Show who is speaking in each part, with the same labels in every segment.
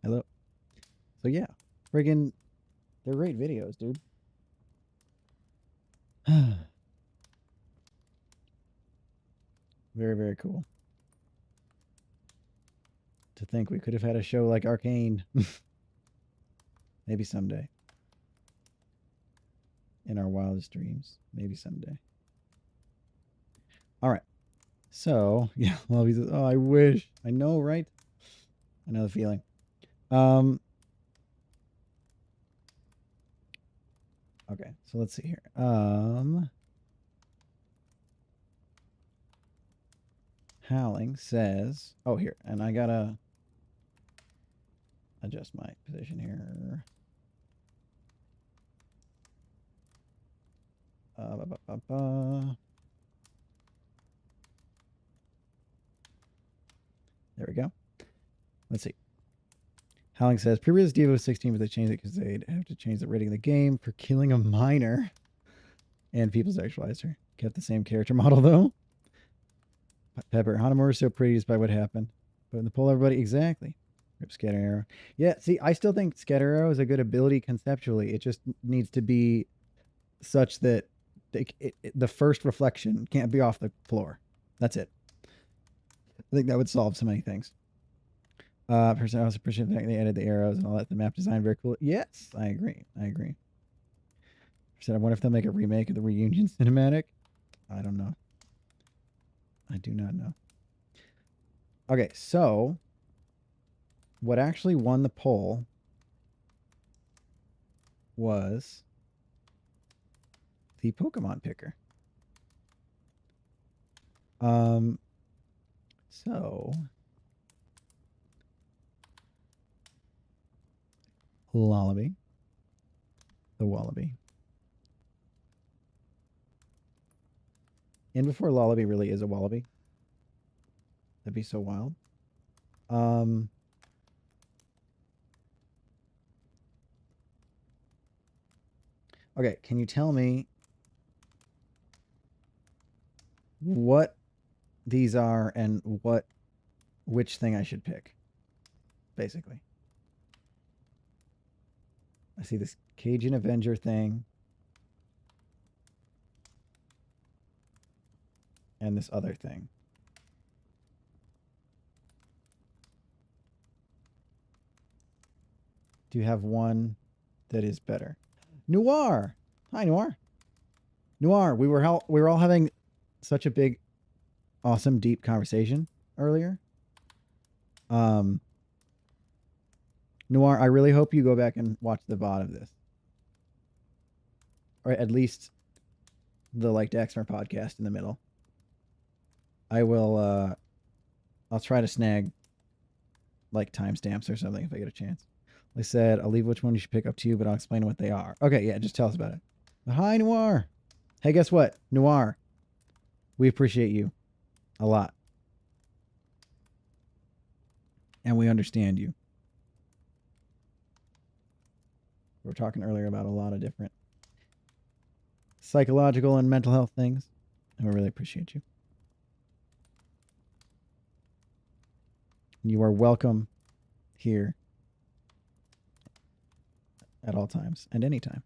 Speaker 1: Hello. So yeah, friggin', they're great videos, dude. Very, very cool. To think we could have had a show like Arcane. Maybe someday. In our wildest dreams. Maybe someday. All right. So, yeah, well, oh, I wish. I know, right? I know the feeling. Okay, so let's see here. Howling says, oh, here, and I gotta adjust my position here. There we go. Let's see. Howling says, previous Devo was 16, but they changed it because they'd have to change the rating of the game for killing a minor. And people sexualized her. Kept the same character model, though. Pepper, Hanamura is so pretty despite what happened. But in the poll, everybody, exactly. Rip Scatter Arrow. Yeah, see, I still think Scatter Arrow is a good ability conceptually. It just needs to be such that the first reflection can't be off the floor. That's it. I think that would solve so many things. Person, I also appreciate the fact they added the arrows and all that. The map design, very cool. Yes, I agree. I agree. Said, I wonder if they'll make a remake of the reunion cinematic. I don't know. I do not know. Okay, so what actually won the poll was the Pokemon picker. So Lullaby, the Wallaby. And before Lullaby really is a Wallaby. That'd be so wild. Okay, can you tell me what these are and which thing I should pick? Basically. I see this Cajun Avenger thing. And this other thing. Do you have one that is better? Noir. Hi, Noir. Noir. We were all having such a big, awesome, deep conversation earlier. Noir, I really hope you go back and watch the VOD of this, or at least the like Dax Mirage podcast in the middle. I will. I'll try to snag like timestamps or something if I get a chance. They said I'll leave which one you should pick up to you, but I'll explain what they are. Okay, yeah, just tell us about it. Hi, Noir. Hey, guess what, Noir? We appreciate you a lot, and we understand you. We were talking earlier about a lot of different psychological and mental health things, and we really appreciate you. You are welcome here at all times and anytime.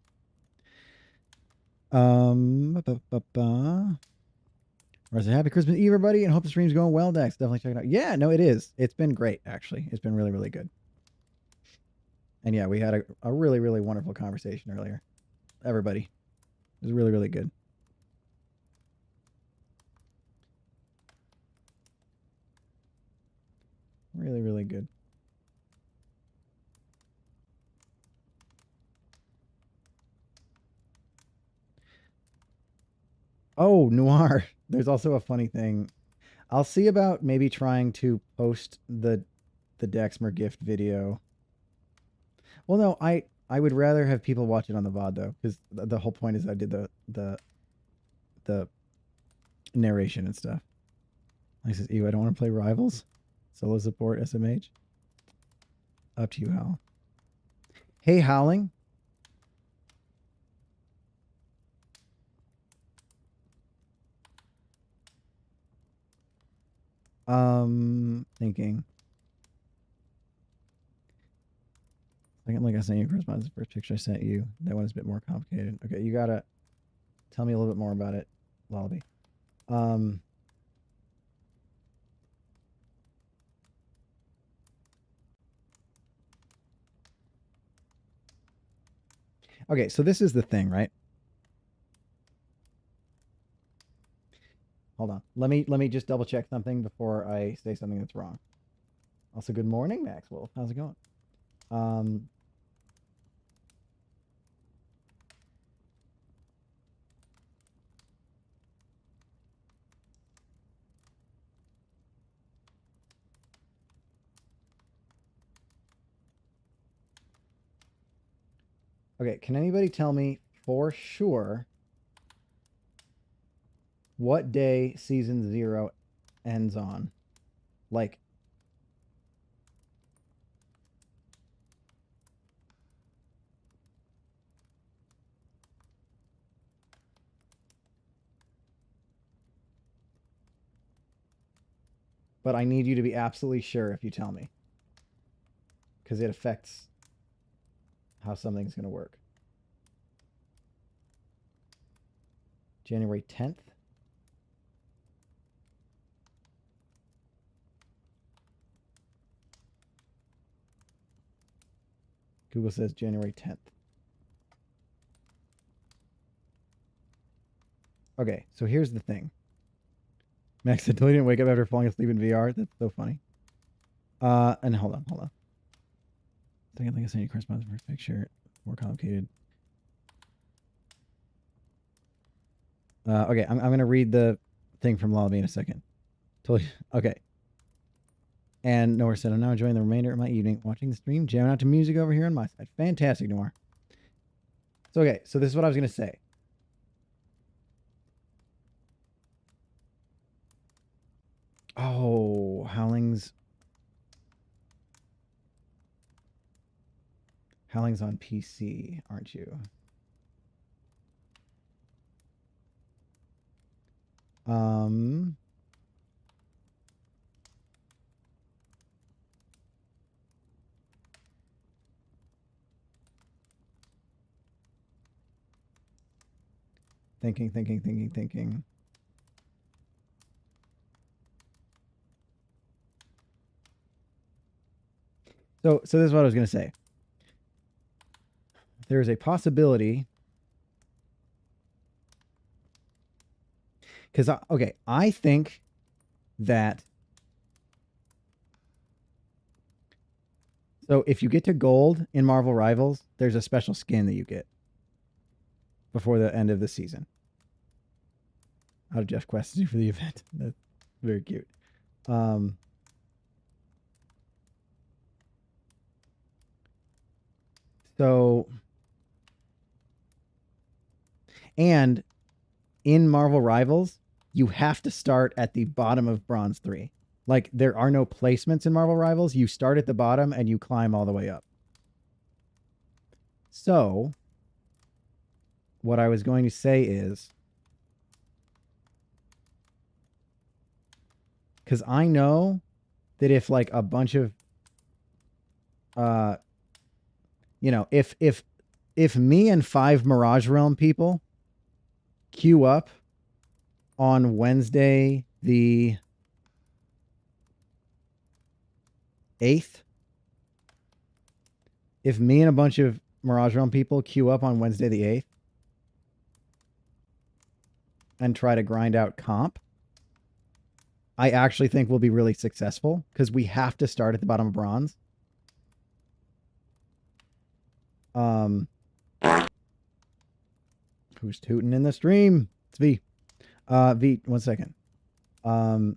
Speaker 1: Happy Christmas Eve, everybody, and hope the stream's going well, Dax. Definitely check it out. Yeah, no, it is. It's been great, actually. It's been really, really good. And yeah, we had a really, really wonderful conversation earlier. Everybody. It was really, really good. Really, really good. Oh, Noir. There's also a funny thing. I'll see about maybe trying to post the Dexmer gift video. Well, no, I would rather have people watch it on the VOD though, because the whole point is I did the narration and stuff. I says, ew, I don't want to play Rivals. Solo support SMH. Up to you, Hal. Hey, Howling. Thinking. Second link I sent you corresponds to the first picture I sent you. That one is a bit more complicated. Okay, you gotta tell me a little bit more about it, Lullaby. Okay, so this is the thing, right? Hold on. Let me just double check something before I say something that's wrong. Also, good morning, Maxwell. How's it going? Okay, can anybody tell me for sure what day season 0 ends on? Like, but I need you to be absolutely sure if you tell me, because it affects how something's going to work. January 10th? Google says January 10th. Okay, so here's the thing. Max said, totally didn't wake up after falling asleep in VR. That's so funny. And hold on. Second thing I sent you corresponds to the first picture. More complicated. Okay, I'm going to read the thing from Lullaby in a second. Totally. Okay. And Noir said, I'm now enjoying the remainder of my evening watching the stream, jamming out to music over here on my side. Fantastic, Noir. So, okay, so this is what I was going to say. Oh, Howling's on PC, aren't you? Thinking. So this is what I was going to say. There's a possibility, because okay, I think that, so if you get to gold in Marvel Rivals, there's a special skin that you get before the end of the season. Out of Jeff Quest for the event. That's very cute. So, and in Marvel Rivals, you have to start at the bottom of Bronze 3. Like, there are no placements in Marvel Rivals. You start at the bottom and you climb all the way up. So, what I was going to say is, because I know that if like a bunch of, if me and 5 Mirage Realm people queue up on Wednesday the 8th, if me and a bunch of Mirage Realm people queue up on Wednesday the 8th and try to grind out comp, I actually think we'll be really successful because we have to start at the bottom of bronze. Who's tooting in the stream? It's V. V, 1 second. And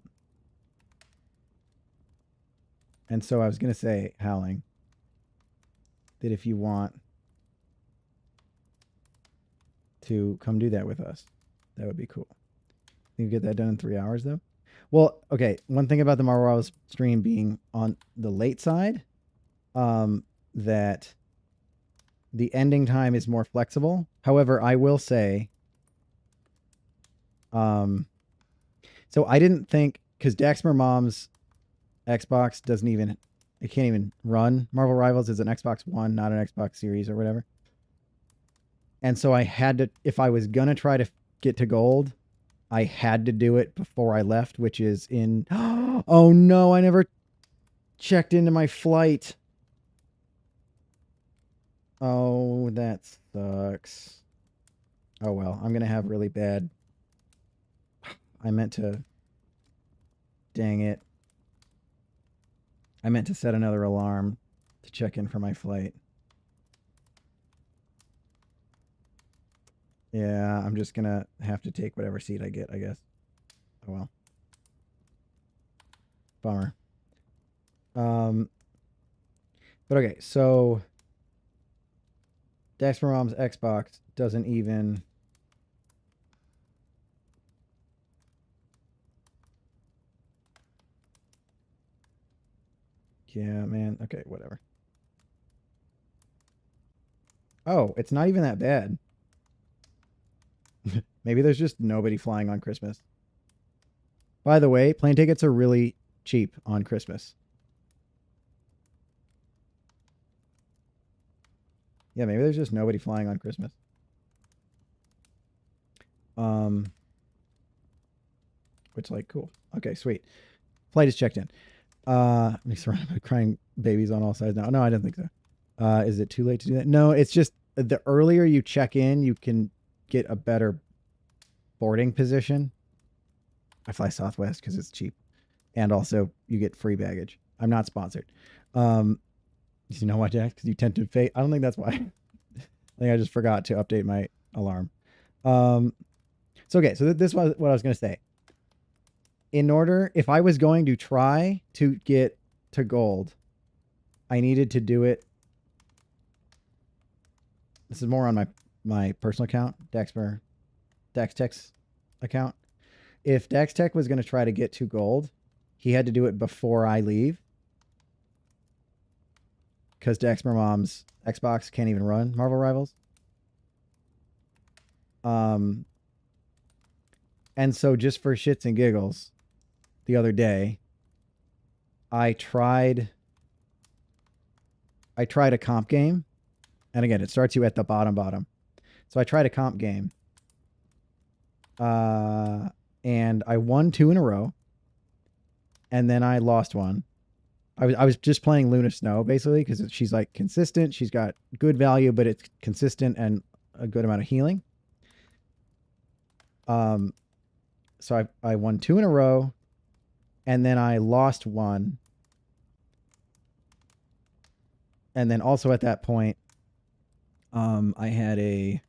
Speaker 1: so I was going to say, Howling, that if you want to come do that with us, that would be cool. Think you get that done in 3 hours, though? Well, okay. One thing about the Marvel Rivals stream being on the late side, that the ending time is more flexible. However, I will say, so I didn't think, because Dax Mirage Xbox doesn't even It can't even run. Marvel Rivals is an Xbox One, not an Xbox Series or whatever. And so I had to, if I was gonna try to get to gold, I had to do it before I left, which is in. Oh no! I never checked into my flight. Oh, that sucks. Oh well, I'm gonna have really bad. I meant to. Dang it. I meant to set another alarm to check in for my flight. Yeah, I'm just gonna have to take whatever seat I get, I guess. Oh well. Bummer. Um, but okay, so Dax Mirage's Xbox doesn't even. Yeah, man. Okay, whatever. Oh, it's not even that bad. Maybe there's just nobody flying on Christmas. By the way, plane tickets are really cheap on Christmas. Yeah, maybe there's just nobody flying on Christmas. Um, which like cool. Okay, sweet. Flight is checked in. I'm surrounded by crying babies on all sides now. No, I didn't think so. Is it too late to do that? No, it's just the earlier you check in, you can get a better boarding position. I fly Southwest because it's cheap, and also you get free baggage. I'm not sponsored. Um, you know why, Jack? Because you tend to fade. I don't think that's why. I think I just forgot to update my alarm. Um, so okay, so this was what I was going to say. In order, if I was going to try to get to gold, I needed to do it. This is more on my personal account, Dax Tech's account. If Dax Tech was going to try to get to gold, he had to do it before I leave, because Dax Mirage's Xbox can't even run Marvel Rivals. And so just for shits and giggles, the other day, I tried a comp game, and again, it starts you at the bottom. So I tried a comp game, and I won 2 in a row, and then I lost one. I was just playing Luna Snow basically because she's like consistent. She's got good value, but it's consistent and a good amount of healing. So I won 2 in a row, and then I lost one. And then also at that point, I had a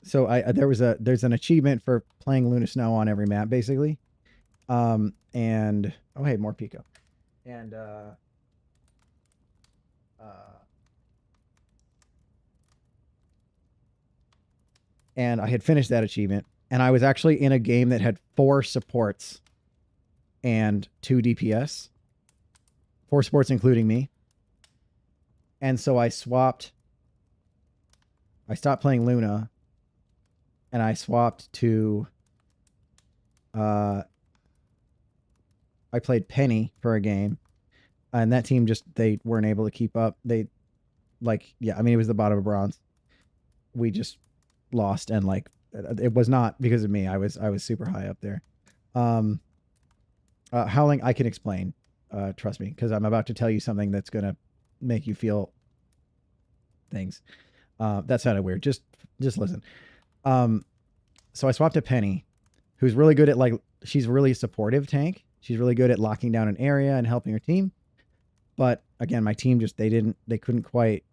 Speaker 1: so there's an achievement for playing Luna Snow on every map basically. And oh hey, more Pico. And and I had finished that achievement, and I was actually in a game that had 4 supports and 2 DPS. 4 supports including me. And so I stopped playing Luna, and I swapped to I played Penny for a game, and that team just they weren't able to keep up. They I mean it was the bottom of bronze. We just lost, and like it was not because of me. I was super high up there. Howling, I can explain. Trust me, because I'm about to tell you something that's gonna make you feel things. That sounded weird. Just listen. So I swapped to Penny, who's really good at she's really supportive tank. She's really good at locking down an area and helping her team. But again, my team just they couldn't quite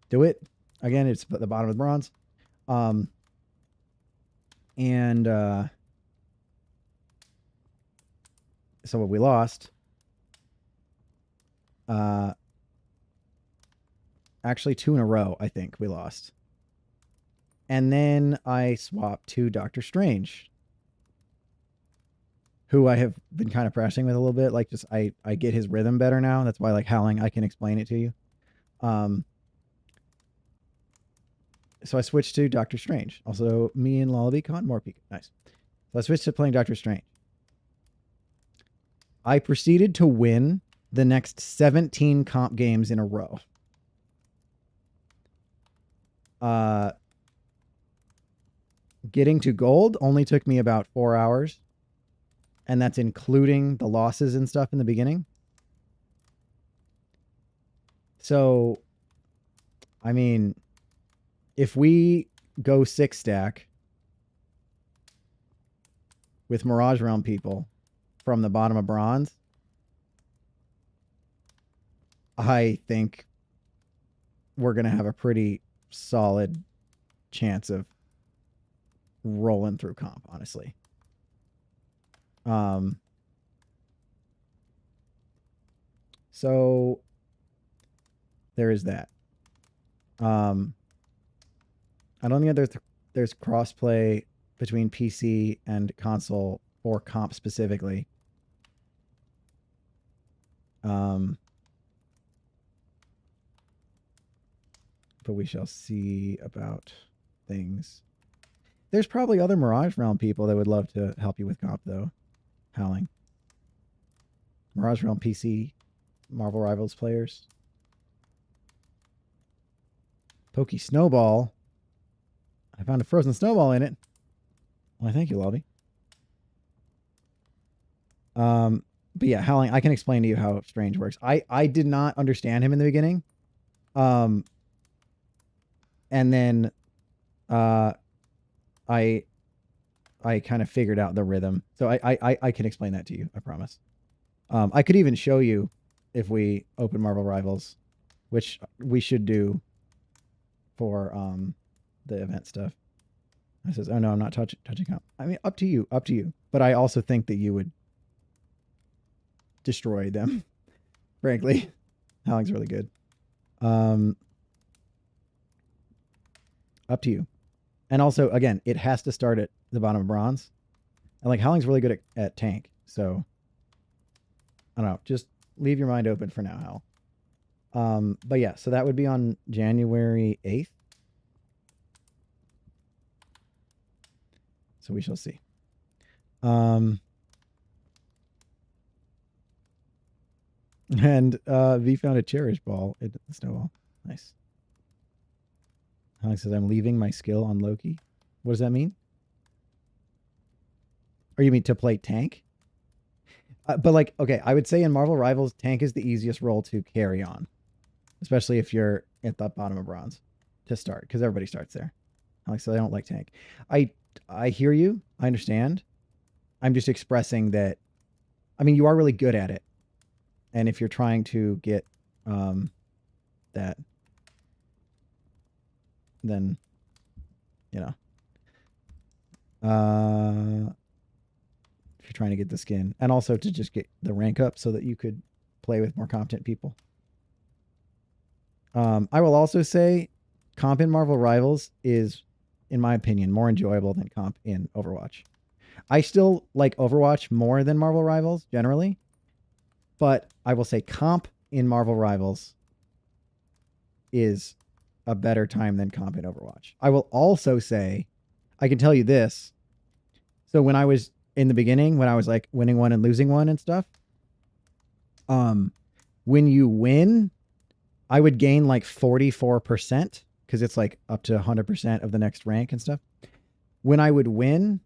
Speaker 1: do it. Again, it's the bottom of the bronze. And so we lost. Actually 2 in a row, I think we lost. And then I swapped to Doctor Strange, who I have been kind of pressing with a little bit. Like, just I get his rhythm better now. That's why, like, Howling, I can explain it to you. So I switched to Doctor Strange. Also, me and Lullaby caught more Pika. Nice. So I switched to playing Doctor Strange. I proceeded to win the next 17 comp games in a row. Getting to gold only took me about 4 hours. And that's including the losses and stuff in the beginning. So, I mean, if we go 6-stack with Mirage Realm people from the bottom of bronze, I think we're going to have a pretty solid chance of rolling through comp, honestly. So there is that. I don't think there's crossplay between PC and console for comp specifically. But we shall see about things. There's probably other Mirage Realm people that would love to help you with comp, though. Howling. Mirage Realm PC, Marvel Rivals players. Pokey Snowball. I found a frozen snowball in it. Why, thank you, Lobby. But yeah, Howling, I can explain to you how Strange works. I did not understand him in the beginning. And then I kind of figured out the rhythm. So I can explain that to you, I promise. I could even show you if we open Marvel Rivals, which we should do for the event stuff. I says, oh no, I'm not touching comp. I mean, up to you. But I also think that you would destroy them, frankly. Howling's really good. Up to you. And also, again, it has to start at the bottom of bronze. And like Howling's really good at tank. So I don't know. Just leave your mind open for now, Hal. But yeah, so that would be on January 8th. So we shall see. And V found a cherish ball in the snowball. Nice. Alex says, I'm leaving my skill on Loki. What does that mean? Or you mean to play tank? But like, okay, I would say in Marvel Rivals, tank is the easiest role to carry on. Especially if you're at the bottom of bronze to start. Because everybody starts there. Alex says, I don't like tank. I hear you. I understand. I'm just expressing that, I mean, you are really good at it. And if you're trying to get that, then, you know, if you're trying to get the skin and also to just get the rank up so that you could play with more competent people. I will also say comp in Marvel Rivals is, in my opinion, more enjoyable than comp in Overwatch. I still like Overwatch more than Marvel Rivals generally, but I will say comp in Marvel Rivals is a better time than comp in Overwatch. I will also say, I can tell you this. So when I was in the beginning, when I was like winning one and losing one and stuff, when you win, I would gain like 44% because it's like up to 100% of the next rank and stuff. When I would win,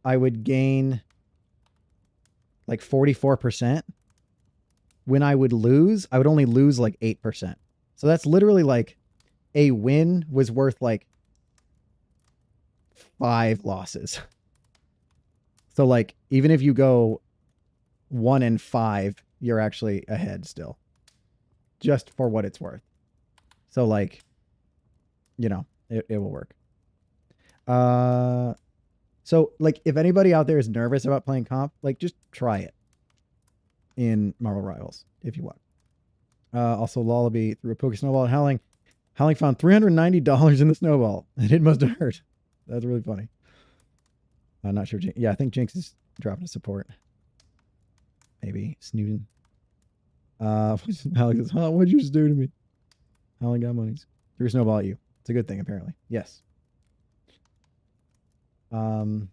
Speaker 1: I would gain like 44%. When I would lose, I would only lose like 8%. So that's literally like a win was worth like 5 losses. So like, even if you go 1-5, you're actually ahead still, just for what it's worth. So like, you know, it will work. So like, if anybody out there is nervous about playing comp, like just try it in Marvel Rivals if you want. Also, Lullaby threw a Poke Snowball at Howling. Howling found $390 in the snowball, and it must have hurt. That's really funny. I'm not sure. Yeah, I think Jinx is dropping a support. Maybe snoozing. Howling says, "Huh, what'd you just do to me?" Howling got monies. Threw a snowball at you. It's a good thing, apparently. Yes. Okay,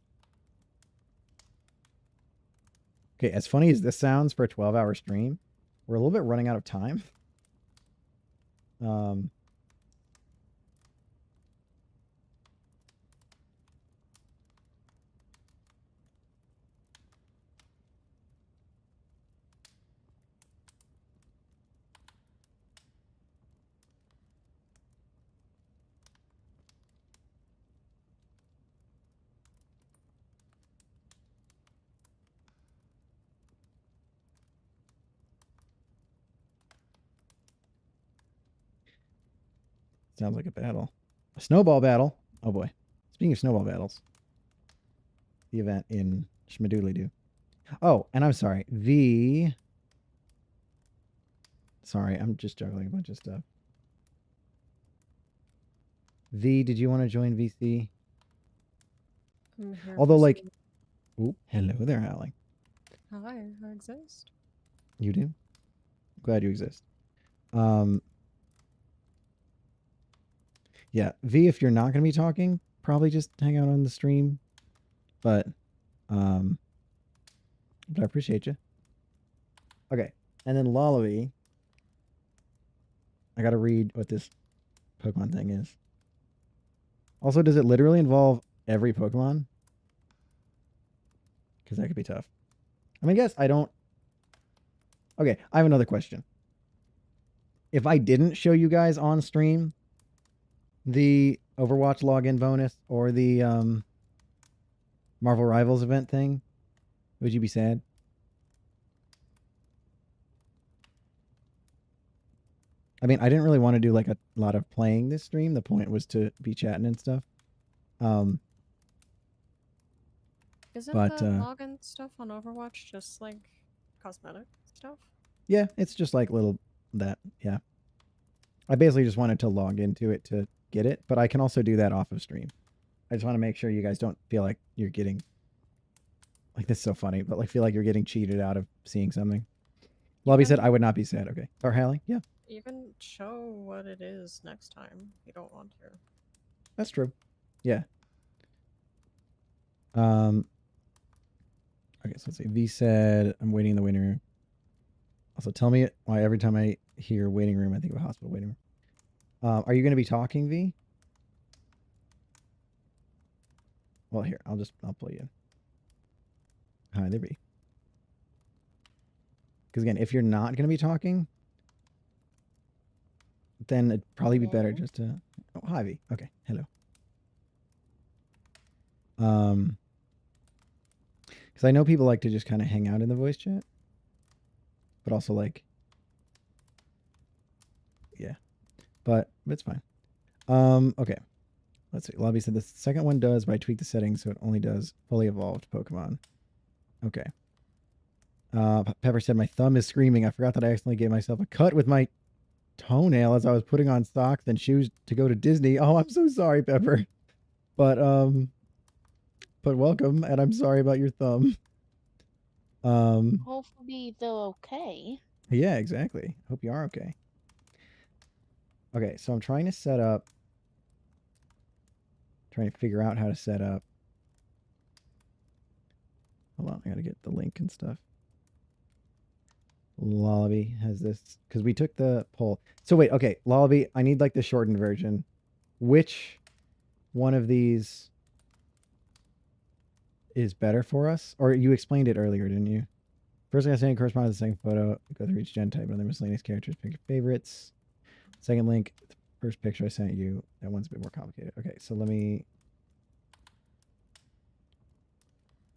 Speaker 1: as funny as this sounds for a 12-hour stream, we're a little bit running out of time. Sounds like a battle. A snowball battle. Oh boy. Speaking of snowball battles, the event in Schmadoodly-Doo. Oh, and I'm sorry. Sorry, I'm just juggling a bunch of stuff. Did you want to join VC?
Speaker 2: I'm here
Speaker 1: Although,
Speaker 2: for
Speaker 1: like,
Speaker 2: some...
Speaker 1: oop, hello there, Howling.
Speaker 2: Hi, I exist.
Speaker 1: You do? Glad you exist. Yeah, V, if you're not going to be talking, probably just hang out on the stream. But I appreciate you. Okay, and then Lullaby. I got to read what this Pokemon thing is. Also, does it literally involve every Pokemon? Because that could be tough. I mean, I guess I don't. Okay, I have another question. If I didn't show you guys on stream the Overwatch login bonus or the Marvel Rivals event thing, would you be sad? I mean, I didn't really want to do like a lot of playing this stream. The point was to be chatting and stuff.
Speaker 2: Isn't
Speaker 1: But
Speaker 2: the login stuff on Overwatch just like cosmetic stuff?
Speaker 1: yeah, it's just like little that. Yeah, I basically just wanted to log into it to get it, but I can also do that off of stream. I just want to make sure you guys don't feel like you're getting like this is so funny, but like feel like you're getting cheated out of seeing something. Lobby said I would not be sad. Okay, or Hallie, yeah,
Speaker 2: You can show what it is next time. You don't want to.
Speaker 1: that's true. Yeah. Okay, so let's see. V said I'm waiting in the waiting room. Also, tell me why every time I hear waiting room, I think of a hospital waiting room. Are you going to be talking, V? Well, here, I'll pull you in. Hi there, V. Because again, if you're not going to be talking, then it'd probably be better just to. Oh, hi, V. Okay, hello. Because I know people like to just kind of hang out in the voice chat, but also like, yeah, but it's fine. Okay. Let's see. Lobby said the second one does, but I tweaked the settings so it only does fully evolved Pokemon. Okay. Pepper said my thumb is screaming. I forgot that I accidentally gave myself a cut with my toenail as I was putting on socks and shoes to go to Disney. Oh, I'm so sorry, Pepper. But welcome, and I'm sorry about your thumb.
Speaker 3: Hopefully they're okay.
Speaker 1: Yeah, exactly. Hope you are okay. Okay, so I'm trying to figure out how to set up. Hold on, I gotta get the link and stuff. Lullaby has this because we took the poll. So wait, okay, Lullaby, I need like the shortened version. Which one of these is better for us? Or you explained it earlier, didn't you? First thing I say corresponds to the second photo. Go through each gen type and other miscellaneous characters. Pick your favorites. Second link, the first picture I sent you. That one's a bit more complicated. Okay, so let me.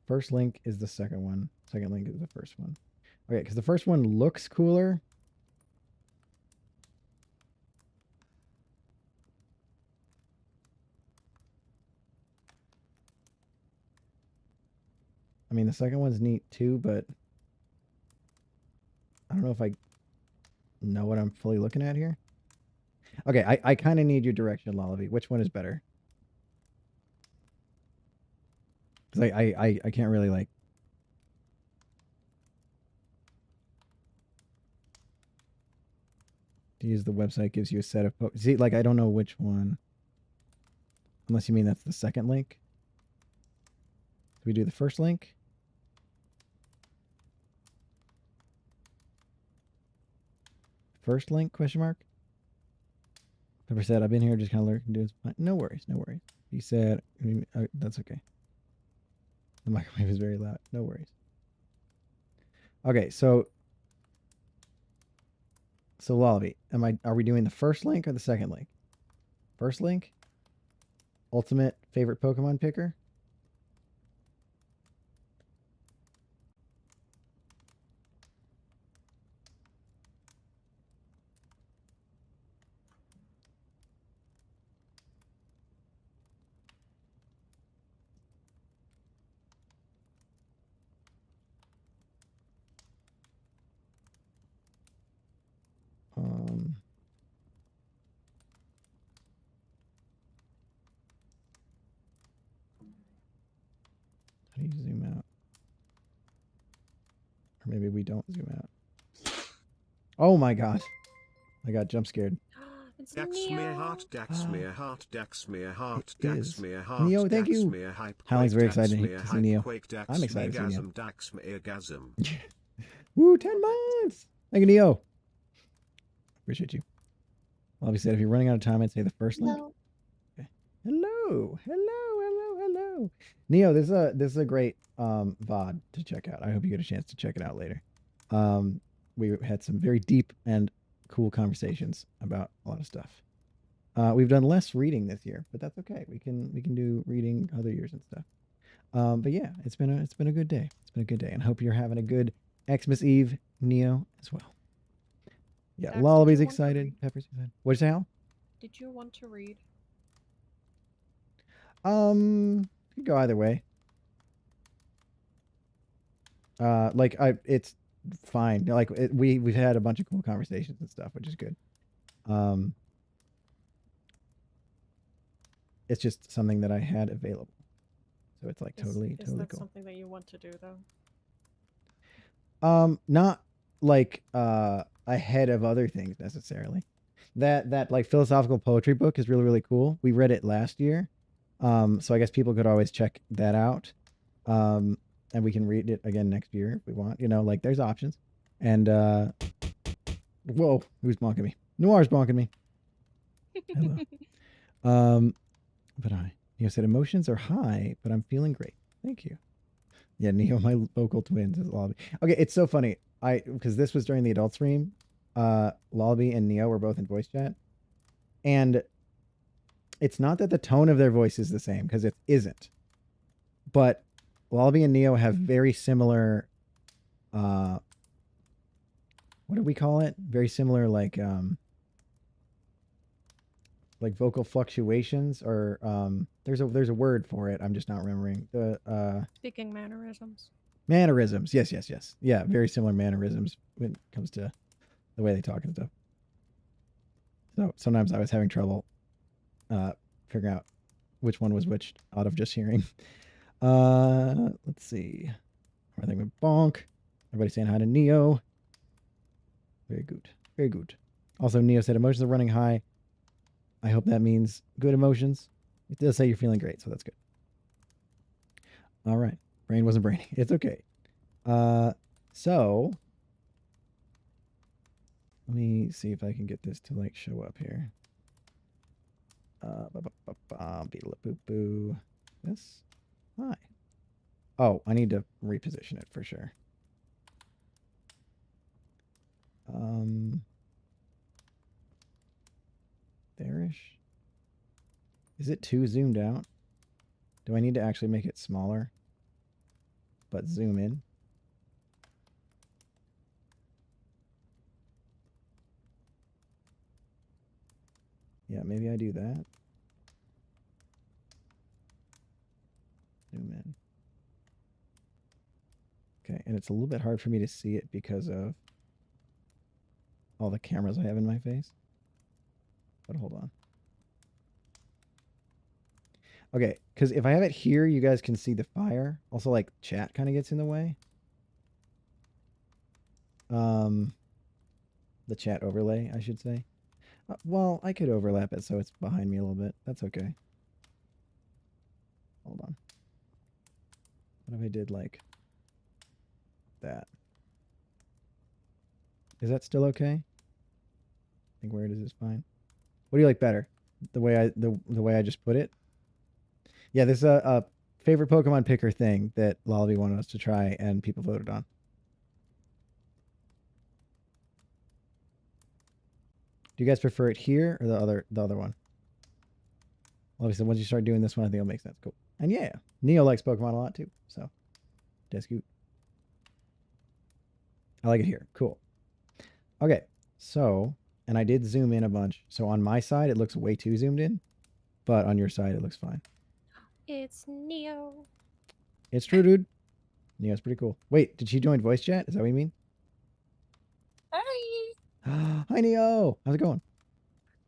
Speaker 1: First link is the second one. Second link is the first one. Okay, because the first one looks cooler. I mean, the second one's neat too, but I don't know if I know what I'm fully looking at here. Okay, I kind of need your direction, Lullaby. Which one is better? Because I can't really like. To use the website gives you a set of see, like I don't know which one. Unless you mean that's the second link. Do we do the first link? First link, question mark? Pepper said, I've been here just kind of lurking, doing fine. No worries, no worries. He said, that's okay. The microwave is very loud. No worries. Okay, so Lullaby, are we doing the first link or the second link? First link? Ultimate favorite Pokemon picker? How do you zoom out? Or maybe we don't zoom out. Oh my god. I got jump scared.
Speaker 2: It's
Speaker 4: Dax
Speaker 2: Neo.
Speaker 4: Mirage, Dax Mirage, Dax Mirage,
Speaker 1: It
Speaker 4: Dax
Speaker 1: is.
Speaker 4: Mirage,
Speaker 1: Neo, thank
Speaker 4: Dax
Speaker 1: you.
Speaker 4: Mirhype,
Speaker 1: Howling's very
Speaker 4: Dax
Speaker 1: excited to see
Speaker 4: Mirhype,
Speaker 1: Neo.
Speaker 4: Quake, Dax
Speaker 1: I'm excited to see Neo.
Speaker 4: Mirgasm, Dax Mirgasm.
Speaker 1: Woo, 10 months! Thank you, Neo. Appreciate you. Well, said if you're running out of time, I'd say the first link.
Speaker 3: No.
Speaker 1: Okay. Hello. Neo, this is a great VOD to check out. I hope you get a chance to check it out later. We had some very deep and cool conversations about a lot of stuff. We've done less reading this year, but that's okay. We can do reading other years and stuff. But yeah, it's been a good day. It's been a good day, and I hope you're having a good Xmas Eve, Neo, as well. Yeah,
Speaker 2: Dax, did
Speaker 1: Lullaby's
Speaker 2: you want to
Speaker 1: excited.
Speaker 2: read?
Speaker 1: Pepper's excited. What'd you say, Hal?
Speaker 2: Did you want to read?
Speaker 1: Could go either way. It's fine. Like we've had a bunch of cool conversations and stuff, which is good. It's just something that I had available, so it's like totally
Speaker 2: Is that
Speaker 1: cool.
Speaker 2: something that you want to do though?
Speaker 1: Not like ahead of other things necessarily. That like philosophical poetry book is really cool. We read it last year. So I guess people could always check that out. And we can read it again next year if we want. You know, like there's options. And whoa, who's bonking me? Noir's bonking me. Hello. But Neo said emotions are high, but I'm feeling great. Thank you. Yeah, Neo, my vocal twins is Lobby. Okay, it's so funny. Because this was during the adult stream. Lobby and Neo were both in voice chat. And it's not that the tone of their voice is the same, because it isn't. But Lobby and Neo have very similar what do we call it? Very similar like vocal fluctuations, or there's a word for it. I'm just not remembering. The
Speaker 2: Speaking mannerisms.
Speaker 1: mannerisms. Yes. Yeah, very similar mannerisms when it comes to the way they talk and stuff. So sometimes I was having trouble figuring out which one was which out of just hearing. Let's see. I think with Bonk. Everybody saying hi to Neo. Very good. Also, Neo said emotions are running high. I hope that means good emotions. It does say you're feeling great, so that's good. All right. Brain wasn't braining. It's okay. So let me see if I can get this to like show up here. Beetle-a-boo-boo. This. Hi. Oh, I need to reposition it for sure. There-ish. Is it too zoomed out? Do I need to actually make it smaller? But zoom in? Yeah, maybe I do that. Zoom in. Okay, and it's a little bit hard for me to see it because of all the cameras I have in my face. But hold on. Okay, because if I have it here, you guys can see the fire. Also, like, chat kind of gets in the way. The chat overlay, I should say. Well, I could overlap it so it's behind me a little bit. That's okay. Hold on. What if I did like that? Is that still okay? I think where it is fine. What do you like better? The way I just put it? Yeah, this is a favorite Pokemon picker thing that Lolly wanted us to try and people voted on. Do you guys prefer it here or the other one? Obviously, once you start doing this one, I think it'll make sense. Cool. And yeah, Neo likes Pokemon a lot too. So that's cute. I like it here. Cool. Okay. So, and I did zoom in a bunch. So on my side, it looks way too zoomed in, but on your side, it looks fine.
Speaker 2: It's Neo.
Speaker 1: It's true, dude. Neo's pretty cool. Wait, did she join voice chat? Is that what you mean?
Speaker 5: Hi.
Speaker 1: Hi, Neo. How's it going?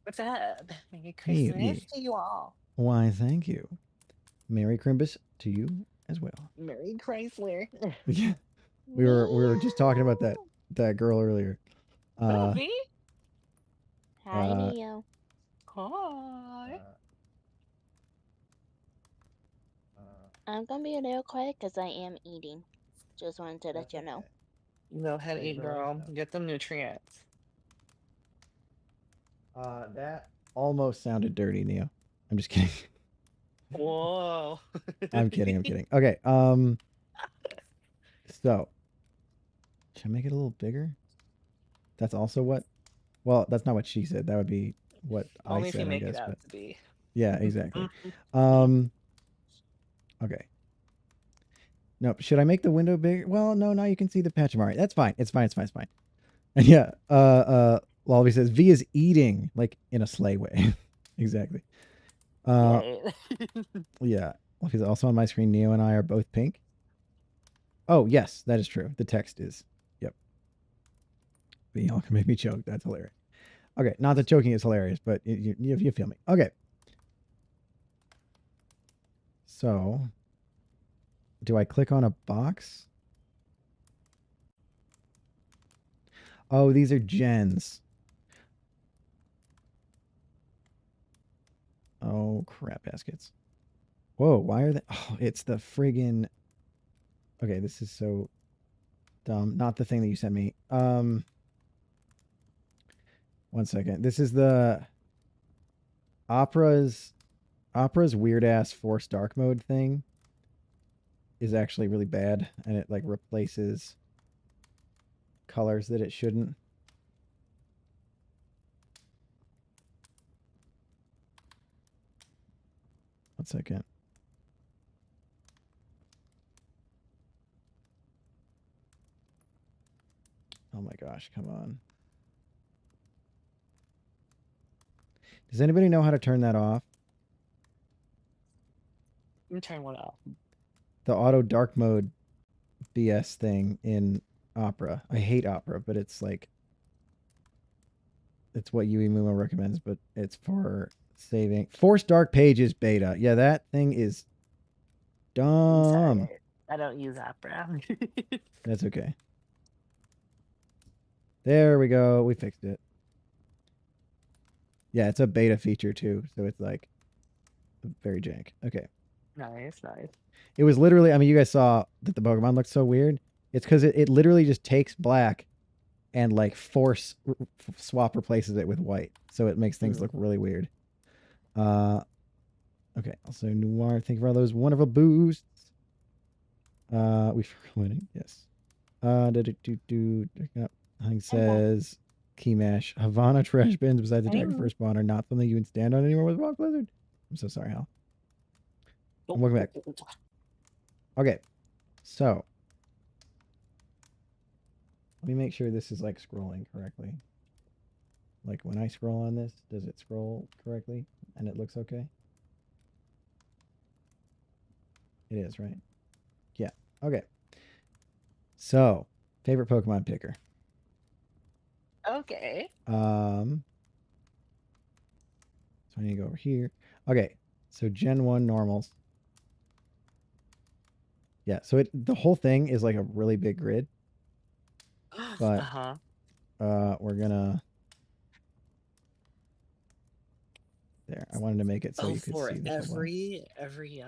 Speaker 5: What's up? Merry
Speaker 1: Hey,
Speaker 5: Christmas to you all.
Speaker 1: Why, thank you. Merry Crimbus to you as well.
Speaker 5: Merry Chrysler.
Speaker 1: Yeah. We were just talking about that girl earlier.
Speaker 5: Oh, me?
Speaker 3: Hi,
Speaker 1: uh,
Speaker 3: Neo.
Speaker 5: Hi.
Speaker 3: I'm gonna be a little quiet because I am eating. Just wanted to let you know.
Speaker 5: Go ahead,
Speaker 1: Hey,
Speaker 5: eat,
Speaker 1: girl.
Speaker 5: girl. Get them nutrients.
Speaker 1: That almost sounded dirty, Neo. I'm just kidding.
Speaker 5: Whoa.
Speaker 1: I'm kidding. I'm kidding. Okay. So should I make it a little bigger? That's also what. Well, that's not what she said. That would be what
Speaker 5: Only
Speaker 1: I
Speaker 5: if you
Speaker 1: said, I
Speaker 5: make
Speaker 1: guess.
Speaker 5: it out
Speaker 1: But
Speaker 5: to be.
Speaker 1: yeah, exactly. Okay. No, should I make the window bigger? Well, no. Now you can see the Pachymari. That's fine. It's fine. It's fine. It's fine. And yeah. Lolby says V is eating like in a sleigh way. Exactly.
Speaker 5: Right.
Speaker 1: Yeah. Well, he's also on my screen. Neo and I are both pink. Oh, yes, that is true. The text is. Yep. But y'all can make me choke. That's hilarious. Okay. Not that choking is hilarious, but you feel me. Okay. So, do I click on a box? Oh, these are gens. Oh, crap baskets. Whoa, why are they? Oh, it's the friggin'. Okay, this is so dumb. Not the thing that you sent me. 1 second. This is the Opera's weird ass force dark mode thing is actually really bad, and it like replaces colors that it shouldn't. One second. Oh my gosh, come on. Does anybody know how to turn that off?
Speaker 5: You turn one off.
Speaker 1: The auto dark mode BS thing in Opera. I hate Opera, but it's like it's what Yui Muma recommends, but it's for saving Force Dark Pages beta. Yeah, that thing is
Speaker 5: I'm
Speaker 1: dumb.
Speaker 5: sorry. I don't use Opera.
Speaker 1: That's okay. There we go. We fixed it. Yeah, it's a beta feature too, so it's like very jank. Okay.
Speaker 5: Nice.
Speaker 1: It was literally, I mean, you guys saw that the Pokemon looked so weird. It's because it literally just takes black and like force swap replaces it with white. So it makes things look really weird. Okay. Also, Noir, thank you for all those wonderful boosts. We're winning. Yes. Hang says, Key Mash, Havana trash bins besides the Dragon First Spawn are not something you can stand on anymore with Rock Blizzard. I'm so sorry, Hal. And welcome back. Okay. So, let me make sure this is like scrolling correctly. Like when I scroll on this, does it scroll correctly and it looks okay? It is, right? Yeah. Okay. So, favorite Pokemon picker.
Speaker 5: Okay.
Speaker 1: So I need to go over here. Okay. So Gen 1 normals. Yeah, so the whole thing is like a really big grid. But we're gonna there. I wanted to make it so you could
Speaker 5: for
Speaker 1: see the whole bar.
Speaker 5: every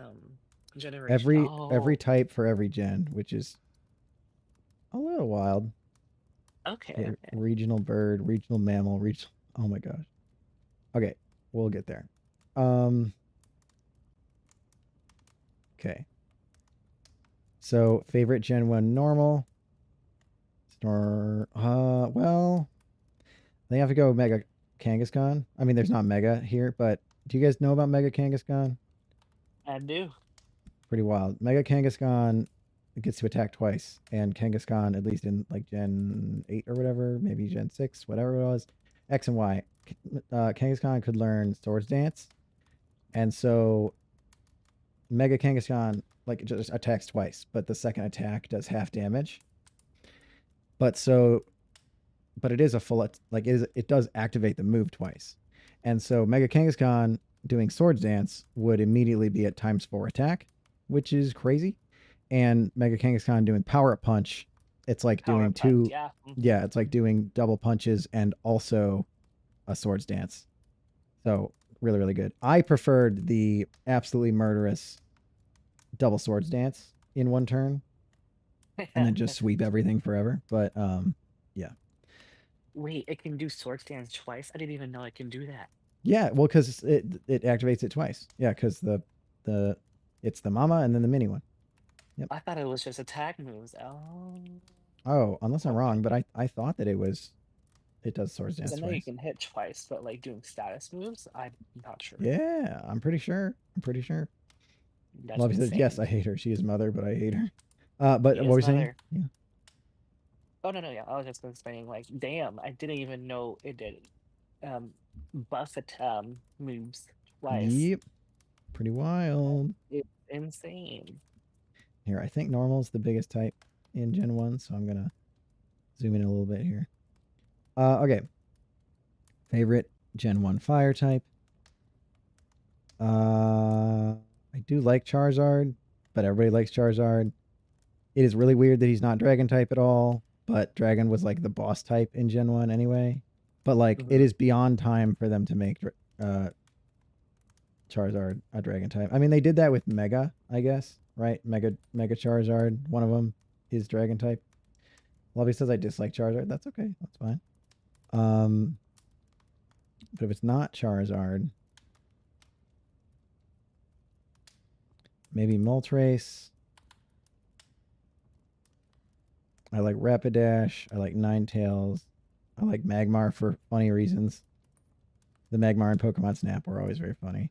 Speaker 5: Generation.
Speaker 1: every
Speaker 5: Oh,
Speaker 1: type for every gen, which is a little wild.
Speaker 5: okay,
Speaker 1: Okay,
Speaker 5: okay.
Speaker 1: regional bird, regional mammal, regional. Oh my gosh. Okay, we'll get there. Um. Okay. So favorite Gen 1 normal. Well, they have to go Mega Kangaskhan. I mean, there's not Mega here, but do you guys know about Mega Kangaskhan?
Speaker 5: I do.
Speaker 1: Pretty wild. Mega Kangaskhan gets to attack twice, and Kangaskhan, at least in like Gen 8 or whatever, maybe Gen 6, whatever it was, X and Y, Kangaskhan could learn Swords Dance, and so Mega Kangaskhan like just attacks twice, but the second attack does half damage. But but it is a full like it does activate the move twice, and so Mega Kangaskhan doing Swords Dance would immediately be at ×4 attack, which is crazy. And Mega Kangaskhan doing Power Up Punch, it's like
Speaker 5: Power
Speaker 1: doing
Speaker 5: punch.
Speaker 1: two.
Speaker 5: Yeah.
Speaker 1: Yeah, it's like doing double punches and also a Swords Dance. So really, really good. I preferred the absolutely murderous double Swords Dance in one turn, and then just sweep everything forever. But yeah.
Speaker 5: Wait, it can do sword stance twice? I didn't even know it can do that.
Speaker 1: Yeah, well, because it activates it twice. Yeah, because the it's the mama and then the mini one. Yep.
Speaker 5: I thought it was just attack moves.
Speaker 1: Oh, unless I'm
Speaker 5: Okay.
Speaker 1: wrong, but I thought that it does Swords
Speaker 5: Because
Speaker 1: Dance
Speaker 5: I know you
Speaker 1: twice.
Speaker 5: can hit twice, but like doing status moves, I'm not sure.
Speaker 1: Yeah, I'm pretty sure. I'm pretty sure.
Speaker 5: That's
Speaker 1: Lovey says, yes,
Speaker 5: insane.
Speaker 1: I hate her. She is mother, but I hate her. But
Speaker 5: He
Speaker 1: what
Speaker 5: is
Speaker 1: were you saying?
Speaker 5: mother.
Speaker 1: Yeah.
Speaker 5: Oh no, yeah. I was just explaining like, damn, I didn't even know it did buff it moves twice.
Speaker 1: Yep. Pretty wild.
Speaker 5: It's insane.
Speaker 1: Here, I think normal is the biggest type in Gen 1, so I'm gonna zoom in a little bit here. Okay. Favorite Gen 1 fire type. I do like Charizard, but everybody likes Charizard. It is really weird that he's not Dragon type at all, but Dragon was like the boss type in Gen 1 anyway. But like it is beyond time for them to make Charizard a Dragon type. I mean, they did that with Mega, I guess, right? Mega Charizard, one of them is Dragon type. Lovey says I dislike Charizard. That's okay. That's fine. But if it's not Charizard, maybe Moltres. I like Rapidash. I like Ninetales. I like Magmar for funny reasons. The Magmar and Pokemon Snap were always very funny.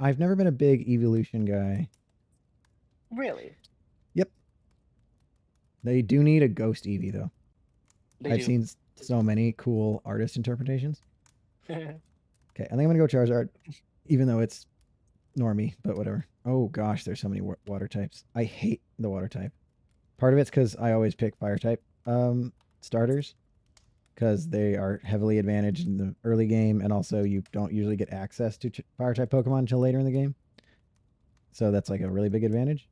Speaker 1: I've never been a big evolution guy.
Speaker 5: Really?
Speaker 1: Yep. They do need a ghost Eevee though. I've seen so many cool artist interpretations. Okay, I think I'm gonna go Charizard, even though it's normie, but whatever. Oh gosh, there's so many water types. I hate the water type. Part of it's because I always pick fire type starters because they are heavily advantaged in the early game, and also you don't usually get access to fire type Pokemon until later in the game. So that's like a really big advantage.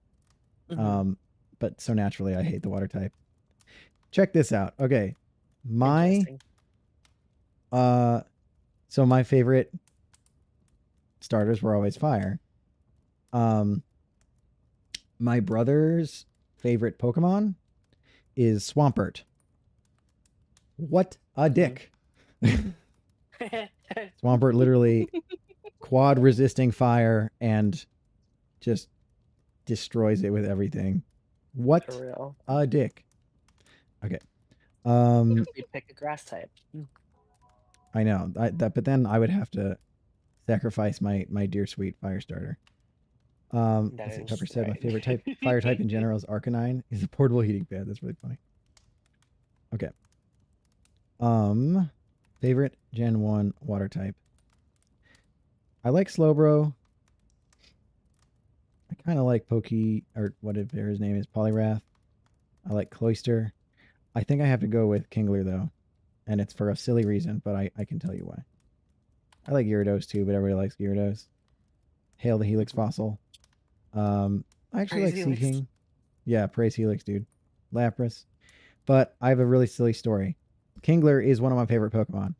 Speaker 1: But so naturally, I hate the water type. Check this out. Okay, my so my favorite starters were always fire. My brother's favorite Pokemon is Swampert. What a dick. Swampert literally quad resisting fire and just destroys it with everything. What
Speaker 5: For real.
Speaker 1: a dick. Okay.
Speaker 5: You'd pick a grass type.
Speaker 1: I know. But then I would have to sacrifice my dear sweet fire starter. Let's see, Pepper said my favorite type fire type in general is Arcanine. He's a portable heating pad. That's really funny. Okay. Favorite Gen 1 water type. I like Slowbro. I kind of like or whatever his name is, Poliwrath. I like Cloyster. I think I have to go with Kingler though, and it's for a silly reason, but I can tell you why. I like Gyarados too, but everybody likes Gyarados. Hail the Helix Fossil. I actually like Seaking. Yeah, praise Helix, dude. Lapras. But I have a really silly story. Kingler is one of my favorite Pokemon,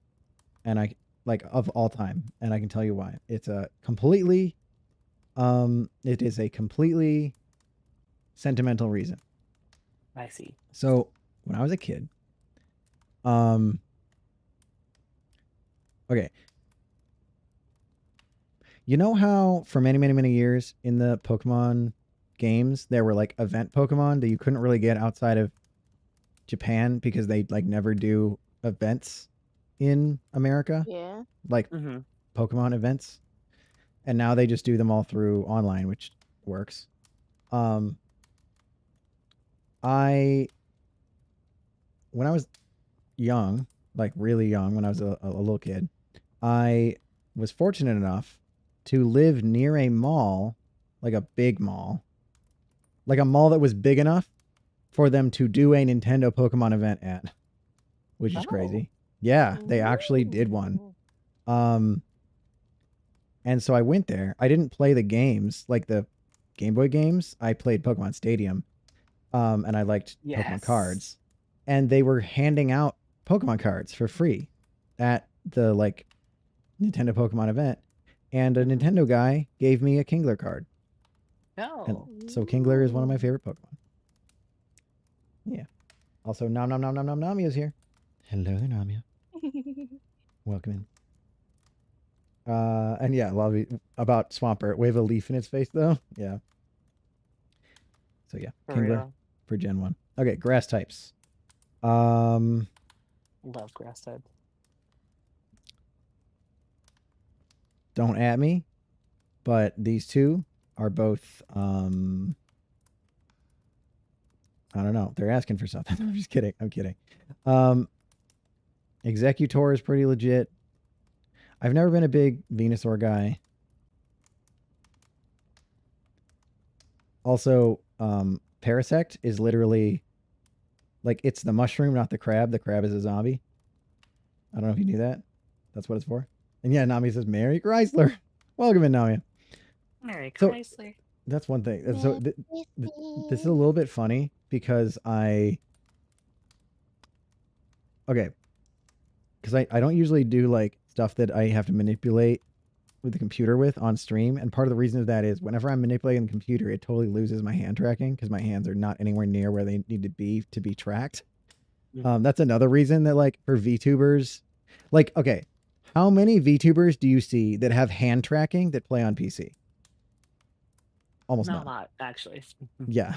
Speaker 1: and I like of all time, and I can tell you why. It's a completely It is a completely sentimental reason.
Speaker 5: I see.
Speaker 1: So when I was a kid, okay, you know how for many, many, many years in the Pokemon games there were like event Pokemon that you couldn't really get outside of Japan because they like never do events in America,
Speaker 3: Yeah.
Speaker 1: like
Speaker 5: Mm-hmm.
Speaker 1: Pokemon events, and now they just do them all through online, which works. I when I was young, like really young, when I was a little kid, I was fortunate enough to live near a mall, like a big mall, like a mall that was big enough for them to do a Nintendo Pokemon event at, which is
Speaker 5: Oh.
Speaker 1: crazy. Yeah, they actually did one.
Speaker 3: Ooh.
Speaker 1: And so I went there. I didn't play the games, like the Game Boy games. I played Pokemon Stadium. And I liked Pokemon
Speaker 5: Yes.
Speaker 1: cards. And they were handing out Pokemon cards for free at the like Nintendo Pokemon event. And a Nintendo guy gave me a Kingler card. And
Speaker 5: No.
Speaker 1: so Kingler is one of my favorite Pokemon. Yeah. Also, Nom Nom Nom Nom Nom Namia is here. Hello there, Namia. Welcome in. And yeah, a lot of about Swampert. Wave a leaf in its face though. Yeah. So yeah,
Speaker 5: For
Speaker 1: Kingler
Speaker 5: real.
Speaker 1: for Gen 1. Okay, grass types. Um
Speaker 5: Love grass type.
Speaker 1: don't at me, but these two are both I don't know. They're asking for something. I'm just kidding. I'm kidding. Executor is pretty legit. I've never been a big Venusaur guy. Also, Parasect is literally like it's the mushroom, not the crab. The crab is a zombie. I don't know if you knew that. That's what it's for. And yeah, Nami says, Mary Chrysler. Welcome in, Nami.
Speaker 5: Mary
Speaker 1: So-
Speaker 5: Chrysler.
Speaker 1: That's one thing. And so this is a little bit funny because I don't usually do like stuff that I have to manipulate with the computer with on stream. And part of the reason of that is whenever I'm manipulating the computer, it totally loses my hand tracking because my hands are not anywhere near where they need to be tracked. That's another reason that like for VTubers, like, okay, how many VTubers do you see that have hand tracking that play on PC? Almost
Speaker 5: Not
Speaker 1: none.
Speaker 5: a lot, actually.
Speaker 1: Yeah.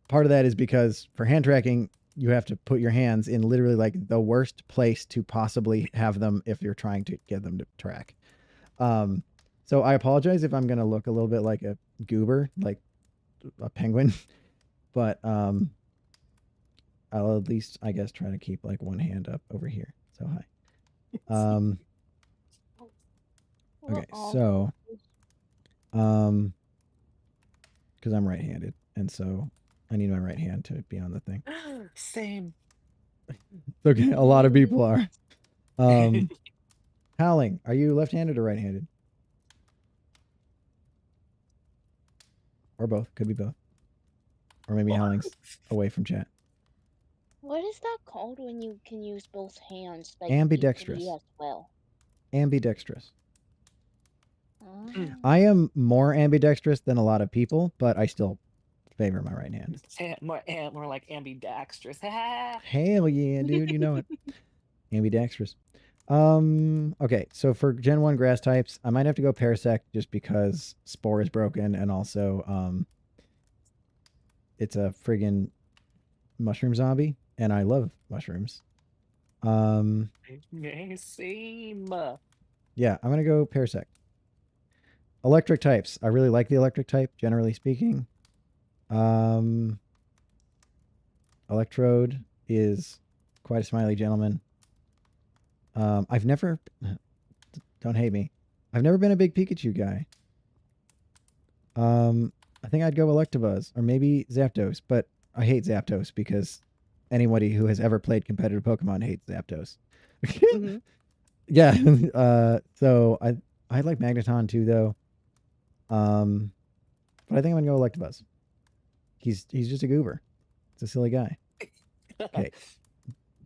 Speaker 1: Part of that is because for hand tracking, you have to put your hands in literally like the worst place to possibly have them if you're trying to get them to track. So I apologize if I'm going to look a little bit like a goober, like a penguin, but I'll at least, I guess, try to keep like one hand up over here. So hi. Okay, so because I'm right-handed, and so I need my right hand to be on the thing.
Speaker 5: Same.
Speaker 1: Okay, a lot of people are. Howling, are you left-handed or right-handed? Or both? Could be both. Or maybe Howling's away from chat.
Speaker 3: What is that called when you can use both hands? Like
Speaker 1: Ambidextrous.
Speaker 3: equally as well.
Speaker 1: Ambidextrous.
Speaker 3: Oh.
Speaker 1: I am more ambidextrous than a lot of people, but I still favor my right hand.
Speaker 5: More like ambidextrous.
Speaker 1: Hell yeah, dude, you know it. Ambidextrous. Okay, so for Gen 1 grass types, I might have to go Parasect just because Spore is broken and also it's a friggin' mushroom zombie, and I love mushrooms.
Speaker 5: Same.
Speaker 1: Yeah, I'm gonna go Parasect. Electric types. I really like the electric type, generally speaking. Electrode is quite a smiley gentleman. I've never, don't hate me, I've never been a big Pikachu guy. I think I'd go Electabuzz or maybe Zapdos, but I hate Zapdos because anybody who has ever played competitive Pokemon hates Zapdos.
Speaker 5: Mhm.
Speaker 1: Yeah. So I like Magneton too, though. But I think I'm gonna go Electabuzz. He's just a goober. It's a silly guy. Okay.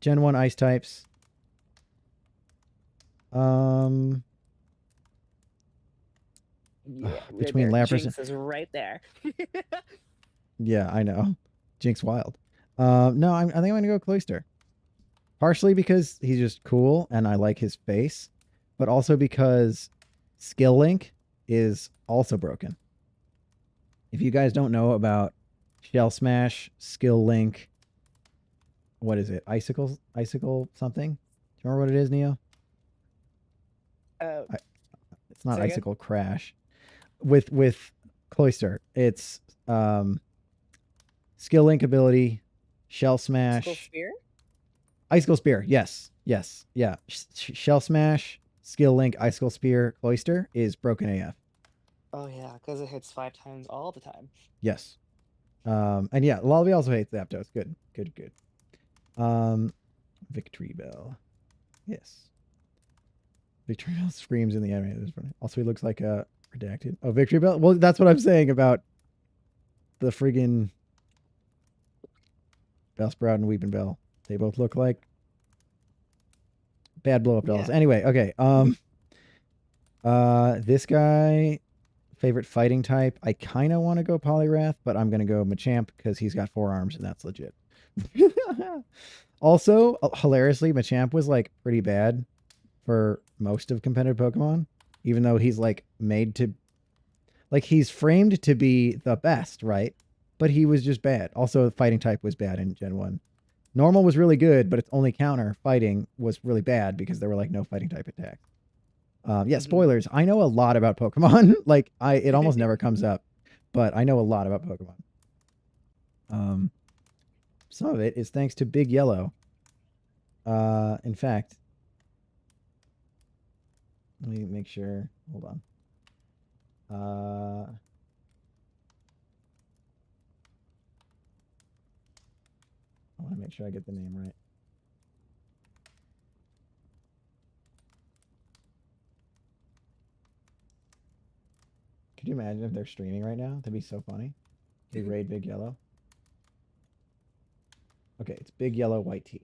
Speaker 1: Gen 1 ice types.
Speaker 5: Yeah, right
Speaker 1: between
Speaker 5: there.
Speaker 1: Lapras.
Speaker 5: Jinx is right there.
Speaker 1: Yeah, I know. Jinx wild. No, I think I'm gonna go Cloyster. Partially because he's just cool and I like his face, but also because Skill Link is also broken. If you guys don't know about Shell Smash, Skill Link, what is it? Icicle something? Do you remember what it is, Neo?
Speaker 5: Uh,
Speaker 1: It's not
Speaker 5: Say again?
Speaker 1: Icicle Crash. With Cloyster, it's Skill Link ability, Shell
Speaker 5: Icicle
Speaker 1: Smash,
Speaker 5: Spear?
Speaker 1: Icicle Spear. Yes, yeah. Shell Smash, Skill Link, Icicle Spear, Cloyster is broken AF.
Speaker 5: Oh yeah, because it hits 5 times all the time.
Speaker 1: Yes. And yeah, Lullaby also hates Zapdos. Good. Victory Bell. Yes. Victory Bell screams in the anime. This funny. Also, he looks like a redacted. Oh, Victory Bell. Well, that's what I'm saying about the friggin' Bellsprout and Weeping Bell. They both look like bad blow up dolls.
Speaker 5: Yeah.
Speaker 1: Anyway, okay. This guy, favorite fighting type. I kind of want to go Poliwrath, but I'm gonna go Machamp because he's got 4 arms and that's legit. Also, hilariously, Machamp was like pretty bad for most of competitive Pokemon, even though he's like made to, like he's framed to be the best, right? But he was just bad. Also, the fighting type was bad in Gen 1. Normal was really good, but its only counter, fighting, was really bad because there were like no fighting type attacks. Yeah, spoilers. I know a lot about Pokemon. Like it almost never comes up, but I know a lot about Pokemon. Some of it is thanks to Big Yellow. In fact, let me make sure. Hold on. I want to make sure I get the name right. Could you imagine if they're streaming right now? That'd be so funny. They raid Big Yellow. Okay, it's Big Yellow White Tea.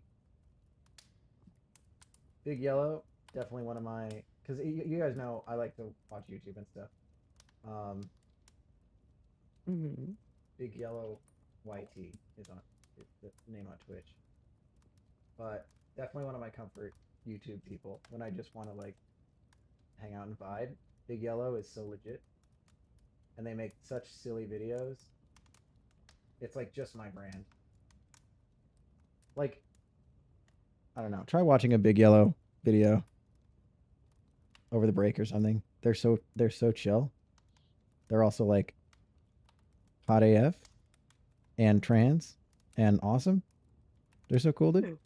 Speaker 1: Big Yellow, definitely one of my, because you guys know I like to watch YouTube and stuff. Big Yellow White Tea is the name on Twitch. But definitely one of my comfort YouTube people when I just want to like hang out and vibe. Big Yellow is so legit. And they make such silly videos. It's like just my brand. Like, I don't know. Try watching a Big Yellow video over the break or something. They're so chill. They're also like hot AF and trans and awesome. They're so cool, dude.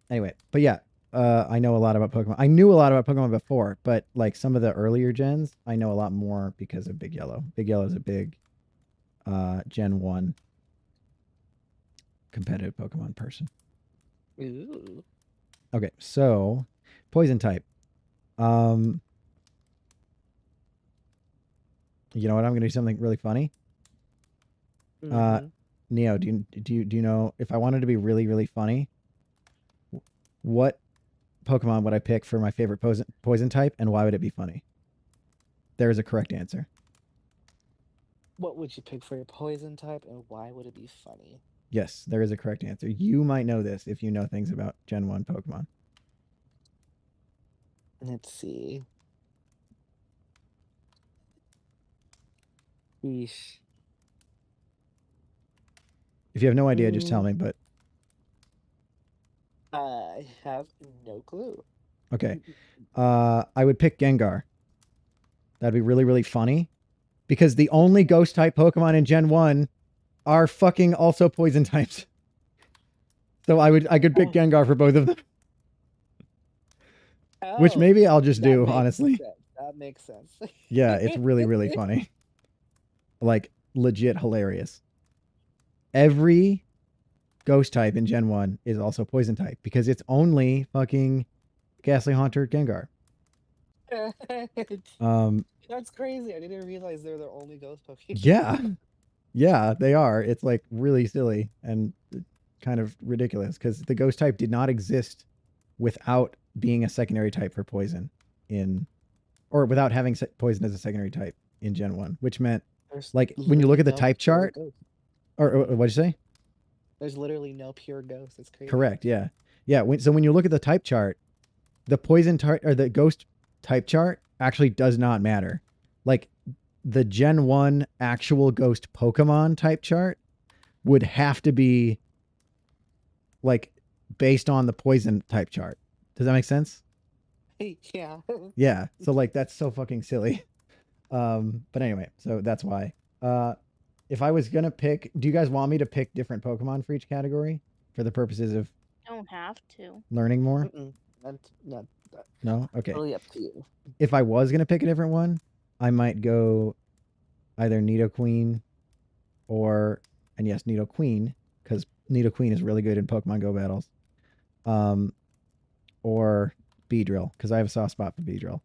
Speaker 1: Anyway, but yeah, I know a lot about Pokemon. I knew a lot about Pokemon before, but like some of the earlier gens, I know a lot more because of Big Yellow. Big Yellow is a big Gen 1 competitive Pokemon person.
Speaker 5: Ooh.
Speaker 1: Okay, so poison type. You know what? I'm gonna do something really funny. Neo, do you know if I wanted to be really, really funny, what Pokemon would I pick for my favorite poison type, and why would it be funny? There is a correct answer.
Speaker 5: What would you pick for your poison type, and why would it be funny?
Speaker 1: Yes, there is a correct answer. You might know this if you know things about Gen 1 Pokemon.
Speaker 5: Let's see. Yeesh.
Speaker 1: If you have no idea, just tell me, but...
Speaker 5: I have no clue.
Speaker 1: Okay. I would pick Gengar. That'd be really, really funny. Because the only ghost type Pokemon in Gen 1 are fucking also poison types. So I could pick Gengar for both of them. Which maybe I'll just do, honestly.
Speaker 5: That makes sense.
Speaker 1: Yeah, it's really, really funny. Like, legit hilarious. Every ghost type in Gen 1 is also poison type because it's only fucking Ghastly Haunter Gengar.
Speaker 5: That's crazy. I didn't realize they're the only ghost Pokemon.
Speaker 1: Yeah. Yeah, they are. It's like really silly and kind of ridiculous because the ghost type did not exist without being a secondary type for poison in or without having poison as a secondary type in Gen 1, which meant
Speaker 5: There's
Speaker 1: like when you look at the
Speaker 5: literally no
Speaker 1: type
Speaker 5: pure
Speaker 1: chart,
Speaker 5: ghost.
Speaker 1: or what'd you say?
Speaker 5: There's literally no pure ghost. It's crazy.
Speaker 1: Correct. Yeah. Yeah. So when you look at the type chart, the poison or the ghost type chart actually does not matter. Like the Gen 1 actual ghost Pokemon type chart would have to be like based on the poison type chart. Does that make sense?
Speaker 5: Yeah.
Speaker 1: Yeah. So like that's so fucking silly. But anyway, so that's why. If I was gonna pick, do you guys want me to pick different Pokemon for each category for the purposes of
Speaker 3: Don't have to.
Speaker 1: learning more?
Speaker 5: Not
Speaker 1: No? Okay.
Speaker 5: totally up to you.
Speaker 1: If I was gonna pick a different one, I might go either Nidoqueen and yes, Nidoqueen, because Nidoqueen is really good in Pokemon Go battles. Or Beedrill, because I have a soft spot for Beedrill,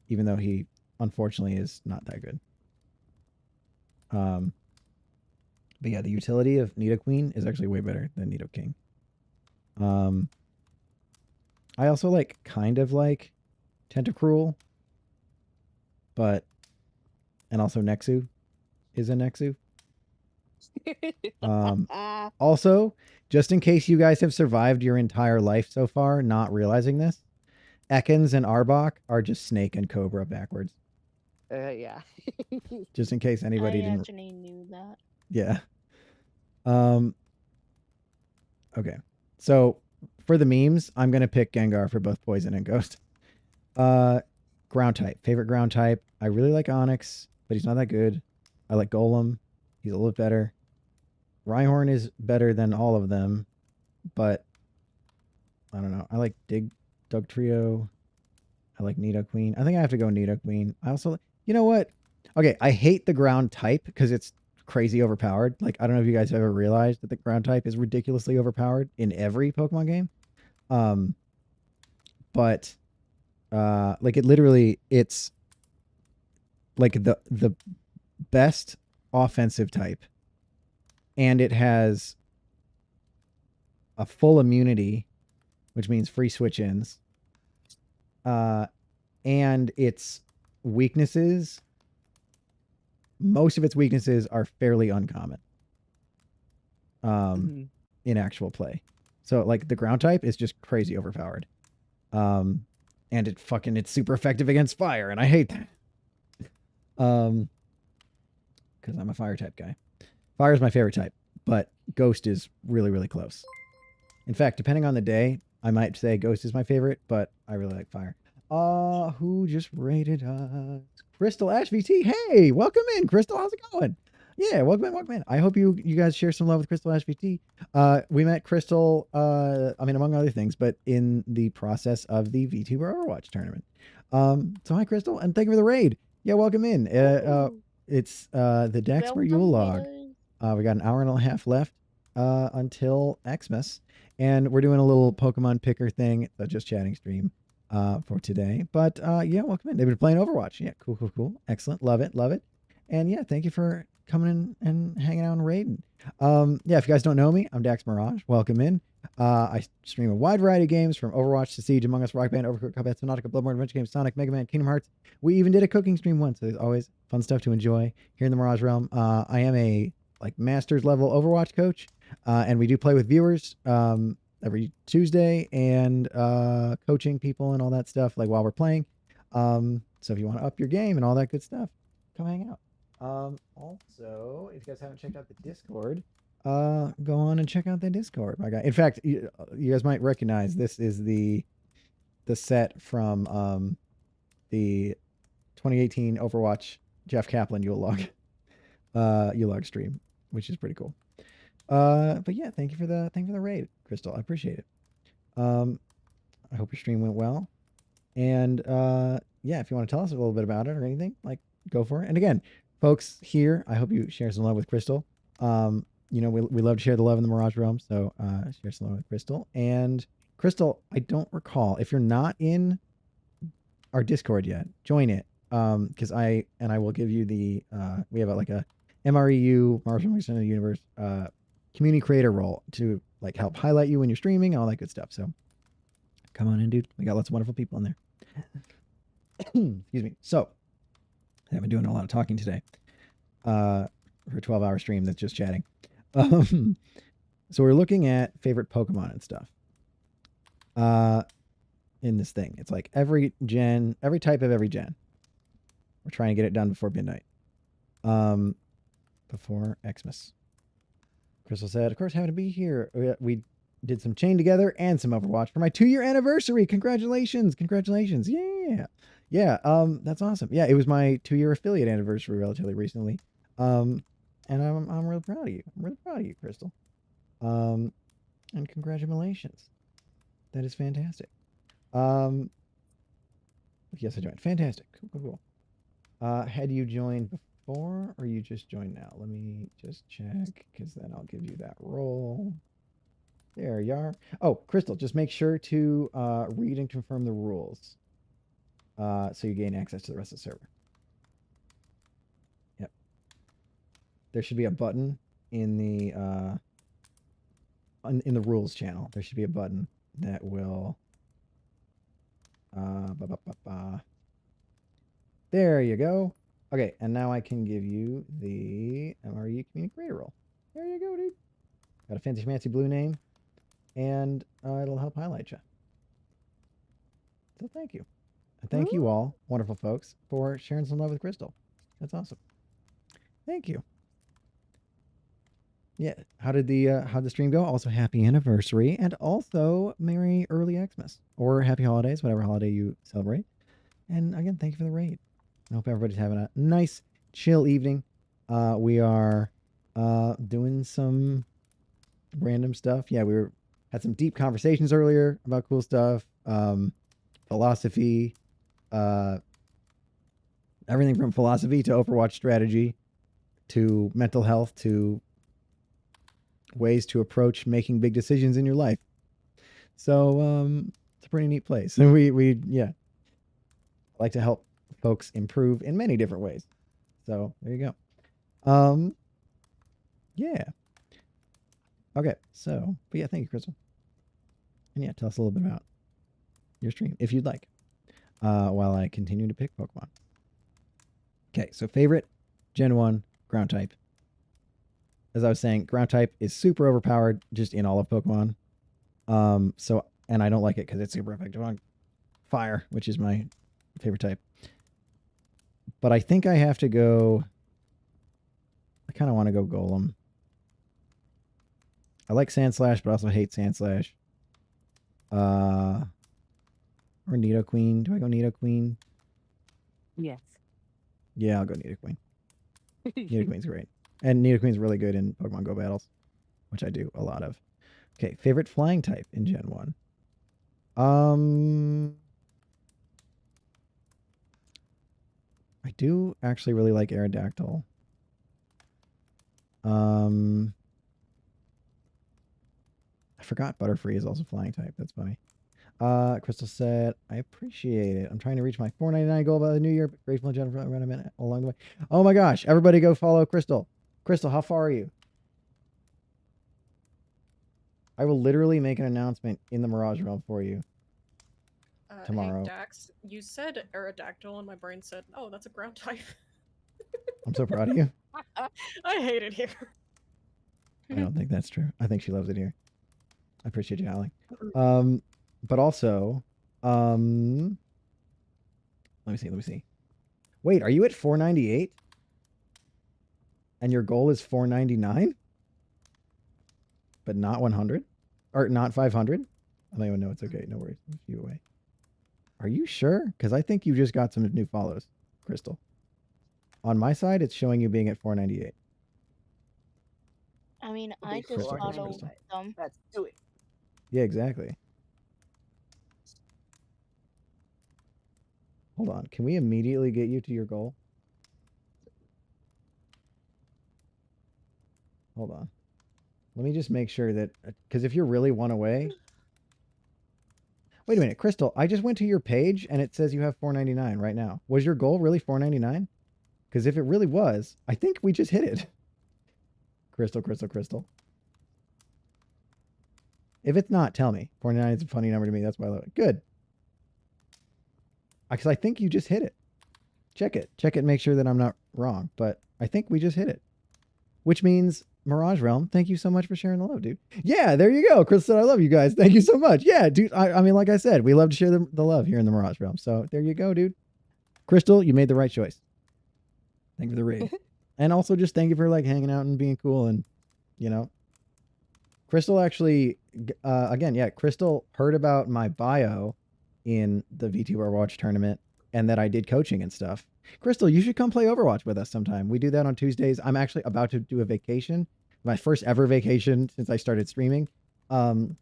Speaker 1: even though he unfortunately is not that good. But yeah, the utility of Nidoqueen is actually way better than Nidoking. I also kind of like Tentacruel, and also Nexu is a Nexu. Also, just in case you guys have survived your entire life so far not realizing this, Ekans and Arbok are just Snake and Cobra backwards.
Speaker 5: Yeah.
Speaker 1: Just in case anybody
Speaker 3: I
Speaker 1: didn't.
Speaker 3: actually knew that.
Speaker 1: Yeah. Okay. So for the memes, I'm gonna pick Gengar for both Poison and Ghost. Ground type. Favorite ground type. I really like Onyx, but he's not that good. I like Golem. He's a little bit better. Rhyhorn is better than all of them, but I don't know. I like Doug Trio. I like Nidoqueen. I think I have to go Nidoqueen. I also, you know what? Okay, I hate the ground type because it's crazy overpowered. Like, I don't know if you guys have ever realized that the ground type is ridiculously overpowered in every Pokemon game. But like it's like the best offensive type, and it has a full immunity, which means free switch-ins. And its weaknesses, most of its weaknesses are fairly uncommon in actual play. So like the ground type is just crazy overpowered. And it's super effective against fire, and I hate that. Because I'm a fire type guy. Fire is my favorite type, but Ghost is really, really close. In fact, depending on the day, I might say Ghost is my favorite, but I really like fire. Who just rated us? Crystal Ash VT. Hey, welcome in, Crystal. How's it going? Yeah, welcome in. I hope you guys share some love with Crystal Ash VT. We met Crystal, among other things, but in the process of the VTuber Overwatch tournament. So hi, Crystal, and thank you for the raid. Yeah, welcome in. It's the Dax Mirage Yule Log. We got an hour and a half left until Xmas, and we're doing a little Pokemon picker thing, just chatting stream for today. But yeah, welcome in. They've been playing Overwatch. Yeah, cool. Excellent. Love it. And yeah, thank you for coming in and hanging out and raiding. Yeah, if you guys don't know me, I'm Dax Mirage. Welcome in. I stream a wide variety of games from Overwatch to Siege, Among Us, Rock Band, Overcooked, Cuphead, Subnautica, Bloodborne, Adventure Games, Sonic, Mega Man, Kingdom Hearts. We even did a cooking stream once, so there's always fun stuff to enjoy here in the Mirage Realm. I am a master's level Overwatch coach, and we do play with viewers every Tuesday and coaching people and all that stuff while we're playing. So if you want to up your game and all that good stuff, come hang out. Also, if you guys haven't checked out the Discord, go on and check out the Discord, my guy. In fact, you guys might recognize this is the set from the 2018 Overwatch Jeff Kaplan Yule Log stream, which is pretty cool. But yeah, thank you for the raid, Crystal. I appreciate it. I hope your stream went well. And yeah, if you want to tell us a little bit about it or anything, go for it. And again, folks here, I hope you share some love with Crystal. We love to share the love in the Mirage Realm, so share some love with Crystal. And Crystal, I don't recall, if you're not in our Discord yet, join it. Because I will give you the we have a MREU, Mirage Realm Extended Universe community creator role to help highlight you when you're streaming and all that good stuff. So come on in, dude. We got lots of wonderful people in there. Excuse me. So, I've been doing a lot of talking today. For a 12-hour stream that's just chatting. So we're looking at favorite Pokemon and stuff. In this thing, it's like every type of every gen. We're trying to get it done before midnight. Before Xmas. Crystal said, "Of course, having to be here. We did some chain together and some Overwatch for my 2-year anniversary. Congratulations! Congratulations! Yeah, yeah. That's awesome. Yeah, it was my 2-year affiliate anniversary relatively recently. And I'm really proud of you. I'm really proud of you, Crystal. And congratulations. That is fantastic. Yes, I joined. Fantastic. Cool. Had you joined before or you just joined now? Let me just check because then I'll give you that role. There you are. Oh, Crystal, just make sure to read and confirm the rules so you gain access to the rest of the server. Yep. There should be a button in the rules channel. There should be a button that will there you go. Okay, and now I can give you the MRE Community Creator role. There you go, dude. Got a fancy schmancy blue name, and it'll help highlight you. So thank you. And thank you all, wonderful folks, for sharing some love with Crystal. That's awesome. Thank you. Yeah, how'd the stream go? Also, happy anniversary, and also Merry Early Xmas, or Happy Holidays, whatever holiday you celebrate. And again, thank you for the raid. I hope everybody's having a nice, chill evening. We are doing some random stuff. Yeah, had some deep conversations earlier about cool stuff, philosophy, everything from philosophy to Overwatch strategy to mental health to ways to approach making big decisions in your life. So it's a pretty neat place. And we like to help folks improve in many different ways. So there you go. Yeah. Okay. So, but yeah, thank you, Crystal. And yeah, tell us a little bit about your stream if you'd like. While I continue to pick Pokemon. Okay. So favorite Gen 1 ground type. As I was saying, ground type is super overpowered just in all of Pokemon. And I don't like it because it's super effective on fire, which is my favorite type. But I think I have to go. I kind of want to go Golem. I like Sandslash, but I also hate Sandslash. Or Nidoqueen. Do I go Nidoqueen?
Speaker 5: Yes.
Speaker 1: Yeah, I'll go Nidoqueen. Nidoqueen's great. And Nidoqueen's really good in Pokemon Go battles, which I do a lot of. Okay, favorite flying type in Gen 1. I do actually really like Aerodactyl. I forgot Butterfree is also flying type. That's funny. Crystal said, I appreciate it. I'm trying to reach my $4.99 goal by the new year, but grateful and generous for a minute along the way. Oh my gosh, everybody go follow Crystal. Crystal, how far are you? I will literally make an announcement in the Mirage Realm for you. Tomorrow.
Speaker 2: Hey, Dax, you said Aerodactyl, and my brain said, oh, that's a ground type.
Speaker 1: I'm so proud of you.
Speaker 2: I hate it here.
Speaker 1: I don't think that's true. I think she loves it here. I appreciate you howling. But also, let me see. Wait, are you at 498? And your goal is 499? But not 100? Or not 500? I don't even know. It's okay. No worries. A few away. Are you sure? Because I think you just got some new follows, Crystal. On my side, it's showing you being at 498.
Speaker 3: I mean, I
Speaker 5: Okay,
Speaker 3: just
Speaker 5: cool.
Speaker 3: followed them.
Speaker 5: Let's do it.
Speaker 1: Yeah, exactly. Hold on. Can we immediately get you to your goal? Hold on. Let me just make sure that, because if you're really one away. Wait a minute, Crystal, I just went to your page and it says you have 499 right now. Was your goal really 499? Because if it really was, I think we just hit it. Crystal. If it's not, tell me. 499 is a funny number to me. That's why I love it. Good. Because I think you just hit it. Check it. Check it and make sure that I'm not wrong. But I think we just hit it. Which means Mirage Realm, thank you so much for sharing the love, dude. Yeah, there you go. Chris said, I love you guys. Thank you so much. Yeah, dude. I mean, like I said, we love to share the love here in the Mirage Realm. So there you go, dude. Crystal, you made the right choice. Thank you for the raid. And also just thank you for like hanging out and being cool. And, you know, Crystal actually, again, yeah, Crystal heard about my bio in the VTuber Watch tournament and that I did coaching and stuff. Crystal, you should come play Overwatch with us sometime. We do that on Tuesdays. I'm actually about to do a vacation, my first ever vacation since I started streaming, to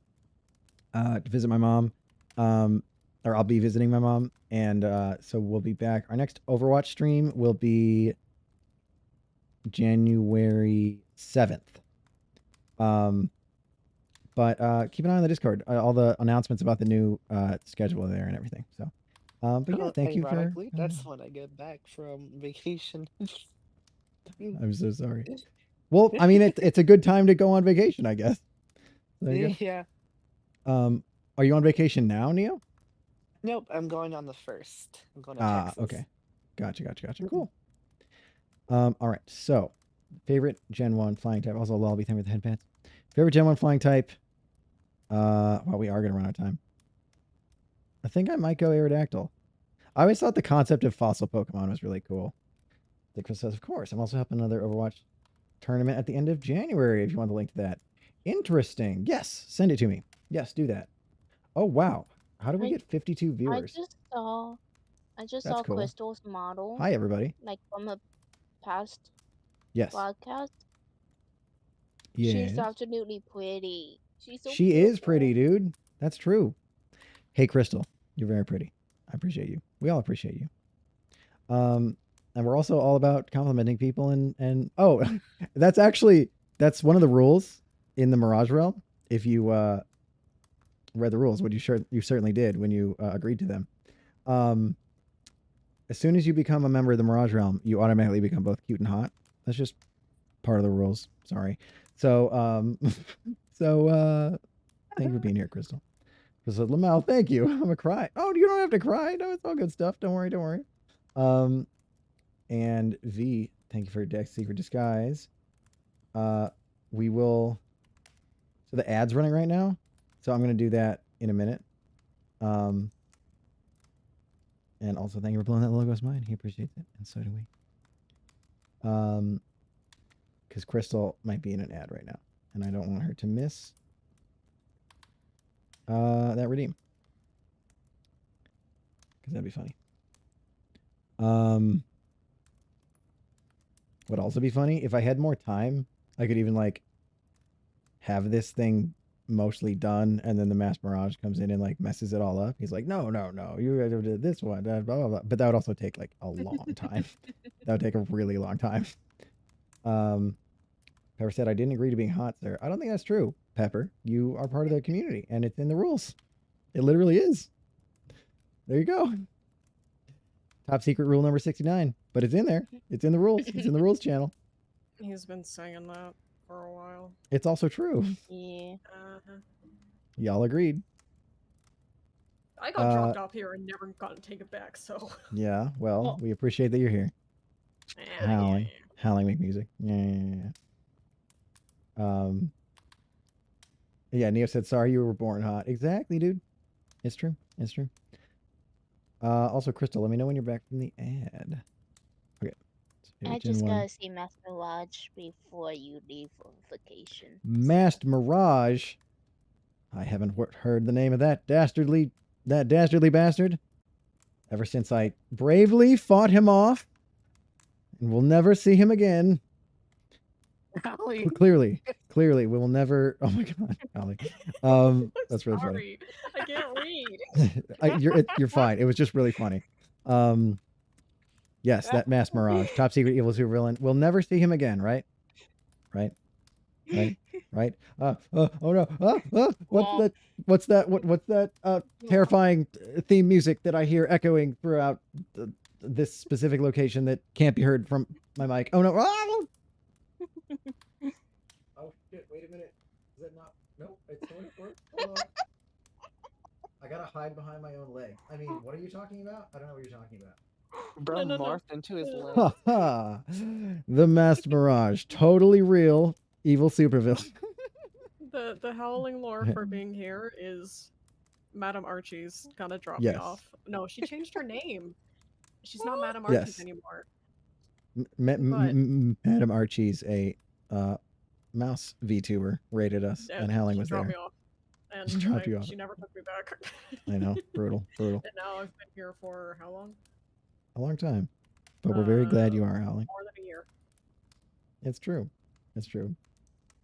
Speaker 1: visit my mom, or I'll be visiting my mom. And so we'll be back. Our next Overwatch stream will be January 7th. But keep an eye on the Discord. All the announcements about the new schedule are there and everything. So, but yeah, thank you for.
Speaker 5: Ironically, that's when I get back from vacation.
Speaker 1: I'm so sorry. Well, I mean, it's a good time to go on vacation, I guess. There you go.
Speaker 5: Yeah.
Speaker 1: Are you on vacation now, Neo?
Speaker 5: Nope, I'm going on the 1st. I'm going to Texas.
Speaker 1: Okay. Gotcha. Cool. All right. So, favorite Gen 1 flying type. Also, Lolby, thank you for the headbands. Favorite Gen 1 flying type. Well, we are going to run out of time. I think I might go Aerodactyl. I always thought the concept of fossil Pokemon was really cool. The Chris says, of course. I'm also helping another Overwatch tournament at the end of January if you want the link to that. Interesting. Yes. Send it to me. Yes, do that. Oh, wow. How did we get 52 viewers?
Speaker 3: I just
Speaker 1: That's
Speaker 3: saw
Speaker 1: cool.
Speaker 3: Crystal's model.
Speaker 1: Hi, everybody.
Speaker 3: Like from a past
Speaker 1: Yes.
Speaker 3: podcast.
Speaker 1: Yes.
Speaker 3: She's absolutely pretty. She's so
Speaker 1: She is
Speaker 3: beautiful.
Speaker 1: pretty, dude. That's true. Hey, Crystal, you're very pretty. I appreciate you. We all appreciate you. And we're also all about complimenting people and oh, that's one of the rules in the Mirage Realm. If you read the rules, what you certainly did when you agreed to them. As soon as you become a member of the Mirage Realm, you automatically become both cute and hot. That's just part of the rules. Sorry. So thank you for being here, Crystal. Crystal Lamel, thank you. I'm a cry. Oh, you don't have to cry. No, it's all good stuff. Don't worry. And V, thank you for Dax Secret Disguise. We will. So the ad's running right now. So I'm going to do that in a minute. And also thank you for blowing that logo's mind. He appreciates it. And so do we. Because Crystal might be in an ad right now. And I don't want her to miss that redeem. Because that'd be funny. Would also be funny if I had more time. I could even like have this thing mostly done, and then the Mass Mirage comes in and like messes it all up. He's like, no, you gotta do this one, blah, blah, blah. But that would also take like a long time. That would take a really long time. Pepper said, I didn't agree to being hot, sir. I don't think that's true, Pepper. You are part of the community, and it's in the rules. It literally is. There you go. Top secret rule number 69. But it's in there. It's in the rules. It's in the rules channel.
Speaker 2: He's been saying that for a while.
Speaker 1: It's also true.
Speaker 3: Yeah.
Speaker 1: Y'all agreed.
Speaker 2: I got dropped off here and never got to take it back, so.
Speaker 1: Yeah, well, we appreciate that you're here. Howling. Howling make music. Yeah. Yeah, Neo said, sorry you were born hot. Exactly, dude. It's true. It's true. Also, Crystal, let me know when you're back from the ad. Okay.
Speaker 3: I just gotta see Master Mirage before you leave on vacation.
Speaker 1: Master Mirage? I haven't heard the name of that dastardly bastard ever since I bravely fought him off, and we'll never see him again.
Speaker 5: Golly.
Speaker 1: Clearly, we will never. Oh my god, Golly. That's really funny.
Speaker 2: I can't read.
Speaker 1: You're fine. It was just really funny. Yes, that Mass Mirage, top secret evil super villain. We'll never see him again, right? Right. Oh no. What's that terrifying theme music that I hear echoing throughout this specific location that can't be heard from my mic? Oh no. Oh shit, wait a minute. Is that not? No, it's 24. I gotta hide behind my own legs. I mean, what are you talking about? I don't know what you're talking about.
Speaker 5: Bro
Speaker 2: No.
Speaker 5: morphed into his leg.
Speaker 1: Ha ha! The Masked Mirage, totally real, evil supervillain.
Speaker 2: The howling lore for being here is Madame Archie's gonna drop me
Speaker 1: Yes.
Speaker 2: off. No, she changed her name. She's not Madame
Speaker 1: Yes.
Speaker 2: Archie's anymore.
Speaker 1: Madam Archie's a mouse VTuber rated us, and Howling
Speaker 2: she
Speaker 1: was
Speaker 2: dropped
Speaker 1: there.
Speaker 2: me off. And
Speaker 1: She dropped you off.
Speaker 2: she never took me back.
Speaker 1: I know, brutal.
Speaker 2: And now I've been here for how long?
Speaker 1: A long time, but we're very glad you are, Howling.
Speaker 2: More than a year.
Speaker 1: It's true. It's true.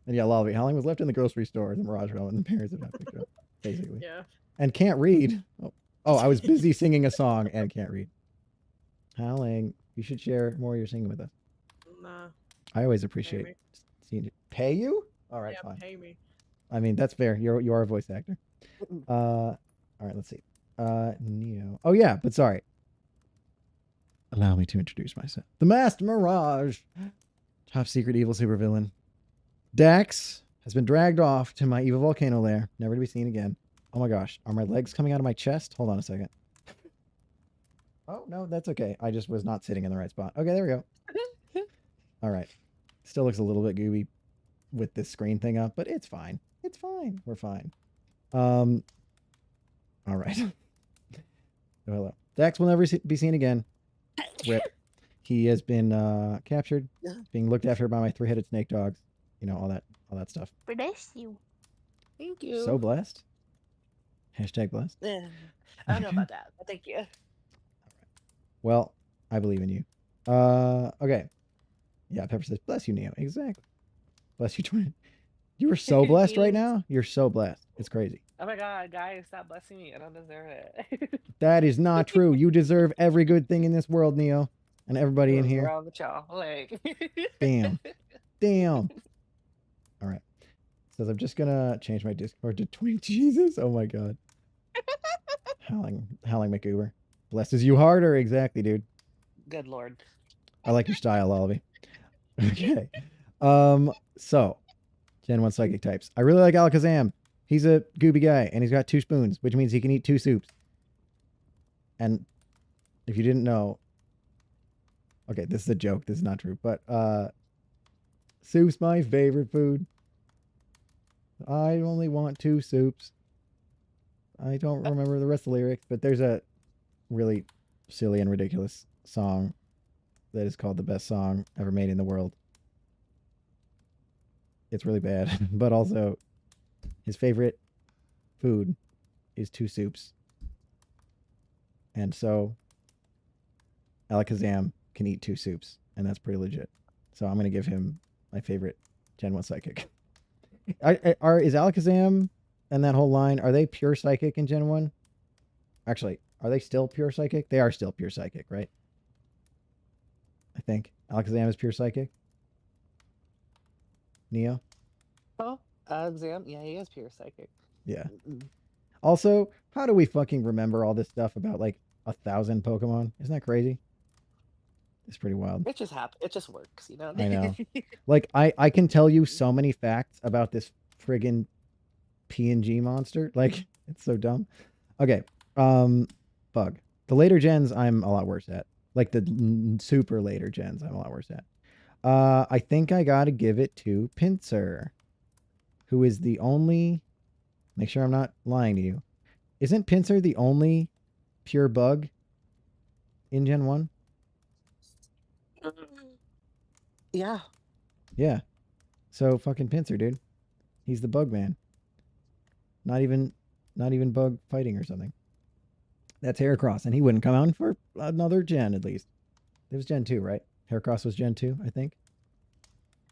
Speaker 1: And yeah, Lolly, Howling was left in the grocery store at the Mirage Realm, and the parents have not picked her up, basically.
Speaker 2: Yeah.
Speaker 1: And can't read. Oh, I was busy singing a song and can't read. Howling, you should share more of your singing with us.
Speaker 2: Nah.
Speaker 1: I always
Speaker 2: Pay
Speaker 1: appreciate
Speaker 2: me.
Speaker 1: seeing you. Pay you? All right,
Speaker 2: Yeah,
Speaker 1: fine.
Speaker 2: pay me.
Speaker 1: I mean, that's fair. You are a voice actor. All right, let's see. Neo. Oh yeah, but sorry. Allow me to introduce myself. The Masked Mirage, top secret evil supervillain. Dax has been dragged off to my evil volcano lair, never to be seen again. Oh my gosh, are my legs coming out of my chest? Hold on a second. Oh no, that's okay. I just was not sitting in the right spot. Okay, there we go. All right. Still looks a little bit gooey with this screen thing up, but it's fine. It's fine. We're fine. All right. Oh, hello. Dax will never be seen again. Rip. He has been captured, being looked after by my three-headed snake dogs. You know, all that stuff.
Speaker 3: Bless you.
Speaker 5: Thank you.
Speaker 1: So blessed. Hashtag blessed.
Speaker 5: Yeah. I don't know about that, but thank you.
Speaker 1: Well, I believe in you. Okay. Yeah, Pepper says, bless you, Neo. Exactly. Bless you, twin. You are so blessed right now. You're so blessed. It's crazy.
Speaker 5: Oh my god, guys, stop blessing me. I don't deserve it.
Speaker 1: That is not true. You deserve every good thing in this world, Neo. And everybody in
Speaker 5: What's
Speaker 1: here.
Speaker 5: wrong with y'all? Like,
Speaker 1: Damn. Damn. All right. Says I'm just gonna change my Discord to Twink Jesus. Oh my god. Howling McUber. Blesses you harder. Exactly, dude.
Speaker 5: good lord.
Speaker 1: I like your style, Olive. Okay. So Gen 1 psychic types. I really like Alakazam. He's a gooby guy and he's got 2 spoons, which means he can eat 2 soups. And if you didn't know, okay, this is a joke. This is not true, but soup's my favorite food. I only want 2 soups. I don't remember the rest of the lyrics, but there's a really silly and ridiculous song that is called the best song ever made in the world. It's really bad, but also his favorite food is 2 soups. And so Alakazam can eat 2 soups, and that's pretty legit. So I'm going to give him my favorite Gen 1 psychic. Is Alakazam and that whole line, are they pure psychic in Gen 1? Actually, are they still pure psychic? They are still pure psychic, right? I think. Alakazam is pure psychic? Neo?
Speaker 5: Oh, Alakazam? Yeah, he is pure psychic.
Speaker 1: Yeah. Also, how do we fucking remember all this stuff about like 1,000 Pokemon? Isn't that crazy? It's pretty wild.
Speaker 5: It just happens. It just works, you know?
Speaker 1: I know. Like, I can tell you so many facts about this friggin' PNG monster. Like, it's so dumb. Okay. Bug. The later gens, I'm a lot worse at. Like, the super later gens, I'm a lot worse at. I think I gotta give it to Pinsir, who is the only... Make sure I'm not lying to you. Isn't Pinsir the only pure bug in Gen 1?
Speaker 5: Yeah.
Speaker 1: Yeah. So fucking Pinsir, dude. He's the bug man. Not even bug fighting or something. That's Heracross, and he wouldn't come out for another gen at least. It was Gen 2, right? Heracross was Gen 2, I think.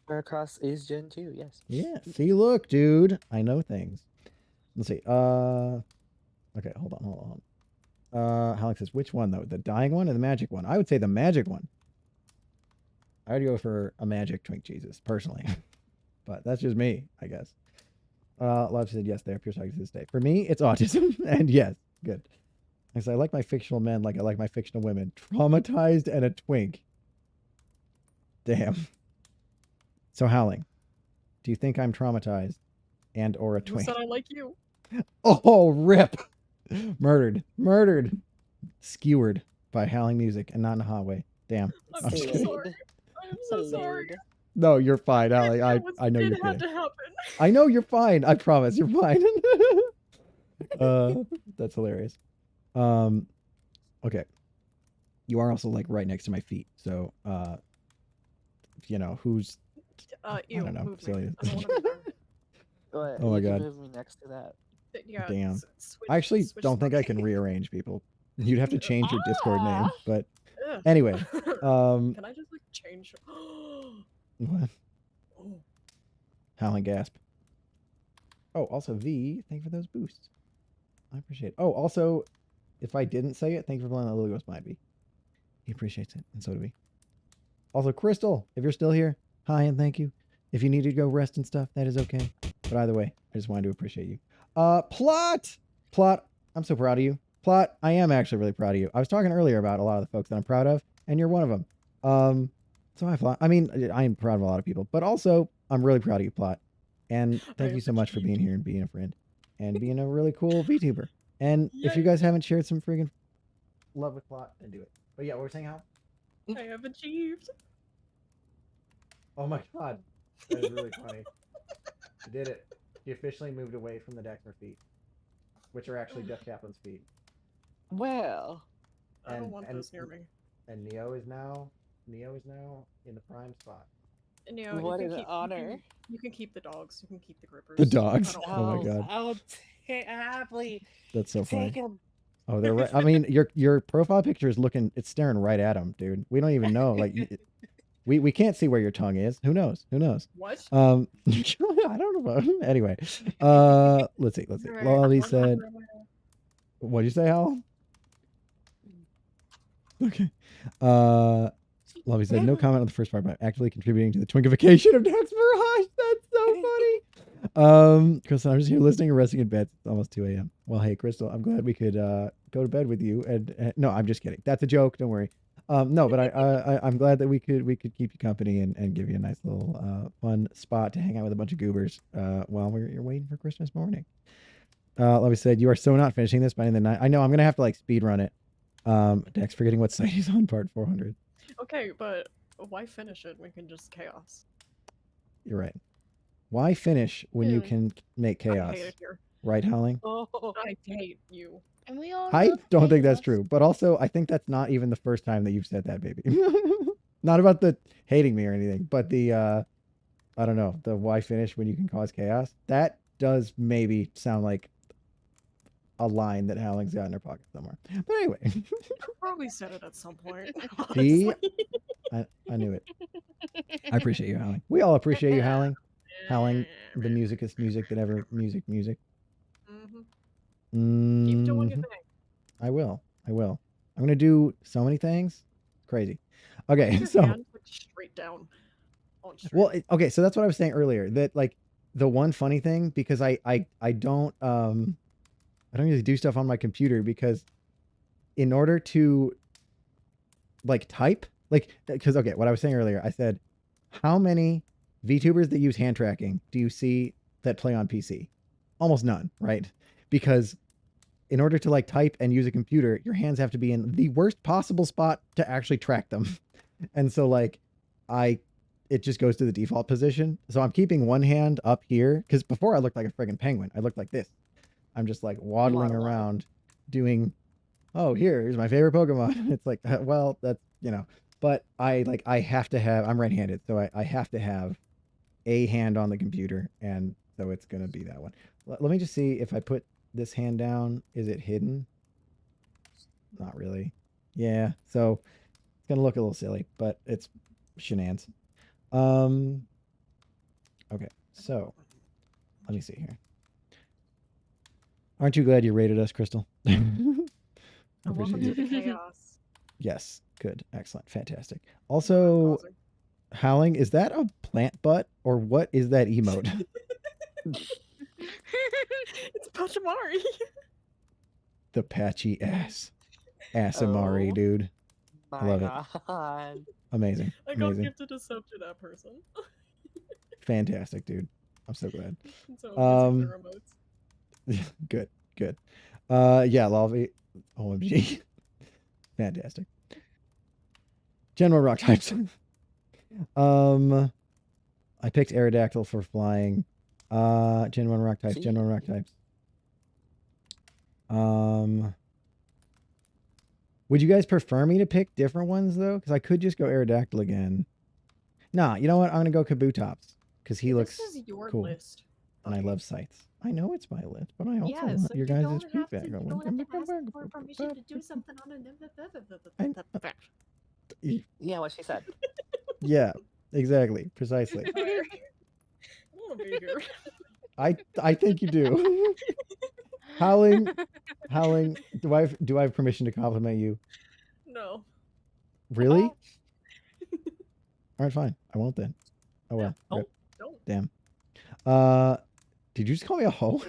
Speaker 5: Heracross is Gen 2, yes.
Speaker 1: Yeah. See, look, dude. I know things. Let's see. Okay, hold on. Alex says, which one though? The dying one or the magic one? I would say the magic one. I'd go for a magic Twink Jesus, personally. But that's just me, I guess. Love said, yes, they are pure psychic to this day. For me, it's autism. And yes, good. Because I like my fictional men like I like my fictional women. Traumatized and a twink. Damn. So, Howling, do you think I'm traumatized and or a
Speaker 2: Who
Speaker 1: twink?
Speaker 2: said I like you?
Speaker 1: Oh, rip. Murdered, skewered by howling music and not in a hot way. Damn.
Speaker 2: I'm
Speaker 1: I'm just
Speaker 2: so
Speaker 1: kidding.
Speaker 2: sorry. I'm so sorry.
Speaker 5: Salute.
Speaker 1: No, you're fine, Allie. I know
Speaker 2: It
Speaker 1: you're
Speaker 2: had
Speaker 1: kidding.
Speaker 2: to happen.
Speaker 1: I know you're fine. I promise you're fine. That's hilarious. Okay. You are also like right next to my feet, so you know who's
Speaker 2: Ew,
Speaker 1: don't know,
Speaker 2: move
Speaker 1: silly.
Speaker 2: me. I don't want to be there.
Speaker 5: Go ahead.
Speaker 1: Oh my
Speaker 5: you can
Speaker 1: God.
Speaker 5: move me next to that.
Speaker 2: Yeah,
Speaker 1: Damn.
Speaker 2: switch,
Speaker 1: I actually
Speaker 2: switch
Speaker 1: don't think I
Speaker 2: spots.
Speaker 1: can rearrange people. You'd have to change your Discord name, but
Speaker 2: Ugh.
Speaker 1: anyway.
Speaker 2: Can I just like change?
Speaker 1: What?
Speaker 2: Oh,
Speaker 1: Howling gasp. Oh, also V, thank you for those boosts. I appreciate it. Oh, also, if I didn't say it, thank you for playing that Lily Ghost Mind V. He appreciates it, and so do we. Also, Crystal, if you're still here, hi and thank you. If you need to go rest and stuff, that is okay. But either way, I just wanted to appreciate you. Plot, I'm so proud of you. Plot, I am actually really proud of you. I was talking earlier about a lot of the folks that I'm proud of, and you're one of them. So hi, Plot. I mean, I am proud of a lot of people, but also I'm really proud of you, Plot. And thank you so much for being here and being a friend and being a really cool VTuber. And if you guys haven't shared some friggin' love with Plot, then do it. But yeah, what we're saying, Hal?
Speaker 2: I have achieved.
Speaker 1: Oh my God, that is really funny. You did it. You officially moved away from the Daxmer feet, which are actually Jeff Kaplan's feet.
Speaker 5: Well.
Speaker 2: I don't want this near me.
Speaker 1: And Neo is now in the prime spot.
Speaker 2: Neo,
Speaker 5: What
Speaker 2: you
Speaker 5: an
Speaker 2: can keep,
Speaker 5: honor.
Speaker 2: You can keep the dogs. You can keep the grippers.
Speaker 1: The dogs?
Speaker 2: I don't
Speaker 1: Oh
Speaker 2: want
Speaker 1: my
Speaker 2: those.
Speaker 1: God.
Speaker 5: I'll happily
Speaker 1: That's so funny.
Speaker 5: take him.
Speaker 1: Oh, they're right. I mean, your profile picture is it's staring right at him, dude. We don't even know. Like, we can't see where your tongue is. Who knows?
Speaker 2: What?
Speaker 1: I don't know. Anyway, let's see.
Speaker 2: Alright,
Speaker 1: Lolly
Speaker 2: one
Speaker 1: said,
Speaker 2: more.
Speaker 1: "What'd you say, Hal?" Okay. Lovey said, "No comment on the first part, but actively contributing to the twinkification of Dax Mirage." That's so funny. Crystal, I'm just here listening and resting in bed. It's almost 2 a.m. Well, hey, Crystal, I'm glad we could go to bed with you. And no, I'm just kidding. That's a joke. Don't worry. No, but I'm glad that we could keep you company and give you a nice little fun spot to hang out with a bunch of goobers while you're waiting for Christmas morning. Lovey said, "You are so not finishing this by the end of the night." I know. I'm gonna have to like speed run it. Dex forgetting what site he's on, part 400.
Speaker 2: Okay, but why finish it? We can just chaos.
Speaker 1: You're right. Why finish when you can make
Speaker 2: I
Speaker 1: chaos?
Speaker 2: hate it here.
Speaker 1: Right, Howling?
Speaker 5: Oh.
Speaker 2: I hate you.
Speaker 3: And we all
Speaker 1: I
Speaker 3: love
Speaker 1: don't think that's
Speaker 3: chaos.
Speaker 1: true. But also, I think that's not even the first time that you've said that, baby. Not about the hating me or anything, but the, I don't know, the why finish when you can cause chaos. That does maybe sound like a line that Howling's got in her pocket somewhere. But anyway.
Speaker 2: I probably said it at some point.
Speaker 1: See?
Speaker 2: honestly.
Speaker 1: I knew it. I appreciate you, Howling. We all appreciate you, Howling. Howling, the musicest music that ever music.
Speaker 2: Mhm. Keep doing your
Speaker 1: Mhm.
Speaker 2: thing.
Speaker 1: I will. I'm going to do so many things. It's crazy. Okay,
Speaker 2: Your
Speaker 1: so
Speaker 2: hand, like, straight down. On straight.
Speaker 1: well, okay, so that's what I was saying earlier. That like the one funny thing, because I don't really do stuff on my computer, because in order to like type, like, because okay, what I was saying earlier, I said, how many VTubers that use hand tracking do you see that play on PC? Almost none, right? Because in order to like type and use a computer, your hands have to be in the worst possible spot to actually track them. And so like it just goes to the default position. So I'm keeping one hand up here, because before I looked like a friggin' penguin. I looked like this. I'm just like waddling around doing, oh, here's my favorite Pokemon. It's like, well, that's, but I have to have, I'm right-handed, so I have to have a hand on the computer, and so it's going to be that one. Let me just see if I put this hand down, is it hidden? Not really. Yeah, so it's going to look a little silly, but it's shenanigans. Okay, so let me see here. Aren't you glad you rated us, Crystal? I
Speaker 2: Welcome
Speaker 1: appreciate
Speaker 2: to
Speaker 1: it.
Speaker 2: the chaos.
Speaker 1: Yes, good, excellent, fantastic. Also, Howling, is that a plant butt, or what is that emote?
Speaker 2: It's Pachamari.
Speaker 1: The patchy ass. Asamari, dude. I love it.
Speaker 5: God.
Speaker 1: Amazing.
Speaker 2: I got
Speaker 1: Amazing.
Speaker 2: gifted a sub to that person.
Speaker 1: Fantastic, dude. I'm so glad.
Speaker 2: So I'm using their emotes.
Speaker 1: Good. Good. Yeah, Lalvi. OMG. Fantastic. General rock types. I picked Aerodactyl for flying. Gen 1 rock types. Gen 1 rock types. Would you guys prefer me to pick different ones though? Because I could just go Aerodactyl again. Nah, you know what? I'm gonna go Kabutops because he looks
Speaker 2: This is your
Speaker 1: cool,
Speaker 2: list.
Speaker 1: and I love scythes. I know it's my list, but I also
Speaker 2: Yes,
Speaker 1: want
Speaker 2: and
Speaker 1: your
Speaker 2: you
Speaker 1: guys'
Speaker 2: don't have to,
Speaker 1: feedback.
Speaker 2: you don't have to ask for permission to do something on a...
Speaker 5: Yeah, what she said.
Speaker 1: Yeah, exactly, precisely.
Speaker 2: I don't want to be here.
Speaker 1: I think you do. Howling, do I have permission to compliment you?
Speaker 2: No.
Speaker 1: Really?
Speaker 5: Oh.
Speaker 1: All right, fine. I won't then. Oh well.
Speaker 2: No.
Speaker 1: Rip.
Speaker 2: Don't.
Speaker 1: Damn. Did you just call me a hoe?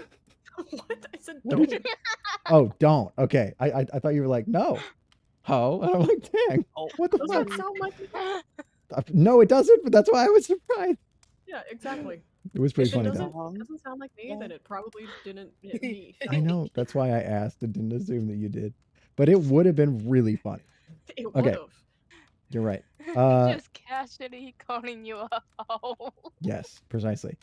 Speaker 2: What? I said
Speaker 1: What
Speaker 2: don't.
Speaker 1: did Oh, don't. Okay. I thought you were like, no. Hoe. And I'm like, dang.
Speaker 5: Oh,
Speaker 1: What the
Speaker 2: Does
Speaker 1: fuck?
Speaker 2: that sound like me?
Speaker 1: No, it doesn't, but that's why I was surprised.
Speaker 2: Yeah, exactly.
Speaker 1: It was pretty
Speaker 2: If it
Speaker 1: funny
Speaker 2: doesn't,
Speaker 1: though.
Speaker 2: doesn't sound like me, then it probably didn't hit me.
Speaker 1: I know. That's why I asked and didn't assume that you did. But it would have been really funny.
Speaker 2: It
Speaker 1: Okay.
Speaker 2: would have.
Speaker 1: You're right.
Speaker 3: Just casually calling you a hoe.
Speaker 1: Yes, precisely.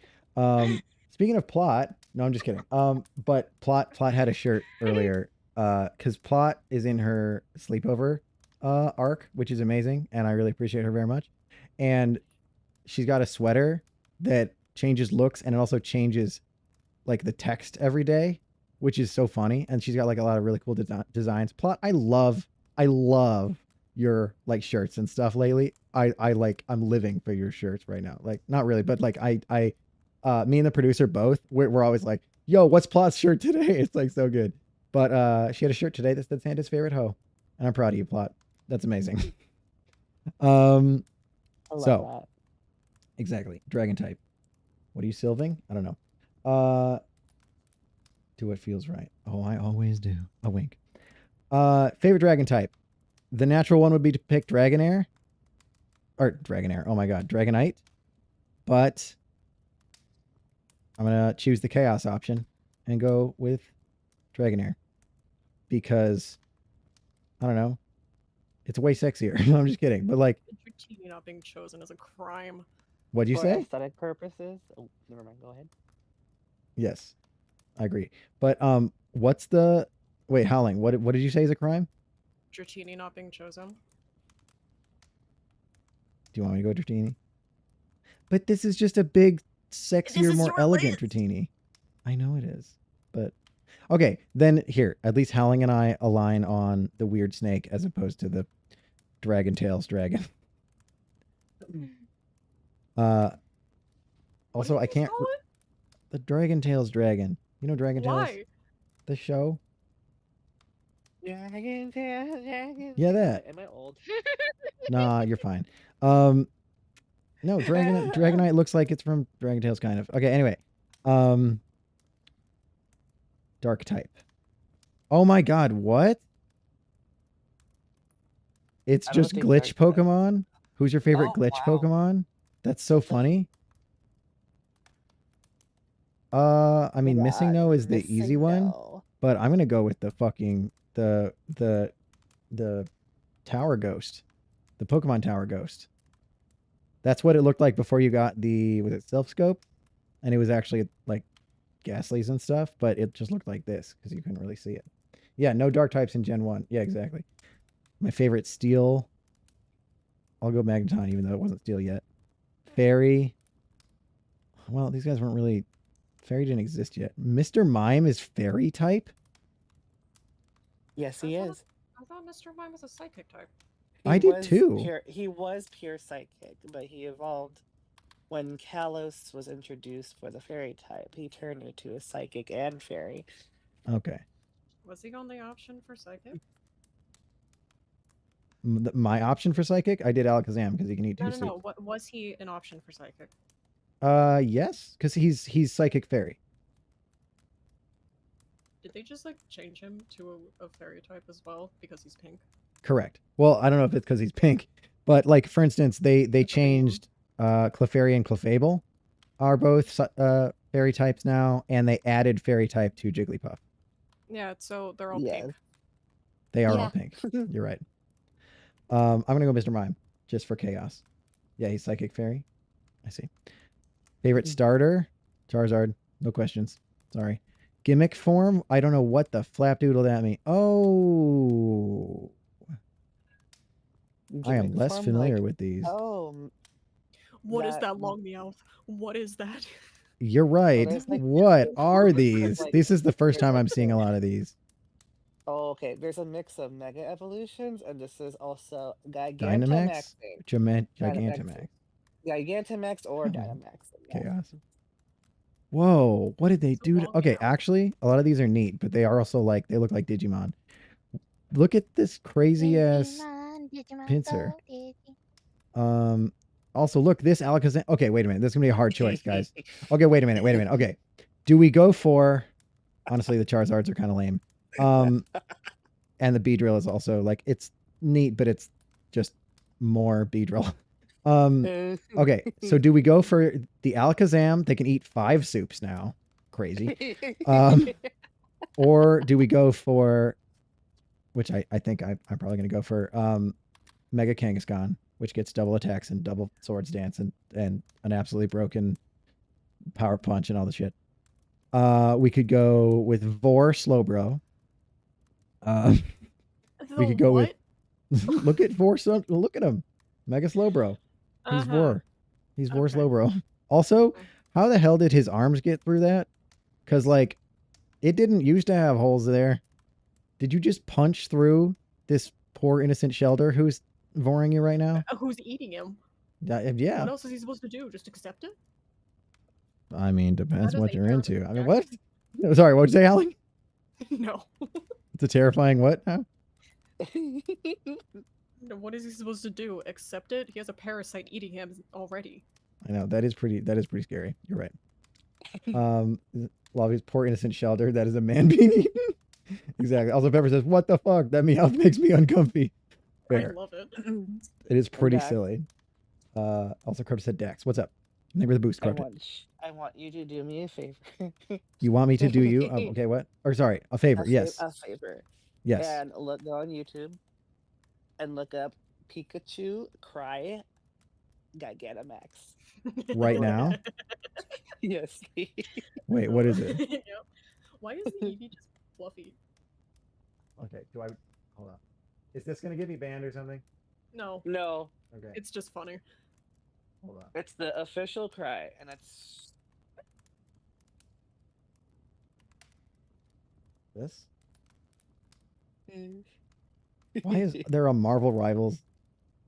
Speaker 1: Speaking of Plot, no, I'm just kidding. But Plot had a shirt earlier. Because Plot is in her sleepover arc, which is amazing, and I really appreciate her very much. And she's got a sweater that changes looks, and it also changes like the text every day, which is so funny. And she's got like a lot of really cool designs. Plot, I love your like shirts and stuff lately. I'm living for your shirts right now. Like not really, but like me and the producer both, we're always like, yo, what's Plot's shirt today? It's like so good. But she had a shirt today that said Santa's favorite hoe. And I'm proud of you, Plot. That's amazing.
Speaker 5: I love
Speaker 1: So
Speaker 5: that.
Speaker 1: exactly. Dragon type. What are you sylving? I don't know. Do what feels right. Oh, I always do. A wink. Favorite dragon type. The natural one would be to pick Dragonair. Or Dragonair. Oh my god. Dragonite. But I'm going to choose the Chaos option and go with Dragonair. Because, I don't know. It's way sexier. No, I'm just kidding. But like,
Speaker 2: Dratini not being chosen is a crime.
Speaker 1: what'd you
Speaker 5: For
Speaker 1: say?
Speaker 5: aesthetic purposes. Oh, never mind. Go ahead.
Speaker 1: Yes. I agree. But what's the... Wait, Howling, what did you say is a crime?
Speaker 2: Dratini not being chosen.
Speaker 1: Do you want me to go Dratini? But this is just a big, sexier,
Speaker 2: is
Speaker 1: more
Speaker 2: your
Speaker 1: elegant
Speaker 2: list.
Speaker 1: Dratini. I know it is. But okay, then here, at least Howling and I align on the weird snake as opposed to the Dragon Tails dragon. Also, I can't...
Speaker 2: Call it?
Speaker 1: The Dragon Tails dragon. You know Dragon Tails?
Speaker 2: Why?
Speaker 1: The show?
Speaker 5: Dragon Tail, Dragon
Speaker 1: Yeah,
Speaker 5: Tail.
Speaker 1: that.
Speaker 5: Am I old?
Speaker 1: Nah, you're fine. No, Dragonite looks like it's from Dragon Tales, kind of. Okay, anyway. Dark type. Oh my god, what? It's
Speaker 5: I don't
Speaker 1: just
Speaker 5: think
Speaker 1: glitch
Speaker 5: Dark type.
Speaker 1: Pokemon? Who's your favorite
Speaker 5: Oh,
Speaker 1: glitch
Speaker 5: wow.
Speaker 1: Pokemon? That's so funny. I mean, Missing No is the easy one, but I'm gonna go with the fucking the Tower Ghost, the Pokemon Tower Ghost. That's what it looked like before you got the, was it Self Scope? And it was actually like Ghastlies and stuff, but it just looked like this because you couldn't really see it. Yeah, no dark types in Gen 1. Yeah, exactly. My favorite Steel. I'll go Magneton even though it wasn't Steel yet. Fairy. Well, these guys weren't really... Fairy didn't exist yet. Mr. Mime is Fairy type?
Speaker 5: Yes, he is.
Speaker 2: I thought Mr. Mime was a psychic type.
Speaker 1: I did too.
Speaker 5: He was pure psychic, but he evolved when Kalos was introduced for the fairy type. He turned into a psychic and fairy.
Speaker 1: Okay.
Speaker 2: Was he on the option for psychic?
Speaker 1: My option for Psychic? I did Alakazam because he can eat two seeds.
Speaker 2: No. What was he an option for psychic?
Speaker 1: Yes, because he's Psychic Fairy.
Speaker 2: Did they just like change him to a fairy type as well because he's pink?
Speaker 1: Correct. Well, I don't know if it's because he's pink, but like for instance, they changed Clefairy and Clefable are both fairy types now, and they added fairy type to Jigglypuff.
Speaker 2: Yeah, so they're all
Speaker 5: Yeah.
Speaker 2: pink.
Speaker 1: They are
Speaker 5: Yeah.
Speaker 1: all pink. You're right. I'm gonna go Mr. Mime just for chaos. Yeah, he's Psychic Fairy. I see. Favorite starter? Charizard. No questions. Sorry. Gimmick form? I don't know what the flapdoodle that means. Oh, I am
Speaker 5: Gimmick
Speaker 1: less
Speaker 5: form,
Speaker 1: familiar
Speaker 5: like,
Speaker 1: with these.
Speaker 5: oh,
Speaker 2: What is
Speaker 5: that
Speaker 2: that long meowth? What is that?
Speaker 1: You're right.
Speaker 5: there's like
Speaker 1: What are
Speaker 5: there's
Speaker 1: these?
Speaker 5: like
Speaker 1: This is the first
Speaker 5: there's
Speaker 1: time
Speaker 5: like
Speaker 1: I'm seeing a lot of these.
Speaker 5: oh, okay. There's a mix of Mega Evolutions, and this is also
Speaker 1: Dynamax?
Speaker 5: Gigantamaxing.
Speaker 1: Gigantamax.
Speaker 5: Gigantamax or
Speaker 1: Oh,
Speaker 5: Dynamax. Yeah.
Speaker 1: chaos. Whoa, what did they
Speaker 2: It's a
Speaker 1: do?
Speaker 2: long
Speaker 1: Okay,
Speaker 2: meow.
Speaker 1: actually, a lot of these are neat, but they are also like, they look like Digimon. Look at this crazy ass
Speaker 3: Digimon,
Speaker 1: pincer.
Speaker 3: go, Digi.
Speaker 1: Also, look, this Alakazam. Okay, wait a minute. This is gonna be a hard choice, guys. Okay, wait a minute. Okay, do we go for? Honestly, the Charizards are kind of lame. And the Beedrill is also like it's neat, but it's just more Beedrill. Okay, so do we go for the Alakazam? They can eat 5 soups now. Crazy. Or do we go for, which I think I'm probably going to go for Mega Kangaskhan, which gets double attacks and double swords dance and an absolutely broken power punch and all the shit. We could go with Vor Slowbro. We could go with look at Vor. Look at him, Mega Slowbro. He's Vor. He's Vor
Speaker 2: Okay.
Speaker 1: Slowbro. Also, how the hell did his arms get through that? Because like, it didn't used to have holes there. Did you just punch through this poor innocent Shelder who's voring you right now?
Speaker 2: Who's eating him?
Speaker 1: Yeah.
Speaker 2: What else is he supposed to do? Just accept it?
Speaker 1: I mean, depends
Speaker 2: does
Speaker 1: what
Speaker 2: a
Speaker 1: you're
Speaker 2: hero
Speaker 1: into. I mean,
Speaker 2: react?
Speaker 1: what? No, sorry, what'd you say, Alan?
Speaker 2: No.
Speaker 1: It's a terrifying what now?
Speaker 2: No, what is he supposed to do? Accept it? He has a parasite eating him already.
Speaker 1: I know that is pretty scary. You're right. Lavi's poor innocent Shelder. That is a man being eaten. Exactly. Also, Pepper says, "What the fuck? That meowth makes me uncomfy." Fair.
Speaker 2: I love it.
Speaker 1: It is pretty
Speaker 5: Dax.
Speaker 1: silly. Also, Curtis said, "Dax, what's up? Name of the boost,
Speaker 5: I
Speaker 1: Corrupted.
Speaker 5: want you to do me a favor.
Speaker 1: You want me to do you? Okay, what? Or sorry, a favor. Yes.
Speaker 5: A favor.
Speaker 1: Yes.
Speaker 5: And go on YouTube and look up Pikachu Cry Gigantamax.
Speaker 1: Right now?
Speaker 5: Yes.
Speaker 1: Wait, what is it?
Speaker 2: Yep. Why is the Eevee just fluffy?
Speaker 1: Okay, hold on. Is this gonna get me banned or something?
Speaker 2: No,
Speaker 5: No,
Speaker 1: Okay,
Speaker 2: it's just funny.
Speaker 1: hold on.
Speaker 5: it's the official cry, and it's
Speaker 1: This? Why is there a Marvel Rivals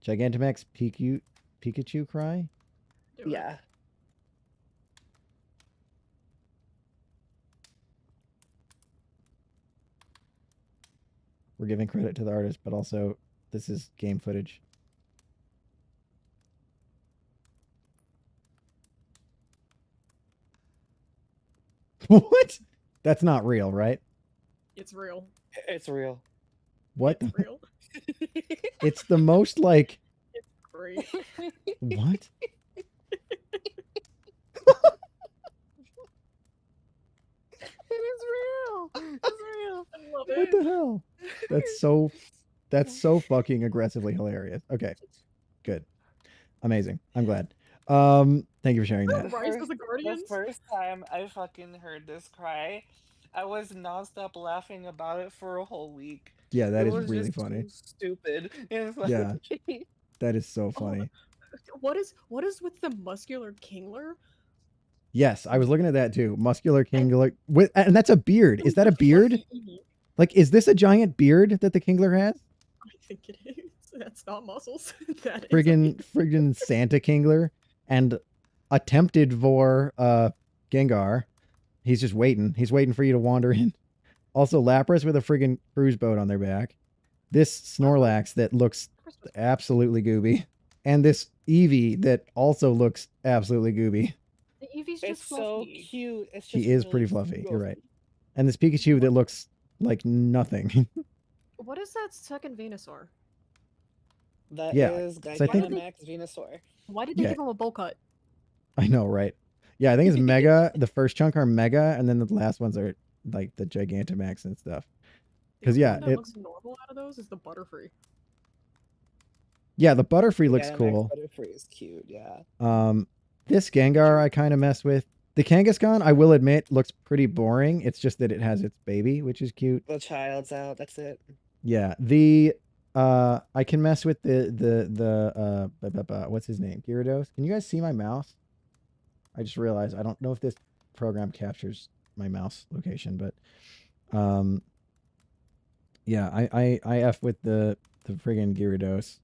Speaker 1: Gigantamax Pikachu cry?
Speaker 2: Do it.
Speaker 5: yeah.
Speaker 1: We're giving credit to the artist, but also this is game footage. What? That's not real, right?
Speaker 2: It's real.
Speaker 5: It's real.
Speaker 1: What?
Speaker 2: It's real.
Speaker 1: It's the most like
Speaker 2: It's great.
Speaker 1: what?
Speaker 5: It is real. It's real.
Speaker 2: I love
Speaker 1: What
Speaker 2: it.
Speaker 1: the hell? That's so fucking aggressively hilarious. Okay. Good. Amazing. I'm glad. Thank you for sharing that.
Speaker 2: Rise of the
Speaker 5: The
Speaker 2: Guardians?
Speaker 5: first time I fucking heard this cry, I was nonstop laughing about it for a whole week.
Speaker 1: Yeah, that
Speaker 5: It
Speaker 1: is
Speaker 5: was
Speaker 1: really
Speaker 5: just
Speaker 1: funny.
Speaker 5: too stupid. It's like,
Speaker 1: Yeah. That is so funny.
Speaker 2: What is with the muscular Kingler?
Speaker 1: Yes, I was looking at that too. Muscular Kingler with, and that's a beard. Is that a beard?
Speaker 2: Eevee.
Speaker 1: Like, is this a giant beard that the Kingler has?
Speaker 2: I think it is. That's not muscles. That is a
Speaker 1: Friggin' Santa Kingler and attempted Vor Gengar. He's just waiting. He's waiting for you to wander in. Also, Lapras with a friggin' cruise boat on their back. This Snorlax that looks
Speaker 2: Christmas.
Speaker 1: absolutely gooby. And this Eevee that also looks absolutely gooby.
Speaker 2: The Eevee's
Speaker 5: it's
Speaker 2: just
Speaker 5: so
Speaker 2: fluffy.
Speaker 5: cute. It's
Speaker 1: She
Speaker 5: just
Speaker 1: is
Speaker 5: really
Speaker 1: pretty fluffy. You're right.
Speaker 5: fluffy.
Speaker 1: And this Pikachu that looks like nothing.
Speaker 2: What is that second Venusaur?
Speaker 5: That
Speaker 1: Yeah,
Speaker 5: is
Speaker 1: so I think-
Speaker 5: Gigantamax Venusaur.
Speaker 2: Why did they
Speaker 1: Yeah.
Speaker 2: give him a bowl cut?
Speaker 1: I know, right? Yeah, I think it's Mega. The first chunk are Mega, and then the last ones are like the Gigantamax and stuff.
Speaker 2: The
Speaker 1: 'Cause,
Speaker 2: only
Speaker 1: yeah,
Speaker 2: one that
Speaker 1: it-
Speaker 2: looks normal out of those is the Butterfree.
Speaker 1: Yeah, the Butterfree looks
Speaker 5: Gigantamax
Speaker 1: cool.
Speaker 5: Butterfree is cute. Yeah.
Speaker 1: This Gengar I kind of mess with. The Kangaskhan, I will admit, looks pretty boring. It's just that it has its baby, which is cute.
Speaker 5: The child's out. That's it.
Speaker 1: Yeah, I can mess with the what's his name? Gyarados. Can you guys see my mouse? I just realized I don't know if this program captures my mouse location, but yeah, I F with the friggin' Gyarados.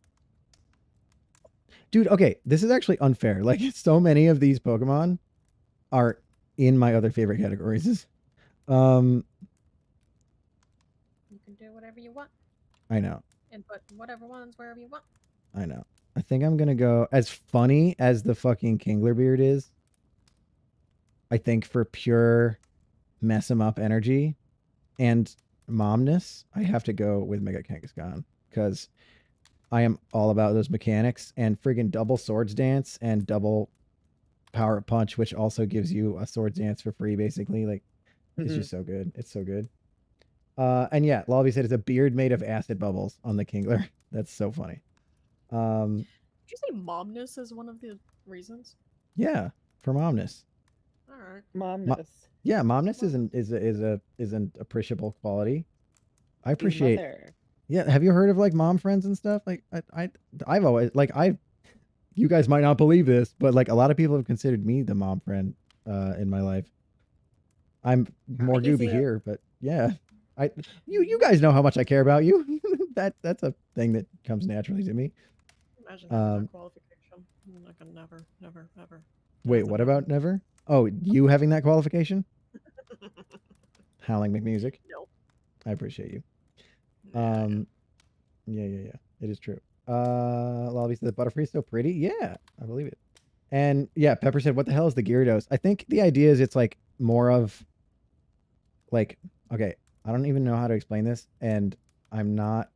Speaker 1: Dude, okay, this is actually unfair. Like, so many of these Pokemon are in my other favorite categories.
Speaker 2: You can do whatever you want
Speaker 1: I know.
Speaker 2: and put whatever ones wherever you want.
Speaker 1: I know. I think I'm gonna go, as funny as the fucking Kingler beard is, I think for pure mess him up energy and momness, I have to go with Mega Kangaskhan because I am all about those mechanics and friggin' double swords dance and double power punch, which also gives you a swords dance for free, basically. Like, it's just so good. It's so good. And yeah, Lobby said it's a beard made of acid bubbles on the Kingler. That's so funny.
Speaker 2: Did you say momness is one of the reasons?
Speaker 1: Yeah, for momness.
Speaker 2: All right.
Speaker 5: Momness.
Speaker 1: Yeah, momness is an appreciable quality. I appreciate.
Speaker 5: Mother.
Speaker 1: Yeah, have you heard of like mom friends and stuff? Like I've always you guys might not believe this, but like a lot of people have considered me the mom friend in my life. I'm more
Speaker 5: can see
Speaker 1: gooby
Speaker 5: it.
Speaker 1: here, but yeah. You guys know how much I care about you. That's a thing that comes naturally to me.
Speaker 2: Imagine having that qualification. I can never, never, ever.
Speaker 1: Wait,
Speaker 2: That's a
Speaker 1: what
Speaker 2: no.
Speaker 1: about never? Oh, you having that qualification? Howling McMusic.
Speaker 2: No.
Speaker 1: I appreciate you.
Speaker 2: Nah,
Speaker 1: Yeah. It is true. Lobby said the Butterfree is so pretty. Yeah, I believe it. And yeah, Pepper said, what the hell is the Gyarados? I think the idea is it's like more of like, okay, I don't even know how to explain this, and I'm not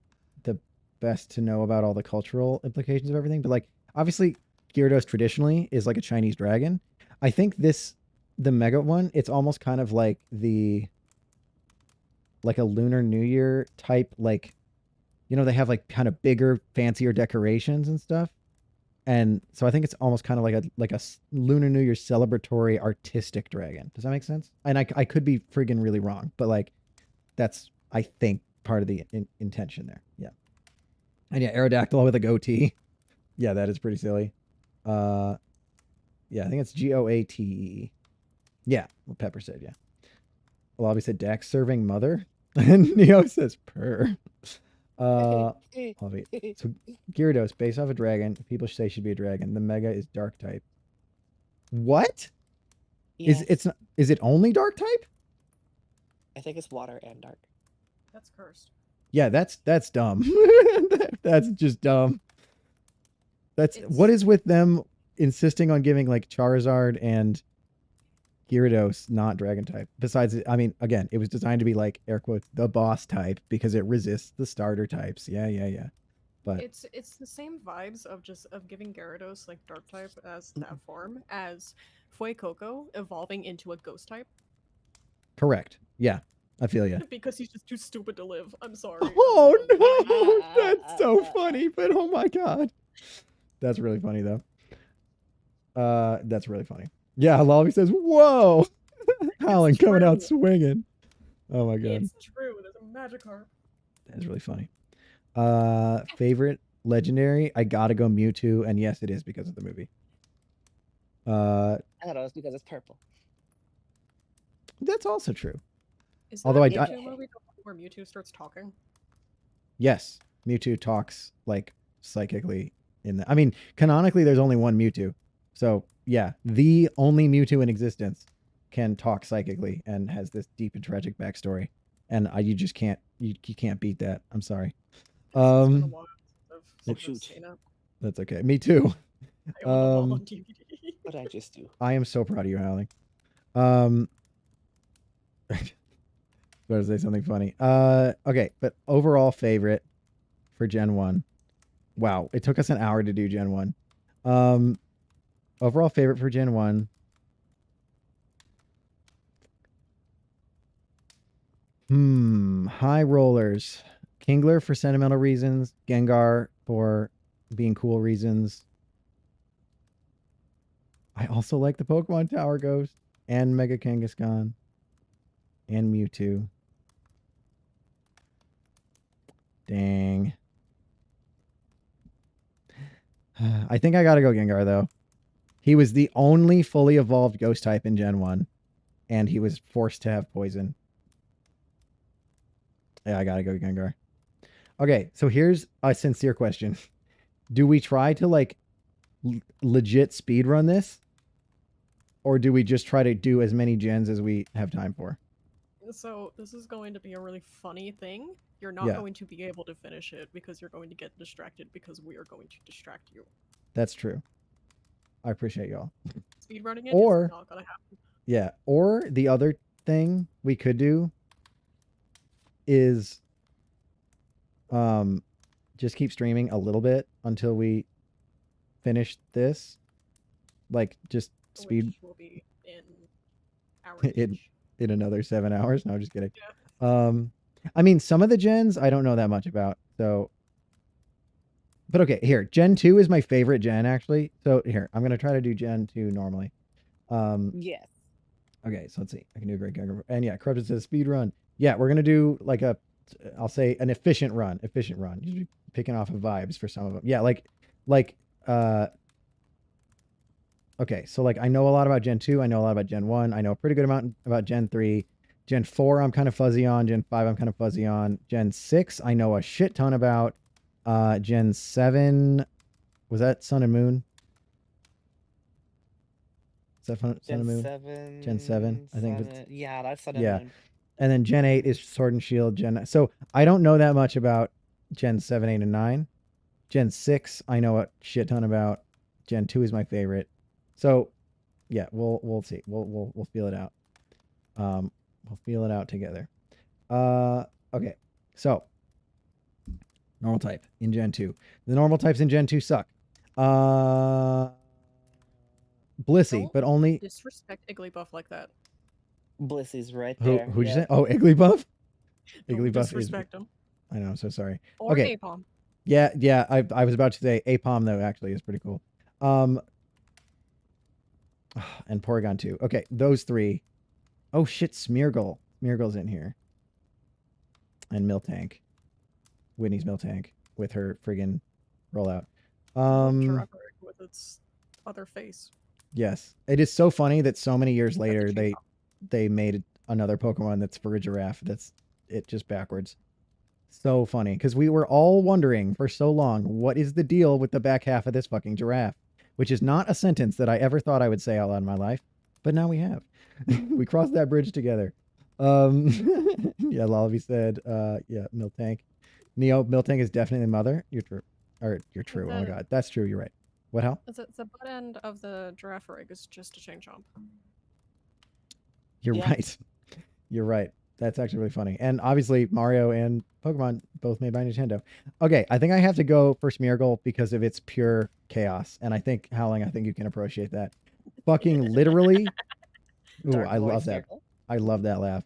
Speaker 1: the best to know about all the cultural implications of everything, but like obviously Gyarados traditionally is like a Chinese dragon. I think the Mega one, it's almost kind of like like a Lunar New Year type, like, you know, they have like kind of bigger, fancier decorations and stuff. And so I think it's almost kind of like a Lunar New Year celebratory artistic dragon. Does that make sense? And I could be friggin' really wrong, but like that's, I think, part of the intention there. Yeah. And yeah, Aerodactyl with a goatee. Yeah, that is pretty silly. Yeah, I think it's Goate. Yeah, what Pepper said, yeah. Lobby said Dax serving mother. And Neo says purr. Lobby. So Gyarados, based off a dragon, people say should be a dragon. The Mega is dark type. What?
Speaker 5: Yes.
Speaker 1: Is it only dark type?
Speaker 5: I think it's water and dark.
Speaker 2: that's cursed.
Speaker 1: Yeah, that's dumb. That's just dumb. What
Speaker 2: It's-
Speaker 1: is with them insisting on giving like Charizard and Gyarados not dragon type? Besides, I mean, again, it was designed to be like air quotes the boss type because it resists the starter types. Yeah. But
Speaker 2: It's the same vibes of giving Gyarados like dark type as that form as Fuecoco evolving into a ghost type
Speaker 1: correct. Yeah, I feel you.
Speaker 2: because he's just too stupid to live. I'm sorry.
Speaker 1: Oh no, that's so funny. But oh my god, that's really funny though. That's really funny. Yeah, Lolly says, "Whoa, Howling coming out
Speaker 2: true.
Speaker 1: swinging." Oh my god,
Speaker 2: It's true. There's a Magikarp.
Speaker 1: that's really funny. Favorite legendary? I gotta go Mewtwo, and yes, it is because of the movie.
Speaker 5: I thought it was because it's purple.
Speaker 1: That's also true.
Speaker 2: Is that
Speaker 1: Although
Speaker 2: a
Speaker 1: I
Speaker 2: Mewtwo movie where Mewtwo starts talking?
Speaker 1: Yes, Mewtwo talks like psychically in the. I mean, canonically, there's only one Mewtwo, so yeah, the only Mewtwo in existence can talk psychically and has this deep and tragic backstory, and you just can't you can't beat that. I'm sorry.
Speaker 2: It's been a
Speaker 1: Um,
Speaker 2: while since
Speaker 5: Oh,
Speaker 2: I've
Speaker 5: shoot.
Speaker 2: seen it.
Speaker 1: that's okay. Me too.
Speaker 2: I own them all
Speaker 1: Um,
Speaker 2: on DVD.
Speaker 5: What did I just do?
Speaker 1: I am so proud of you, Howling. Better say something funny. Okay, but overall favorite for Gen 1. Wow, it took us an hour to do Gen 1. Overall favorite for Gen 1. High rollers. Kingler for sentimental reasons. Gengar for being cool reasons. I also like the Pokemon Tower Ghost and Mega Kangaskhan and Mewtwo. Dang. I think I gotta go Gengar though. He was the only fully evolved ghost type in Gen 1, and he was forced to have poison. Yeah, I gotta go Gengar. Okay, so here's a sincere question. Do we try to like legit speed run this? Or do we just try to do as many gens as we have time for?
Speaker 2: So this is going to be a really funny thing. You're not
Speaker 1: Yeah.
Speaker 2: going to be able to finish it because you're going to get distracted because we are going to distract you.
Speaker 1: That's true. I appreciate y'all.
Speaker 2: Speedrunning it
Speaker 1: Or-
Speaker 2: is not gonna happen.
Speaker 1: Yeah. Or the other thing we could do is just keep streaming a little bit until we finish this. Like just speed
Speaker 2: Which will be in hours.
Speaker 1: in
Speaker 2: each.
Speaker 1: in another 7 hours. No, just kidding.
Speaker 2: Yeah.
Speaker 1: I mean, some of the gens I don't know that much about. So, but okay, here, Gen 2 is my favorite gen actually. So here, I'm gonna try to do Gen 2 normally.
Speaker 5: Yes.
Speaker 1: Okay, so let's see. I can do a great Geiger. And yeah, Corrupted says speed run. Yeah, we're gonna do like I'll say an efficient run. Efficient run. You should be picking off of vibes for some of them. Yeah, okay, so like I know a lot about Gen 2, I know a lot about Gen 1, I know a pretty good amount about Gen 3. Gen 4 I'm kind of fuzzy on, Gen 5 I'm kind of fuzzy on. Gen 6 I know a shit ton about. Gen 7 was that Sun and Moon? Is that Sun
Speaker 5: Gen
Speaker 1: and Moon?
Speaker 5: 7.
Speaker 1: Gen 7, I think it's-
Speaker 5: Yeah, that's Sun
Speaker 1: yeah.
Speaker 5: and Moon.
Speaker 1: And then Gen 8 is Sword and Shield. So I don't know that much about Gen 7, 8, and 9. Gen 6 I know a shit ton about. Gen 2 is my favorite. So yeah, we'll see. We'll feel it out. We'll feel it out together. Okay. So normal type in Gen 2. The normal types in Gen 2 suck. Blissey,
Speaker 2: Don't
Speaker 1: but only
Speaker 2: Disrespect Igglybuff like that.
Speaker 5: Blissy's right
Speaker 1: who'd
Speaker 5: there.
Speaker 1: you say? Oh, Igglybuff?
Speaker 2: Don't
Speaker 1: Igglybuff is
Speaker 2: disrespect him.
Speaker 1: I know, I'm so sorry.
Speaker 2: Or
Speaker 1: Okay.
Speaker 2: Apom.
Speaker 1: Yeah, I was about to say Apom though actually is pretty cool. And Porygon too. Okay, those three. Oh shit, Smeargle. Smeargle's in here. And Miltank. Whitney's Miltank with her friggin' rollout.
Speaker 2: Terraform with its other face.
Speaker 1: Yes. It is so funny that so many years
Speaker 2: That's a
Speaker 1: later
Speaker 2: cheap
Speaker 1: they made another Pokemon that's for a giraffe. That's it just backwards. So funny. Because we were all wondering for so long, what is the deal with the back half of this fucking giraffe? Which is not a sentence that I ever thought I would say out loud in my life. But now we have. We crossed that bridge together. Yeah, Lalavi said, yeah, Miltank. Neo, Miltank is definitely the mother. You're true. Or you're true. Oh my god. That's true. You're right. What hell?
Speaker 2: The butt end of the giraffe rig is just a chain chomp.
Speaker 1: You're
Speaker 5: Yeah.
Speaker 1: right. You're right. That's actually really funny. And obviously Mario and Pokemon both made by Nintendo. Okay, I think I have to go for Smeargle because of its pure chaos. And I think Howling, I think you can appreciate that. Fucking literally. Ooh,
Speaker 5: Dark
Speaker 1: I
Speaker 5: Void
Speaker 1: love that.
Speaker 5: Smeargle.
Speaker 1: I love that laugh.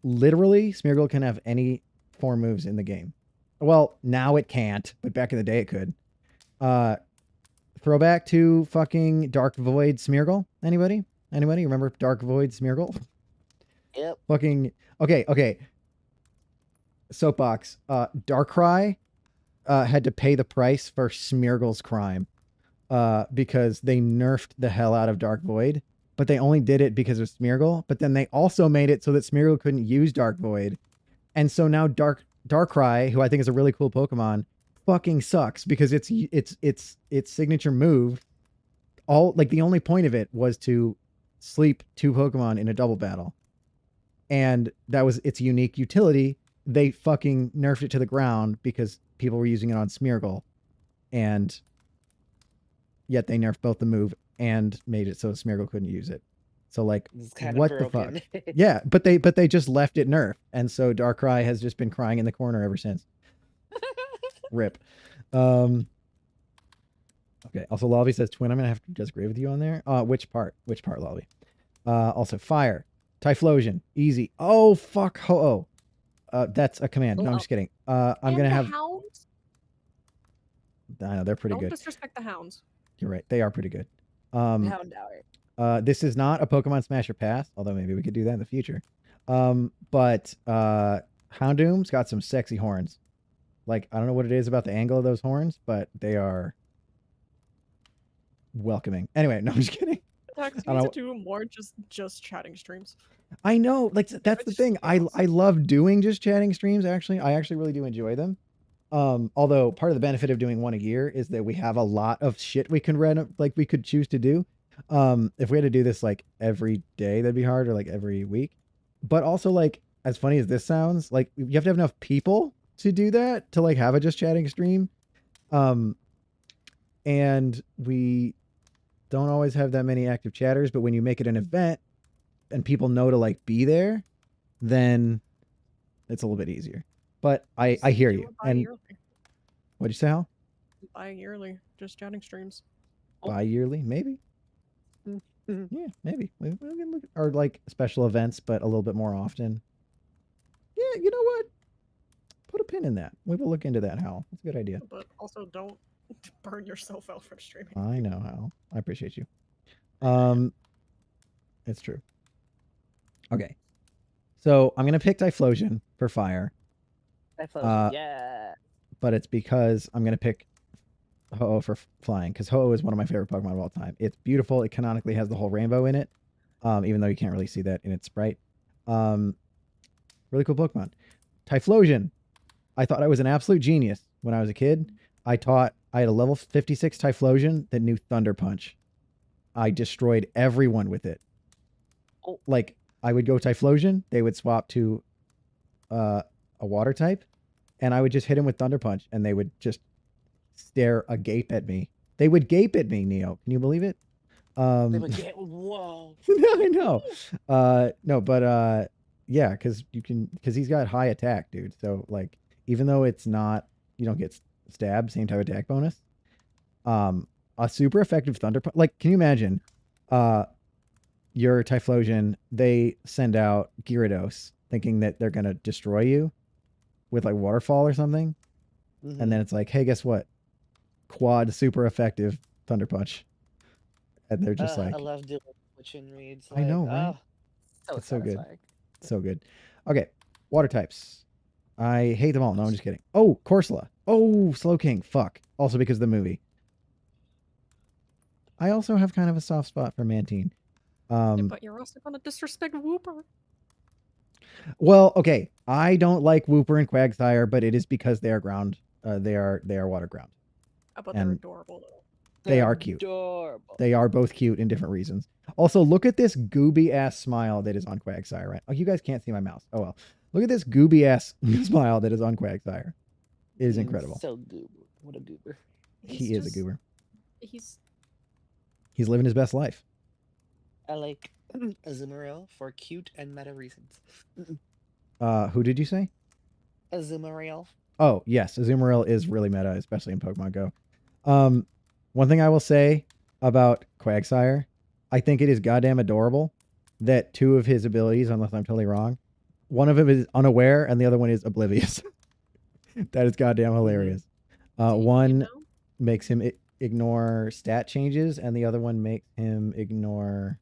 Speaker 1: Literally, Smeargle can have any 4 moves in the game. Well, now it can't, but back in the day it could. Throwback to fucking Dark Void Smeargle. Anybody? Anybody remember Dark Void Smeargle?
Speaker 5: Yep.
Speaker 1: Fucking okay. Soapbox. Darkrai had to pay the price for Smeargle's crime. Because they nerfed the hell out of Dark Void, but they only did it because of Smeargle. But then they also made it so that Smeargle couldn't use Dark Void, and so now Darkrai, who I think is a really cool Pokemon, fucking sucks because its signature move, all like the only point of it was to sleep 2 Pokemon in a double battle, and that was its unique utility. They fucking nerfed it to the ground because people were using it on Smeargle, and yet they nerfed both the move and made it so Smeargle couldn't use it. So like,
Speaker 5: It's kind
Speaker 1: what
Speaker 5: of
Speaker 1: the fuck?
Speaker 5: broken.
Speaker 1: Yeah, but they just left it nerfed, and so Darkrai has just been crying in the corner ever since. Rip. Okay. Also, Lobby says, "Twin, I'm gonna have to just agree with you on there." Which part? Which part, Lobby? Also, fire. Typhlosion, easy. Oh fuck, Ho-Oh. That's a command. No, I'm
Speaker 2: Oh.
Speaker 1: just kidding. I'm
Speaker 2: And
Speaker 1: gonna
Speaker 2: the
Speaker 1: have.
Speaker 2: hounds.
Speaker 1: I know they're pretty
Speaker 2: Don't
Speaker 1: good.
Speaker 2: disrespect the hounds.
Speaker 1: You're right. They are pretty good.
Speaker 5: Hound hour.
Speaker 1: This is not a Pokemon Smash or Pass, although maybe we could do that in the future. But Houndoom's got some sexy horns. Like, I don't know what it is about the angle of those horns, but they are welcoming. Anyway, no, I'm just kidding.
Speaker 2: Dax,
Speaker 1: I
Speaker 2: you
Speaker 1: don't
Speaker 2: need to do more just chatting streams.
Speaker 1: I know, like that's the
Speaker 2: just
Speaker 1: thing. I
Speaker 2: chaos.
Speaker 1: love doing just chatting streams. Actually, I actually really do enjoy them. Although part of the benefit of doing one a year is that we have a lot of shit we can like we could choose to do. If we had to do this like every day, that'd be hard, or like every week. But also, like, as funny as this sounds, like you have to have enough people to do that, to like have a just chatting stream. And we don't always have that many active chatters, but when you make it an event and people know to like be there, then it's a little bit easier. But I hear
Speaker 2: Do
Speaker 1: you.
Speaker 2: it
Speaker 1: And
Speaker 2: bi-yearly.
Speaker 1: what'd you say, Hal?
Speaker 2: Bi-yearly, just chatting streams.
Speaker 1: Bi-yearly, maybe.
Speaker 2: Mhm.
Speaker 1: Yeah, maybe. We can look, or like special events, but a little bit more often. Yeah, you know what? Put a pin in that. We will look into that, Hal. That's a good idea.
Speaker 2: But also don't burn yourself out for streaming.
Speaker 1: I know, Hal. I appreciate you. It's true. Okay. So I'm gonna pick Typhlosion for fire,
Speaker 5: Yeah.
Speaker 1: but it's because I'm gonna pick Ho-Oh for flying, because Ho-Oh is one of my favorite Pokemon of all time. It's beautiful. It canonically has the whole rainbow in it, even though you can't really see that in its sprite. Really cool Pokemon. Typhlosion. I thought I was an absolute genius when I was a kid. I had a level 56 Typhlosion that knew Thunder Punch. I destroyed everyone with it.
Speaker 5: Oh.
Speaker 1: Like, I would go Typhlosion, they would swap to a water type, and I would just hit him with Thunder Punch, and they would just stare agape at me. They would gape at me, Neo. Can you believe it?
Speaker 5: They would get whoa.
Speaker 1: I know. No, but yeah, because he's got high attack, dude. So like, even though it's not, you don't get stabbed, same type of attack bonus. A super effective Thunder Punch. Like, can you imagine? Your Typhlosion, they send out Gyarados thinking that they're gonna destroy you with like Waterfall or something, and then it's like, hey, guess what? Quad super effective Thunder Punch, and they're just like,
Speaker 5: I love doing switching reads.
Speaker 1: I know, right? It's so good.
Speaker 5: satisfying.
Speaker 1: So good. Okay, water types. I hate them all. No, I'm just kidding. Oh, Corsola. Oh, Slowking. Fuck. Also because of the movie. I also have kind of a soft spot for Mantine.
Speaker 2: But you're also gonna disrespect Wooper.
Speaker 1: Well, okay. I don't like Wooper and Quagsire, but it is because they are ground. They are water ground.
Speaker 2: But they're
Speaker 1: And
Speaker 2: adorable though.
Speaker 1: They are cute.
Speaker 5: Adorable.
Speaker 1: They are both cute in different reasons. Also, look at this gooby ass smile that is on Quagsire, right? Oh, you guys can't see my mouse. Oh well. Look at this gooby ass smile that is on Quagsire. It is incredible.
Speaker 5: So goober. What a goober.
Speaker 1: He is a goober.
Speaker 2: He's
Speaker 1: He's living his best life.
Speaker 5: I like Azumarill for cute and meta reasons.
Speaker 1: Who did you say?
Speaker 5: Azumarill.
Speaker 1: Oh, yes. Azumarill is really meta, especially in Pokemon Go. One thing I will say about Quagsire, I think it is goddamn adorable that two of his abilities, unless I'm totally wrong, one of them is unaware and the other one is oblivious. That is goddamn hilarious. One makes him ignore stat changes, and the other one makes him ignore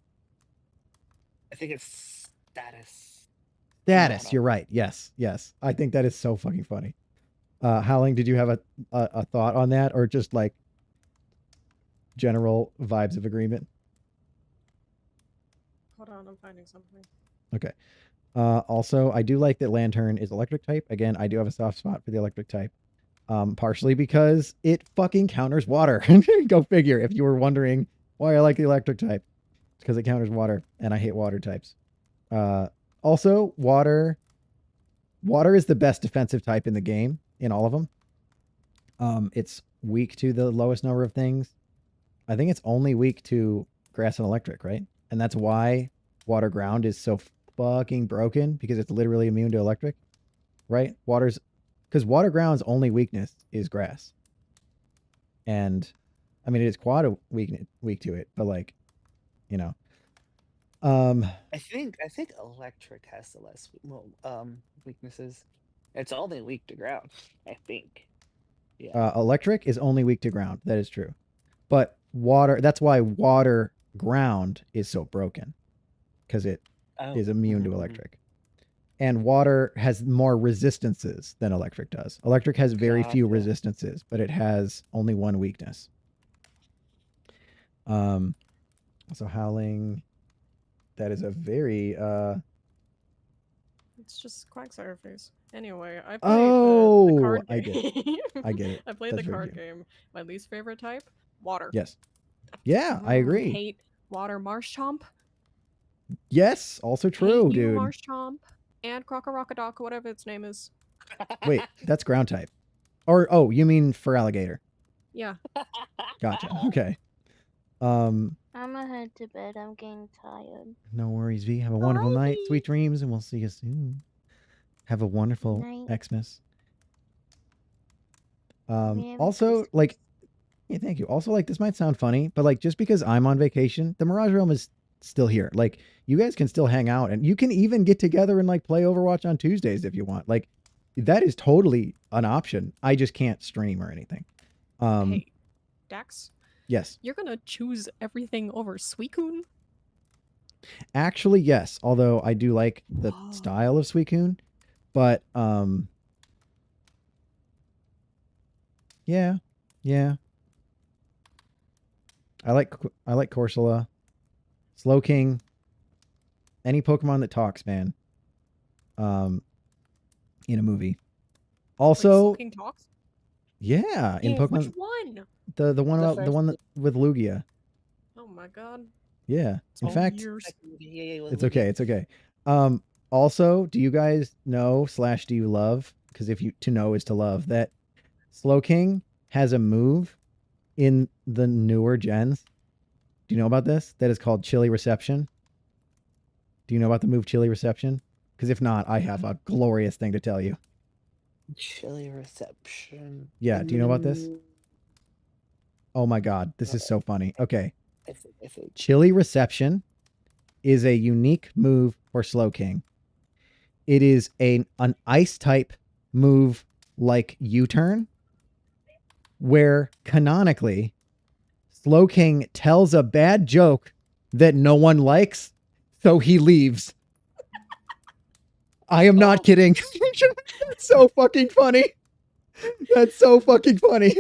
Speaker 5: I think it's status.
Speaker 1: status. You're right. Yes, yes. I think that is so fucking funny. Howling, did you have a thought on that, or just like general vibes of agreement?
Speaker 2: Hold on, I'm finding something.
Speaker 1: Okay. Also, I do like that Lantern is electric type. Again, I do have a soft spot for the electric type. Partially because it fucking counters water. Go figure. If you were wondering why I like the electric type, it's because it counters water, and I hate water types. Also, water is the best defensive type in the game, in all of them. It's weak to the lowest number of things. I think it's only weak to grass and electric, right? And that's why water ground is so fucking broken, because it's literally immune to electric, right? Because water ground's only weakness is grass. And I mean, it is quad weak to it, but like, you know,
Speaker 5: I think electric has the less weaknesses. It's only weak to ground. I think. Yeah.
Speaker 1: Electric is only weak to ground. That is true. But water, that's why water ground is so broken, because it
Speaker 5: Oh.
Speaker 1: is immune to electric. And water has more resistances than electric does. Electric has very few
Speaker 5: Gotcha.
Speaker 1: resistances, but it has only one weakness. So howling, that is a very
Speaker 2: It's just Quagsire face. Anyway, I played
Speaker 1: Oh,
Speaker 2: the card
Speaker 1: I
Speaker 2: game.
Speaker 1: get it. I get it.
Speaker 2: I played
Speaker 1: That's
Speaker 2: the
Speaker 1: very
Speaker 2: card
Speaker 1: cute.
Speaker 2: game. My least favorite type, water.
Speaker 1: Yes. Yeah, I agree.
Speaker 2: Hate water Marshtomp.
Speaker 1: Yes, also true,
Speaker 2: Hate you,
Speaker 1: dude.
Speaker 2: Marshtomp. And Crocorocadoc, whatever its name is.
Speaker 1: Wait, that's ground type. Or oh, you mean for alligator?
Speaker 2: Yeah.
Speaker 1: Gotcha. Okay. Um,
Speaker 3: I'm gonna head to bed. I'm getting tired.
Speaker 1: no worries, V. Have a wonderful night,
Speaker 2: Alrighty.
Speaker 1: sweet dreams, and we'll see you soon. Have a wonderful
Speaker 3: Night.
Speaker 1: Xmas.
Speaker 3: Merry
Speaker 1: Also, like, yeah, thank you. Also, like, this might sound funny, but like, just because I'm on vacation, the Mirage Realm is still here. Like, you guys can still hang out, and you can even get together and like play Overwatch on Tuesdays if you want. Like, that is totally an option. I just can't stream or anything.
Speaker 2: Hey, Dax,
Speaker 1: Yes,
Speaker 2: you're gonna choose everything over Suicune?
Speaker 1: actually, yes. Although I do like the
Speaker 2: Oh.
Speaker 1: style of Suicune, but yeah. I like Corsola, Slowking, any Pokemon that talks, man. In a movie. Also,
Speaker 2: King talks?
Speaker 1: yeah, in
Speaker 5: Yeah,
Speaker 1: Pokemon,
Speaker 2: Which one?
Speaker 1: the one
Speaker 5: The
Speaker 1: about the
Speaker 5: first
Speaker 1: one that, with Lugia.
Speaker 2: Oh my god.
Speaker 1: Yeah.
Speaker 2: It's
Speaker 1: In
Speaker 2: all
Speaker 1: fact,
Speaker 2: years.
Speaker 1: it's okay. It's okay. Also, do you guys know / do you love? Because if you to know is to love that Slowking has a move in the newer gens. Do you know about this? That is called Chilly Reception. Do you know about the move Chilly Reception? Because if not, I have a glorious thing to tell you.
Speaker 5: Chilly reception.
Speaker 1: Yeah, do you know about this? Oh my god, this is so funny. Okay.
Speaker 5: I think.
Speaker 1: Chilly Reception is a unique move for Slowking. It is an ice type move like U-turn, where canonically Slowking tells a bad joke that no one likes, so he leaves. I am not kidding. That's so fucking funny. That's so fucking funny.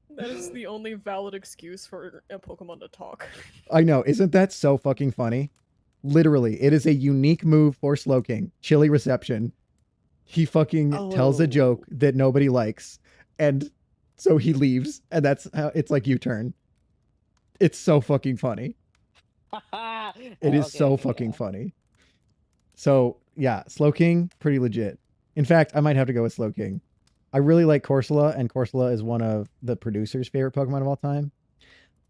Speaker 2: That is the only valid excuse for a Pokemon to talk.
Speaker 1: I know. Isn't that so fucking funny? Literally, it is a unique move for Slowking. Chilly Reception. He fucking tells a joke that nobody likes, and so he leaves, and that's how it's like U-turn. It's so fucking funny. It is so fucking funny. So yeah, Slowking, pretty legit. In fact, I might have to go with Slowking. I really like Corsola, and Corsola is one of the producer's favorite Pokemon of all time.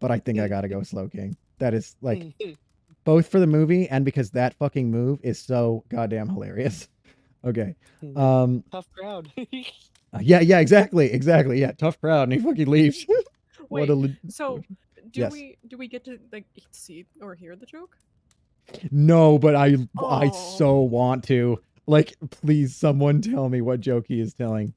Speaker 1: But I think I gotta go with Slowking. That is like both for the movie and because that fucking move is so goddamn hilarious. Okay.
Speaker 5: Tough crowd.
Speaker 1: Yeah, exactly. Yeah, tough crowd, and he fucking leaves.
Speaker 2: Wait, so do
Speaker 1: Yes.
Speaker 2: we get to like see or hear the joke?
Speaker 1: No, but I
Speaker 2: Oh.
Speaker 1: so want to. Like, please, someone tell me what joke he is telling.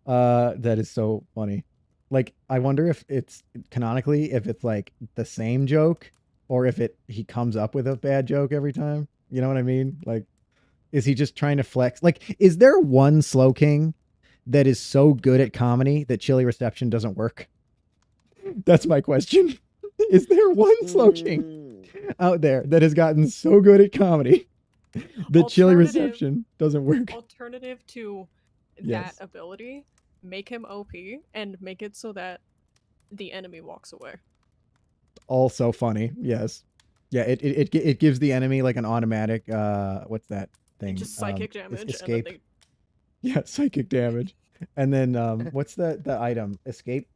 Speaker 1: That is so funny. Like, I wonder if it's canonically if it's like the same joke or if he comes up with a bad joke every time. You know what I mean? Like, is he just trying to flex? Like, is there one Slowking that is so good at comedy that Chilly Reception doesn't work? That's my question. Is there one Slowking out there that has gotten so good at comedy that Chilly Reception doesn't work?
Speaker 2: Alternative to
Speaker 1: Yes.
Speaker 2: that ability, make him OP and make it so that the enemy walks away.
Speaker 1: Also funny. Yes. Yeah, it gives the enemy like an automatic what's that thing?
Speaker 2: Just psychic damage.
Speaker 1: Escape.
Speaker 2: And then
Speaker 1: Yeah, psychic damage. And then what's the item? Escape?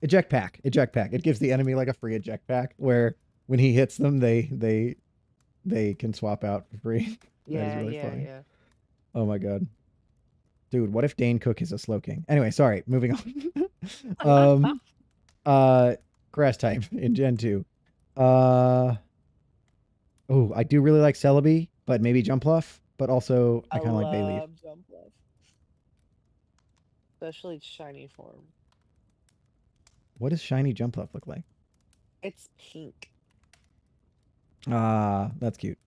Speaker 1: Eject pack. It gives the enemy like a free eject pack where when he hits them they can swap out for free. That is really funny.
Speaker 5: Yeah.
Speaker 1: Oh my god. Dude, what if Dane Cook is a Slowking? Anyway, sorry, moving on. Grass type in Gen 2. Oh, I do really like Celebi, but maybe Jumpluff. But also, I kind of like Bayleaf.
Speaker 5: love Jumpluff. Especially shiny form.
Speaker 1: What does shiny Jumpluff look like?
Speaker 5: It's pink.
Speaker 1: Ah, that's cute.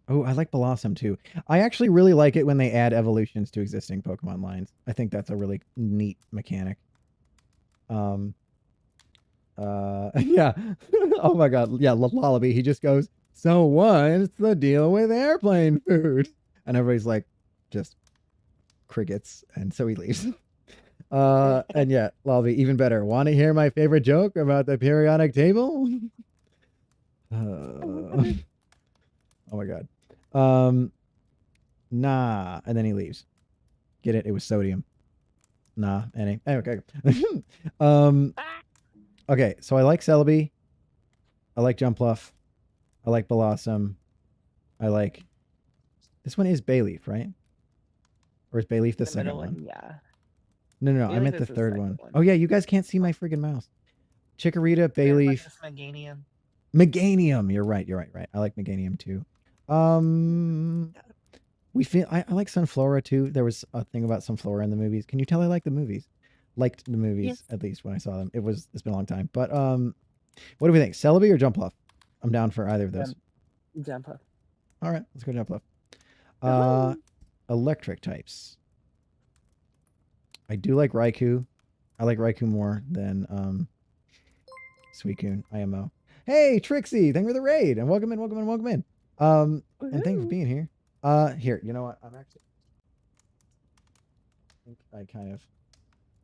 Speaker 1: Oh, I like Blossom too. I actually really like it when they add evolutions to existing Pokemon lines. I think that's a really neat mechanic. Yeah. Oh my god. Yeah, Lullaby. He just goes, "So what's the deal with airplane food?" And everybody's like, just crickets. And so he leaves. And yeah, Lullaby, even better. Want to hear my favorite joke about the periodic table? Oh my god. Nah. And then he leaves. Get it? It was sodium. Nah. Okay. Okay. So I like Celebi. I like Jumpluff. I like Blossom. I like. This one is Bayleaf, right? Or is Bayleaf the second
Speaker 5: middle
Speaker 1: one?
Speaker 5: yeah.
Speaker 1: No. I
Speaker 5: Bayleaf
Speaker 1: meant the
Speaker 5: is the
Speaker 1: third
Speaker 5: second
Speaker 1: one.
Speaker 5: one.
Speaker 1: Oh yeah, you guys can't see my friggin' mouse. Chikorita, Bayleaf,
Speaker 5: Meganium.
Speaker 1: Meganium. You're right. I like Meganium too. We feel I like Sunflora too. There was a thing about Sunflora in the movies. Can you tell I like the movies? Liked the movies
Speaker 3: Yes.
Speaker 1: at least when I saw them. It's been a long time. But what do we think? Celebi or Jumpluff? I'm down for either of those.
Speaker 5: Jumpluff.
Speaker 1: All right, let's go Jumpluff.
Speaker 5: Yahoo!
Speaker 1: Electric types. I do like Raikou. I like Raikou more than Suicune, IMO. Hey, Trixie, thank you for the raid and welcome in. And thank you for being here. Here, you know what? I think I kind of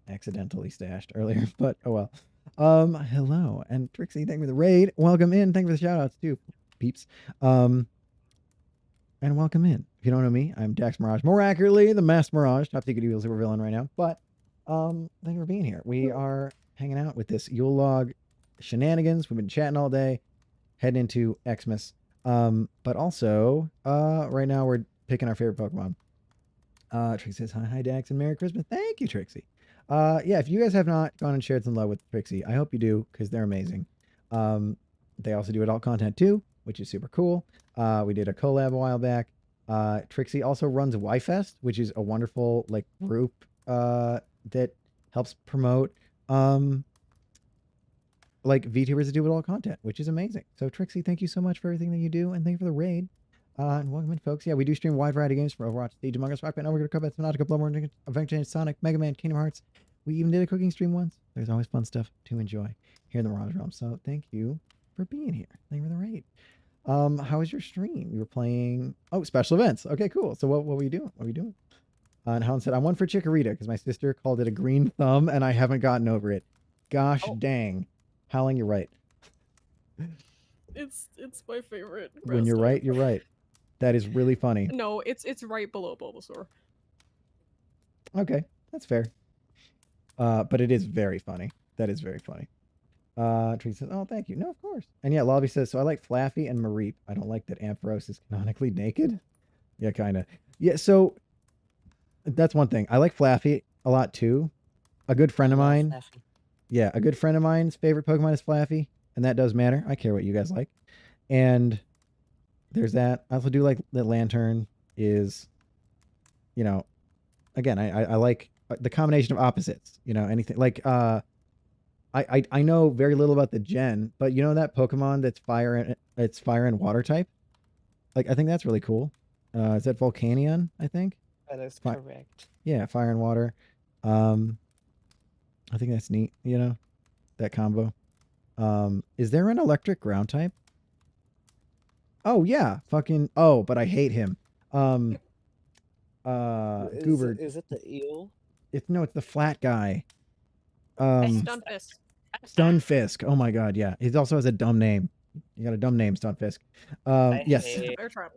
Speaker 1: accidentally stashed earlier, but oh well. Hello, and Trixie, thank you for the raid. Welcome in. Thank you for the shout outs too, peeps. And welcome in. If you don't know me, I'm Dax Mirage. More accurately, the Masked Mirage, top secret evil super villain right now. But thank you for being here. We are hanging out with this Yule Log shenanigans. We've been chatting all day, heading into Xmas. But also, right now we're picking our favorite Pokemon. Trixie says, hi, Dax, and Merry Christmas. Thank you, Trixie. Yeah, if you guys have not gone and shared some love with Trixie, I hope you do, because they're amazing. They also do adult content too, which is super cool. We did a collab a while back. Trixie also runs Y-Fest, which is a wonderful like group that helps promote like VTubers that do adult content, which is amazing. So Trixie, thank you so much for everything that you do, and thank you for the raid. And welcome in, folks. Yeah, we do stream a wide variety of games from Overwatch, Siege, Among Us, Rock Band, Overcooked, Combat, Subnautica, Bloodborne, Adventure, Sonic, Mega Man, Kingdom Hearts. We even did a cooking stream once. There's always fun stuff to enjoy here in the Mirage Realm. So thank you for being here. Thank you for the raid. How was your stream? You were playing special events. Okay, cool. So what were you doing? And Helen said, I'm one for Chikorita because my sister called it a green thumb and I haven't gotten over it. Gosh dang. Howling, you're right.
Speaker 2: It's my favorite.
Speaker 1: When you're right, you're right. That is really funny.
Speaker 2: No, it's right below Bulbasaur.
Speaker 1: Okay, that's fair. But it is very funny. That is very funny. Tree says, oh, thank you. No, of course. And yeah, Lobby says, so I like Flaffy and Mareep. I don't like that Ampharos is canonically naked. Yeah, kind of. Yeah, so that's one thing. I like Flaffy a lot too. A good friend of mine.
Speaker 5: Flaffy.
Speaker 1: Yeah, a good friend of mine's favorite Pokemon is Flaffy. And that does matter. I care what you guys like. And there's that. I also do like that Lantern is, you know, again, I like the combination of opposites. You know, anything like I know very little about the gen, but you know that Pokemon that's fire and water type? Like I think that's really cool. Is that Volcanion, I think?
Speaker 5: That is correct.
Speaker 1: Yeah, fire and water. I think that's neat, you know, that combo. Is there an electric ground type? Oh yeah, but I hate him. Goober.
Speaker 5: Is it the eel?
Speaker 1: It's the flat guy.
Speaker 2: Stunfisk.
Speaker 1: Stunfisk. Oh my god, yeah. He also has a dumb name. You got a dumb name, Stunfisk. Yes.
Speaker 5: hate
Speaker 2: Bear trap.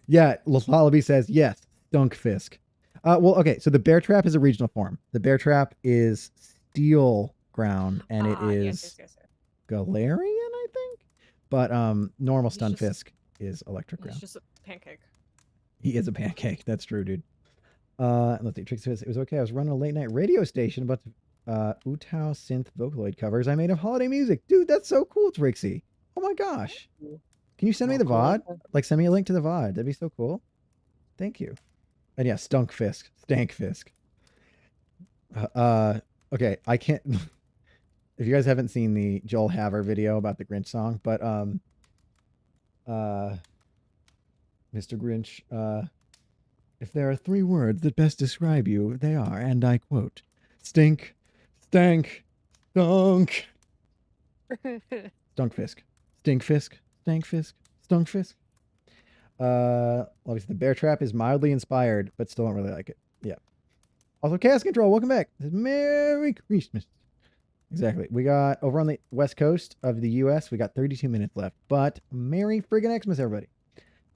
Speaker 1: Yeah, Lullaby says yes, Stunkfisk. Well, okay, so the bear trap is a regional form. The bear trap is steel ground, and it is
Speaker 2: Yes.
Speaker 1: Galarian, I think. But normal
Speaker 2: He's just-
Speaker 1: Stunfisk is electric
Speaker 2: It's
Speaker 1: ground.
Speaker 2: just a pancake.
Speaker 1: He is a pancake. That's true, dude. Let's see. Trixie says, it was okay. I was running a late night radio station about the Utao synth Vocaloid covers I made of holiday music. Dude, that's so cool, Trixie. Oh my gosh. Can you send me the
Speaker 5: Cool.
Speaker 1: VOD? Like, send me a link to the VOD. That'd be so cool. Thank you. And yeah, Stunk Fisk. Stank Fisk. Okay, I can't. If you guys haven't seen the Joel Haver video about the Grinch song, but Mr. Grinch, if there are 3 words that best describe you, they are, and I quote, stink, stank, stunk. Stunk Fisk. Stink Fisk. Stank Fisk. Stunk Fisk. Obviously the bear trap is mildly inspired, but still don't really like it. Yeah. Also, Chaos Control, welcome back. Merry Christmas. Exactly. We got over on the west coast of the US, we got 32 minutes left. But Merry friggin' Xmas, everybody.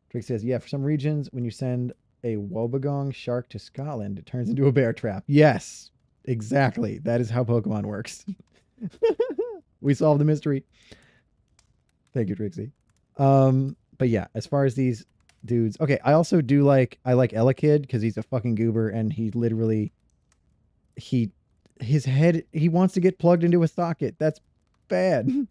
Speaker 1: Drake says, yeah, for some regions, when you send a Wobbegong shark to Scotland, it turns into a bear trap. Yes, exactly. That is how Pokemon works. We solved the mystery. Thank you, Trixie. But yeah, as far as these dudes, okay, I also do like Elekid because he's a fucking goober and he literally his head, he wants to get plugged into a socket. That's bad.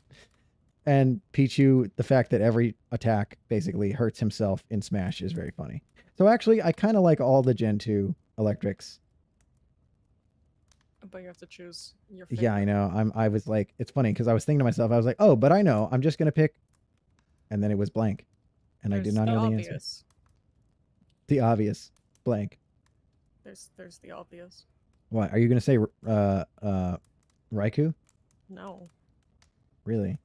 Speaker 1: And Pichu, the fact that every attack basically hurts himself in Smash is very funny. So actually, I kind of like all the Gen 2 electrics.
Speaker 2: But you have to choose your favorite.
Speaker 1: Yeah, I know. I was like, it's funny because I was thinking to myself, I was like, oh, but I know. I'm just going to pick. And then it was blank. And I did not know the answer.
Speaker 2: Obvious.
Speaker 1: The obvious blank.
Speaker 2: There's the obvious.
Speaker 1: What? Are you going to say Raikou?
Speaker 2: No.
Speaker 1: Really?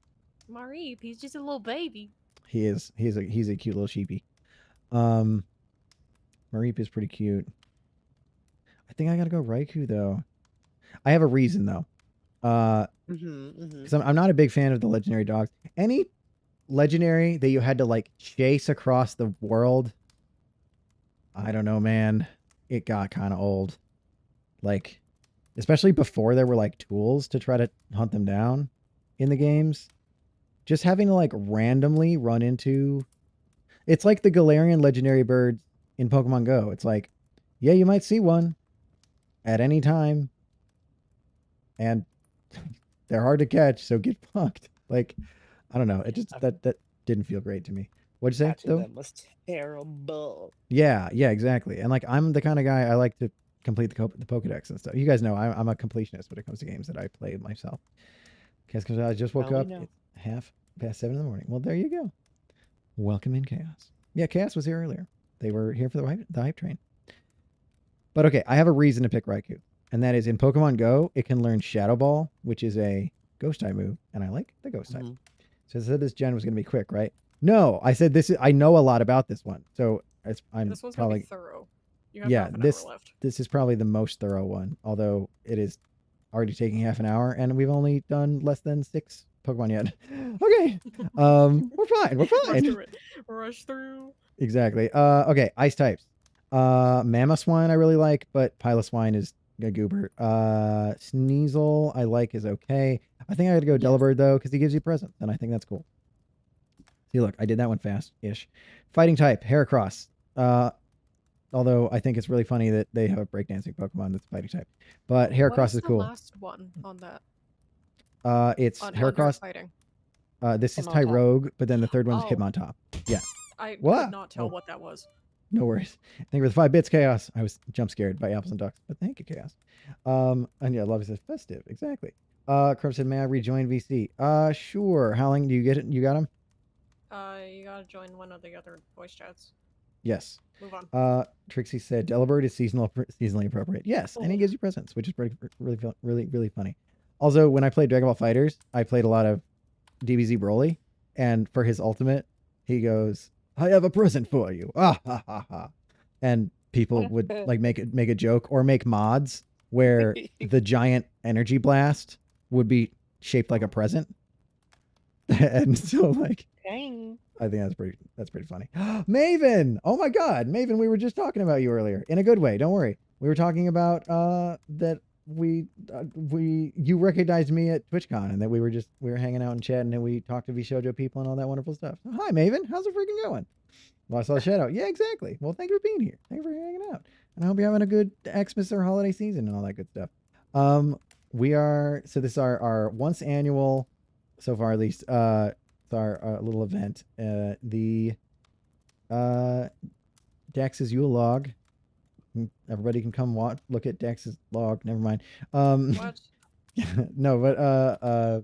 Speaker 2: Mareep, he's just a little baby.
Speaker 1: He is. He's a cute little sheepy. Mareep is pretty cute. I think I got to go Raikou, though. I have a reason, though. Because I'm not a big fan of the legendary dogs. Any legendary that you had to, like, chase across the world, I don't know, man. It got kind of old. Like, especially before there were, like, tools to try to hunt them down in the games. Just having to, like, randomly run into... It's like the Galarian legendary birds in Pokemon Go. It's like, yeah, you might see one at any time. And they're hard to catch, so get fucked. Like, I don't know. It just, that didn't feel great to me. What'd you say,
Speaker 5: Catching
Speaker 1: though?
Speaker 5: them was terrible.
Speaker 1: Yeah, exactly. And, like, I'm the kind of guy, I like to complete the Pokedex and stuff. You guys know I'm a completionist when it comes to games that I play myself. Because I just woke up, it's 7:30 in the morning. Well, there you go. Welcome in, Chaos. Yeah, Chaos was here earlier. They were here for the hype train. But okay, I have a reason to pick Raikou. And that is in Pokemon Go, it can learn Shadow Ball, which is a ghost type move. And I like the ghost type. So I said this gen was going to be quick, right? No, I said I know a lot about this one. So
Speaker 2: This one's
Speaker 1: probably
Speaker 2: gonna be thorough. You have half an hour left.
Speaker 1: This is probably the most thorough one, although it is already taking half an hour and we've only done less than 6 Pokemon yet. Okay. We're fine. We're fine.
Speaker 2: Rush through.
Speaker 1: Exactly. Okay, ice types. Mamoswine I really like, but Piloswine is a goober. Sneasel I like is okay. I think I gotta go Delibird though, because he gives you presents, and I think that's cool. See, look, I did that one fast-ish. Fighting type, Heracross. Although I think it's really funny that they have a breakdancing Pokemon that's fighting type. But Heracross is cool.
Speaker 2: What is the last one on that?
Speaker 1: It's
Speaker 2: on
Speaker 1: Heracross.
Speaker 2: Fighting.
Speaker 1: This is
Speaker 5: Hitmontop.
Speaker 1: Tyrogue, but then the third one's
Speaker 2: Oh.
Speaker 1: Hitmontop. Yeah.
Speaker 2: I
Speaker 1: What?
Speaker 2: could not tell
Speaker 1: Oh.
Speaker 2: what that was.
Speaker 1: No worries. Thank you for the 5 bits, Chaos. I was jump scared by apples and ducks, but thank you, Chaos. And yeah, Love says festive. Exactly. Crumb said, may I rejoin VC? Sure. Howling, do you get it? You got him?
Speaker 2: You gotta join one of the other voice chats.
Speaker 1: Yes.
Speaker 2: Move on.
Speaker 1: Trixie said, Delibird is seasonally appropriate. Yes, and he
Speaker 2: Oh.
Speaker 1: gives you presents, which is really funny. Also, when I played Dragon Ball FighterZ, I played a lot of DBZ Broly, and for his ultimate, he goes, I have a present for you. Ah ha ha ha. And people would like make a joke or make mods where the giant energy blast would be shaped like a present. And so like
Speaker 5: Dang.
Speaker 1: I think that's pretty funny. Maven! Oh my god, Maven, we were just talking about you earlier. In a good way, don't worry. We were talking about that you recognized me at TwitchCon and that we were hanging out and chatting and we talked to VShojo people and all that wonderful stuff. So, hi Maven, how's it freaking going? Well, I saw the shout out. Yeah, exactly. Well, thank you for being here. Thank you for hanging out. And I hope you're having a good Xmas or holiday season and all that good stuff. So this is our once annual, so far at least, It's our little event. The Dax's Yule Log. Everybody can come look at Dax's log. Never mind.
Speaker 2: What?
Speaker 1: No, but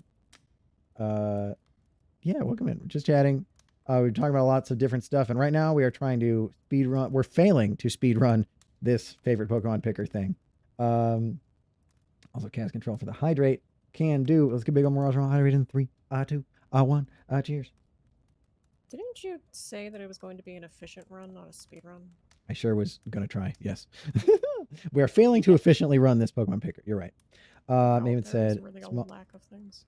Speaker 1: yeah, welcome in. We're just chatting. We're talking about lots of different stuff, and right now we are trying to speed run. We're failing to speed run this favorite Pokemon picker thing. Also cast control for the hydrate. Can do. Let's get big on Mirage Realm hydrate in 3, 2, 1. Cheers.
Speaker 2: Didn't you say that it was going to be an efficient run, not a speed run?
Speaker 1: I sure was gonna try. Yes, we are failing to efficiently run this Pokemon picker. You're right.
Speaker 2: Wow,
Speaker 1: Maven
Speaker 2: there
Speaker 1: said,
Speaker 2: is really a
Speaker 1: small,
Speaker 2: lack of things.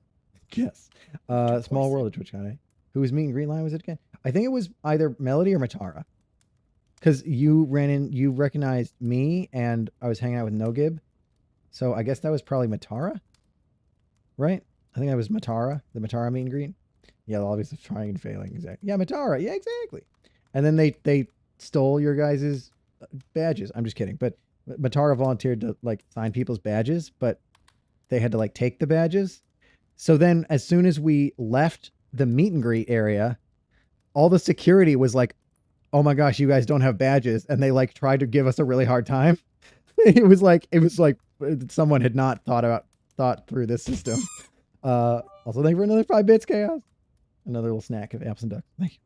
Speaker 1: yes.
Speaker 2: Of
Speaker 1: Small
Speaker 2: course.
Speaker 1: world of Twitch guy. Who was mean green line was it again? I think it was either Melody or Matara. Because you recognized me, and I was hanging out with Nogib. So I guess that was probably Matara, right? I think that was Matara, the Matara mean green. Yeah, the lobbies of trying and failing. Exactly. Yeah, Matara. Yeah, exactly. And then they stole your guys' badges. I'm just kidding. But Matara volunteered to like sign people's badges, but they had to like take the badges. So then as soon as we left the meet and greet area, all the security was like, oh my gosh, you guys don't have badges. And they like tried to give us a really hard time. it was like someone had not thought through this system. Also thank you for another 5 bits, Chaos. Another little snack of apps and duck. Thank you.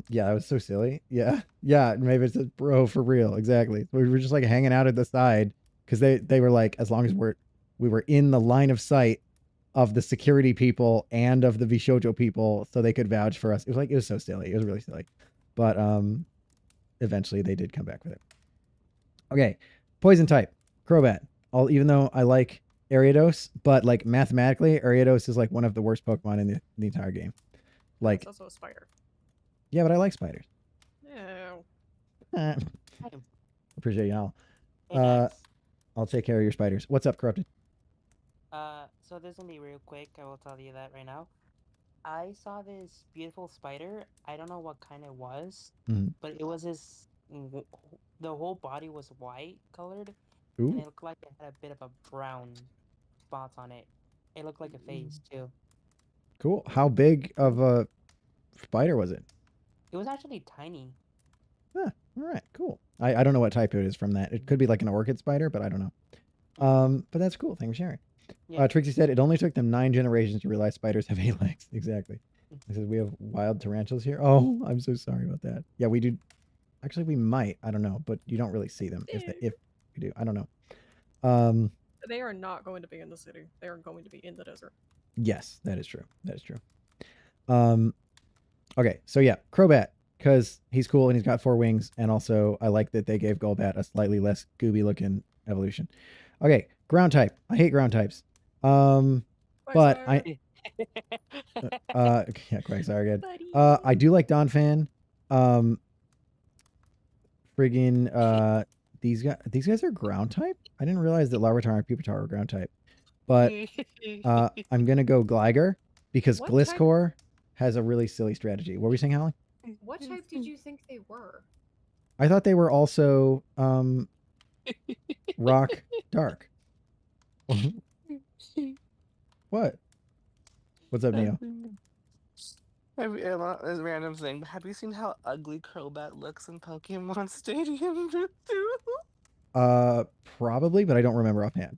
Speaker 1: Yeah, that was so silly. Yeah. Maybe it's a bro for real. Exactly. We were just like hanging out at the side because they were like, as long as we were in the line of sight of the security people and of the Vishojo people, so they could vouch for us. It was so silly. It was really silly. But eventually they did come back with it. Okay. Poison type. Crobat. Even though I like Ariados, but like mathematically, Ariados is like one of the worst Pokemon in the entire game. Like,
Speaker 2: It's also a spider.
Speaker 1: yeah, but I like spiders.
Speaker 2: Ew.
Speaker 1: Appreciate y'all.
Speaker 5: Hey, Dax.
Speaker 1: I'll take care of your spiders. What's up, Corrupted?
Speaker 5: So this will be real quick. I will tell you that right now. I saw this beautiful spider. I don't know what kind it was, but it was this. The whole body was white colored, and
Speaker 1: Ooh,
Speaker 5: it looked like it had a bit of a brown spots on it. It looked like a face too.
Speaker 1: cool. How big of a spider was it?
Speaker 5: It was actually tiny.
Speaker 1: All right, cool. I don't know what type it is from that. It could be like an orchid spider, but I don't know. But that's cool. Thanks for sharing.
Speaker 5: Yeah.
Speaker 1: Trixie said it only took them 9 generations to realize spiders have 8 legs. Exactly. He says we have wild tarantulas here. Oh, I'm so sorry about that. Yeah, we do. Actually, we might. I don't know, but you don't really see them if we do. I don't know.
Speaker 2: They are not going to be in the city. They are going to be in the desert.
Speaker 1: Yes, that is true. That is true. Okay, so yeah, Crobat, because he's cool and he's got 4 wings, and also I like that they gave Golbat a slightly less gooby looking evolution. Okay, ground type. I hate ground types. But I yeah, Quagsire good.
Speaker 2: Buddy.
Speaker 1: I do like Donphan. Friggin' these guys are ground type. I didn't realize that Larvitar and Pupitar were ground type. But I'm gonna go Gligar because
Speaker 2: What type-
Speaker 1: Gliscor has a really silly strategy. What were you saying, Holly?
Speaker 2: What type did you think they were?
Speaker 1: I thought they were also rock dark. What? What's up, Neo?
Speaker 5: This random thing. Have you seen how ugly Crobat looks in Pokemon Stadium 2?
Speaker 1: Probably, but I don't remember offhand.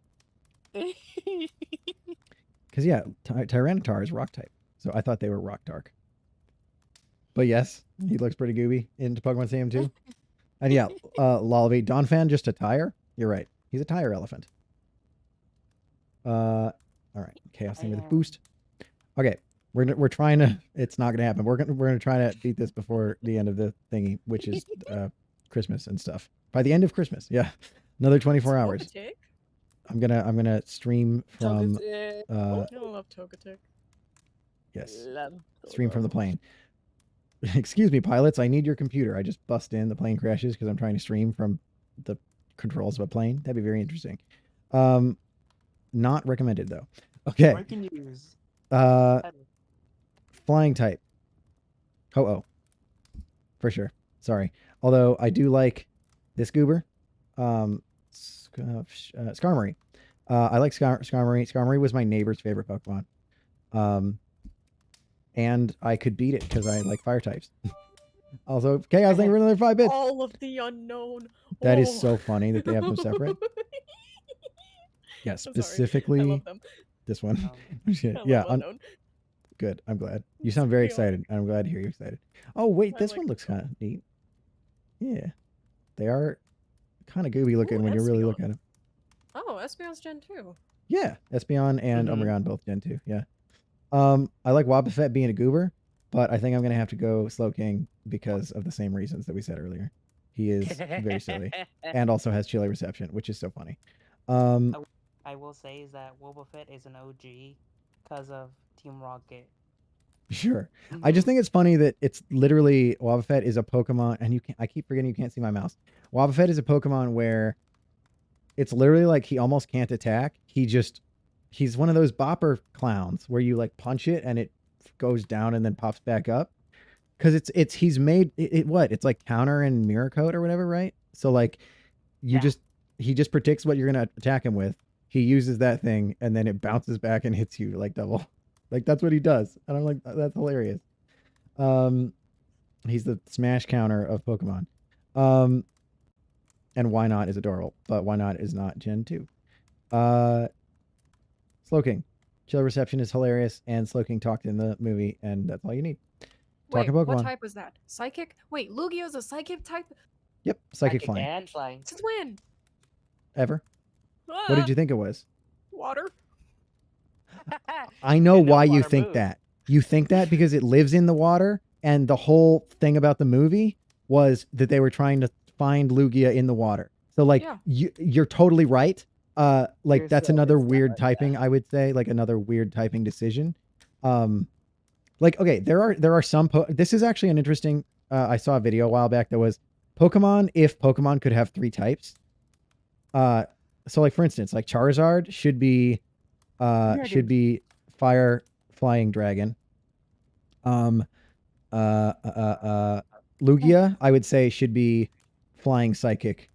Speaker 1: Because yeah, Tyranitar is rock type, so I thought they were rock dark. But yes, he looks pretty gooby into Pokemon Stadium 2. And yeah, Lullaby, Donphan just a tire. You're right. He's a tire elephant. All right, Chaos thing with a boost. Okay, we're trying to. It's not gonna happen. We're gonna try to beat this before the end of the thingy, which is Christmas and stuff. By the end of Christmas, yeah, another 24 hours.
Speaker 2: Togetic?
Speaker 1: I'm gonna stream from
Speaker 2: I love Togetic.
Speaker 1: yes, stream from the plane. Excuse me, pilots. I need your computer. I just bust in. The plane crashes because I'm trying to stream from the controls of a plane. That'd be very interesting. Not recommended though. Okay.
Speaker 5: Breaking news.
Speaker 1: Flying type. Ho-Oh. For sure. Sorry. Although I do like this goober. Skarmory. I like Skarmory. Skarmory was my neighbor's favorite Pokemon. and I could beat it because I like fire types. Also, Chaos, thank you for another 5 bits.
Speaker 2: All of the unknown.
Speaker 1: That is
Speaker 2: Oh.
Speaker 1: so funny that they have them separate. Yeah,
Speaker 2: I'm sorry.
Speaker 1: specifically
Speaker 2: I love them.
Speaker 1: this one.
Speaker 2: I
Speaker 1: Yeah,
Speaker 2: love unknown.
Speaker 1: good. I'm glad. You
Speaker 2: It's
Speaker 1: sound very
Speaker 2: real.
Speaker 1: excited. I'm glad to hear you excited. Oh, wait,
Speaker 2: I
Speaker 1: this
Speaker 2: like
Speaker 1: one looks kind of neat. Yeah. They are kind of gooby looking
Speaker 2: Ooh,
Speaker 1: when you really look
Speaker 2: Espeon.
Speaker 1: at them.
Speaker 2: Oh, Espeon's Gen 2.
Speaker 1: Yeah, Espeon and
Speaker 5: Mhm.
Speaker 1: Umbreon both Gen 2. Yeah. I like Wobbuffet being a goober, but I think I'm gonna have to go Slowking because of the same reasons that we said earlier. He is very silly and also has chilly reception, which is so funny.
Speaker 5: I will say is that Wobbuffet is an OG because of Team Rocket.
Speaker 1: Sure. I just
Speaker 5: Mhm.
Speaker 1: think it's funny that it's literally Wobbuffet is a Pokemon, and I keep forgetting you can't see my mouse. Wobbuffet is a Pokemon where it's literally like he almost can't attack. He's one of those bopper clowns where you like punch it and it goes down and then pops back up. Because he's made it what? It's like counter and mirror coat or whatever, right? So like
Speaker 5: Yeah.
Speaker 1: he just predicts what you're gonna attack him with. He uses that thing and then it bounces back and hits you like double. Like that's what he does. And I'm like, that's hilarious. He's the smash counter of Pokemon. And Why Not is adorable, but Why Not is not Gen 2. Slowking. Chill reception is hilarious, and Slowking talked in the movie, and that's all you need.
Speaker 2: Wait,
Speaker 1: Talking
Speaker 2: what
Speaker 1: Pokemon.
Speaker 2: type was that? Psychic? Wait, Lugia's a psychic type?
Speaker 1: Yep, psychic flying.
Speaker 5: and flying.
Speaker 2: Since when?
Speaker 1: Ever. What did you think it was?
Speaker 2: Water?
Speaker 1: I know
Speaker 5: You know
Speaker 1: why you
Speaker 5: water
Speaker 1: think
Speaker 5: moves.
Speaker 1: that. You think that because it lives in the water, and the whole thing about the movie was that they were trying to find Lugia in the water. So like
Speaker 2: Yeah.
Speaker 1: you're totally right. Like
Speaker 6: You're
Speaker 1: that's
Speaker 6: so
Speaker 1: another
Speaker 6: messed up
Speaker 1: weird
Speaker 6: with
Speaker 1: typing,
Speaker 6: that.
Speaker 1: I would say, like another weird typing decision. Like okay, there are some this is actually an interesting I saw a video a while back that was Pokemon if Pokemon could have 3 types. So like for instance, like Charizard should be fire flying dragon. Lugia, I would say should be flying psychic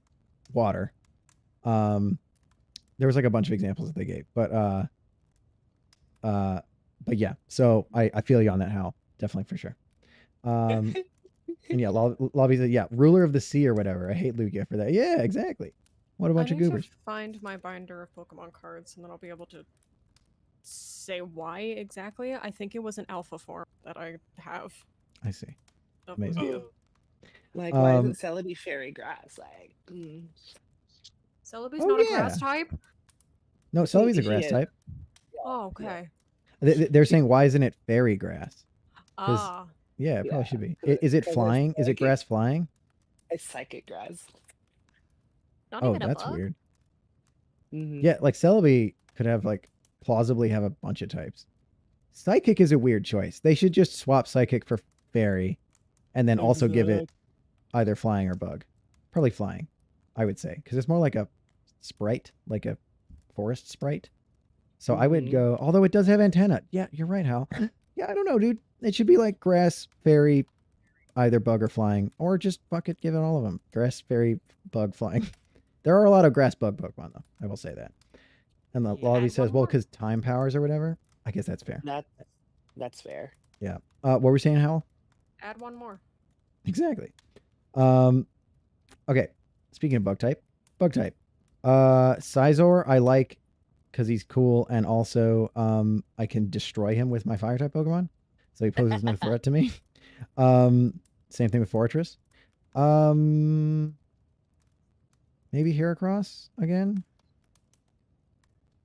Speaker 1: water. There was like a bunch of examples that they gave, but yeah. So I feel you on that, Hal. Definitely for sure. And yeah, Lobby said, yeah, ruler of the sea or whatever. I hate Lugia for that. Yeah, exactly. What a bunch
Speaker 2: I
Speaker 1: of
Speaker 2: need
Speaker 1: goobers.
Speaker 2: to find my binder of Pokemon cards, and then I'll be able to say why exactly. I think it was an alpha form that I have.
Speaker 1: I see.
Speaker 2: Of
Speaker 1: Amazing.
Speaker 2: Lugia.
Speaker 6: Like, why
Speaker 1: Um,
Speaker 6: isn't Celebi fairy grass? Like,
Speaker 2: Celebi's
Speaker 1: Oh,
Speaker 2: not a
Speaker 1: yeah.
Speaker 2: grass type?
Speaker 1: No, Celebi's a
Speaker 6: She
Speaker 1: grass
Speaker 6: is.
Speaker 1: type.
Speaker 2: Oh, okay.
Speaker 1: They're saying, why isn't it fairy grass?
Speaker 2: Ah.
Speaker 1: Yeah, it probably
Speaker 6: Yeah,
Speaker 1: should be.
Speaker 6: 'cause
Speaker 1: Is it
Speaker 6: it's
Speaker 1: flying? Is it
Speaker 6: psychic.
Speaker 1: grass flying?
Speaker 6: It's psychic grass.
Speaker 2: Not
Speaker 1: Oh,
Speaker 2: even a
Speaker 1: that's
Speaker 2: bug?
Speaker 1: weird.
Speaker 6: Mhm.
Speaker 1: Yeah, like Celebi could have like plausibly have a bunch of types. Psychic is a weird choice. They should just swap Psychic for Fairy, and then also give it either flying or bug. Probably flying, I would say, because it's more like a sprite, like a forest sprite. So I would
Speaker 6: Mhm.
Speaker 1: go, although it does have antenna. Yeah, you're right, Hal. Yeah, I don't know, dude. It should be like grass, fairy, either bug or flying, or just fuck it, give it all of them. Grass, fairy, bug, flying. There are a lot of grass bug Pokemon, though. I will say that. And the
Speaker 5: Yeah.
Speaker 1: lobby
Speaker 2: Add
Speaker 1: says,
Speaker 2: one
Speaker 1: well,
Speaker 2: more.
Speaker 1: because time powers or whatever. I guess that's fair.
Speaker 6: That's fair.
Speaker 1: Yeah. What were we saying, Hal?
Speaker 2: Add one more.
Speaker 1: Exactly. Okay. Speaking of bug type. Scizor, I like because he's cool, and also I can destroy him with my fire type Pokemon. So he poses no threat to me. Same thing with Fortress. Maybe Heracross again.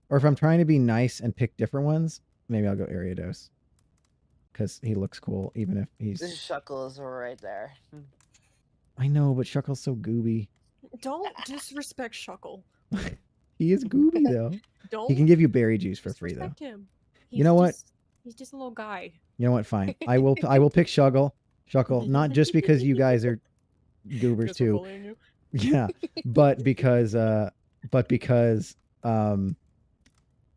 Speaker 1: Or if I'm trying to be nice and pick different ones, maybe I'll go Ariados. Because he looks cool, even if
Speaker 6: The
Speaker 1: he's...
Speaker 6: Shuckles are right there.
Speaker 1: I know, but Shuckle's so gooby.
Speaker 2: Don't disrespect Shuckle.
Speaker 1: He is gooby, though.
Speaker 2: Don't
Speaker 1: He can give you berry juice for free, though.
Speaker 2: disrespect him.
Speaker 1: You know what?
Speaker 2: He's just a little guy.
Speaker 1: You know what? Fine. I will pick Shuckle, not just because you guys are goobers
Speaker 2: Guess we're
Speaker 1: too.
Speaker 2: bullying you.
Speaker 1: Yeah, but because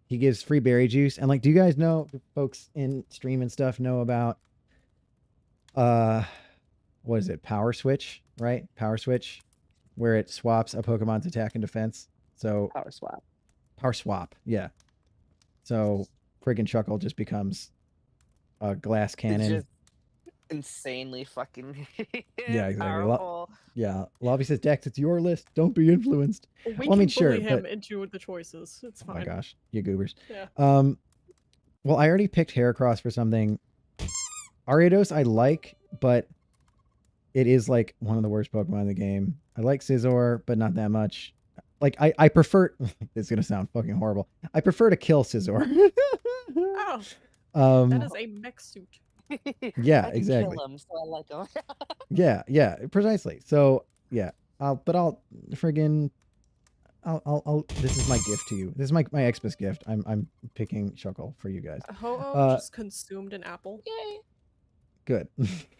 Speaker 1: he gives free berry juice. And like, do you guys know, folks in stream and stuff know about what is it? Power Switch, right? Power Switch, where it swaps a Pokemon's attack and defense. So
Speaker 6: Power swap.
Speaker 1: Power Swap, yeah. So friggin' Shuckle just becomes a glass
Speaker 6: It's
Speaker 1: cannon.
Speaker 6: just insanely fucking
Speaker 1: Yeah, exactly.
Speaker 6: powerful.
Speaker 1: Yeah, Lobby says, Dex, it's your list. Don't be influenced.
Speaker 2: We
Speaker 1: Well, I mean,
Speaker 2: can
Speaker 1: sure,
Speaker 2: bully him
Speaker 1: but
Speaker 2: into the choices. It's
Speaker 1: oh
Speaker 2: fine.
Speaker 1: my gosh, you goobers.
Speaker 2: Yeah.
Speaker 1: Well, I already picked Heracross for something. Ariados I like, but it is like one of the worst Pokemon in the game. I like Scizor, but not that much. Like I prefer. This is gonna sound fucking horrible. I prefer to kill Scizor.
Speaker 2: Oh, that is a mech suit.
Speaker 1: Yeah,
Speaker 6: I can
Speaker 1: exactly.
Speaker 6: kill him, so I like him.
Speaker 1: Yeah, precisely. So yeah, I'll friggin' this is my gift to you. This is my Xmas gift. I'm picking Shuckle for you guys.
Speaker 2: Ho-Oh just consumed an apple.
Speaker 6: Yay!
Speaker 1: Good.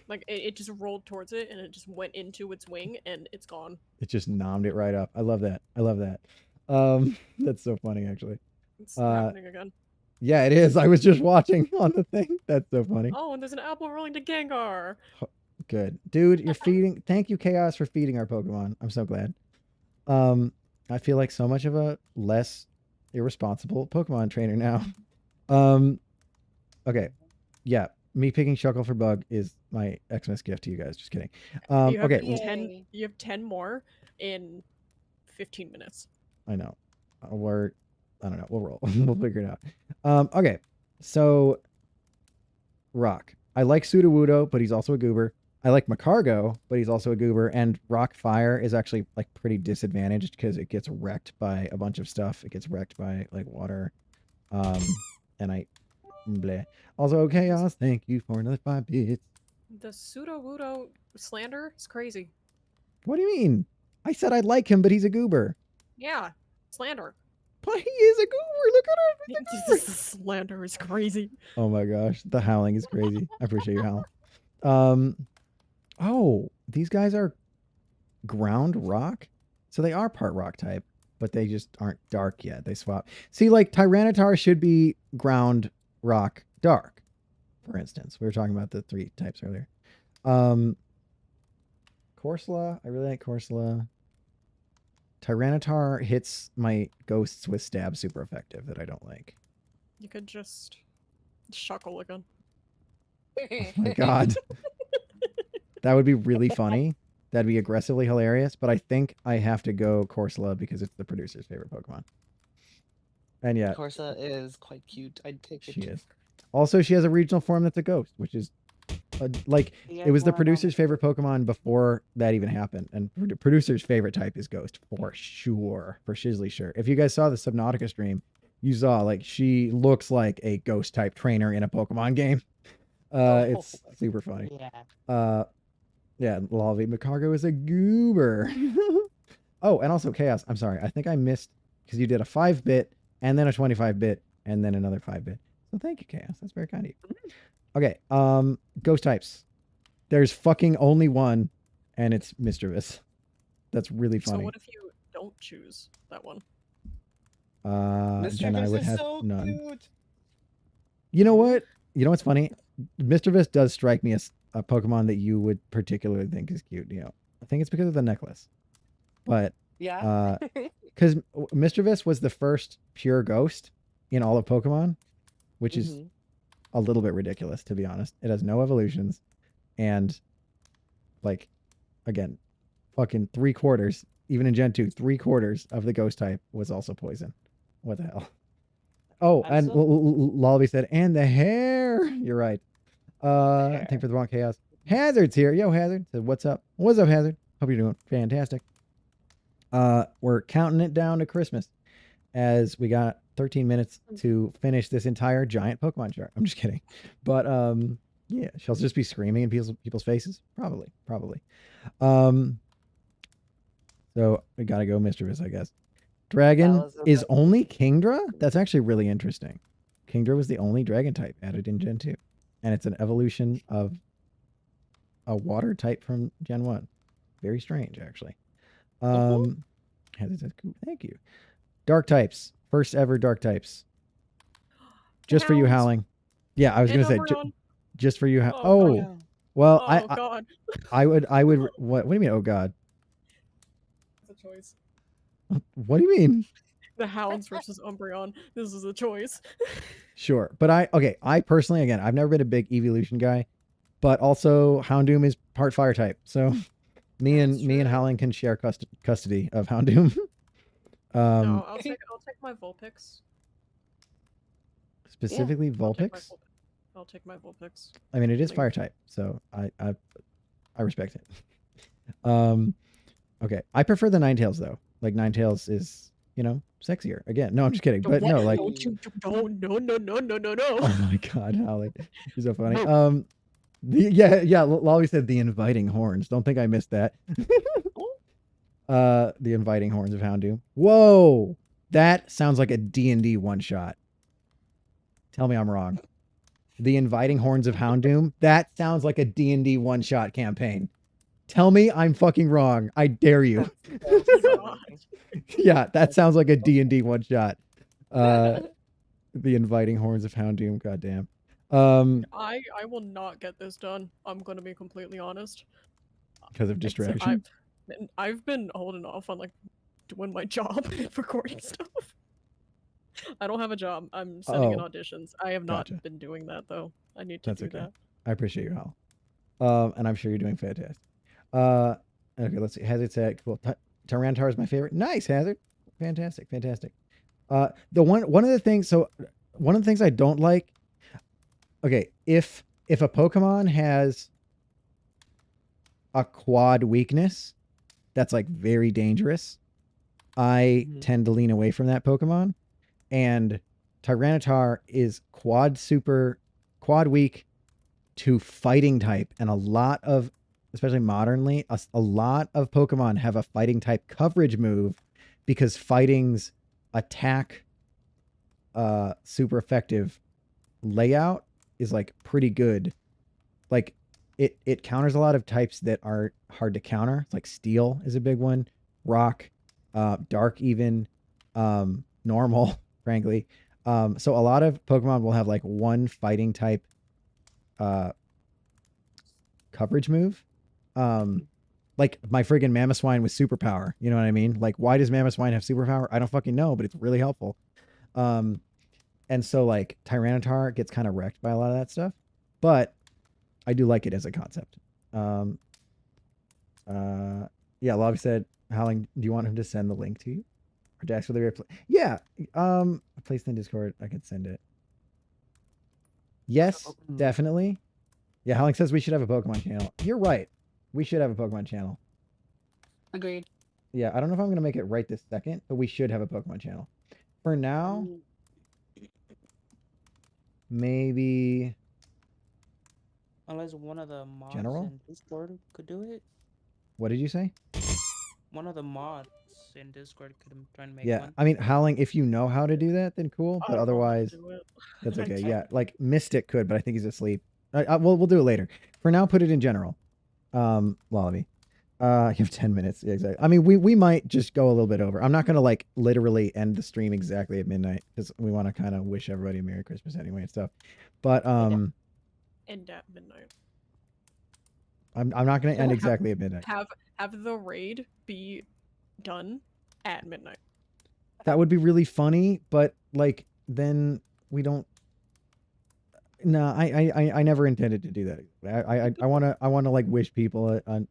Speaker 2: Like it just rolled towards it and it just went into its wing and it's gone.
Speaker 1: It just nommed it right up. I love that. That's so funny actually.
Speaker 2: It's happening again.
Speaker 1: Yeah, it is. I was just watching on the thing. That's so funny.
Speaker 2: Oh, and there's an apple rolling to Gengar.
Speaker 1: Good. Dude, you're feeding. Thank you, Chaos, for feeding our Pokemon. I'm so glad. I feel like so much of a less irresponsible Pokemon trainer now. Okay. Yeah. Me picking Shuckle for Bug is my Xmas gift to you guys. Just kidding.
Speaker 2: You have
Speaker 1: Okay.
Speaker 2: 10. You have 10 more in 15 minutes.
Speaker 1: I know. I don't know. We'll roll. We'll figure it out. Okay. So, Rock. I like Sudowoodo, but he's also a goober. I like Macargo, but he's also a goober. And Rock Fire is actually like pretty disadvantaged because it gets wrecked by a bunch of stuff. It gets wrecked by like water. And I bleh. Also, Chaos, thank you for another 5 bits.
Speaker 2: The Sudowoodo slander is crazy.
Speaker 1: What do you mean? I said I like him, but he's a goober.
Speaker 2: Yeah, slander.
Speaker 1: But he is a goober. Look at him. He's a goober.
Speaker 2: The slander is crazy.
Speaker 1: Oh my gosh, the howling is crazy. I appreciate your howl. Oh, these guys are ground rock, so they are part rock type, but they just aren't dark yet. They swap. See, like Tyranitar should be ground rock dark, for instance. We were talking about the 3 types earlier. Corsola, I really like Corsola. Tyranitar hits my ghosts with stab super effective that I don't like.
Speaker 2: You could just Shuckle again.
Speaker 1: Oh my god. That would be really funny. That'd be aggressively hilarious, but I think I have to go Corsola because it's the producer's favorite Pokemon. And yeah.
Speaker 6: Corsa is quite cute. I'd take it.
Speaker 1: She is. Also, she has a regional form that's a ghost, which is like it was the producer's favorite Pokemon before that even happened. And producer's favorite type is ghost for sure, for shizzly sure. If you guys saw the Subnautica stream, you saw like she looks like a ghost type trainer in a Pokemon game. It's super funny.
Speaker 5: Yeah.
Speaker 1: Yeah, Lavi Macargo is a goober. Oh, and also Chaos. I'm sorry. I think I missed because you did a 5-bit and then a 25-bit and then another 5-bit. So thank you, Chaos. That's very kind of you. Okay. Ghost types. There's fucking only one, and it's Mischievous. That's really funny.
Speaker 2: So what if you don't choose that one?
Speaker 1: Then I would have
Speaker 6: so
Speaker 1: none.
Speaker 6: Cute.
Speaker 1: You know what? You know what's funny? Mischievous does strike me as a Pokemon that you would particularly think is cute. You know, I think it's because of the necklace, but
Speaker 6: Yeah.
Speaker 1: because Mischievous was the first pure ghost in all of Pokemon, which is a little bit ridiculous, to be honest. It has no evolutions, and like, again, fucking 3/4, even in Gen 2, 3/4 of the ghost type was also poison. What the hell? Oh, and Lolby said, and the hair. You're right. Thank you for the wrong chaos. Hazard's here. Yo, Hazard. Said, what's up? What's up, Hazard? Hope you're doing fantastic. We're counting it down to Christmas as we got 13 minutes to finish this entire giant Pokemon chart. I'm just kidding. But yeah, she'll just be screaming in people's faces. Probably. So we gotta go Mischievous, I guess. Dragon is only Kingdra? That's actually really interesting. Kingdra was the only dragon type added in Gen 2. And it's an evolution of a water type from Gen 1. Very strange, actually. Thank you. Dark types. First ever dark types. Just for you, Howling. Yeah, I was going to say, just for you. Well,
Speaker 2: God.
Speaker 1: I would, what do you mean, oh God?
Speaker 2: That's a choice.
Speaker 1: What do you mean?
Speaker 2: The Hounds versus Umbreon. This is a choice.
Speaker 1: Sure. But I personally, again, I've never been a big evolution guy, but also Houndoom is part fire type. So me
Speaker 2: That's
Speaker 1: and
Speaker 2: true.
Speaker 1: Howling can share custody of Houndoom.
Speaker 2: No, I'll take my Vulpix.
Speaker 1: Specifically Vulpix.
Speaker 2: I'll take my Vulpix.
Speaker 1: I mean, it is
Speaker 2: Like-
Speaker 1: fire type, so I respect it. Okay. I prefer the Ninetales though. Like Ninetales is, sexier. Again, no, I'm just kidding. But no, like,
Speaker 2: Don't you don't no.
Speaker 1: oh my god, Holly, you're so funny. Lolly said the inviting horns. Don't think I missed that. The inviting horns of Houndoom. Whoa, that sounds like a D&D one shot. Tell me I'm wrong. The inviting horns of Houndoom. That sounds like a D&D one shot campaign. Tell me I'm fucking wrong. I dare you. Yeah, that sounds like a D&D one shot. The inviting horns of Houndoom. Goddamn.
Speaker 2: I will not get this done. I'm gonna be completely honest.
Speaker 1: Because of distraction.
Speaker 2: I've been holding off on like doing my job and recording stuff. I don't have a job. I'm sending in auditions. I have not
Speaker 1: Gotcha.
Speaker 2: been doing that though. I need to do that.
Speaker 1: I appreciate your help. And I'm sure you're doing fantastic. Okay, let's see. Hazard said, cool. Tyranitar is my favorite. Nice, Hazard. Fantastic. One of the things I don't like. Okay, if a Pokemon has a quad weakness that's like very dangerous, I tend to lean away from that Pokemon. And Tyranitar is quad weak to fighting type, and a lot of, especially modernly, a lot of Pokemon have a fighting type coverage move because fighting's attack super effective layout is like pretty good. Like it counters a lot of types that are hard to counter. Like steel is a big one, rock, dark, even normal, frankly. So a lot of Pokemon will have like one fighting type coverage move. Like my friggin' Mamoswine with superpower. You know what I mean? Like, why does Mamoswine have superpower? I don't fucking know, but it's really helpful. And so like Tyranitar gets kind of wrecked by a lot of that stuff, but I do like it as a concept. Yeah, Lobby said, Howling, do you want him to send the link to you? Or Dax for the replay? Yeah. Place in Discord. I could send it. Yes, definitely. Yeah, Howling says we should have a Pokemon channel. You're right. We should have a Pokemon channel.
Speaker 6: Agreed.
Speaker 1: Yeah, I don't know if I'm going to make it right this second, but we should have a Pokemon channel. For now, maybe...
Speaker 5: Unless one of the mods
Speaker 1: General?
Speaker 5: in Discord could do it.
Speaker 1: What did you say?
Speaker 5: One of the mods in Discord could try and make
Speaker 1: Yeah,
Speaker 5: one.
Speaker 1: I mean, Howling, if you know how to do that, then cool.
Speaker 2: I
Speaker 1: But
Speaker 2: don't know how to
Speaker 1: otherwise,
Speaker 2: do it.
Speaker 1: that's okay. Yeah, like Mystic could, but I think he's asleep. We'll do it later. For now, put it in general. Wallaby. You have 10 minutes. Yeah, exactly. I mean, we might just go a little bit over. I'm not gonna like literally end the stream exactly at midnight because we want to kind of wish everybody a Merry Christmas anyway and stuff. But
Speaker 2: End at midnight.
Speaker 1: I'm not gonna end
Speaker 2: Have-
Speaker 1: exactly at midnight.
Speaker 2: Have the raid be done at midnight.
Speaker 1: That would be really funny, but like then we don't. No, I never intended to do that. I want to like wish people a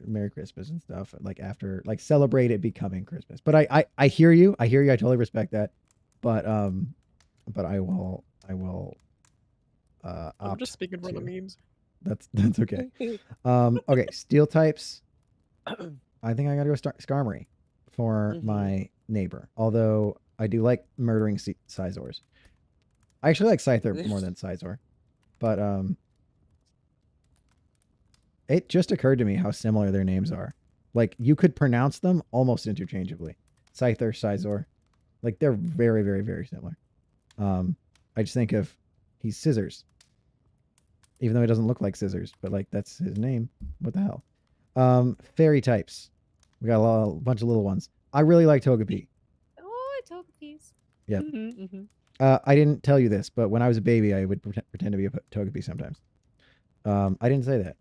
Speaker 1: Merry Christmas and stuff like after like celebrate it becoming Christmas. But I hear you. I totally respect that. But I will
Speaker 2: I'm just speaking for the memes.
Speaker 1: That's okay. Okay, steel types. I think I gotta go Skarmory for my neighbor. Although I do like murdering Sizors. I actually like Scyther more than Sizor. But it just occurred to me how similar their names are. Like you could pronounce them almost interchangeably. Scyther, Sizor. Like they're very, very, very similar. I just think of he's Scissors. Even though he doesn't look like Scissors, but like that's his name. What the hell? Fairy types. We got a bunch of little ones. I really like Togepi.
Speaker 2: Oh, Togepi's.
Speaker 1: Yeah. I didn't tell you this, but when I was a baby, I would pretend to be a Togepi sometimes. I didn't say that,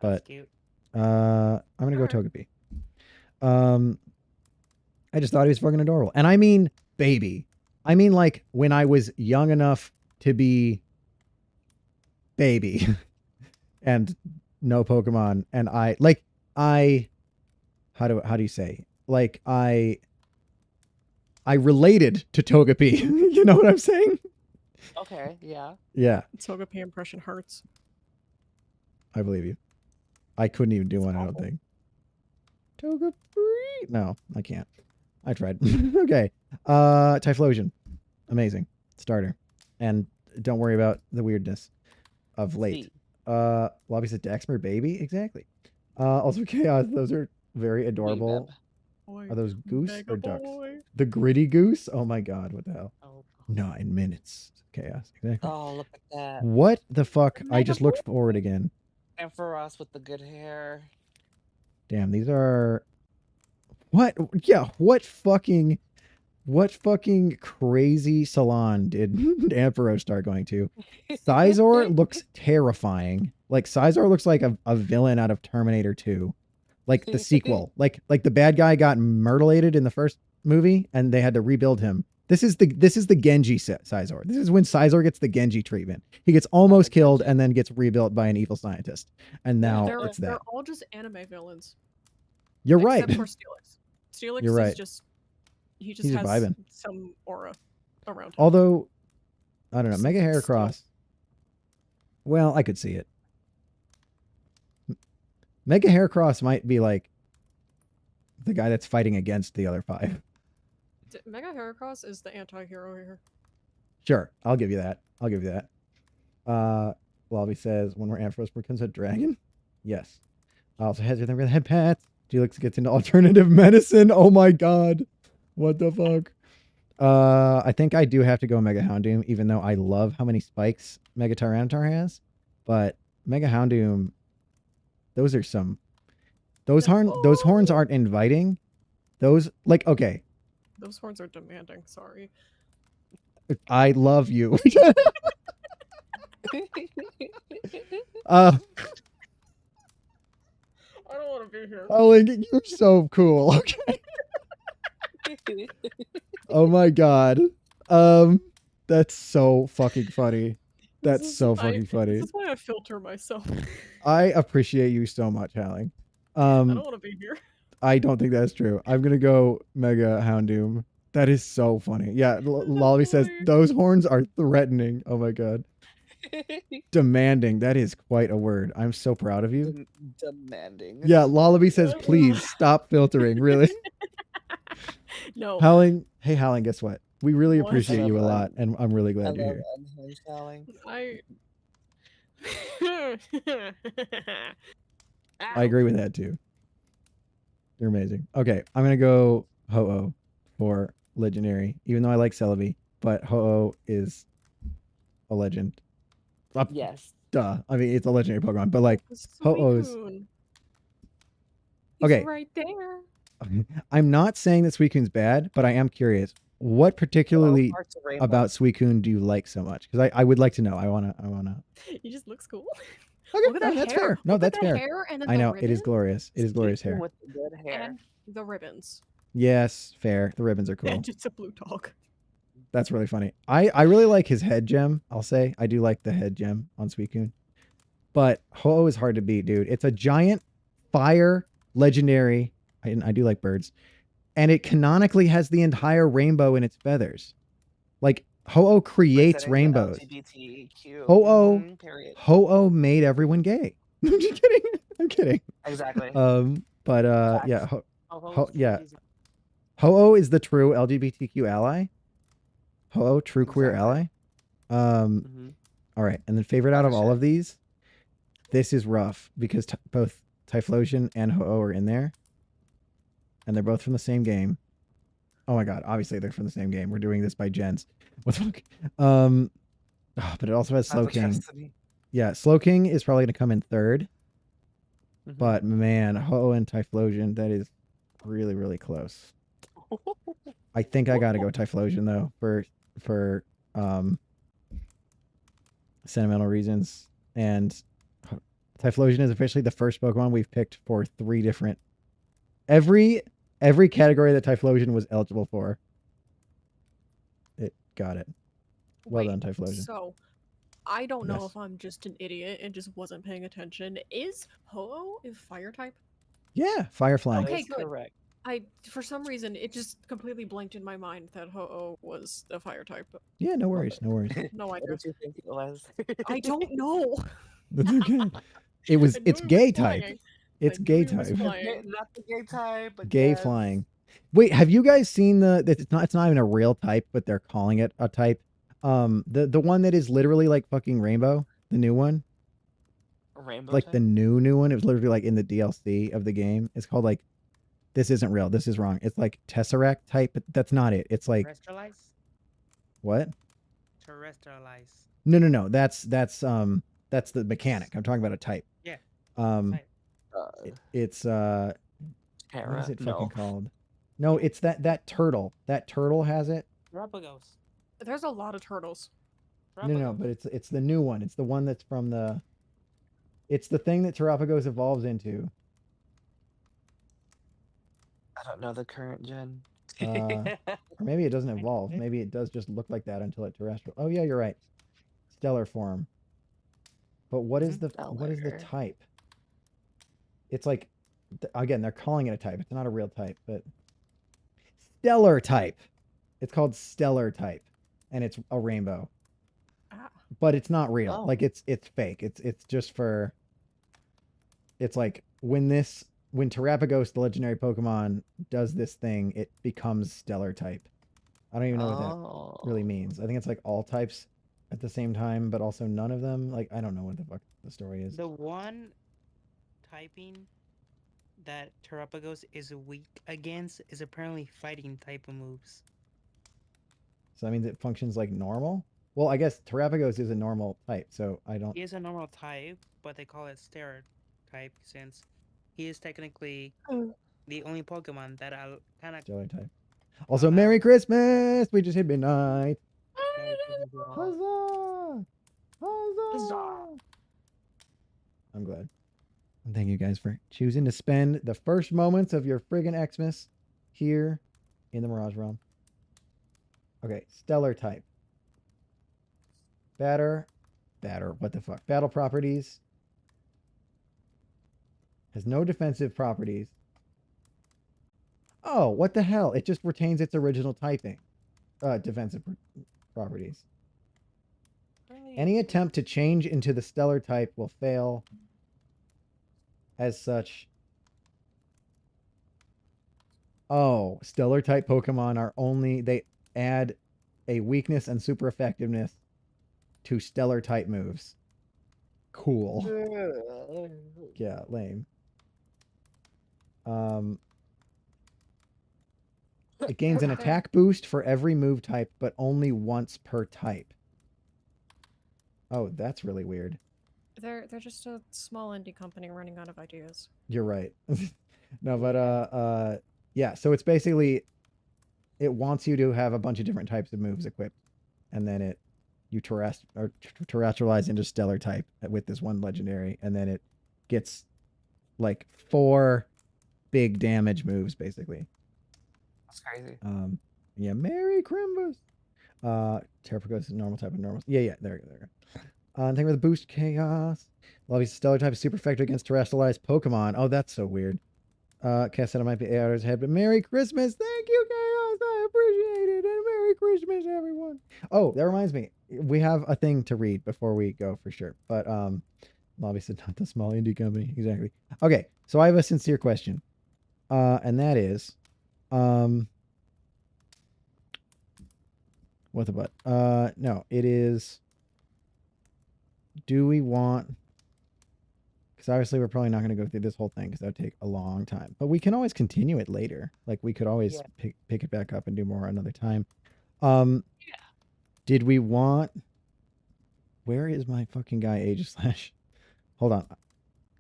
Speaker 1: but
Speaker 5: That's cute.
Speaker 1: I'm gonna go Togepi. I just thought he was fucking adorable, and I mean baby. I mean, like when I was young enough to be baby and no Pokemon. And how do you say? Like I related to Togepi. You know what I'm saying?
Speaker 6: Okay, yeah.
Speaker 1: Yeah,
Speaker 2: Togepi impression hurts.
Speaker 1: I believe you. I couldn't even do
Speaker 6: It's
Speaker 1: one, I don't
Speaker 6: awful.
Speaker 1: think. Togepi. No, I can't. I tried. Okay. Typhlosion. Amazing. Starter. And don't worry about the weirdness of late.
Speaker 6: See,
Speaker 1: Lobby said Daxmer baby? Exactly. Also Chaos, those are very adorable.
Speaker 2: Boy,
Speaker 1: Are those goose
Speaker 2: Mega
Speaker 1: or ducks?
Speaker 2: boy.
Speaker 1: The gritty goose? Oh my god, what the hell?
Speaker 6: oh,
Speaker 1: 9 minutes. Chaos. Exactly.
Speaker 6: oh, look at that.
Speaker 1: What the fuck? I
Speaker 2: Mega
Speaker 1: just looked forward again.
Speaker 6: And for us with the good hair.
Speaker 1: Damn, these are what? Yeah, what fucking crazy salon did Ampharos start going to? Sizor looks terrifying. Like Sizor looks like a villain out of Terminator 2. Like the sequel. Like the bad guy got murdered in the first movie and they had to rebuild him. This is the Genji Sizor. This is when Sizor gets the Genji treatment. He gets almost killed and then gets rebuilt by an evil scientist. And now it's
Speaker 2: They're
Speaker 1: that.
Speaker 2: all just anime villains.
Speaker 1: You're right.
Speaker 2: Except for Steelix. Steelix
Speaker 1: You're right.
Speaker 2: is just he just
Speaker 1: He's
Speaker 2: has
Speaker 1: vibing.
Speaker 2: some aura around him.
Speaker 1: Although, I don't know, Mega
Speaker 2: Still.
Speaker 1: Heracross. Well, I could see it. Mega Heracross might be like the guy that's fighting against the other 5.
Speaker 2: Mega Heracross is the anti-hero here.
Speaker 1: Sure, I'll give you that. Lobby says, when we're Ampharos becomes a dragon? Yes. Also has your head pats. Felix gets into alternative medicine. Oh my god. What the fuck? I think I do have to go Mega Houndoom, even though I love how many spikes Mega Tyranitar has. But Mega Houndoom, those horns aren't inviting. Those, like, okay,
Speaker 2: Those horns are demanding, sorry.
Speaker 1: I love you.
Speaker 2: I don't want to be here.
Speaker 1: Like, you're so cool. Okay. Oh my god. That's so fucking funny. That's so fucking funny.
Speaker 2: This is why I filter myself.
Speaker 1: I appreciate you so much, Halling.
Speaker 2: I don't want to be here.
Speaker 1: I don't think that's true. I'm gonna go Mega Houndoom. That is so funny. Yeah, Lolly says those horns are threatening. Oh my god. Demanding. That is quite a word. I'm so proud of you.
Speaker 6: Demanding.
Speaker 1: Yeah, Lullaby says, please stop filtering. Really?
Speaker 2: No.
Speaker 1: Howling. Hey, Howling, guess what? We really
Speaker 2: What?
Speaker 1: appreciate you a lot, and I'm really
Speaker 6: I
Speaker 1: glad you're
Speaker 6: love
Speaker 1: here.
Speaker 6: unhinged Howling.
Speaker 1: I agree with that too. You're amazing. Okay, I'm going to go Ho-Oh for Legendary, even though I like Celebi, but Ho-Oh is a legend.
Speaker 6: Yes.
Speaker 1: Duh. I mean, it's a legendary Pokemon, but like, Ho-Oh's.
Speaker 2: Suicune.
Speaker 1: Okay.
Speaker 2: He's right there.
Speaker 1: I'm not saying that Suicune's bad, but I am curious. What particularly
Speaker 6: Hearts of Rainbow.
Speaker 1: about Suicune do you like so much? Because I would like to know. I wanna.
Speaker 2: He just looks cool.
Speaker 1: Okay,
Speaker 2: Look at
Speaker 1: no,
Speaker 2: that
Speaker 1: that's
Speaker 2: hair.
Speaker 1: fair. No,
Speaker 2: Look at
Speaker 1: that's
Speaker 2: that
Speaker 1: fair.
Speaker 2: hair and then
Speaker 1: I
Speaker 2: the
Speaker 1: know it is
Speaker 2: ribbons
Speaker 1: glorious. It is glorious hair.
Speaker 6: With the good hair.
Speaker 2: And the ribbons.
Speaker 1: Yes, fair. The ribbons are cool.
Speaker 2: And it's a blue dog.
Speaker 1: That's really funny. I really like his head gem. I'll say I do like the head gem on Suicune, but Ho-Oh is hard to beat, dude. It's a giant fire legendary. I do like birds, and it canonically has the entire rainbow in its feathers. Like Ho-Oh creates
Speaker 6: Presenting the
Speaker 1: rainbows.
Speaker 6: LGBTQ.
Speaker 1: Ho-Oh,
Speaker 6: Period.
Speaker 1: Ho-Oh made everyone gay. I'm just kidding. I'm kidding.
Speaker 6: Exactly.
Speaker 1: But
Speaker 6: Facts.
Speaker 1: yeah,
Speaker 5: Oh,
Speaker 1: yeah. Ho-Oh is the true LGBTQ ally. Ho-Oh, true queer
Speaker 6: Exactly.
Speaker 1: ally.
Speaker 6: Mhm.
Speaker 1: All right, and then favorite out of all of these, this is rough because both Typhlosion and Ho-Oh are in there, and they're both from the same game. Oh my god! Obviously, they're from the same game. We're doing this by gens. What the fuck? But it also has
Speaker 6: That's a
Speaker 1: Slowking.
Speaker 6: destiny.
Speaker 1: Yeah, Slowking is probably gonna come in third.
Speaker 6: Mhm.
Speaker 1: But man, Ho-Oh and Typhlosion, that is really, really close. I think I gotta go Typhlosion though for sentimental reasons. And Typhlosion is officially the first Pokemon we've picked for 3 different every category that Typhlosion was eligible for. Got it. Well
Speaker 2: Wait,
Speaker 1: done, Typhlosion.
Speaker 2: So, I don't know
Speaker 1: Yes.
Speaker 2: if I'm just an idiot and just wasn't paying attention. Is Ho-Oh a fire type?
Speaker 1: Yeah, fire flying.
Speaker 2: Okay,
Speaker 6: That's
Speaker 2: good.
Speaker 6: correct.
Speaker 2: For some reason, it just completely blanked in my mind that Ho-Oh was a fire type.
Speaker 1: Yeah, no worries, no worries.
Speaker 2: No
Speaker 6: What
Speaker 2: idea.
Speaker 6: did you think it was?
Speaker 2: I don't know.
Speaker 1: That's okay.
Speaker 2: I knew
Speaker 1: It's
Speaker 2: it was
Speaker 1: gay type.
Speaker 2: flying.
Speaker 1: It's
Speaker 2: I
Speaker 1: gay
Speaker 2: knew it was
Speaker 1: type.
Speaker 2: flying.
Speaker 6: Not the gay type, but
Speaker 1: Gay
Speaker 6: yes.
Speaker 1: flying. Wait, have you guys seen it's not even a real type, but they're calling it a type. The one that is literally like fucking Rainbow, the new one.
Speaker 6: Rainbow
Speaker 1: Like
Speaker 6: type?
Speaker 1: the new one. It was literally like in the DLC of the game. It's called like this isn't real. This is wrong. It's like Tesseract type, but that's not it. It's like
Speaker 5: Terrestrialize?
Speaker 1: what?
Speaker 5: Terrestrialize.
Speaker 1: No. That's the mechanic. I'm talking about a type.
Speaker 5: Yeah.
Speaker 1: Um
Speaker 5: Type.
Speaker 1: it's what
Speaker 6: Terra?
Speaker 1: is it
Speaker 6: No.
Speaker 1: fucking called? No, it's that turtle. That turtle has it.
Speaker 5: Terrapagos.
Speaker 2: There's a lot of turtles.
Speaker 1: No, but it's the new one. It's the one that's from the. It's the thing that Terrapagos evolves into.
Speaker 6: I don't know the current gen.
Speaker 1: Or maybe it doesn't evolve. Maybe it does just look like that until it terrestrial. Oh yeah, you're right. Stellar form. But what is the
Speaker 6: Stellar.
Speaker 1: type? It's like again, they're calling it a type. It's not a real type, but stellar type. It's called stellar type, and it's a rainbow.
Speaker 2: Ah.
Speaker 1: But it's not real.
Speaker 6: Oh.
Speaker 1: Like it's fake. It's just for. It's like when Terrapagos, the legendary Pokemon, does this thing, it becomes stellar type. I don't even know what that really means. I think it's like all types at the same time, but also none of them. Like I don't know what the fuck the story is.
Speaker 5: The one typing that Terrapagos is weak against is apparently fighting type of moves.
Speaker 1: So that means it functions like normal. Well, I guess Terrapagos is a normal type, so I don't.
Speaker 5: He is a normal type, but they call it stellar type since he is technically the only Pokemon that I kind of.
Speaker 1: Stellar type. Also, Merry Christmas! We just hit midnight.
Speaker 5: Huzzah!
Speaker 1: Huzzah! Huzzah! I'm glad. And thank you guys for choosing to spend the first moments of your friggin' Xmas here in the Mirage Realm. Okay, stellar type. Batter, what the fuck? Battle properties. Has no defensive properties. Oh, what the hell? It just retains its original typing. Defensive properties. Any attempt to change into the stellar type will fail. As such. Oh, stellar type Pokemon are only, they add a weakness and super effectiveness to stellar type moves. Cool. Yeah, lame. It gains an attack boost for every move type, but only once per type. Oh, that's really weird.
Speaker 2: They're just a small indie company running out of ideas.
Speaker 1: You're right. No, but yeah, so it's basically it wants you to have a bunch of different types of moves equipped, and then you terrestrialize into stellar type with this one legendary, and then it gets like 4 big damage moves basically.
Speaker 6: That's crazy.
Speaker 1: Yeah, Merry Christmas. Terrapagos is normal type and normal. Yeah, there you go. Thank you for the boost, Chaos. Lovey's stellar type is super effective against terrestrialized Pokemon. Oh, that's so weird. Cass said I might be 8 hours ahead, but Merry Christmas. Thank you, Chaos. I appreciate it. And Merry Christmas, everyone. Oh, that reminds me. We have a thing to read before we go for sure. But Lovey said not the small indie company. Exactly. Okay, so I have a sincere question. And that is, what the butt? No, it is, do we want, because obviously we're probably not going to go through this whole thing because that would take a long time, but we can always continue it later. Like we could always pick it back up and do more another time. Did we want, where is my fucking guy Aegislash? Hold on.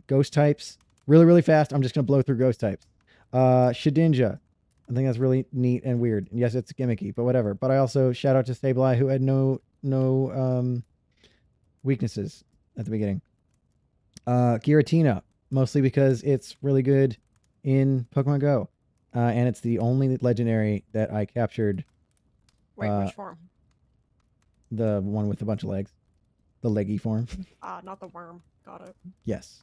Speaker 1: Ghost types. Really fast. I'm just going to blow through ghost types. Shedinja. I think that's really neat and weird. And yes, it's gimmicky, but whatever. But I also shout out to Sableye, who had no weaknesses at the beginning. Giratina, mostly because it's really good in Pokemon Go. And it's the only legendary that I captured.
Speaker 2: Wait, which form?
Speaker 1: The one with a bunch of legs. The leggy form.
Speaker 2: Not the worm. Got it.
Speaker 1: Yes.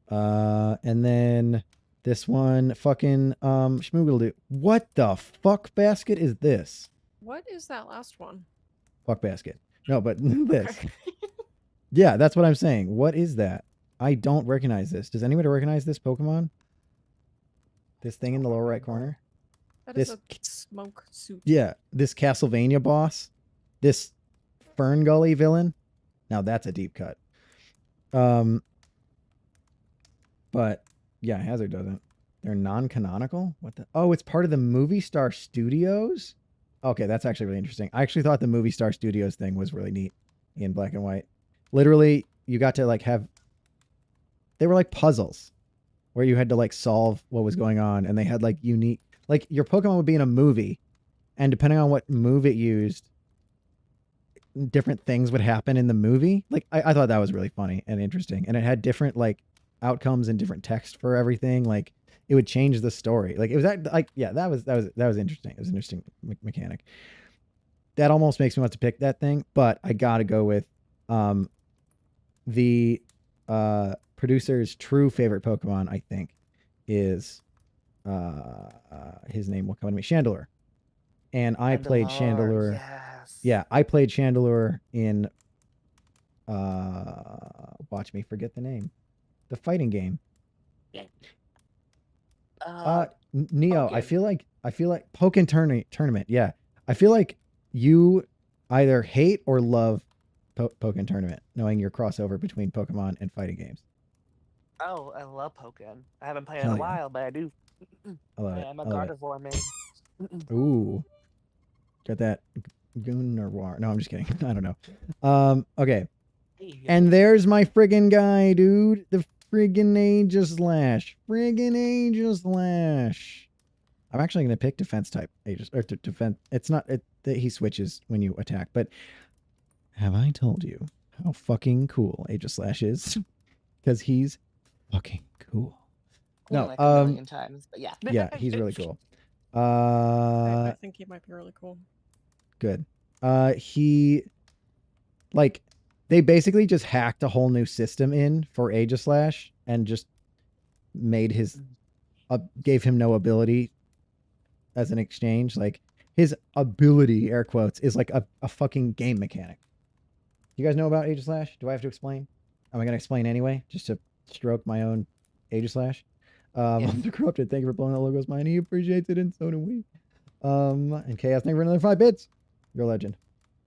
Speaker 1: And then this one, fucking Schmoogle. What the fuck basket is this?
Speaker 2: What is that last one?
Speaker 1: Fuck basket. No, but this.
Speaker 2: Okay.
Speaker 1: Yeah, that's what I'm saying. What is that? I don't recognize this. Does anybody recognize this Pokemon? This thing in the lower right corner?
Speaker 2: That
Speaker 1: This-
Speaker 2: is a smoke suit.
Speaker 1: Yeah, this Castlevania boss. This Fern Gully villain. Now that's a deep cut. But yeah, Hazard doesn't. They're non-canonical? What the? Oh, it's part of the Movie Star Studios? Okay, that's actually really interesting. I actually thought the Movie Star Studios thing was really neat in black and white. Literally, you got to like have, they were like puzzles where you had to like solve what was going on, and they had like unique, like your Pokemon would be in a movie, and depending on what move it used, different things would happen in the movie. Like I thought that was really funny and interesting, and it had different like outcomes and different text for everything. Like it would change the story. Like it was that like yeah, that was interesting. It was an interesting mechanic. That almost makes me want to pick that thing, but I gotta go with the producer's true favorite Pokemon. I think is his name will come to me, Chandelure. And I played Chandelure.
Speaker 6: Yes.
Speaker 1: Yeah, I played Chandelure in watch me forget the name. The fighting game. Neo, I feel like Pokken Tournament. Yeah. I feel like you either hate or love Pokken Tournament, knowing your crossover between Pokemon and fighting games.
Speaker 6: Oh, I love Pokken. I haven't played in
Speaker 1: Hell
Speaker 6: a
Speaker 1: yeah.
Speaker 6: while, but I do.
Speaker 1: I love it.
Speaker 6: am a
Speaker 1: I love it.
Speaker 6: Gardevoir man.
Speaker 1: Ooh. Got that Gunnar. No, I'm just kidding. I don't know. Okay. And there's my friggin' guy, dude. The friggin' Aegislash. Friggin' Aegislash. I'm actually going to pick defense type Aegis, or defense. It's not, he switches when you attack, but have I told you how fucking cool Aegislash is? Because he's fucking cool. No,
Speaker 6: like a million times, but yeah.
Speaker 1: Yeah, he's really cool.
Speaker 2: I think he might be really cool.
Speaker 1: Good. He, like, they basically just hacked a whole new system in for Aegislash and just made his, gave him no ability as an exchange. Like, his ability, air quotes, is like a fucking game mechanic. You guys know about Aegislash? Do I have to explain? Am I going to explain anyway, just to stroke my own Aegislash? The Corrupted, thank you for blowing the logo's mind. He appreciates it, and so do we. And Chaos, thank you for another 5 bits. You're a legend.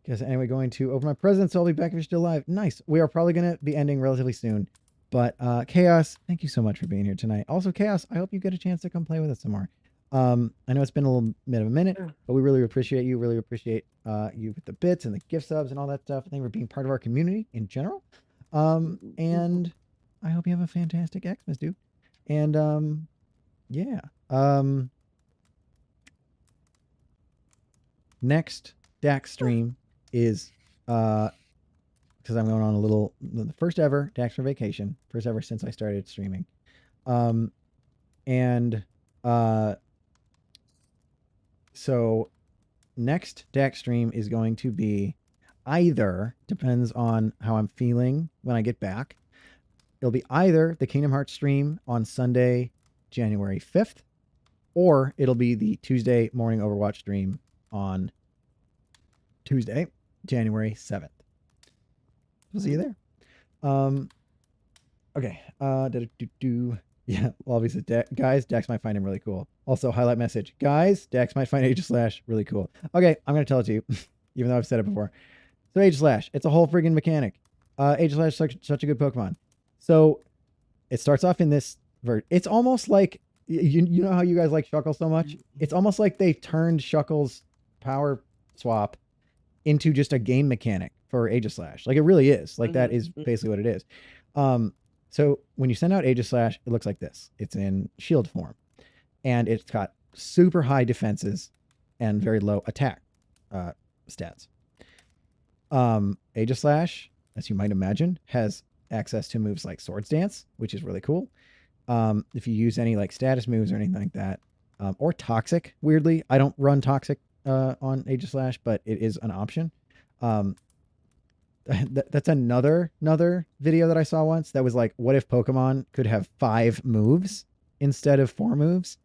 Speaker 1: Guess anyway, going to open my presents, so I'll be back if you're still alive. Nice. We are probably going to be ending relatively soon. But Chaos, thank you so much for being here tonight. Also, Chaos, I hope you get a chance to come play with us some more. I know it's been a little bit of a minute, but we really appreciate you. Really appreciate you with the bits and the gift subs and all that stuff. Thank you for being part of our community in general. And I hope you have a fantastic Xmas, dude. And yeah. Next Dax stream is because I'm going on the first ever Dax for vacation, first ever since I started streaming. So next Dax stream is going to be either, depends on how I'm feeling when I get back. It'll be either the Kingdom Hearts stream on Sunday, January 5th, or it'll be the Tuesday morning Overwatch stream on Tuesday, January 7th. We'll see you there. Okay. Yeah, well, obviously, guys, Dax might find him really cool. Also, highlight message. Guys, Dax might find Aegislash really cool. Okay, I'm going to tell it to you, even though I've said it before. So Aegislash, it's a whole friggin' mechanic. Aegislash is such a good Pokemon. So it starts off in this it's almost like, you know how you guys like Shuckle so much? It's almost like they turned Shuckle's power swap into just a game mechanic for Aegislash. Like it really is. Like that is basically what it is. So when you send out Aegislash, it looks like this. It's in shield form. And it's got super high defenses and very low attack stats. Aegislash, as you might imagine, has access to moves like Swords Dance, which is really cool. If you use any like status moves or anything like that, or Toxic, weirdly. I don't run Toxic on Aegislash, but it is an option. That's another video that I saw once that was like, what if Pokemon could have 5 moves instead of 4 moves?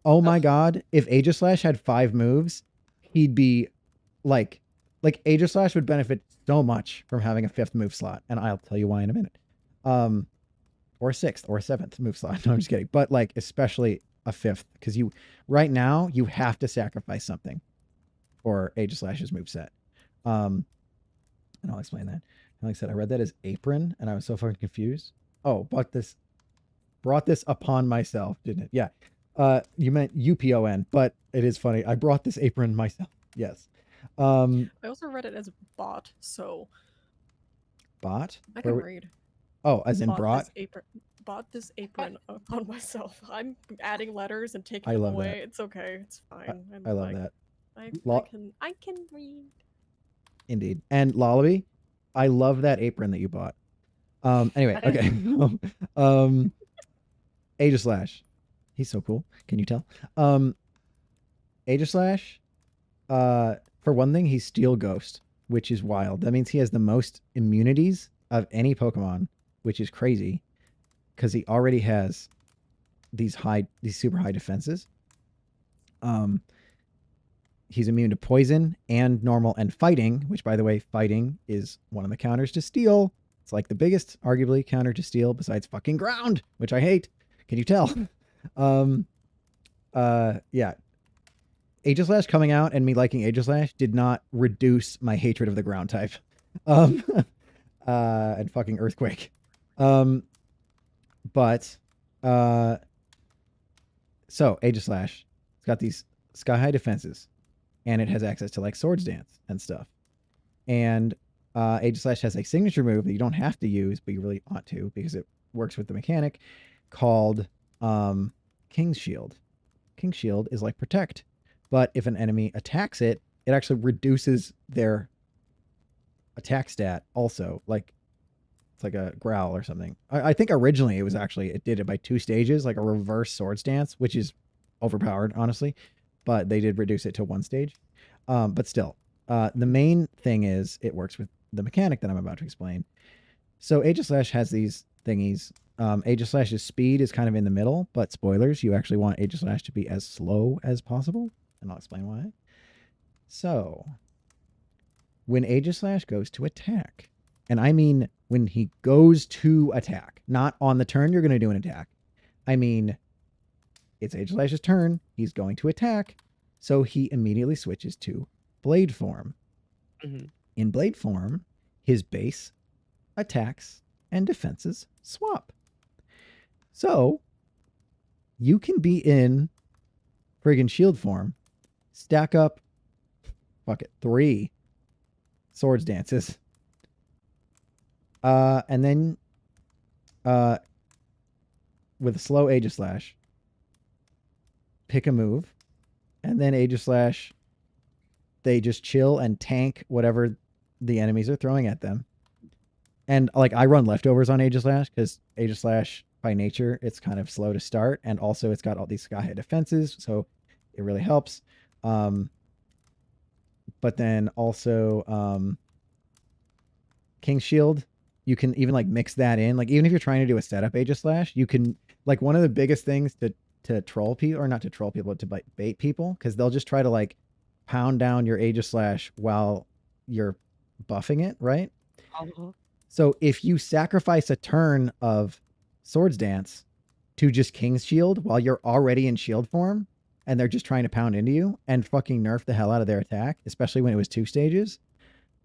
Speaker 1: Oh my god, if Aegislash had 5 moves, he'd be like Aegislash would benefit so much from having a 5th move slot, and I'll tell you why in a minute. Or 6th or 7th move slot. No, I'm just kidding. But like especially a 5th, because right now you have to sacrifice something for Aegislash's moveset. And I'll explain that. Like I said, I read that as apron, and I was so fucking confused. Oh, brought this upon myself, didn't it? Yeah. You meant UPON, but it is funny. I brought this apron myself. Yes.
Speaker 2: I also read it as bot, so
Speaker 1: bot?
Speaker 2: I can read.
Speaker 1: Oh, as in brought?
Speaker 2: Bought this apron upon myself. I'm adding letters and taking
Speaker 1: I
Speaker 2: them
Speaker 1: love
Speaker 2: away.
Speaker 1: that.
Speaker 2: It's okay. It's fine.
Speaker 1: I love that.
Speaker 2: I can read.
Speaker 1: Indeed. And Lullaby, I love that apron that you bought. Anyway, okay. Aegislash. He's so cool. Can you tell? Aegislash, for one thing, he's Steel Ghost, which is wild. That means he has the most immunities of any Pokemon, which is crazy, because he already has these super high defenses. He's immune to poison and normal and fighting, which, by the way, fighting is one of the counters to steel. It's like the biggest, arguably, counter to steel besides fucking ground, which I hate. Can you tell? Yeah. Aegislash coming out and me liking Aegislash did not reduce my hatred of the ground type. And fucking Earthquake. So Aegislash, it's got these sky high defenses, and it has access to like Swords Dance and stuff. And Aegislash has a signature move that you don't have to use, but you really ought to, because it works with the mechanic, called King's Shield. King's Shield is like Protect, but if an enemy attacks it, it actually reduces their attack stat also. Like, it's like a growl or something. I think originally it did it by 2 stages, like a reverse Swords Dance, which is overpowered, honestly. But they did reduce it to 1 stage. But still, the main thing is it works with the mechanic that I'm about to explain. So Aegislash has these thingies. Aegislash's speed is kind of in the middle, but spoilers, you actually want Aegislash to be as slow as possible, and I'll explain why. So, when Aegislash goes to attack, and I mean when he goes to attack, not on the turn you're going to do an attack. I mean, it's Aegislash's turn, he's going to attack, so he immediately switches to Blade form.
Speaker 6: Mm-hmm.
Speaker 1: In Blade form, his base, attacks, and defenses swap. So, you can be in friggin' shield form, stack up, 3 Swords Dances, and then with a slow Aegislash, pick a move, and then Aegislash, they just chill and tank whatever the enemies are throwing at them. And like I run leftovers on Aegislash because Aegislash by nature, it's kind of slow to start, and also it's got all these sky high defenses, so it really helps. But then also King's Shield, you can even like mix that in. Like even if you're trying to do a setup Aegislash, you can, like, one of the biggest things to troll people, or not to troll people, but to bait people, because they'll just try to like pound down your Aegislash while you're buffing it, right?
Speaker 6: Uh-huh.
Speaker 1: So if you sacrifice a turn of Swords Dance to just King's Shield while you're already in shield form, and they're just trying to pound into you and fucking nerf the hell out of their attack, especially when it was 2 stages,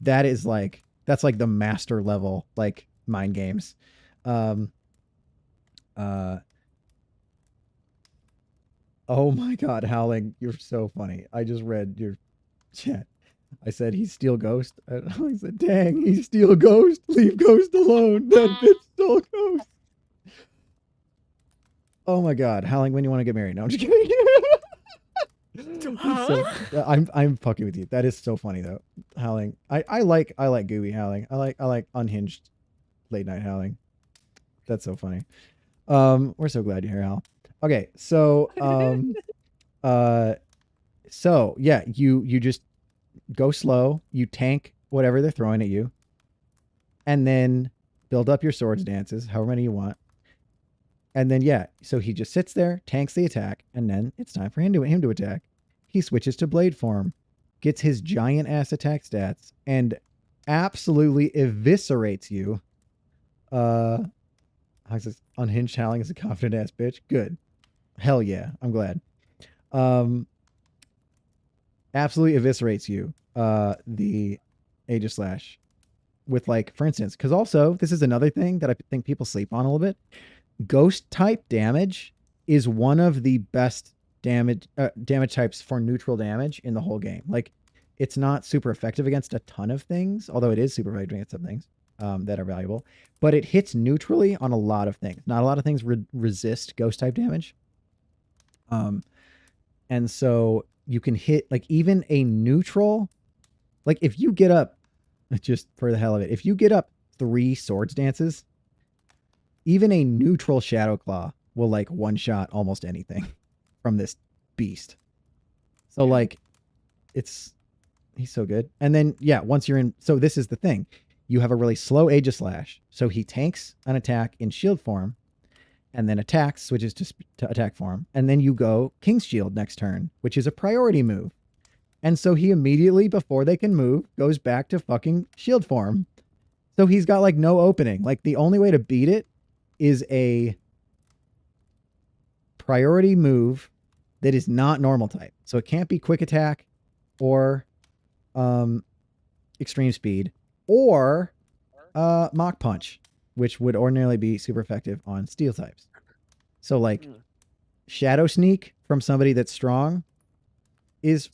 Speaker 1: that's like the master level, like, mind games. Oh my god, Howling, you're so funny. I just read your chat. I said he's Steel Ghost, and I said, dang, he's Steel Ghost. Leave Ghost alone. That bitch stole Ghost. Oh my god, Howling, when you want to get married? No, I'm just kidding.
Speaker 2: Huh?
Speaker 1: So, I'm fucking with you. That is so funny though, Howling. I like gooey Howling. I like unhinged late night Howling. That's so funny. We're so glad you're here, Hal. Okay, so so yeah, you just go slow. You tank whatever they're throwing at you, and then build up your swords dances, however many you want. And then, yeah, so he just sits there, tanks the attack, and then it's time for him to attack. He switches to blade form, gets his giant ass attack stats, and absolutely eviscerates you. Unhinged Howling is a confident ass bitch. Good. Hell yeah. I'm glad. Absolutely eviscerates you. The Aegis Slash with, like, for instance, because also this is another thing that I think people sleep on a little bit. Ghost type damage is one of the best damage types for neutral damage in the whole game. Like, it's not super effective against a ton of things, although it is super effective against some things that are valuable. But it hits neutrally on a lot of things. Not a lot of things resist ghost type damage. And so you can hit, like, even a neutral, like, if you get up, just for the hell of it, if you get up 3 swords dances, even a neutral Shadow Claw will, like, one-shot almost anything from this beast. So, like, he's so good. And then, yeah, once you're in, so this is the thing. You have a really slow Aegis Slash. So he tanks an attack in shield form, and then attacks, switches to attack form. And then you go King's Shield next turn, which is a priority move. And so he immediately, before they can move, goes back to fucking shield form. So he's got, like, no opening. Like, the only way to beat it is a priority move that is not normal type. So it can't be quick attack or extreme speed or Mach Punch, which would ordinarily be super effective on steel types. So, like, Shadow Sneak from somebody that's strong is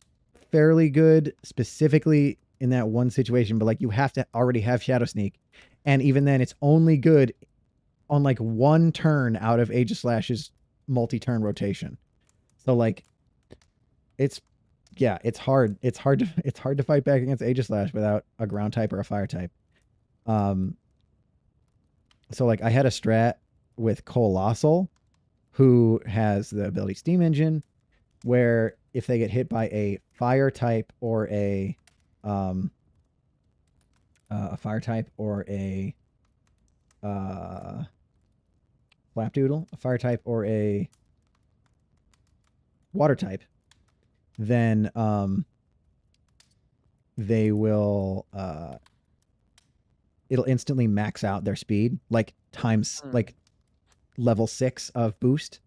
Speaker 1: fairly good, specifically in that one situation, but, like, you have to already have Shadow Sneak. And even then, it's only good on, like, one turn out of Aegis Slash's multi-turn rotation. So, like, it's hard. It's hard to fight back against Aegis Slash without a ground type or a fire type. So, like, I had a strat with Colossal, who has the ability Steam Engine, where if they get hit by a fire type or a Flapdoodle, a fire type or a water type, then they will it'll instantly max out their speed, like times like level 6 of boost.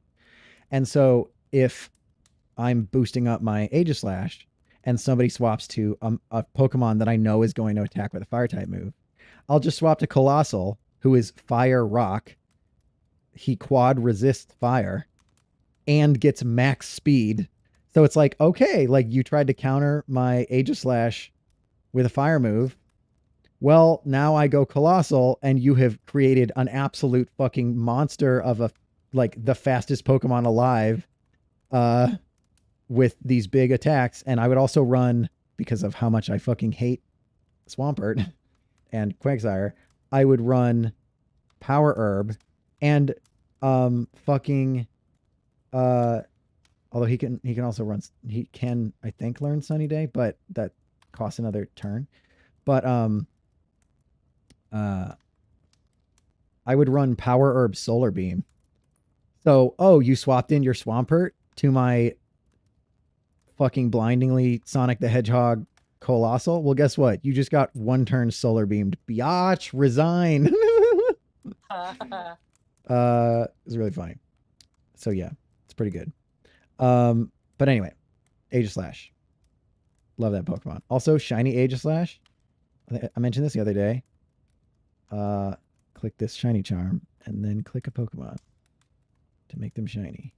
Speaker 1: And so if I'm boosting up my Aegis Slash and somebody swaps to a Pokemon that I know is going to attack with a fire type move, I'll just swap to Colossal, who is Fire Rock. He quad resists fire and gets max speed. So it's like, okay, like, you tried to counter my Aegis Slash with a fire move. Well, now I go Colossal, and you have created an absolute fucking monster of the fastest Pokemon alive with these big attacks. And I would also run, because of how much I fucking hate Swampert and Quagsire, I would run Power Herb and although he can also run, he can, I think, learn Sunny Day, but that costs another turn. But I would run Power Herb Solar Beam. So, you swapped in your Swampert to my fucking blindingly Sonic the Hedgehog Colossal. Well, guess what? You just got one turn Solar Beamed. Biatch, resign. It was really funny. So yeah, it's pretty good. But anyway, Aegis Slash. Love that Pokemon. Also, shiny Aegis Slash. I mentioned this the other day. Click this shiny charm and then click a Pokemon to make them shiny.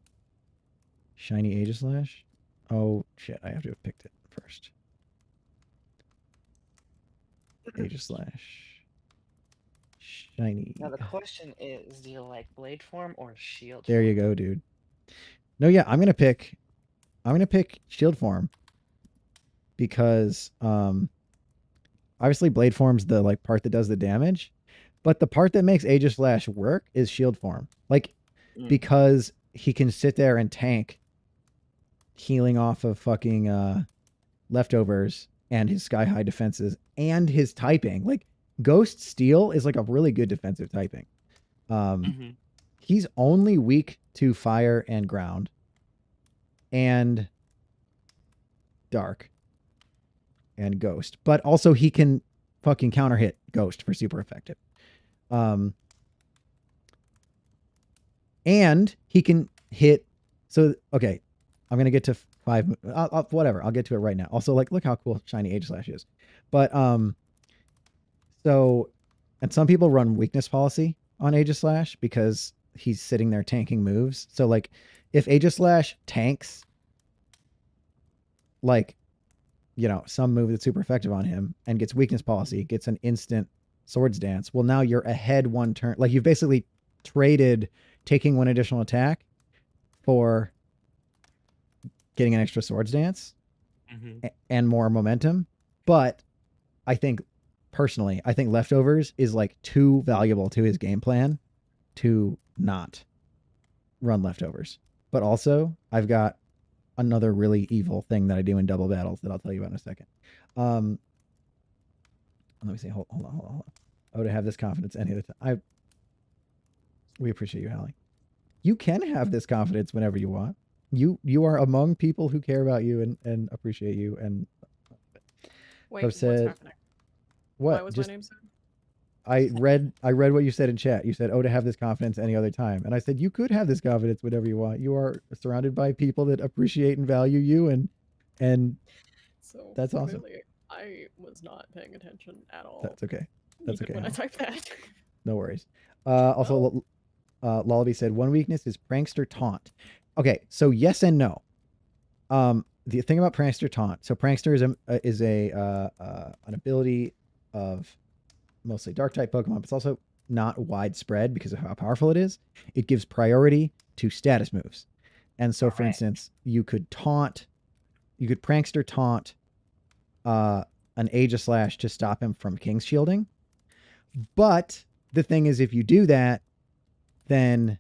Speaker 1: Shiny Aegis Slash. Oh shit, I have to have picked it first. Aegis Slash. Shiny.
Speaker 6: Now the question is, do you like blade form or shield
Speaker 1: There
Speaker 6: form?
Speaker 1: you go, dude. No, yeah, I'm gonna pick shield form because obviously blade form's the, like, part that does the damage, but the part that makes Aegis Slash work is shield form. Like, because he can sit there and tank healing off of fucking leftovers and his sky high defenses and his typing. Like Ghost Steel is like a really good defensive typing. He's only weak to fire and ground and dark and ghost, but also he can fucking counter hit ghost for super effective. And he can hit. So, okay, I'm going to get to 5. Whatever. I'll get to it right now. Also, like, look how cool shiny Aegislash is. But, so, and some people run weakness policy on Aegislash because he's sitting there tanking moves. So, like, if Aegislash tanks, like, you know, some move that's super effective on him and gets weakness policy, gets an instant Swords Dance. Well, now you're ahead 1 turn. Like, you've basically traded taking 1 additional attack for getting an extra Swords Dance and more momentum. But I think, personally, I think Leftovers is like too valuable to his game plan to not run Leftovers. But also, I've got another really evil thing that I do in double battles that I'll tell you about in a second. Let me see. Hold on. Oh, to have this confidence any of the time. We appreciate you, Hallie. You can have this confidence whenever you want. You are among people who care about you and appreciate you. And
Speaker 2: Wait,
Speaker 1: so
Speaker 2: what's
Speaker 1: said,
Speaker 2: happening?
Speaker 1: what?
Speaker 2: Why was
Speaker 1: Just,
Speaker 2: my name said?
Speaker 1: I read what you said in chat. You said, "Oh, to have this confidence any other time," and I said, "You could have this confidence whenever you want. You are surrounded by people that appreciate and value you, and
Speaker 2: So
Speaker 1: that's awesome."
Speaker 2: clearly, I was not paying attention at all.
Speaker 1: That's okay. That's
Speaker 2: even
Speaker 1: okay.
Speaker 2: when I typed that.
Speaker 1: No worries. Also, Lullaby said 1 weakness is Prankster Taunt. Okay, so yes and no. The thing about Prankster Taunt. So Prankster is an ability of mostly dark type Pokemon, but it's also not widespread because of how powerful it is. It gives priority to status moves. And so, for instance, you could Prankster Taunt an Aegislash to stop him from King's Shielding. But the thing is, if you do that, then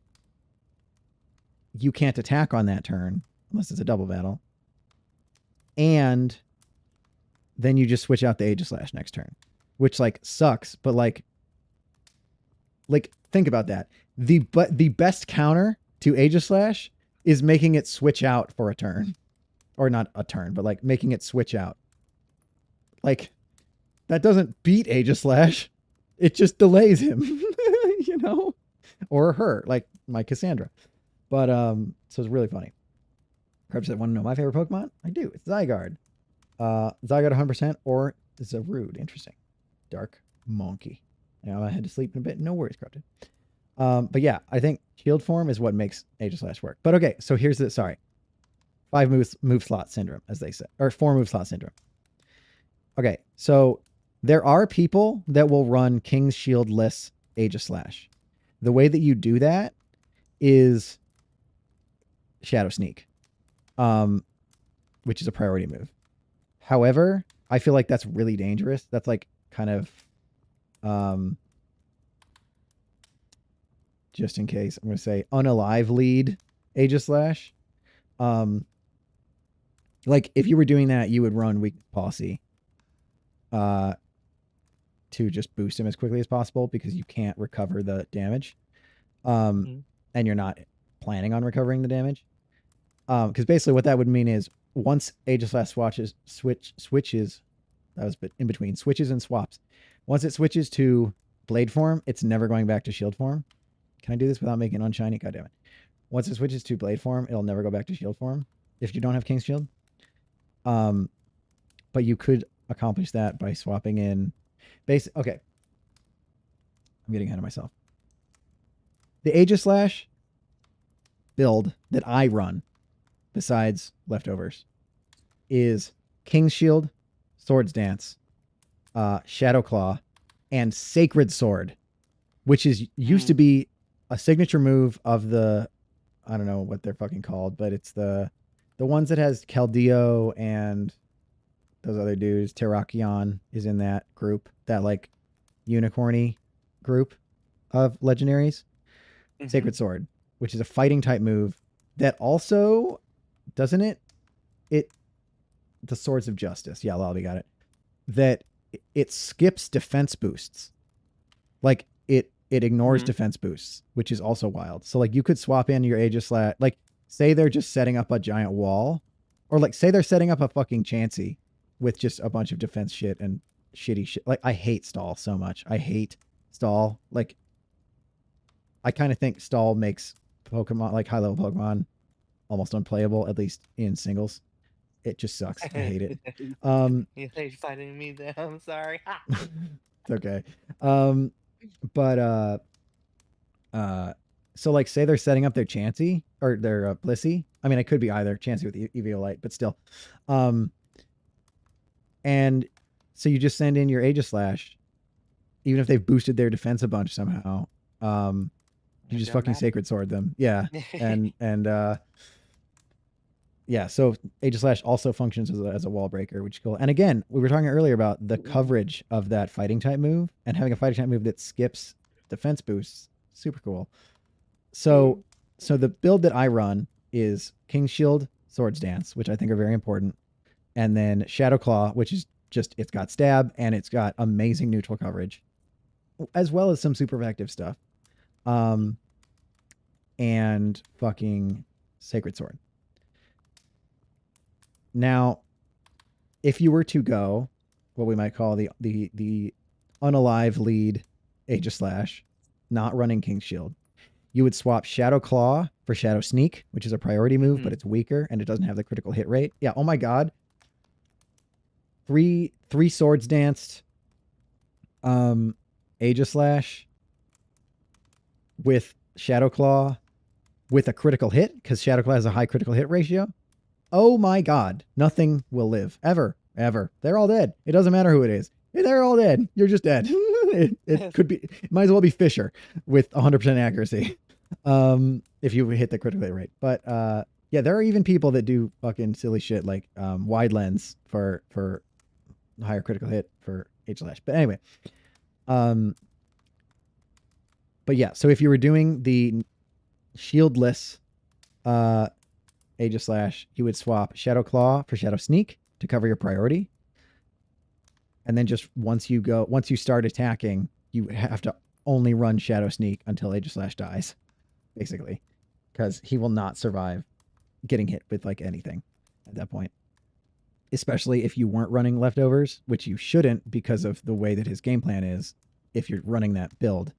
Speaker 1: you can't attack on that turn unless it's a double battle. And then you just switch out the Aegislash next turn, which like sucks, but like think about that. The best counter to Aegislash is making it switch out for a turn. Or not a turn, but like making it switch out. Like that doesn't beat Aegislash. It just delays him, you know, or her, like my Cassandra. But so it's really funny. Krebs said, "Want to know my favorite Pokemon?" I do. It's Zygarde. Zygarde 100% or Zarude. Interesting. Dark Monkey. Now I had to sleep in a bit. No worries, Corrupted. But yeah, I think Shield Form is what makes Aegislash work. But okay, so here's the 5 move slot syndrome, as they say, or 4 move slot syndrome. Okay, so there are people that will run King's Shield-less Aegislash. The way that you do that is Shadow Sneak, which is a priority move. However, I feel like that's really dangerous. That's like kind of, just in case, I'm going to say unalive lead Aegislash. Like if you were doing that, you would run weak policy to just boost him as quickly as possible because you can't recover the damage. And you're not planning on recovering the damage. Because basically what that would mean is once Aegislash switches, that was in between switches and swaps. Once it switches to blade form, it's never going back to shield form. Can I do this without making it unshiny? God damn it. Once it switches to blade form, it'll never go back to shield form if you don't have King's Shield. But you could accomplish that by swapping in okay. I'm getting ahead of myself. The Aegislash build that I run, besides Leftovers, is King's Shield, Swords Dance, Shadow Claw, and Sacred Sword, which is used to be a signature move of the, I don't know what they're fucking called, but it's the ones that has Keldeo and those other dudes. Terrakion is in that group, that like unicorny group of legendaries. Sacred Sword, which is a fighting type move that also, doesn't it? The Swords of Justice. Yeah, Lobby got it. That it skips defense boosts. Like it ignores
Speaker 6: Mhm.
Speaker 1: defense boosts, which is also wild. So like you could swap in your Aegislash, like say they're just setting up a giant wall, or like say they're setting up a fucking Chansey with just a bunch of defense shit and shitty shit. Like I hate stall so much. I hate stall. Like I kind of think stall makes Pokemon, like high level Pokemon, almost unplayable, at least in singles. It just sucks. I hate it.
Speaker 6: You're fighting me there. I'm sorry.
Speaker 1: It's okay. But so like say they're setting up their Chansey or their Blissey. I mean, it could be either Chansey with Eviolite, but still. And so you just send in your Aegislash, even if they've boosted their defense a bunch somehow. You just fucking Sacred Sword them. Yeah. And yeah, so Aegislash also functions as a wall breaker, which is cool. And again, we were talking earlier about the coverage of that fighting type move, and having a fighting type move that skips defense boosts. Super cool. So the build that I run is King's Shield, Swords Dance, which I think are very important, and then Shadow Claw, which is just, it's got stab and it's got amazing neutral coverage, as well as some super effective stuff. And fucking Sacred Sword. Now, if you were to go what we might call the unalive lead Aegislash, not running King's Shield, you would swap Shadow Claw for Shadow Sneak, which is a priority move, but it's weaker and it doesn't have the critical hit rate. Yeah, oh my god. Three Swords Danced Aegislash with Shadow Claw with a critical hit, because Shadow Claw has a high critical hit ratio. Oh my god. Nothing will live. Ever. They're all dead. It doesn't matter who it is. They're all dead. You're just dead. it could be, it might as well be Fisher with 100% accuracy. If you hit the critical hit rate. But yeah, there are even people that do fucking silly shit like wide lens for higher critical hit for Aegislash. But anyway. But yeah, so if you were doing the shieldless Aegislash, you would swap Shadow Claw for Shadow Sneak to cover your priority. And then just once you start attacking, you have to only run Shadow Sneak until Aegislash dies, basically, because he will not survive getting hit with like anything at that point. Especially if you weren't running leftovers, which you shouldn't because of the way that his game plan is if you're running that build.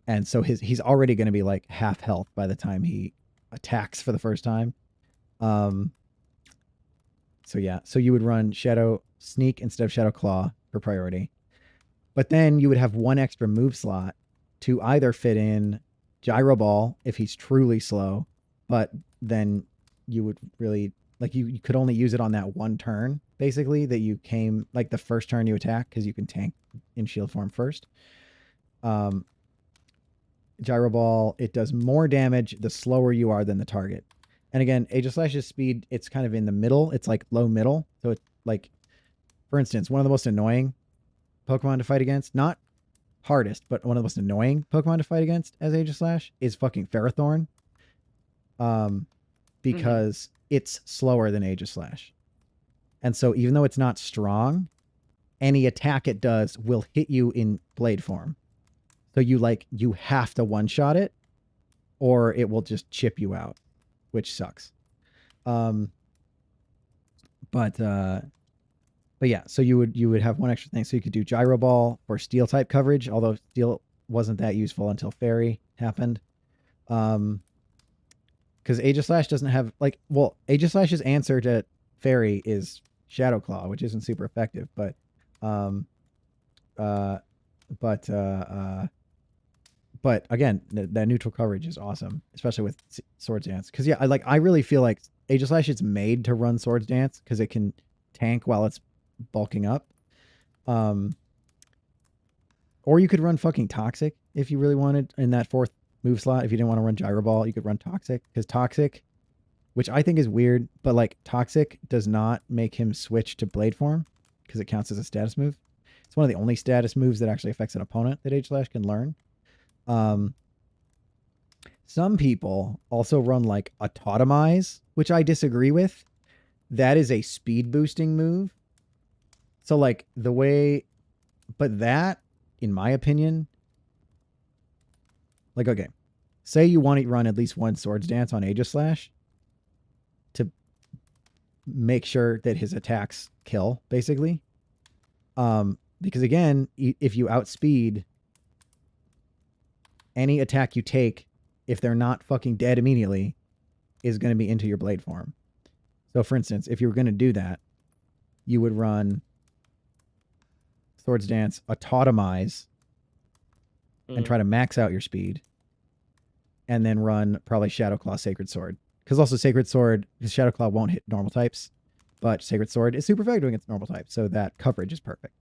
Speaker 1: And so he's already going to be like half health by the time he attacks for the first time. So yeah, so you would run Shadow Sneak instead of Shadow Claw for priority. But then you would have one extra move slot to either fit in Gyro Ball if he's truly slow, but then you would really, like you could only use it on that one turn, basically, that you came, like the first turn you attack, because you can tank in shield form first. Gyro Ball, it does more damage the slower you are than the target. And again, Aegislash's speed, it's kind of in the middle. It's like low middle. So it's like, for instance, one of the most annoying Pokemon to fight against, not hardest, but one of the most annoying Pokemon to fight against as Aegislash is fucking Ferrothorn. Because it's slower than Aegislash. And so even though it's not strong, any attack it does will hit you in blade form. So you have to one-shot it, or it will just chip you out, which sucks. But yeah, so you would have one extra thing. So you could do Gyro Ball for Steel type coverage, although Steel wasn't that useful until Fairy happened. Because Aegislash doesn't have Aegislash's answer to Fairy is Shadow Claw, which isn't super effective, but again, that neutral coverage is awesome, especially with Swords Dance. Because yeah, I really feel like Aegislash is made to run Swords Dance because it can tank while it's bulking up. Or you could run fucking Toxic if you really wanted in that fourth move slot. If you didn't want to run Gyro Ball, you could run Toxic, because Toxic, which I think is weird, but like Toxic does not make him switch to Blade form because it counts as a status move. It's one of the only status moves that actually affects an opponent that Aegislash can learn. Some people also run like Autotomize, which I disagree with. That is a speed boosting move. So like the way But that, in my opinion, like, okay, say you want to run at least one Swords Dance on Aegislash to make sure that his attacks kill, basically. Because again, if you outspeed any attack you take, if they're not fucking dead immediately, is going to be into your blade form. So for instance, if you were going to do that, you would run Swords Dance, Autotomize, and try to max out your speed, and then run probably Shadowclaw Sacred Sword. Because also Sacred Sword, because Shadowclaw won't hit normal types, but Sacred Sword is super effective against normal types, so that coverage is perfect.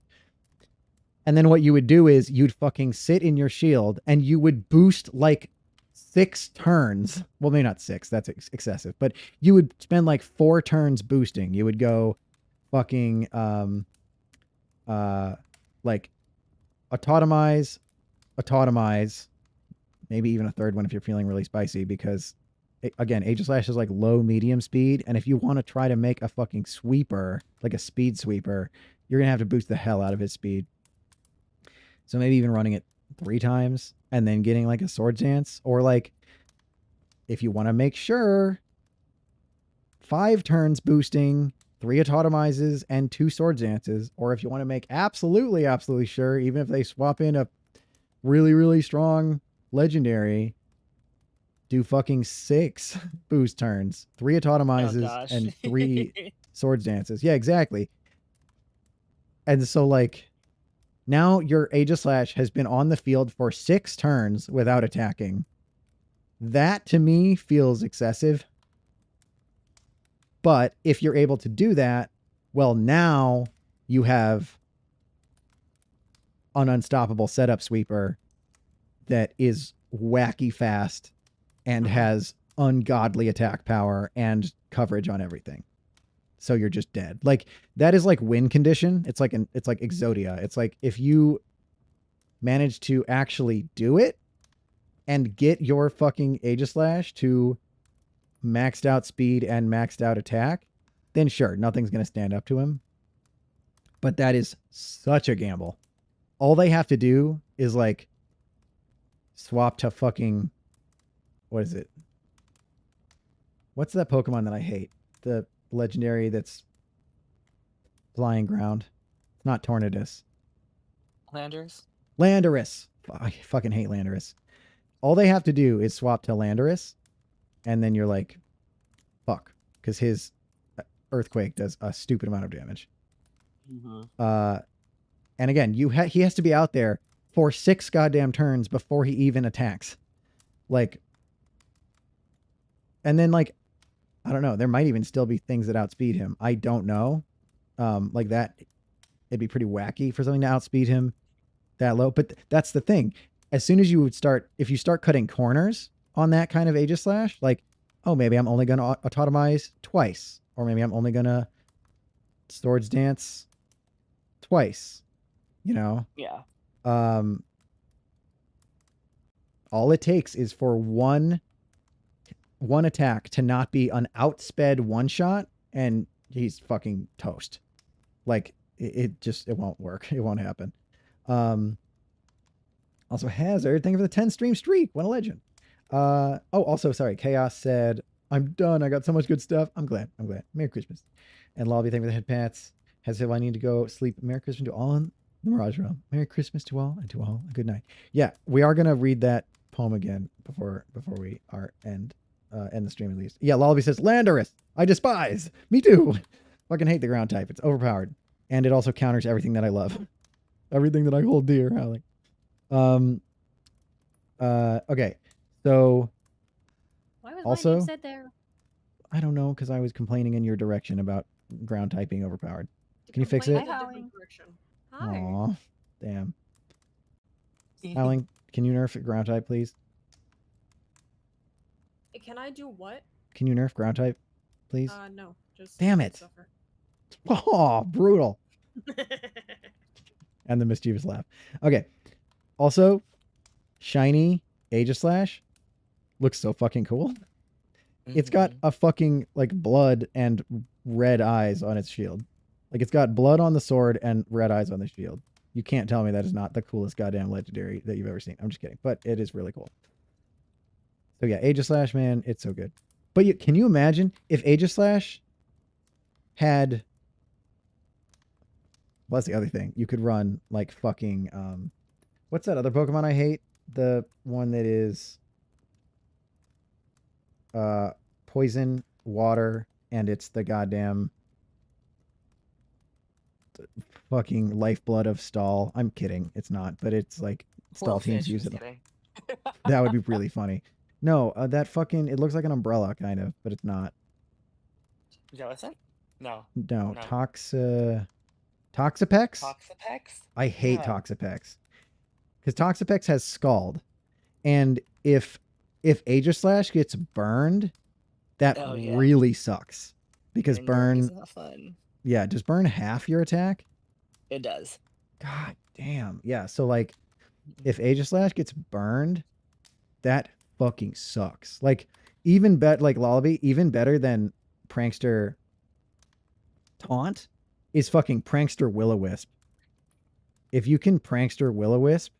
Speaker 1: And then what you would do is you'd fucking sit in your shield and you would boost like 6 turns. Well, maybe not 6, that's excessive, but you would spend like 4 turns boosting. You would go fucking like Autotomize, maybe even a third one if you're feeling really spicy, because again, Aegislash is like low medium speed, and if you want to try to make a fucking sweeper, like a speed sweeper, you're gonna have to boost the hell out of his speed. So maybe even running it 3 times and then getting like a Swords Dance, or like if you want to make sure, 5 turns boosting, 3 Autotomizes, and 2 Swords Dances. Or if you want to make absolutely sure, even if they swap in a really, really strong legendary, do fucking 6 boost turns, 3 Autotomizes, and 3 Swords Dances. Yeah, exactly. And so like, now your Aegislash has been on the field for 6 turns without attacking. That to me feels excessive. But if you're able to do that, well, now you have an unstoppable setup sweeper that is wacky fast and has ungodly attack power and coverage on everything. So you're just dead. Like, that is like win condition. It's like Exodia. It's like if you manage to actually do it and get your fucking Aegislash to maxed out speed and maxed out attack, then sure, nothing's going to stand up to him. But that is such a gamble. All they have to do is like swap to fucking, what is it? What's that Pokemon that I hate? The legendary that's flying ground. It's not Tornadus. Landorus. I fucking hate Landorus. All they have to do is swap to Landorus, and then you're like, fuck, because his Earthquake does a stupid amount of damage. And again, he has to be out there for 6 goddamn turns before he even attacks. Like, and then like, I don't know, there might even still be things that outspeed him. I don't know. Like that, it'd be pretty wacky for something to outspeed him that low. But that's the thing. As soon as you would start, if you start cutting corners on that kind of Aegislash, like, oh, maybe I'm only going to Autotomize twice, or maybe I'm only going to Swords Dance twice, you know?
Speaker 6: Yeah.
Speaker 1: All it takes is for one attack to not be an outsped one shot, and he's fucking toast. Like, it won't work. It won't happen. Also, Hazard, thank you for the 10 stream streak. What a legend. Also, sorry. Chaos said, I'm done. I got so much good stuff. I'm glad. Merry Christmas. And Lobby, thank you for the head pats. Has said, well, I need to go sleep. Merry Christmas to all in the Mirage Realm. Merry Christmas to all, and to all a good night. Yeah, we are going to read that poem again before we are end the stream at least. Yeah, Lobby says, Landorus, I despise. Me too. Fucking hate the ground type. It's overpowered. And it also counters everything that I love. Everything that I hold dear, Hallie. Okay. So
Speaker 7: Why was
Speaker 1: also,
Speaker 7: my name said there?
Speaker 1: I don't know, because I was complaining in your direction about ground type being overpowered. Can you fix it?
Speaker 2: Hi.
Speaker 1: Aw, damn. Alan, can you nerf ground type, please?
Speaker 2: Can I do what?
Speaker 1: Can you nerf ground type, please?
Speaker 2: No. Just
Speaker 1: damn it.
Speaker 2: Suffer.
Speaker 1: Oh, brutal. And the mischievous laugh. Okay. Also, shiny Aegislash looks so fucking cool. It's got a fucking like blood and red eyes on its shield. Like, it's got blood on the sword and red eyes on the shield. You can't tell me that is not the coolest goddamn legendary that you've ever seen. I'm just kidding, but it is really cool. So yeah, Aegislash, man, it's so good. But can you imagine if Aegislash had... Well, that's the other thing. You could run like fucking... what's that other Pokemon I hate? The one that is... poison, water, and it's the goddamn... fucking lifeblood of Stall. I'm kidding. It's not, but it's like Stall teams use it. That would be really funny. No, that fucking... It looks like an umbrella, kind of, but it's not.
Speaker 6: Jellicent? No.
Speaker 1: No,
Speaker 6: No.
Speaker 1: Toxapex?
Speaker 6: Toxapex?
Speaker 1: I hate
Speaker 6: Yeah.
Speaker 1: Toxapex. Because Toxapex has Scald. And if Aegislash gets burned, that
Speaker 6: Oh, yeah.
Speaker 1: really sucks. Because
Speaker 6: And
Speaker 1: burn...
Speaker 6: is not fun.
Speaker 1: Yeah, does burn half your attack?
Speaker 6: It does.
Speaker 1: God damn. Yeah, so like, if Aegislash gets burned, that fucking sucks. Like, like Lullaby, even better than Prankster Taunt is fucking Prankster Will-O-Wisp. If you can Prankster Will-O-Wisp,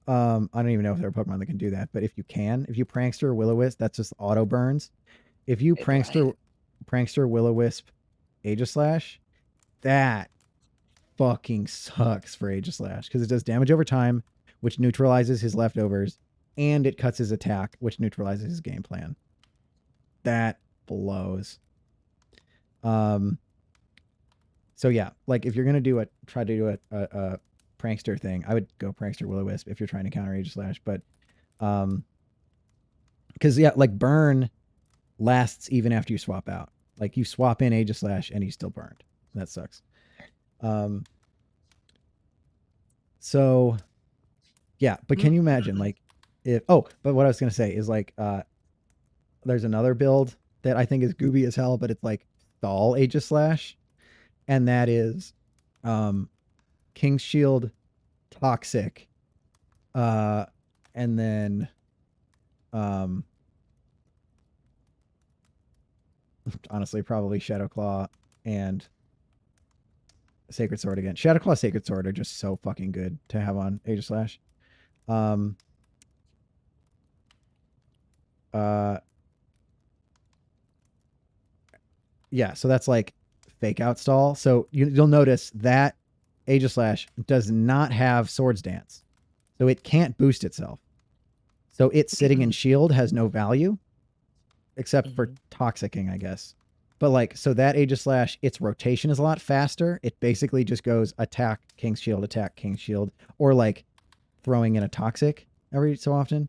Speaker 1: I don't even know if there are Pokemon that can do that, but if you Prankster Will-O-Wisp, that's just auto burns. If you
Speaker 6: It
Speaker 1: Prankster Will-O-Wisp Aegislash, that fucking sucks for Aegislash because it does damage over time, which neutralizes his leftovers, and it cuts his attack, which neutralizes his game plan. That blows. So yeah, like if you're gonna try to do a prankster thing, I would go Prankster Will-O-Wisp if you're trying to counter Aegislash, but because yeah, like burn lasts even after you swap out. Like you swap in Aegislash and he's still burned. That sucks. So yeah, but can you imagine like if but what I was gonna say is like there's another build that I think is gooby as hell, but it's like Stall Aegislash, and that is King's Shield, Toxic, and then honestly probably Shadow Claw and Sacred Sword again. Shadow Claw, Sacred Sword are just so fucking good to have on Aegislash. Yeah, so that's like fake out Stall. So you'll notice that Aegislash does not have Swords Dance. So it can't boost itself. So it sitting in shield has no value except for toxicking, I guess. But like, so that Aegislash, its rotation is a lot faster. It basically just goes attack, King's Shield, or like throwing in a toxic every so often.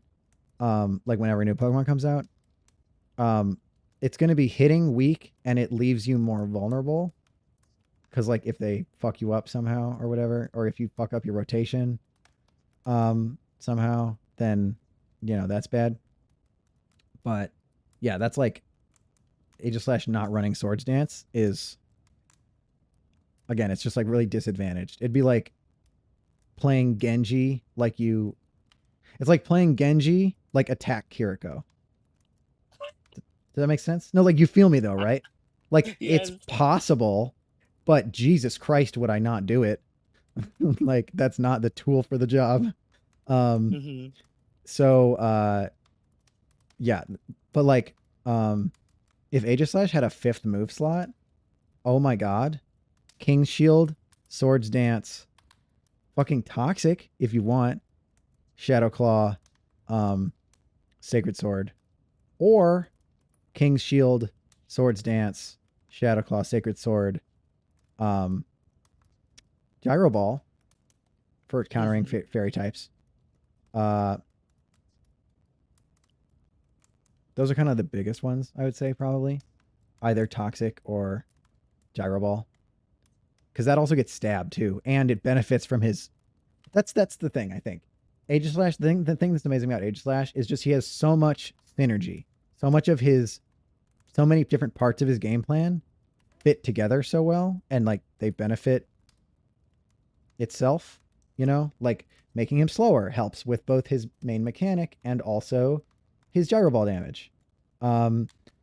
Speaker 1: Like whenever a new Pokemon comes out. It's going to be hitting weak and it leaves you more vulnerable. Because like if they fuck you up somehow or whatever, or if you fuck up your rotation somehow, then, you know, that's bad. But yeah, that's like Aegislash not running Swords Dance is, again, it's just like really disadvantaged. It'd be like playing Genji it's like playing Genji like attack Kiriko. Does that make sense? No, like you feel me though, right? Like
Speaker 6: Yes.
Speaker 1: It's possible, but Jesus Christ, would I not do it? Like that's not the tool for the job. So yeah, but like if Aegislash had a 5th move slot, oh my god. King's Shield, Swords Dance, fucking Toxic if you want, Shadow Claw, Sacred Sword, or King's Shield, Swords Dance, Shadow Claw, Sacred Sword, Gyro Ball for countering fairy types. Those are kind of the biggest ones, I would say, probably. Either Toxic or Gyro Ball. Because that also gets stabbed, too. And it benefits from his... That's the thing, I think. Aegislash, the thing that's amazing about Aegislash is just he has so much synergy. So many different parts of his game plan fit together so well. And, like, they benefit itself, you know? Like, making him slower helps with both his main mechanic and also his Gyro Ball damage.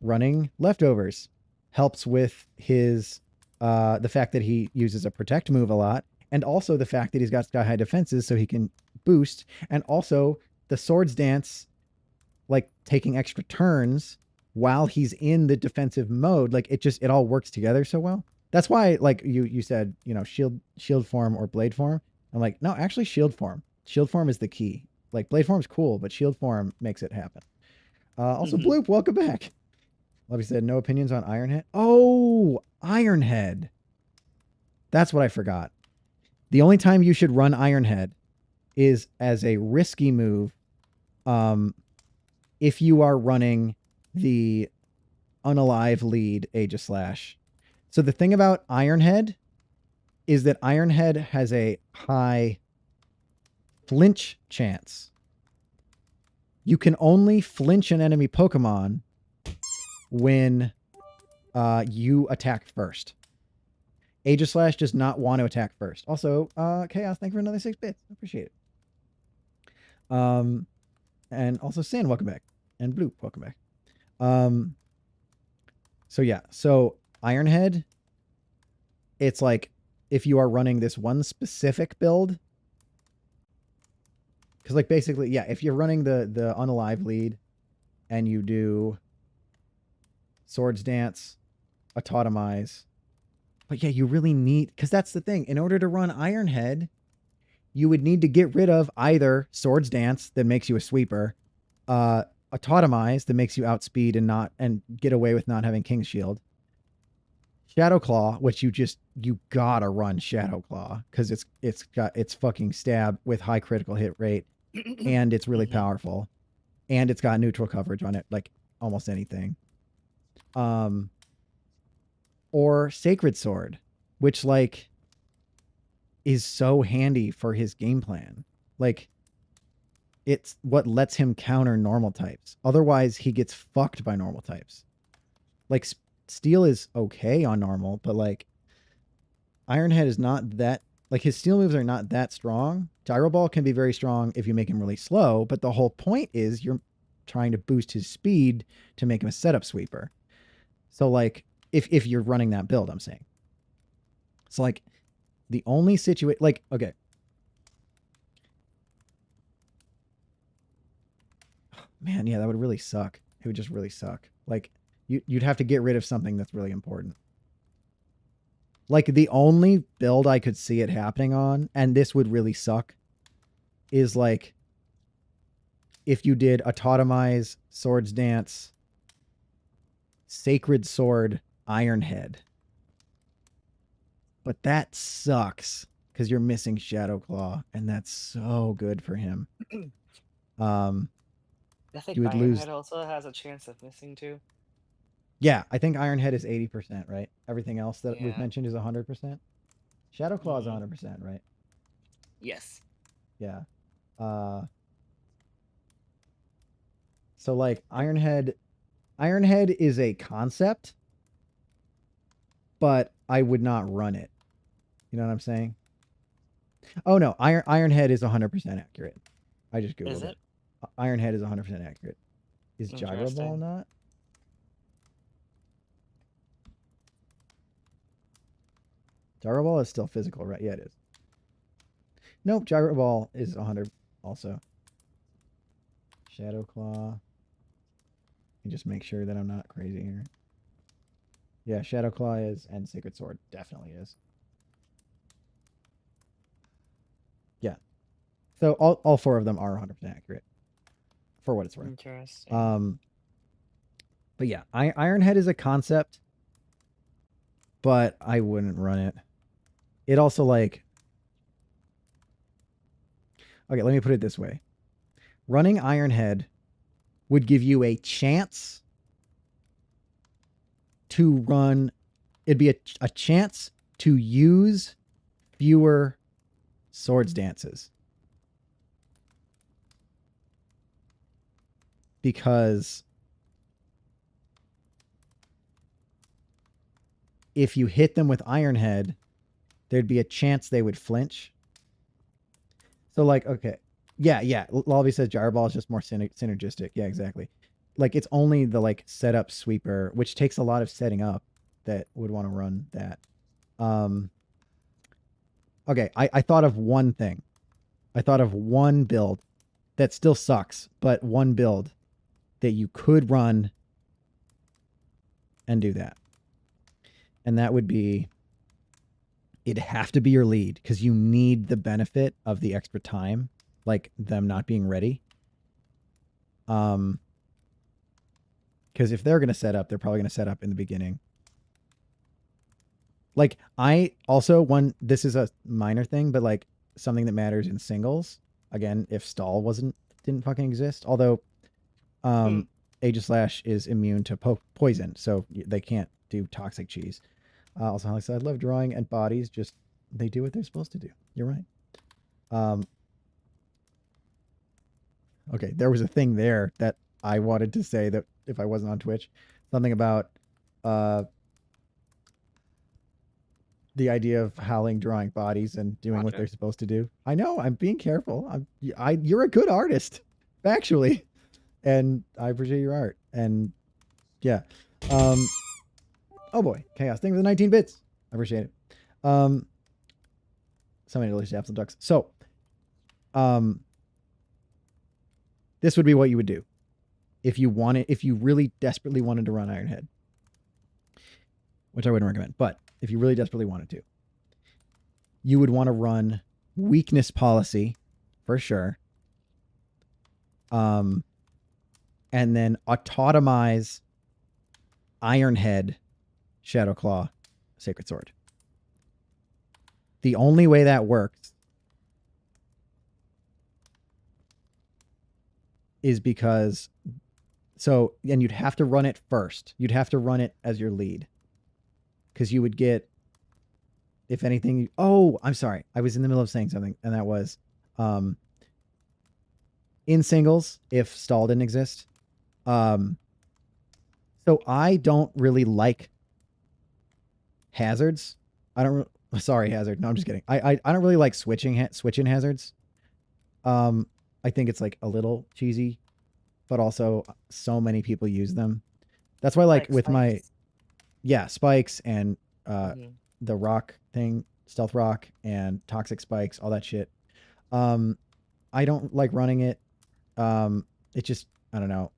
Speaker 1: Running Leftovers helps with his the fact that he uses a protect move a lot and also the fact that he's got sky high defenses so he can boost, and also the Swords Dance, like taking extra turns while he's in the defensive mode. Like it all works together so well. That's why, like you said, shield form or blade form. I'm like, no, actually shield form. Shield form is the key. Like blade form's cool, but shield form makes it happen. Also, Bloop, welcome back. Lovey said, no opinions on Ironhead. Oh, Ironhead. That's what I forgot. The only time you should run Ironhead is as a risky move. If you are running the Unalive lead Aegislash. So the thing about Ironhead is that Ironhead has a high flinch chance. You can only flinch an enemy Pokemon when you attack first. Aegislash does not want to attack first. Also, Chaos, thank you for another 6 bits. Appreciate it. And also Sin, welcome back. And Blue, welcome back. So yeah, so Ironhead, it's like if you are running this one specific build, because like basically, yeah, if you're running the Unalive lead and you do Swords Dance, Autotomize, but yeah, you really need, because that's the thing, in order to run Ironhead, you would need to get rid of either Swords Dance that makes you a sweeper, Autotomize that makes you outspeed and get away with not having King's Shield, Shadow Claw, which you gotta run Shadow Claw because it's fucking stab with high critical hit rate, and it's really powerful, and it's got neutral coverage on it, like almost anything. Or Sacred Sword, which like is so handy for his game plan. Like it's what lets him counter normal types. Otherwise, he gets fucked by normal types. Like Steel is okay on normal, but like Ironhead is not that, like his steel moves are not that strong. Gyro Ball can be very strong if you make him really slow, but the whole point is you're trying to boost his speed to make him a setup sweeper. So like if you're running that build, I'm saying. So like the only situation, like, okay. Man, yeah, that would really suck. It would just really suck. Like you'd have to get rid of something that's really important. Like the only build I could see it happening on, and this would really suck, is like if you did Autotomize, Swords Dance, Sacred Sword, Ironhead. But that sucks because you're missing Shadow Claw, and that's so good for him.
Speaker 6: I think
Speaker 1: You would
Speaker 6: Ironhead
Speaker 1: lose.
Speaker 6: also has a chance of missing too.
Speaker 1: Yeah, I think Ironhead is 80%, right? Everything else that we've
Speaker 6: Yeah.
Speaker 1: mentioned is 100%. Shadow Claw is 100%, right?
Speaker 6: Yes.
Speaker 1: Yeah. So like Ironhead is a concept, but I would not run it. You know what I'm saying? Oh no, Ironhead is 100% accurate. I just googled
Speaker 6: Is it?
Speaker 1: Ironhead is 100% accurate. Is Gyro Ball
Speaker 6: Interesting.
Speaker 1: not? Gyro Ball is still physical, right? Yeah, it is. Nope, Gyro Ball is 100 also. Shadow Claw. Let me just make sure that I'm not crazy here. Yeah, Shadow Claw is, and Sacred Sword definitely is. Yeah. So all 4 of them are 100% accurate, for what it's worth.
Speaker 6: Interesting.
Speaker 1: But yeah, Ironhead is a concept, but I wouldn't run it. It also like, okay, let me put it this way. Running Ironhead would give you a chance to run, it'd be a chance to use fewer Swords Dances. Because if you hit them with Ironhead, there'd be a chance they would flinch. So like, okay. Yeah. Lobby says Gyro Ball is just more synergistic. Yeah, exactly. Like it's only the like setup sweeper, which takes a lot of setting up, that would want to run that. okay, I thought of one thing. I thought of one build that still sucks, but one build that you could run and do that. And that would be, it'd have to be your lead because you need the benefit of the extra time, like them not being ready. Because if they're going to set up, they're probably going to set up in the beginning. Like I also this is a minor thing, but like something that matters in singles. Again, if stall didn't fucking exist, although Aegislash is immune to poison, so they can't do toxic cheese. Also, like I said, I love drawing and bodies. Just they do what they're supposed to do. You're right. Okay, there was a thing there that I wanted to say that if I wasn't on Twitch, something about the idea of Howling drawing bodies and doing what they're supposed to do. I know, I'm being careful. You're a good artist, factually, and I appreciate your art. And yeah, oh boy, chaos thing with the 19 bits. I appreciate it. So many delicious apple ducks. So, this would be what you would do if you really desperately wanted to run Ironhead, which I wouldn't recommend, but if you really desperately wanted to, you would want to run weakness policy for sure. And then autotomize Ironhead, Shadowclaw, Sacred Sword. The only way that works is because and you'd have to run it first. You'd have to run it as your lead. Because you would get, if anything, I'm sorry. I was in the middle of saying something, and that was in singles, if stall didn't exist. So I don't really like hazards. Sorry, hazard. No, I'm just kidding. I don't really like switching hazards. I think it's like a little cheesy, but also so many people use them. That's why, like with spikes. Spikes and the rock thing, stealth rock and toxic spikes, all that shit. I don't like running it. It just, I don't know.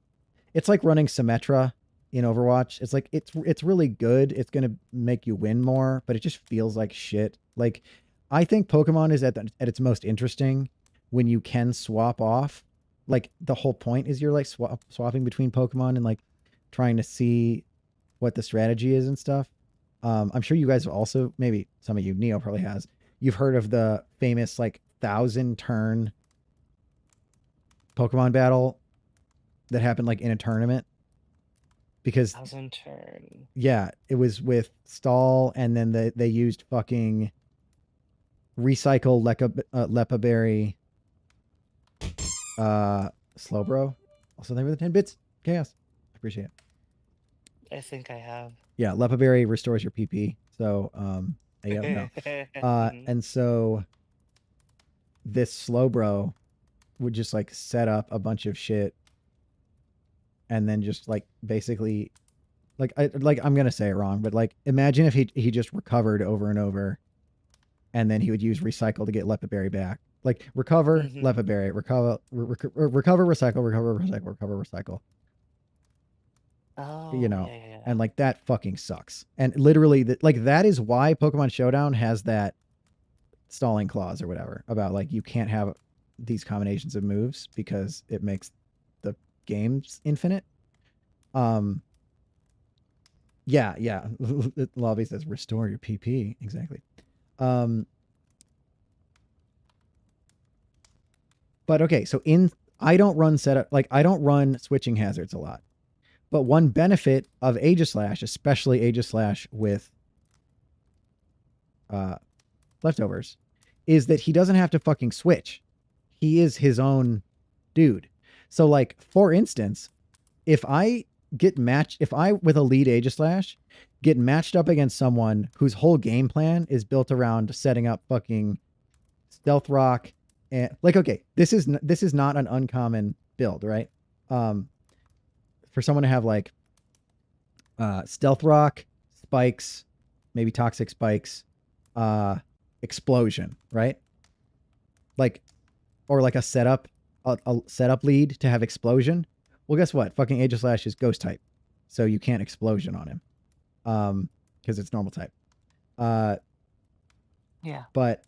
Speaker 1: It's like running Symmetra in Overwatch. It's like, it's really good. It's going to make you win more, but it just feels like shit. Like, I think Pokemon is at its most interesting when you can swap off. Like, the whole point is you're like swapping between Pokemon and like trying to see what the strategy is and stuff. I'm sure you guys have also, maybe some of you, Neo probably has, you've heard of the famous like 1,000 turn Pokemon battle that happened like in a tournament. Because
Speaker 6: 1,000 turn.
Speaker 1: Yeah, it was with stall, and then they used fucking recycle Lepaberry Slowbro. Also there with the 10 bits. Chaos. I appreciate it.
Speaker 6: I think I have.
Speaker 1: Yeah, Lepaberry restores your PP. So no. And so this Slowbro would just like set up a bunch of shit and then just like basically I'm gonna say it wrong, but like imagine if he just recovered over and over, and then he would use recycle to get Lepaberry back. Like recover, Lepaberry, recover, recycle, recover, recycle, recover, recycle.
Speaker 6: Oh, yeah.
Speaker 1: And like that fucking sucks. And literally, that is why Pokemon Showdown has that stalling clause or whatever about like you can't have these combinations of moves because it makes the games infinite. Yeah. Lobby says restore your PP. Exactly. But okay, so I don't run setup, like I don't run switching hazards a lot. But one benefit of Aegislash, especially Aegislash with leftovers, is that he doesn't have to fucking switch. He is his own dude. So like, for instance, if I with a lead Aegislash get matched up against someone whose whole game plan is built around setting up fucking stealth rock and like, okay, this is not an uncommon build, right? For someone to have like stealth rock, spikes, maybe toxic spikes, explosion, right? Like, or like a setup lead to have explosion. Well, guess what? Fucking Aegislash is ghost type, so you can't explosion on him, because it's normal type.
Speaker 6: Yeah.
Speaker 1: But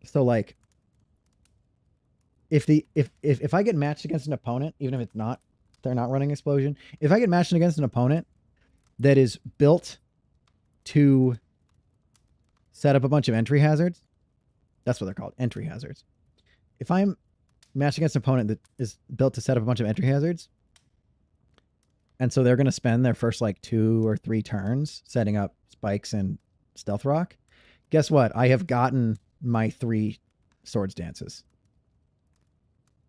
Speaker 1: so like, if I get matched against an opponent, even if they're not running explosion, if I get matched against an opponent that is built to set up a bunch of entry hazards, that's what they're called, entry hazards. If I'm matched against an opponent that is built to set up a bunch of entry hazards, and so they're going to spend their first like 2 or 3 turns setting up spikes and stealth rock, guess what? I have gotten my 3 swords dances.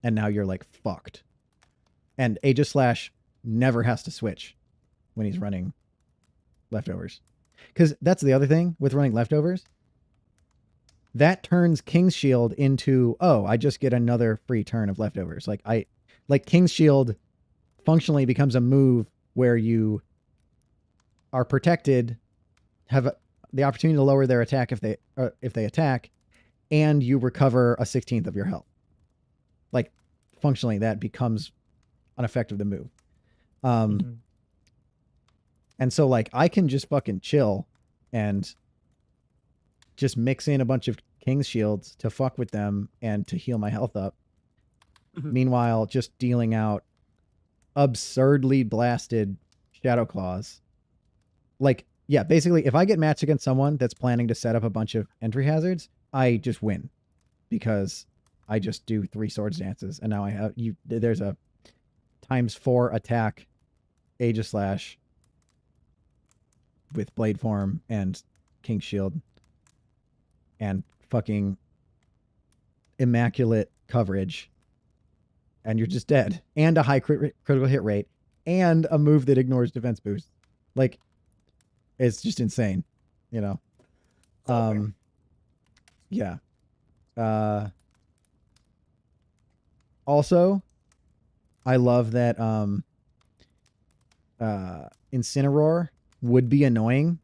Speaker 1: And now you're like fucked. And Aegislash never has to switch when he's running leftovers. Because that's the other thing with running leftovers. That turns King's Shield into, oh, I just get another free turn of leftovers. Like King's Shield functionally becomes a move where you are protected, have the opportunity to lower their attack if they attack, and you recover a 16th of your health. Like, functionally, that becomes an effect of the move. And so, like, I can just fucking chill and just mix in a bunch of King's Shields to fuck with them and to heal my health up. Meanwhile, just dealing out absurdly blasted Shadow Claws. Like, yeah, basically, if I get matched against someone that's planning to set up a bunch of entry hazards, I just win. Because I just do 3 swords dances, and now I have there's a ×4 attack Aegislash with blade form and King's Shield and fucking immaculate coverage, and you're just dead. And a high critical hit rate and a move that ignores defense boost. Like, it's just insane, you know. Yeah. Also, I love that Incineroar would be annoying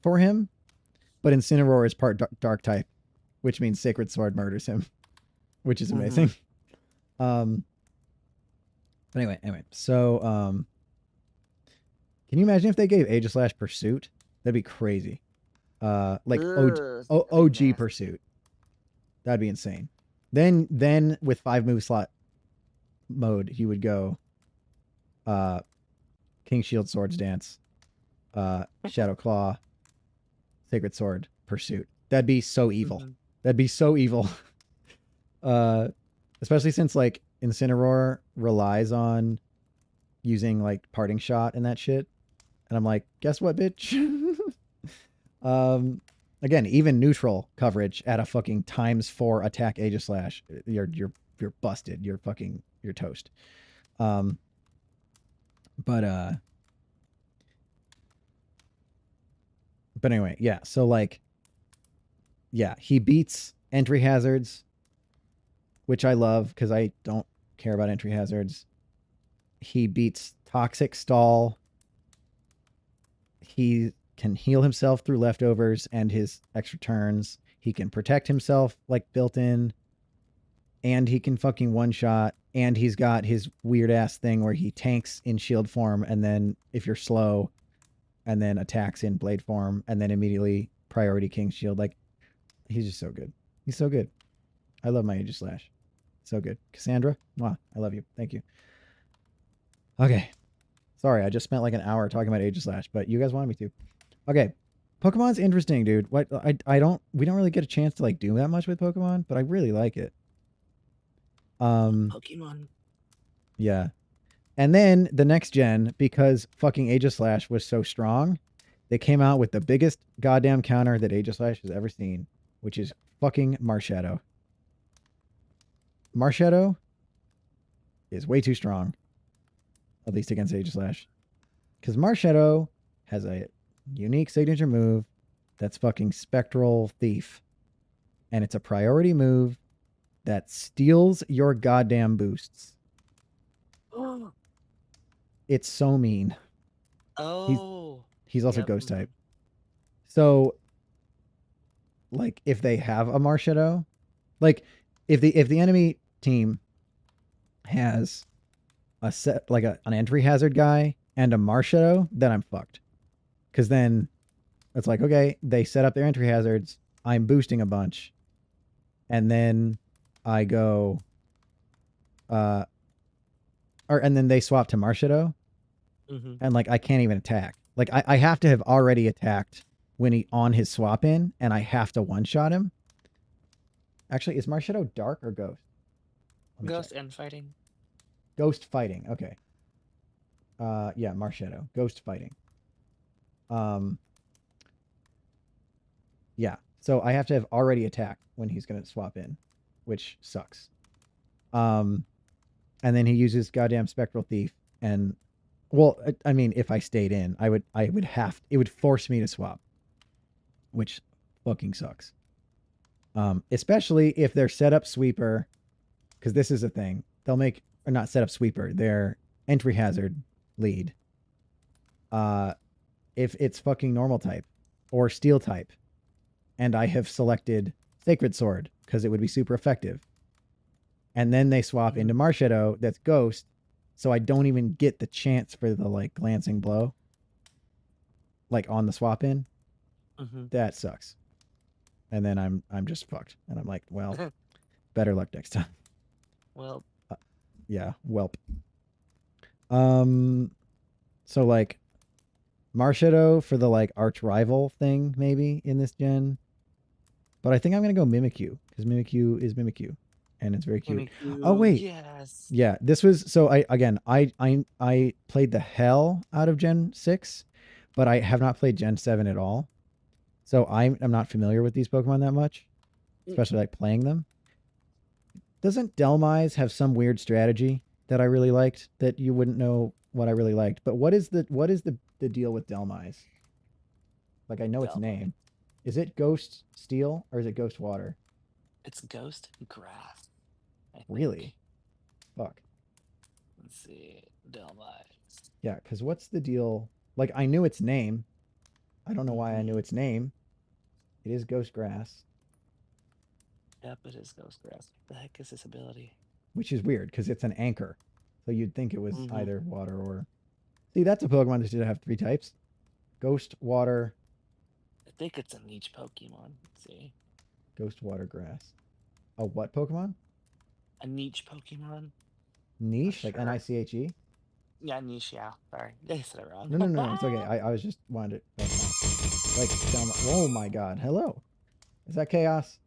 Speaker 1: for him, but Incineroar is part dark type, which means Sacred Sword murders him, which is amazing. But anyway, so can you imagine if they gave Aegislash Pursuit? That'd be crazy. Like OG Pursuit. That'd be insane. Then with 5 move slot mode, he would go King Shield Swords Dance, Shadow Claw, Sacred Sword, Pursuit. That'd be so evil. That'd be so evil. Especially since like Incineroar relies on using like Parting Shot and that shit. And I'm like, guess what, bitch? Again, even neutral coverage at a fucking ×4 attack Aegislash, you're busted. You're toast. But anyway, yeah. So like, yeah, he beats entry hazards, which I love because I don't care about entry hazards. He beats Toxic Stall. He can heal himself through leftovers and his extra turns. He can protect himself like built in, and he can fucking one shot. And he's got his weird ass thing where he tanks in shield form, and then if you're slow, and then attacks in blade form, and then immediately priority King's Shield. Like, he's just so good. He's so good. I love my Aegislash. So good. Cassandra, mwah, I love you. Thank you. Okay. Sorry, I just spent like an hour talking about Aegislash, but you guys wanted me to. Okay. Pokemon's interesting, dude. We don't really get a chance to like do that much with Pokemon, but I really like it.
Speaker 6: Pokemon.
Speaker 1: Yeah. And then the next gen, because fucking Aegislash was so strong, they came out with the biggest goddamn counter that Aegislash has ever seen, which is fucking Marshadow. Marshadow is way too strong, at least against Aegislash. Because Marshadow has a unique signature move that's fucking Spectral Thief. And it's a priority move that steals your goddamn boosts. It's so mean.
Speaker 6: Oh.
Speaker 1: He's also ghost type. So like if they have a Marshadow, like if the enemy team has a set like an entry hazard guy and a Marshadow, then I'm fucked. Because then it's like, okay, they set up their entry hazards. I'm boosting a bunch, and then I go, and then they swap to Marshadow, and like I can't even attack. Like I have to have already attacked when he on his swap in, and I have to one shot him. Actually, is Marshadow dark or ghost?
Speaker 6: Ghost and fighting.
Speaker 1: Ghost fighting. Okay. Yeah, Marshadow. Ghost fighting. Yeah. So I have to have already attacked when he's going to swap in, which sucks. And then he uses goddamn Spectral Thief, and well, I mean, if I stayed in, I would it would force me to swap, which fucking sucks. Especially if they're set up sweeper, because this is a thing. They'll make, or not set up sweeper, their entry hazard lead. If it's fucking normal type or steel type, and I have selected Sacred Sword because it would be super effective, and then they swap into Marshadow that's ghost, so I don't even get the chance for the like glancing blow, like on the swap in. That sucks. And then I'm just fucked, and I'm like, well, better luck next time.
Speaker 6: Well,
Speaker 1: yeah, welp. So like Marshadow for the like arch rival thing maybe in this gen, but I think I'm gonna go Mimikyu because Mimikyu is Mimikyu, and it's very cute. Oh wait,
Speaker 6: yes.
Speaker 1: yeah, this was so I played the hell out of Gen 6, but I have not played Gen 7 at all, so I'm not familiar with these Pokemon that much, especially like playing them. Doesn't Delmise have some weird strategy that I really liked that you wouldn't know what I really liked? But what is the deal with Delmise? Like I know its name. Is it Ghost Steel or is it Ghost Water?
Speaker 6: It's Ghost Grass.
Speaker 1: Really? Fuck.
Speaker 6: Let's see. Delmise.
Speaker 1: Yeah, because what's the deal? Like I knew its name. I don't know why I knew its name. It is Ghost Grass.
Speaker 6: Yep, it is Ghost Grass. What the heck is this ability?
Speaker 1: Which is weird because it's an anchor. So you'd think it was either water or... See, that's a Pokemon that should have 3 types. Ghost, Water...
Speaker 6: I think it's a niche Pokemon. Let's see.
Speaker 1: Ghost, Water, Grass. A what Pokemon?
Speaker 6: A niche Pokemon.
Speaker 1: Niche? Like N-I-C-H-E?
Speaker 6: Yeah, niche, yeah. Sorry. I said it wrong.
Speaker 1: No, it's okay. I was just wanted to... Like, oh my god. Hello. Is that Chaos?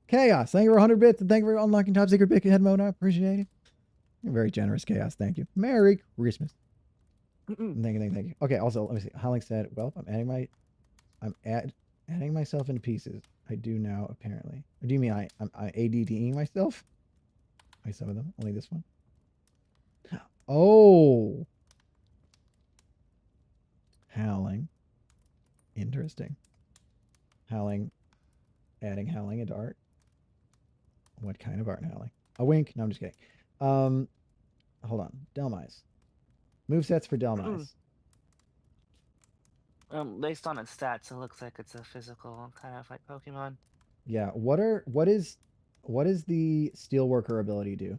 Speaker 1: Chaos, thank you for 100 bits, and thank you for unlocking top secret big head mode. I appreciate it. You're very generous, Chaos. Thank you. Merry Christmas. Thank you. Okay, also, let me see. HoliDax said, well, I'm adding myself into pieces. I do now, apparently. Or do you mean I'm ADDing myself? Wait, some of them. Only this one. Oh. Howling. Interesting. Howling. Adding Howling into art. What kind of art Howling? A wink? No, I'm just kidding. Hold on. Delmise. Movesets for Delmise.
Speaker 6: Based on its stats, it looks like it's a physical kind of like Pokemon.
Speaker 1: Yeah. What is the Steelworker ability do?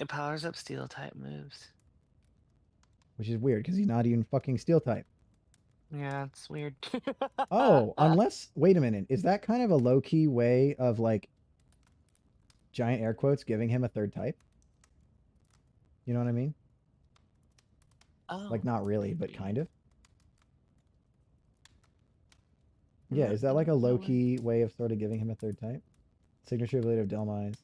Speaker 6: It powers up Steel type moves.
Speaker 1: Which is weird because he's not even fucking Steel type.
Speaker 6: Yeah, it's weird.
Speaker 1: Oh, unless wait a minute. Is that kind of a low key way of like giant air quotes giving him a 3rd type? You know what I mean?
Speaker 6: Oh,
Speaker 1: like not really, but kind of. Yeah, is that like a low key way of sort of giving him a 3rd type? Signature ability of Delmise.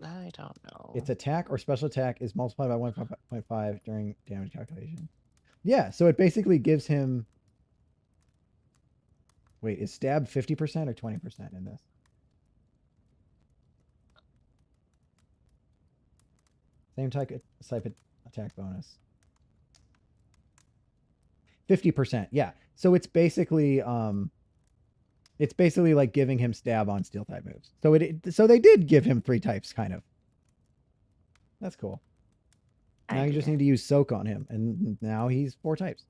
Speaker 6: I don't know.
Speaker 1: Its attack or special attack is multiplied by 1.5 during damage calculation. Yeah, so it basically gives him... Wait, is stab 50% or 20% in this? Same type attack bonus. 50%, yeah. So it's basically like giving him stab on steel type moves. So they did give him 3 types, kind of. That's cool. Now you just need to use soak on him, and now he's 4 types.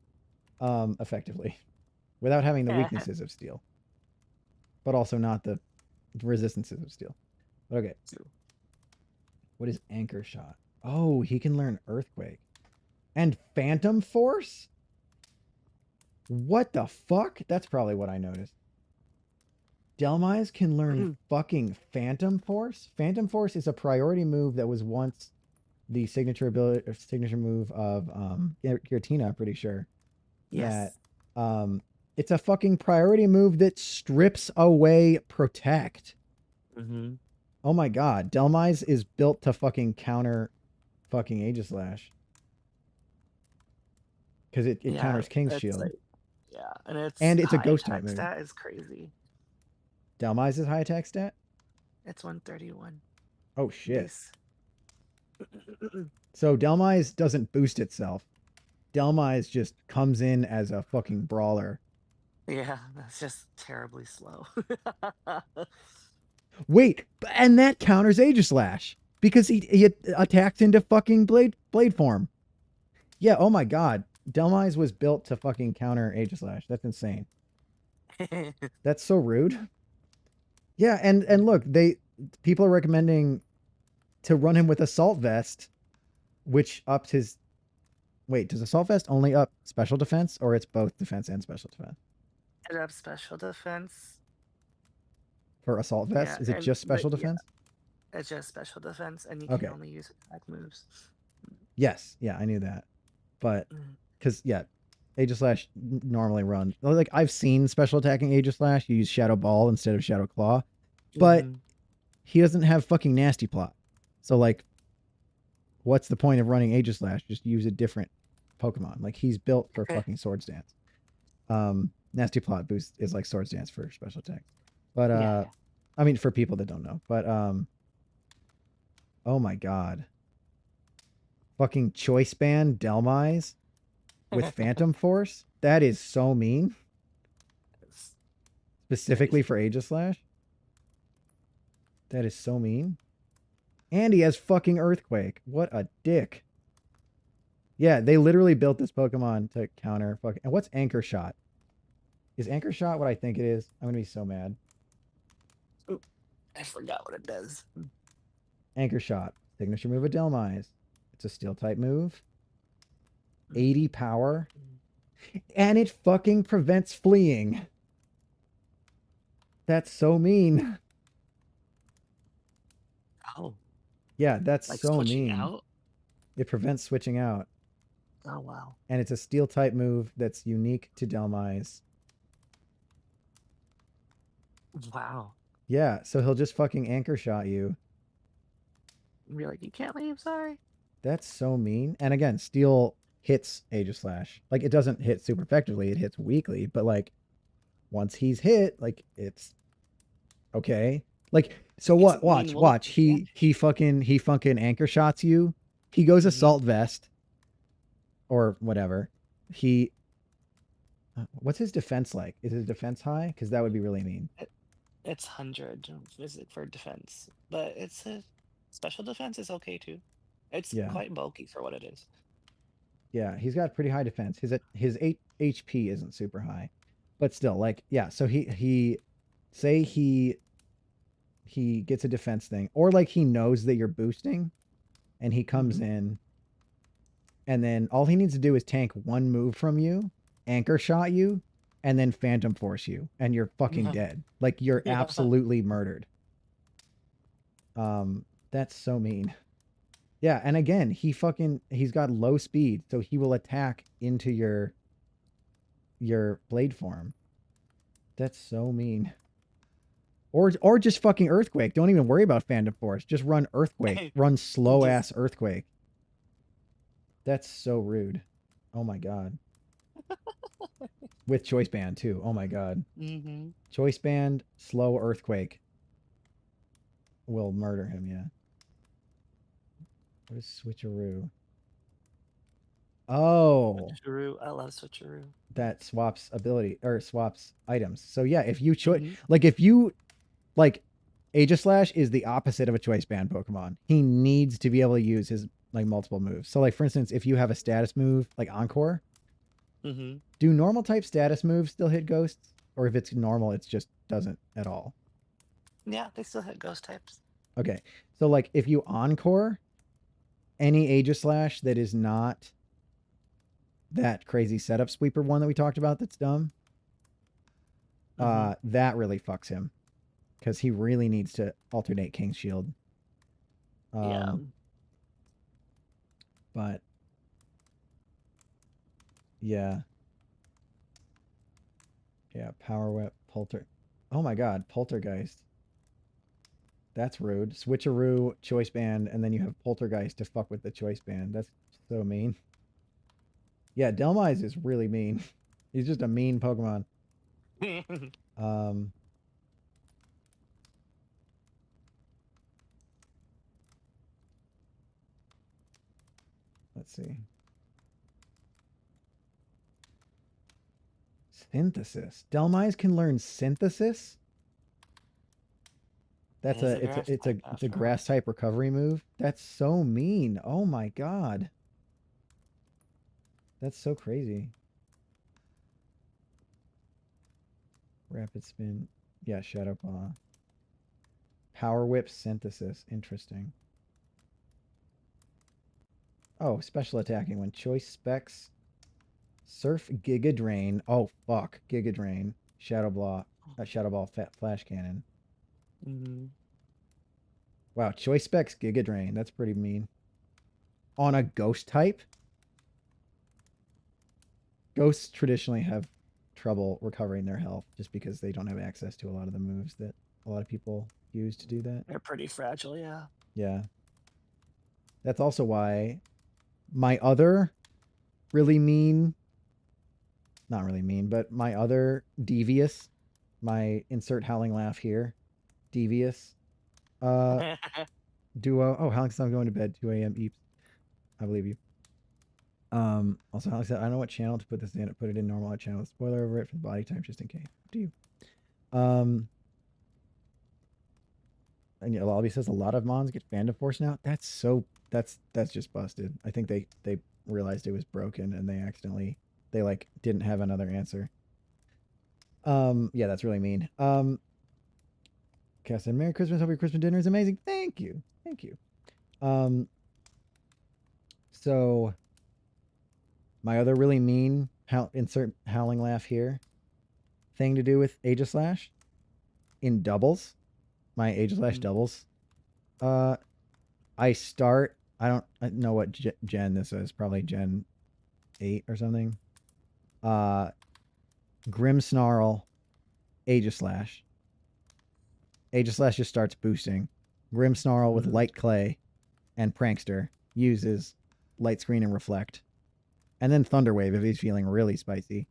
Speaker 1: effectively, without having the weaknesses of steel, but also not the resistances of steel. Okay. What is Anchor Shot? Oh, he can learn Earthquake. And Phantom Force? What the fuck? That's probably what I noticed. Delmise can learn fucking Phantom Force? Phantom Force is a priority move that was once the signature ability or signature move of Giratina, I'm pretty sure.
Speaker 6: Yes.
Speaker 1: That it's a fucking priority move that strips away Protect.
Speaker 6: Mm-hmm.
Speaker 1: Oh my god, Delmise is built to fucking counter fucking Aegislash. Because it counters King's Shield.
Speaker 6: Like, yeah,
Speaker 1: and it's a
Speaker 6: high
Speaker 1: ghost type
Speaker 6: attack
Speaker 1: move.
Speaker 6: stat is crazy.
Speaker 1: Delmise's high attack stat?
Speaker 6: It's 131.
Speaker 1: Oh shit.
Speaker 6: Base.
Speaker 1: So Delmise doesn't boost itself. Delmise just comes in as a fucking brawler.
Speaker 6: Yeah, that's just terribly slow.
Speaker 1: Wait, and that counters Aegislash because he attacks into fucking blade form. Yeah, oh my god. Delmise was built to fucking counter Aegislash. That's insane. That's so rude. Yeah, and look, people are recommending to run him with Assault Vest, which ups his... Wait, does Assault Vest only up special defense, or it's both defense and special defense?
Speaker 6: It ups special defense.
Speaker 1: For Assault Vest?
Speaker 6: Yeah,
Speaker 1: Is it just special defense?
Speaker 6: Yeah, it's just special defense, and you
Speaker 1: Okay.
Speaker 6: can only use attack moves.
Speaker 1: Yes, yeah, I knew that. But, because, yeah, Aegislash normally runs... Like, I've seen special attacking Aegislash use Shadow Ball instead of Shadow Claw, but he doesn't have fucking Nasty Plot. So, like, what's the point of running Aegislash? Just use a different Pokemon. Like, he's built for fucking Swords Dance. Nasty Plot boost is like Swords Dance for special attacks. But,
Speaker 6: Yeah.
Speaker 1: I mean, for people that don't know. But, oh my god. Fucking Choice Band Delmise with Phantom Force? That is so mean. Specifically for Aegislash? That is so mean. And he has fucking Earthquake. What a dick. Yeah, they literally built this Pokemon to counter fucking... And what's Anchor Shot? Is Anchor Shot what I think it is? I'm gonna be so mad.
Speaker 6: Oop, I forgot what it does.
Speaker 1: Anchor Shot. Signature move of Delmise. It's a Steel type move. 80 power. And it fucking prevents fleeing. That's so mean.
Speaker 6: Oh.
Speaker 1: Yeah, that's
Speaker 6: Like
Speaker 1: so
Speaker 6: switching
Speaker 1: mean.
Speaker 6: out?
Speaker 1: It prevents switching out.
Speaker 6: Oh, wow.
Speaker 1: And it's a Steel type move that's unique to Delmise.
Speaker 6: Wow.
Speaker 1: Yeah, so he'll just fucking Anchor Shot you.
Speaker 6: You're like, you can't leave, sorry.
Speaker 1: That's so mean. And again, Steel hits Aegislash. Like, it doesn't hit super effectively. It hits weakly. But, like, once he's hit, like, it's okay. Like, so
Speaker 6: It's
Speaker 1: what?
Speaker 6: mean
Speaker 1: Watch,
Speaker 6: wolf,
Speaker 1: watch. He fucking Anchor Shots you. He goes Assault Vest. Or whatever. He... what's his defense like? Is his defense high? Because that would be really mean.
Speaker 6: It's 100 for defense. But it's a... Special defense is okay, too. It's quite bulky for what it is.
Speaker 1: Yeah, he's got pretty high defense. His 8 HP isn't super high. But still, like, yeah, so he say he gets a defense thing, or like he knows that you're boosting and he comes in, and then all he needs to do is tank one move from you, Anchor Shot you, and then Phantom Force you, and you're fucking dead. Like, you're absolutely murdered. That's so mean. Yeah, and again, he's got low speed, so he will attack into your blade form. That's so mean. Or just fucking Earthquake. Don't even worry about Phantom Force. Just run Earthquake. Run slow ass Earthquake. That's so rude. Oh my god. With Choice Band too. Oh my god. Choice Band, slow Earthquake will murder him, yeah. What is Switcheroo? Oh.
Speaker 6: Switcheroo. I love Switcheroo.
Speaker 1: That swaps ability, or swaps items. So yeah, if you like Aegislash is the opposite of a Choice Band Pokemon. He needs to be able to use his like multiple moves. So like for instance, if you have a status move like Encore,
Speaker 6: Mm-hmm.
Speaker 1: Do normal type status moves still hit ghosts? Or if it's normal, it just doesn't at all?
Speaker 6: Yeah, they still hit ghost types.
Speaker 1: Okay. So like if you encore any Aegislash that is not that crazy setup sweeper one that we talked about that's dumb, that really fucks him. Because he really needs to alternate King's Shield.
Speaker 6: Yeah.
Speaker 1: But yeah. Yeah, Power Whip, Oh my god, Poltergeist. That's rude. Switcheroo, Choice Band, and then you have Poltergeist to fuck with the Choice Band. That's so mean. Yeah, Delmise is really mean. He's just a mean Pokemon. Let's see. Synthesis. Delmise can learn Synthesis? That's it's a grass type recovery move. That's so mean. Oh my god. That's so crazy. Rapid spin. Yeah, Shadow Paw. Power Whip Synthesis. Interesting. Oh, special attacking when choice specs. Surf Giga Drain. Oh fuck. Giga Drain. Shadow Ball. Flash Cannon.
Speaker 6: Mm-hmm.
Speaker 1: Wow, choice specs Giga Drain. That's pretty mean. On a ghost type? Ghosts traditionally have trouble recovering their health just because they don't have access to a lot of the moves that a lot of people use to do that.
Speaker 6: They're pretty fragile, yeah.
Speaker 1: Yeah. That's also why my other really mean, not really mean, but my other devious, my insert Howling Laugh here, devious duo. Oh, Howling said I'm going to bed, 2 a.m. Eeps. I believe you. Also, Howling said, I don't know what channel to put this in. Put it in normal channel. Spoiler over it for the body type just in case. Do you? And yeah, Lobby says a lot of Mons get fandom force now. That's just busted. I think they realized it was broken and they like didn't have another answer. Yeah, that's really mean. Cass said, Merry Christmas, hope your Christmas dinner is amazing. Thank you. So my other really mean insert Howling Laugh here thing to do with Aegislash in doubles. My Aegislash doubles. I don't know what gen this is. Probably gen 8 or something. Grimmsnarl, Aegislash. Aegislash just starts boosting. Grimmsnarl with Light Clay and Prankster uses Light Screen and Reflect. And then Thunderwave if he's feeling really spicy.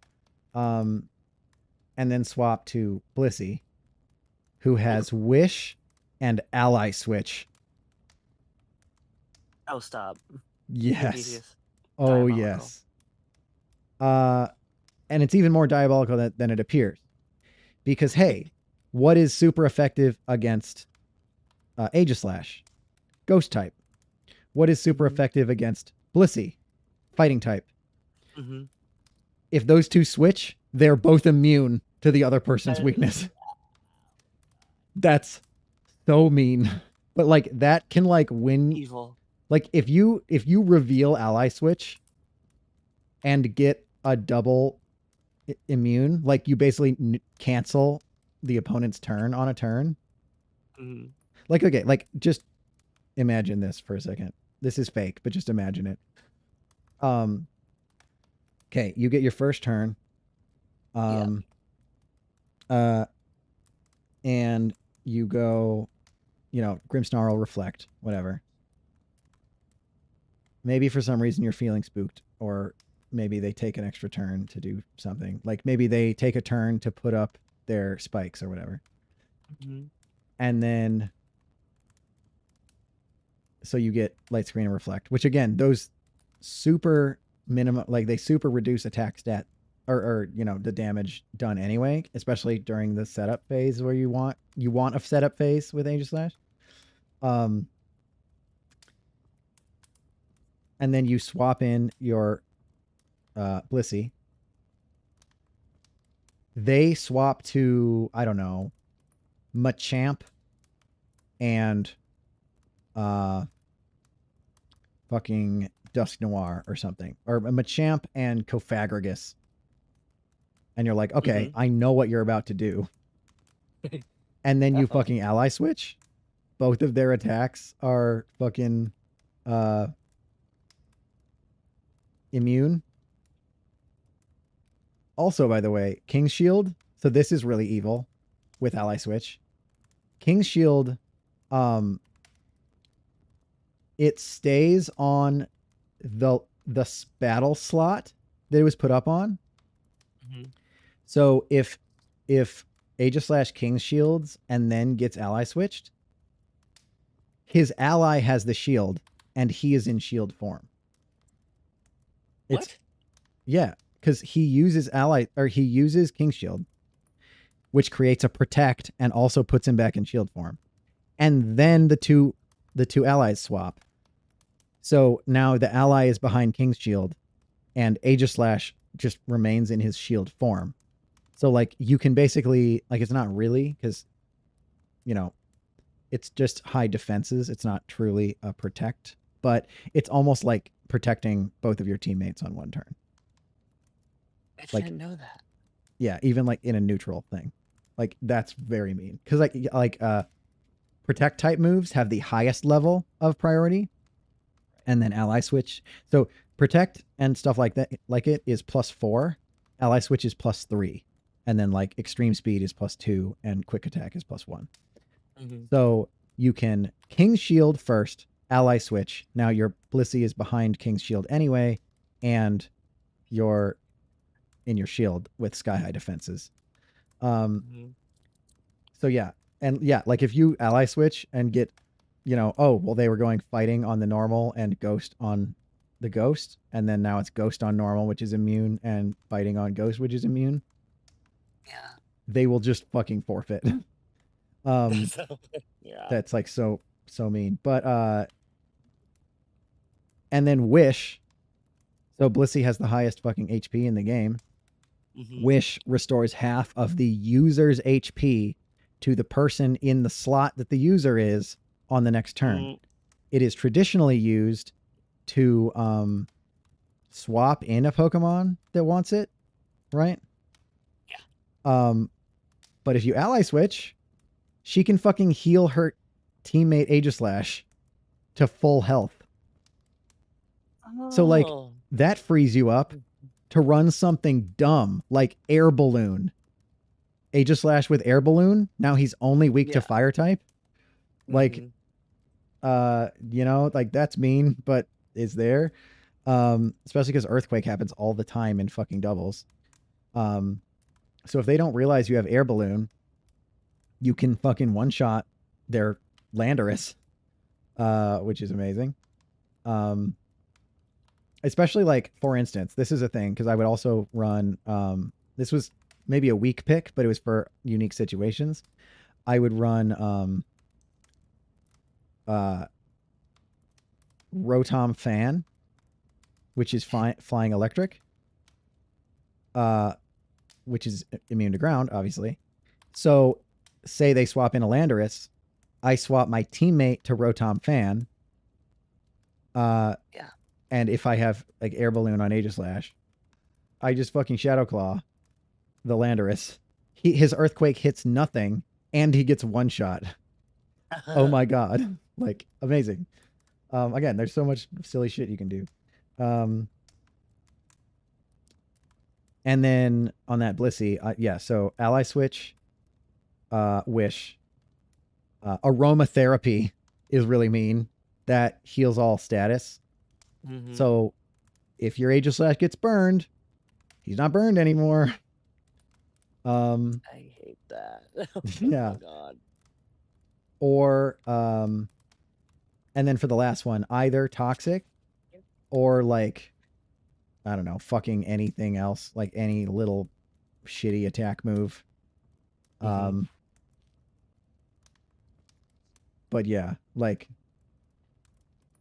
Speaker 1: And then swap to Blissey, who has Wish and Ally Switch.
Speaker 6: Oh, stop.
Speaker 1: Yes. Oh, yes. And it's even more diabolical than it appears. Because, hey, what is super effective against Aegislash? Ghost type. What is super effective against Blissey? Fighting type.
Speaker 6: Mm-hmm.
Speaker 1: If those two switch, they're both immune to the other person's weakness. That's so mean. But like that can like win.
Speaker 6: Evil.
Speaker 1: Like if you reveal ally switch and get a double immune, like you basically cancel the opponent's turn on a turn.
Speaker 6: Mm-hmm.
Speaker 1: Like okay, like just imagine this for a second. This is fake, but just imagine it. Okay, you get your first turn. And you go, Grimmsnarl, Reflect, whatever. Maybe for some reason you're feeling spooked, or maybe they take an extra turn to do something. Like maybe they take a turn to put up their spikes or whatever.
Speaker 6: Mm-hmm.
Speaker 1: And then, so you get Light Screen and Reflect, which again, those super minimum, like they super reduce attack stat or the damage done anyway, especially during the setup phase where you want a setup phase with Aegislash. And then you swap in your Blissey they swap to, I don't know, Machamp and fucking Dusk Noir or something, or Machamp and Cofagrigus, and you're like, okay, I know what you're about to do, and then you fucking ally switch. Both of their attacks are fucking immune. Also, by the way, King's Shield. So this is really evil with ally switch. King's Shield, it stays on the battle slot that it was put up on. So if Aegis / King's Shields and then gets ally switched, his ally has the shield and he is in shield form.
Speaker 6: What?
Speaker 1: Yeah, because he uses King's Shield, which creates a protect and also puts him back in shield form. And then the two allies swap. So now the ally is behind King's Shield and Aegis / just remains in his shield form. So like you can basically, like, it's not really, because, you know, it's just high defenses. It's not truly a protect, but it's almost like protecting both of your teammates on one turn.
Speaker 6: I
Speaker 1: Like-
Speaker 6: didn't know that.
Speaker 1: Yeah, even like in a neutral thing. Like that's very mean. Because like protect type moves have the highest level of priority, and then ally switch. So protect and stuff like that, like it is +4. Ally switch is +3, and then like extreme speed is +2, and quick attack is +1. So you can King's Shield first, ally switch. Now your Blissey is behind King's Shield anyway, and you're in your shield with sky high defenses. So yeah, and yeah, like if you ally switch and get, you know, oh well, they were going fighting on the normal and ghost on the ghost, and then now it's ghost on normal, which is immune, and fighting on ghost, which is immune.
Speaker 6: Yeah.
Speaker 1: They will just fucking forfeit.
Speaker 6: Yeah.
Speaker 1: That's like so mean. But and then Wish. So Blissey has the highest fucking HP in the game. Wish restores half of the user's HP to the person in the slot that the user is on the next turn. It is traditionally used to swap in a Pokemon that wants it, right?
Speaker 6: Yeah.
Speaker 1: But if you ally switch, she can fucking heal her teammate Aegis / to full health. So like that frees you up to run something dumb like Air Balloon. Aegis / with Air Balloon. Now he's only weak to fire type. Like, you know, like that's mean, but is there. Especially because Earthquake happens all the time in fucking doubles. So if they don't realize you have Air Balloon, you can fucking one-shot their Landorus, which is amazing. Especially like, for instance, this is a thing, because I would also run, this was maybe a weak pick, but it was for unique situations. I would run Rotom Fan, which is flying electric, which is immune to ground, obviously. So say they swap in a Landorus, I swap my teammate to Rotom Fan. And if I have like Air Balloon on Aegis / I just fucking Shadow Claw the Landorus. His Earthquake hits nothing, and he gets one shot. Oh my god. Like, amazing. Again, there's so much silly shit you can do. And then on that Blissey, yeah, so ally switch, Wish. Aromatherapy is really mean. That heals all status. So if your Aegis / gets burned, he's not burned anymore.
Speaker 6: I hate that.
Speaker 1: Yeah.
Speaker 6: Oh god.
Speaker 1: Or and then for the last one, either toxic or like, I don't know, fucking anything else, like any little shitty attack move. But yeah, like,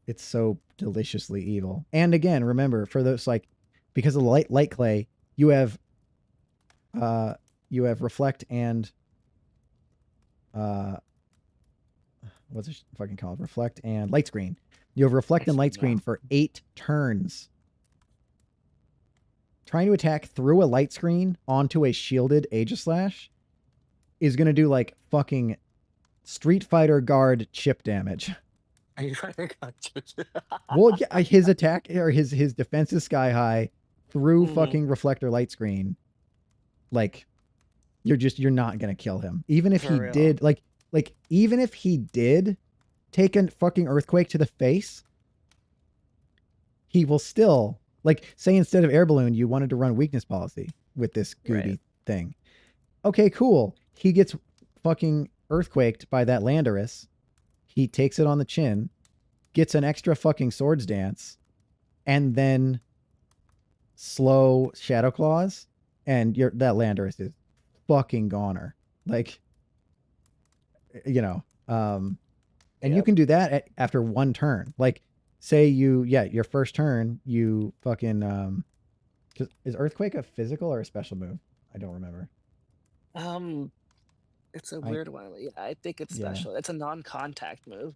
Speaker 1: it's so deliciously evil. And again, remember, for those, like, because of the light clay, you have you have reflect and what's it fucking called? Reflect and light screen. You have reflect and light screen for 8 turns. Trying to attack through a light screen onto a shielded Aegislash is going to do like fucking Street Fighter guard chip damage.
Speaker 6: Are you trying to cut?
Speaker 1: Well, yeah, his attack or his defense is sky high through fucking reflector light screen. Like, you're not going to kill him. Even if he did, like even if he did take a fucking earthquake to the face, he will still, like, say instead of air balloon, you wanted to run weakness policy with this Gooby thing. Okay, cool. He gets fucking earthquaked by that Landorus. He takes it on the chin, gets an extra fucking swords dance, and then slow Shadow Claws, and that Landorus is fucking goner. Like, you know, and you can do that after 1 turn. Like, say your first turn, you fucking, is Earthquake a physical or a special move? I don't remember.
Speaker 6: It's a weird one. Yeah, I think it's special. It's a non-contact move.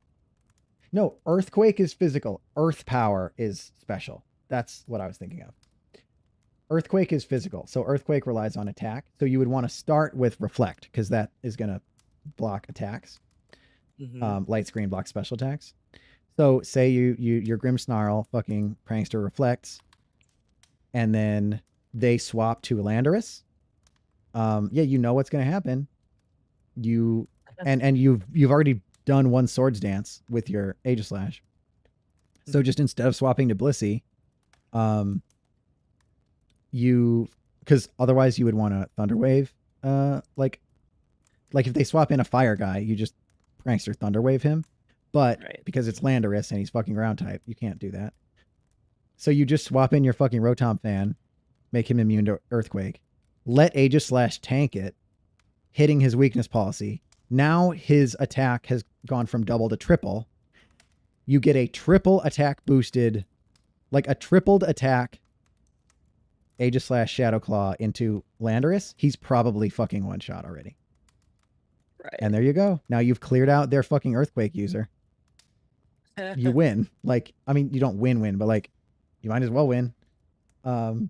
Speaker 1: No, Earthquake is physical. Earth Power is special. That's what I was thinking of. Earthquake is physical. So Earthquake relies on attack. So you would want to start with Reflect because that is going to block attacks. Light screen blocks special attacks. So say your Grim Snarl fucking Prankster reflects, and then they swap to Landorus. You know what's going to happen. You've already done 1 swords dance with your Aegislash. So just instead of swapping to Blissey, because otherwise you would want to Thunderwave. Like if they swap in a fire guy, you just Prankster Thunderwave him. But because it's Landorus and he's fucking ground type, you can't do that. So you just swap in your fucking Rotom fan, make him immune to Earthquake, let Aegislash tank it, hitting his weakness policy. Now his attack has gone from double to triple. You get a triple attack boosted, like a tripled attack Aegislash Shadow Claw into Landorus. He's probably fucking 1-shot already.
Speaker 6: Right.
Speaker 1: And there you go. Now you've cleared out their fucking Earthquake user. You win. Like, I mean, you don't win, but like, you might as well win. So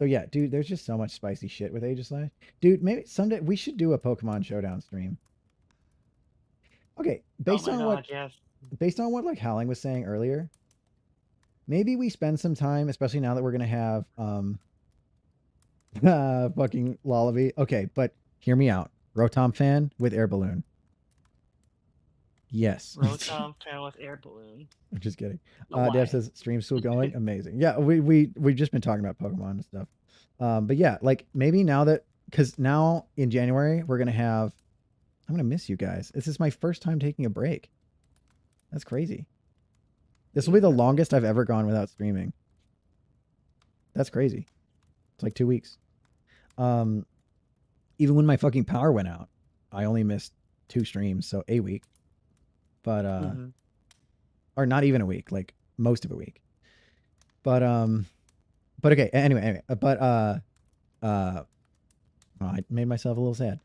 Speaker 1: yeah, dude, there's just so much spicy shit with Aegislash. Dude, maybe someday we should do a Pokemon Showdown stream. Okay, based on what like Howling was saying earlier, maybe we spend some time, especially now that we're gonna have fucking Lullaby. Okay, but hear me out. Rotom fan with air balloon. Yes.
Speaker 6: Rotom fan with air balloon.
Speaker 1: I'm just kidding. Dev says stream's still going. Amazing. Yeah, we've just been talking about Pokemon and stuff. But yeah, like maybe now that, because now in January we're gonna have, I'm gonna miss you guys. This is my first time taking a break. That's crazy. This will be the longest I've ever gone without streaming. That's crazy. It's like 2 weeks. Even when my fucking power went out, I only missed 2 streams, so a week. But or not even a week, like most of a week. But okay, anyway, but well, I made myself a little sad.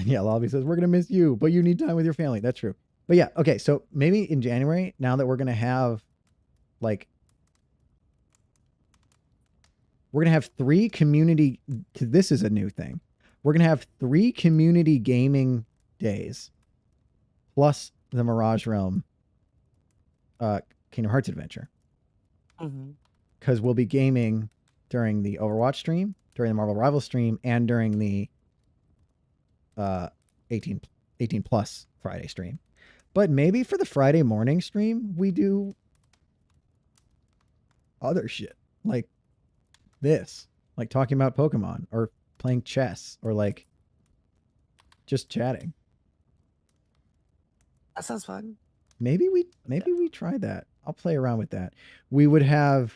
Speaker 1: Yeah, Lobby says we're gonna miss you, but you need time with your family. That's true. But yeah, okay, so maybe in January, now that we're gonna have like we're gonna have 3 community, because this is a new thing. We're gonna have 3 community gaming days plus the Mirage Realm Kingdom Hearts adventure. Because we'll be gaming during the Overwatch stream, during the Marvel Rivals stream, and during the 18 plus Friday stream. But maybe for the Friday morning stream, we do other shit like this, like talking about Pokemon or playing chess or like just chatting.
Speaker 6: That sounds fun.
Speaker 1: Maybe we try that. I'll play around with that. We would have,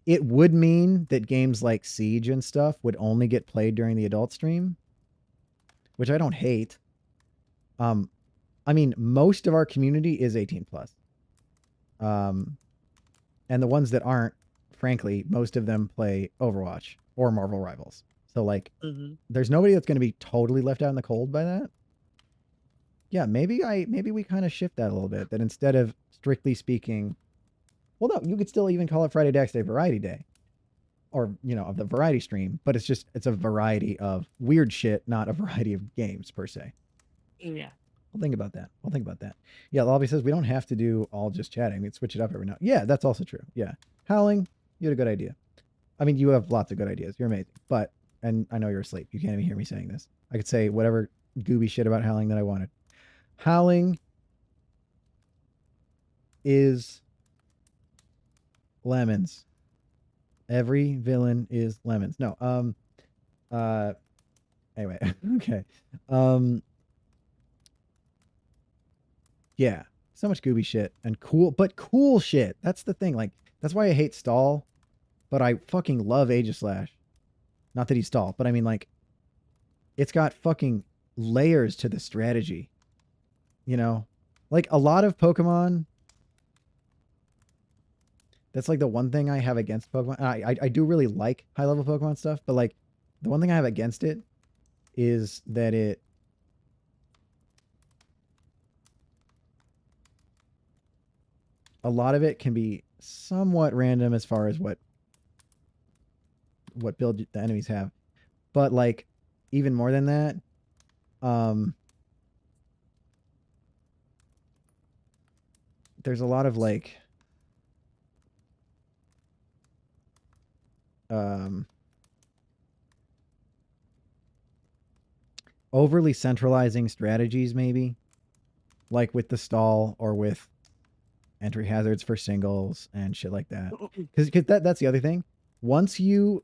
Speaker 1: it would mean that games like Siege and stuff would only get played during the adult stream, which I don't hate. I mean, most of our community is 18 plus. And the ones that aren't, frankly, most of them play Overwatch or Marvel Rivals. So like,
Speaker 6: Mm-hmm.
Speaker 1: there's nobody that's going to be totally left out in the cold by that. Yeah, maybe we kind of shift that a little bit. That instead of strictly speaking, well, no, you could still even call it Friday Dax Day Variety Day, or of the variety stream. But it's a variety of weird shit, not a variety of games per se.
Speaker 6: Yeah.
Speaker 1: I'll think about that. Yeah, Lobby says we don't have to do all just chatting. We'd switch it up every now. Yeah, that's also true. Yeah, Howling, you had a good idea. I mean, you have lots of good ideas. You're amazing. But and I know you're asleep. You can't even hear me saying this. I could say whatever gooby shit about Howling that I wanted. Howling is lemons. Every villain is lemons. No. Anyway, okay. Yeah. So much gooby shit and cool shit. That's the thing. Like, that's why I hate Stall, but I fucking love Aegislash. Not that he's Stall, but I mean, like, it's got fucking layers to the strategy. Like a lot of Pokemon. That's like the one thing I have against Pokemon. I do really like high level Pokemon stuff, but like the one thing I have against it is that a lot of it can be somewhat random as far as what build the enemies have. But like even more than that, there's a lot of like overly centralizing strategies, maybe like with the Stall or with entry hazards for singles and shit like that. Because that's the other thing. Once you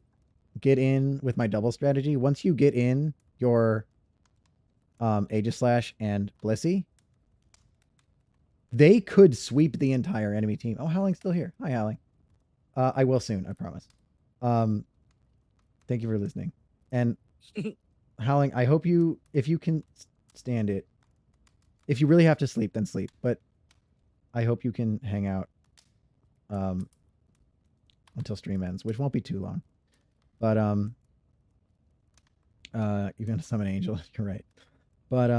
Speaker 1: get in with my double strategy, once you get in your Aegislash and Blissey, they could sweep the entire enemy team. Oh, Howling's still here. Hi, Howling. I will soon, I promise. Thank you for listening. And Howling, I hope if you can stand it, if you really have to sleep, then sleep. But I hope you can hang out until stream ends, which won't be too long. But you're gonna summon Angel. You're right. But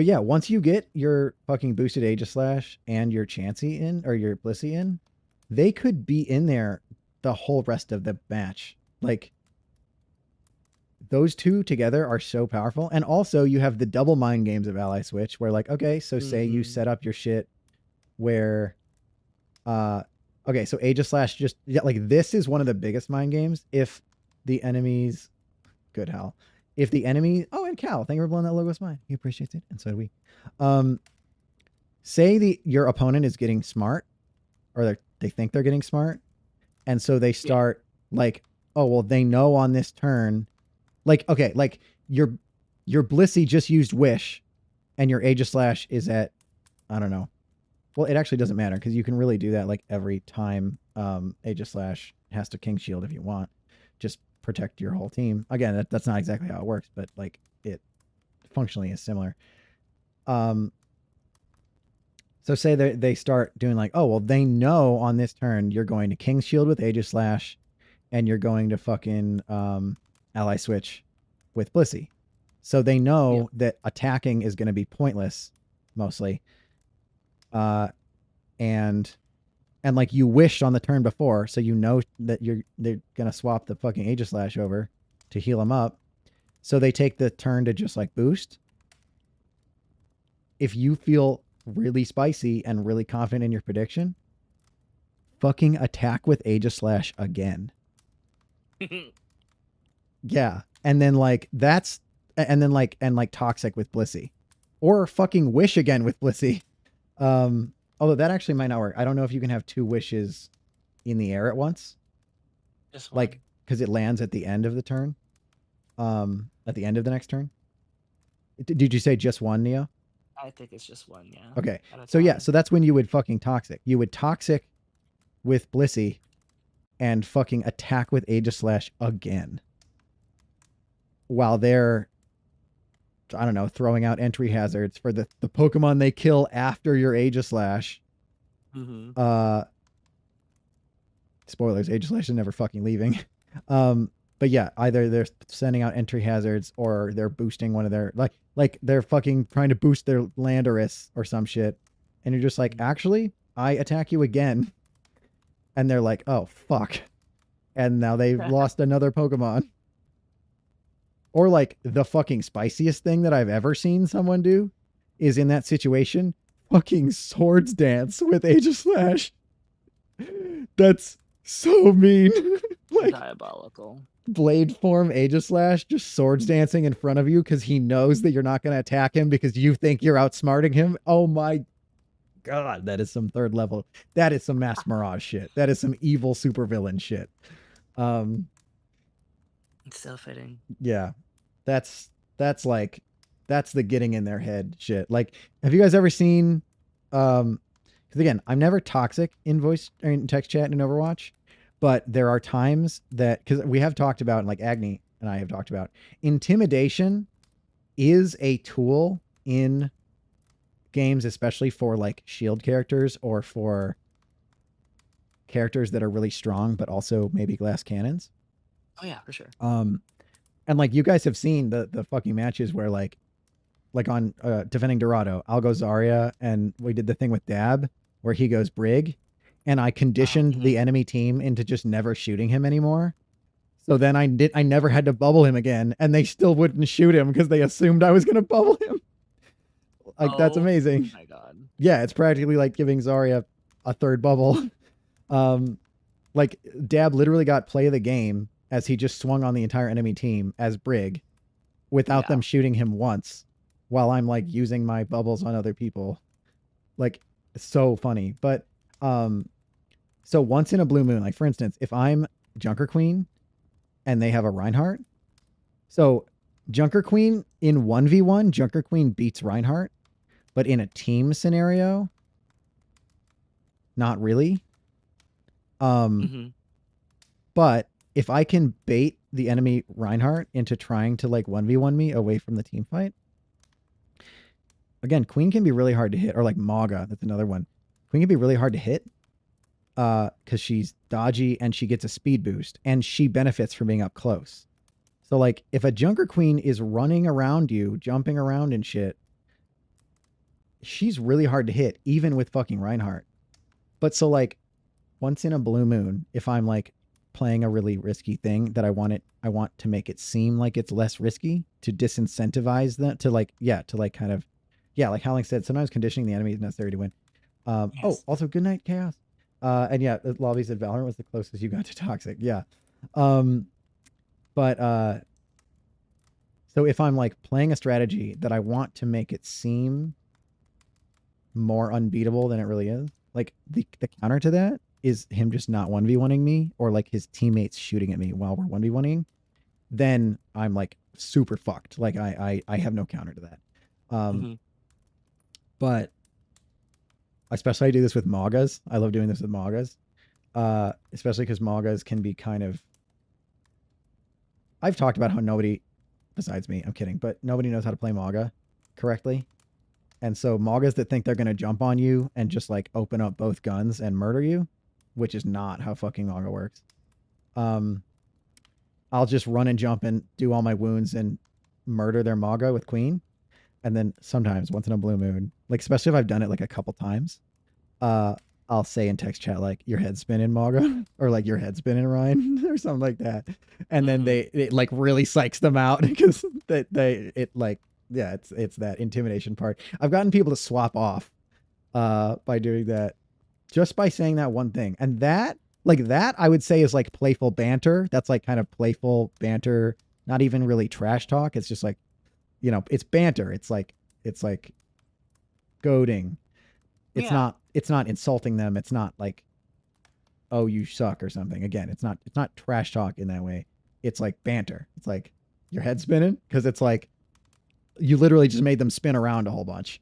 Speaker 1: yeah, once you get your fucking boosted Aegislash and your Chansey in, or your Blissey in, they could be in there the whole rest of the match. Like, those two together are so powerful. And also you have the double mind games of Ally Switch where like, okay, so say you set up your shit where, okay, so Aegislash just, yeah, like this is one of the biggest mind games. If the enemies, good Hal, if the enemy, oh, and Cal, thank you for blowing that logo smile. He appreciates it. And so do we. Say your opponent is getting smart, or they think they're getting smart. And so they start like, oh, well, they know on this turn, like, okay, like your Blissey just used Wish and your Aegislash is at, I don't know. Well, it actually doesn't matter because you can really do that like every time Aegislash has to King Shield if you want. Just protect your whole team. Again, that's not exactly how it works, but like it functionally is similar. So say they start doing like, oh, well, they know on this turn you're going to King Shield with Aegislash and you're going to fucking Ally Switch with Blissey. So they know that attacking is going to be pointless mostly. And like you wished on the turn before, so you know that they're gonna swap the fucking Aegislash over to heal them up. So they take the turn to just like boost. If you feel really spicy and really confident in your prediction, fucking attack with Aegislash again. Yeah, and then like toxic with Blissey, or fucking wish again with Blissey. Although that actually might not work. I don't know if you can have two wishes in the air at once.
Speaker 6: Just one.
Speaker 1: Like, because it lands at the end of the turn. At the end of the next turn. Did you say just one, Neo?
Speaker 6: I think it's just one, yeah.
Speaker 1: Okay. So yeah, so that's when you would fucking toxic. You would toxic with Blissey and fucking attack with Aegislash again. While they're, I don't know, throwing out entry hazards for the Pokemon they kill after your Aegislash. Spoilers, Age of Slash is never fucking leaving. But yeah, either they're sending out entry hazards or they're boosting one of their like they're fucking trying to boost their Landorus or some shit. And you're just like, actually, I attack you again. And they're like, oh fuck. And now they've lost another Pokemon. Or like the fucking spiciest thing that I've ever seen someone do is in that situation, fucking swords dance with Age of Slash. That's so mean. Like
Speaker 6: Diabolical.
Speaker 1: blade form Age of Slash, just swords dancing in front of you because he knows that you're not going to attack him because you think you're outsmarting him. Oh my God, that is some third level. That is some Mass Mirage shit. That is some evil supervillain shit.
Speaker 6: It's so fitting.
Speaker 1: Yeah. That's the getting in their head shit. Like, have you guys ever seen because again, I'm never toxic in voice or in text chat in Overwatch, but there are times that, because we have talked about, like Agni and I have talked about, intimidation is a tool in games, especially for like shield characters or for characters that are really strong, but also maybe glass cannons.
Speaker 6: Oh yeah, for sure.
Speaker 1: And like you guys have seen the fucking matches where like on defending Dorado, I'll go Zarya, and we did the thing with Dab where he goes Brig, and I conditioned the enemy team into just never shooting him anymore. So then I never had to bubble him again, and they still wouldn't shoot him because they assumed I was gonna bubble him. Like that's amazing.
Speaker 6: Oh my God.
Speaker 1: Yeah, it's practically like giving Zarya a third bubble. Like Dab literally got play of the game as he just swung on the entire enemy team as Brig without them shooting him once while I'm like using my bubbles on other people. Like it's so funny. But so once in a blue moon, like for instance, if I'm Junker Queen and they have a Reinhardt, so Junker Queen in 1v1, Junker Queen beats Reinhardt, but in a team scenario, not really. But if I can bait the enemy Reinhardt into trying to like 1v1 me away from the team fight, again, Queen can be really hard to hit, or like Maga, that's another one. Queen can be really hard to hit because she's dodgy and she gets a speed boost and she benefits from being up close. So like if a Junker Queen is running around you, jumping around and shit, she's really hard to hit, even with fucking Reinhardt. But so like once in a blue moon, if I'm like playing a really risky thing that I want to make it seem like it's less risky to disincentivize that to like kind of like Howling said, sometimes conditioning the enemy is necessary to win. Oh, also good night, Chaos. And yeah, Lobby said Valorant was the closest you got to toxic. Yeah. But so if I'm like playing a strategy that I want to make it seem more unbeatable than it really is, like the counter to that is him just not 1v1ing me, or like his teammates shooting at me while we're 1v1ing, then I'm like super fucked. Like I have no counter to that. But especially I do this with Magas. I love doing this with Magas. Especially because Magas can be kind of, I've talked about how nobody besides me, I'm kidding, but nobody knows how to play Maga correctly. And so Magas that think they're going to jump on you and just like open up both guns and murder you, which is not how fucking Maga works. I'll just run and jump and do all my wounds and murder their Maga with Queen. And then sometimes once in a blue moon, like especially if I've done it like a couple times, I'll say in text chat, like your head spinning Maga or like your head spinning Ryan or something like that. And then it like really psychs them out because it's that intimidation part. I've gotten people to swap off by doing that, just by saying that one thing. And that I would say is like playful banter. That's like kind of playful banter, not even really trash talk. It's just like, you know, it's banter. It's like goading. It's not insulting them. It's not like, oh, you suck or something. Again, it's not trash talk in that way. It's like banter. It's like your head spinning because it's like you literally just made them spin around a whole bunch,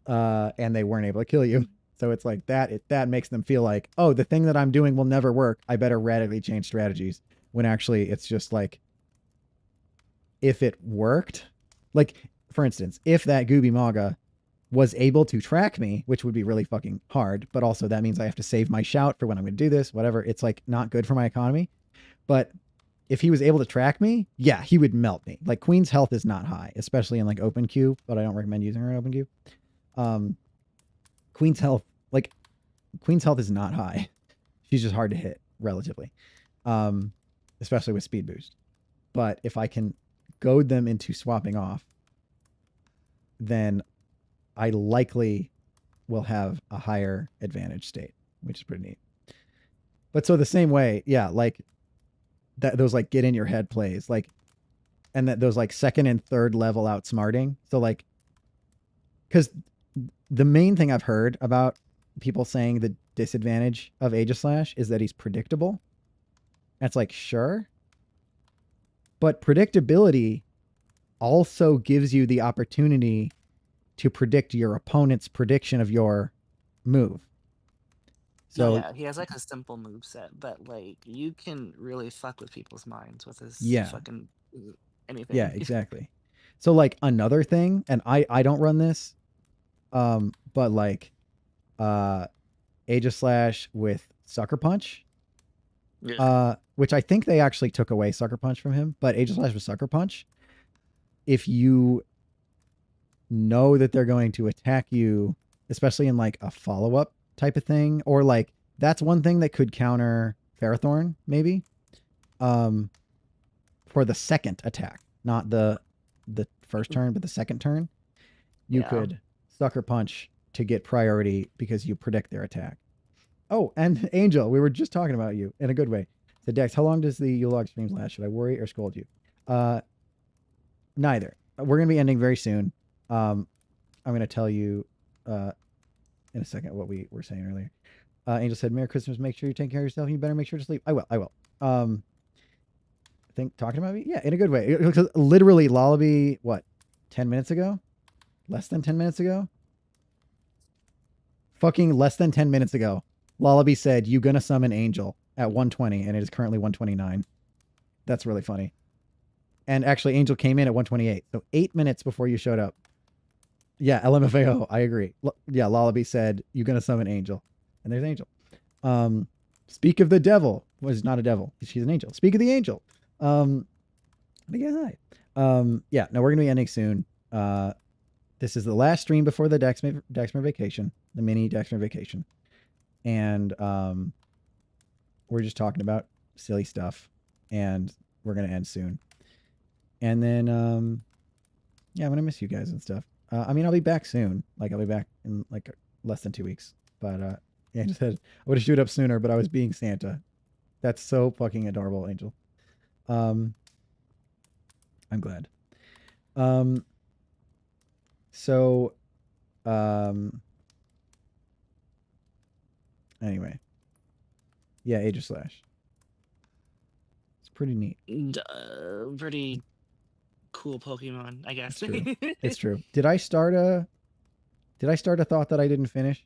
Speaker 1: and they weren't able to kill you. So it's like that makes them feel like, oh, the thing that I'm doing will never work. I better radically change strategies. When actually it's just like, if it worked, like for instance, if that Gooby Maga was able to track me, which would be really fucking hard, but also that means I have to save my shout for when I'm going to do this, whatever. It's like not good for my economy. But if he was able to track me, yeah, he would melt me. Like Queen's health is not high, especially in like open queue, but I don't recommend using her in open queue. Queen's health is not high. She's just hard to hit relatively, especially with speed boost. But if I can goad them into swapping off, then I likely will have a higher advantage state, which is pretty neat. But so the same way, yeah, like that, those like get in your head plays, like, and that those like second and third level outsmarting. So like, because the main thing I've heard about people saying the disadvantage of Aegislash is that he's predictable. That's like, sure. But predictability also gives you the opportunity to predict your opponent's prediction of your move. So
Speaker 6: yeah, he has like a simple move set, but like you can really fuck with people's minds with his fucking anything.
Speaker 1: Yeah, exactly. So like another thing, and I don't run this, but like Aegislash with Sucker Punch.
Speaker 6: Yeah.
Speaker 1: Which I think they actually took away Sucker Punch from him, but Aegislash with Sucker Punch, if you know that they're going to attack you, especially in like a follow-up type of thing, or like that's one thing that could counter Ferrothorn, maybe. For the second attack, not the first turn, but the second turn, you could Sucker Punch to get priority because you predict their attack. Oh, and Angel, we were just talking about you in a good way. So Dex, how long does the Yule Log streams last? Should I worry or scold you? Neither. We're going to be ending very soon. I'm going to tell you in a second what we were saying earlier. Angel said, Merry Christmas. Make sure you take care of yourself. You better make sure to sleep. I will. I think talking about me? Yeah, in a good way. Because literally Lullaby, what, 10 minutes ago? Less than 10 minutes ago? Fucking less than 10 minutes ago. Lullaby said, you gonna summon Angel at 120, and it is currently 129. That's really funny. And actually, Angel came in at 128. So 8 minutes before you showed up. Yeah, LMFAO. I agree. Yeah, Lullaby said, you gonna summon Angel. And there's Angel. Speak of the devil. Well, she's not a devil. She's an angel. Speak of the angel. Yeah, hi. Yeah, no, we're gonna be ending soon. This is the last stream before the Daxmer vacation, the mini Daxmer vacation. And we're just talking about silly stuff, and we're gonna end soon. And then yeah, I'm gonna miss you guys and stuff. I mean, I'll be back soon. Like I'll be back in like less than 2 weeks. But yeah, I just said I would have showed up sooner, but I was being Santa. That's so fucking adorable, Angel. I'm glad. So anyway, yeah, Aegislash. It's pretty neat.
Speaker 6: Pretty cool Pokemon, I guess.
Speaker 1: It's true. It's true. Did I start a thought that I didn't finish?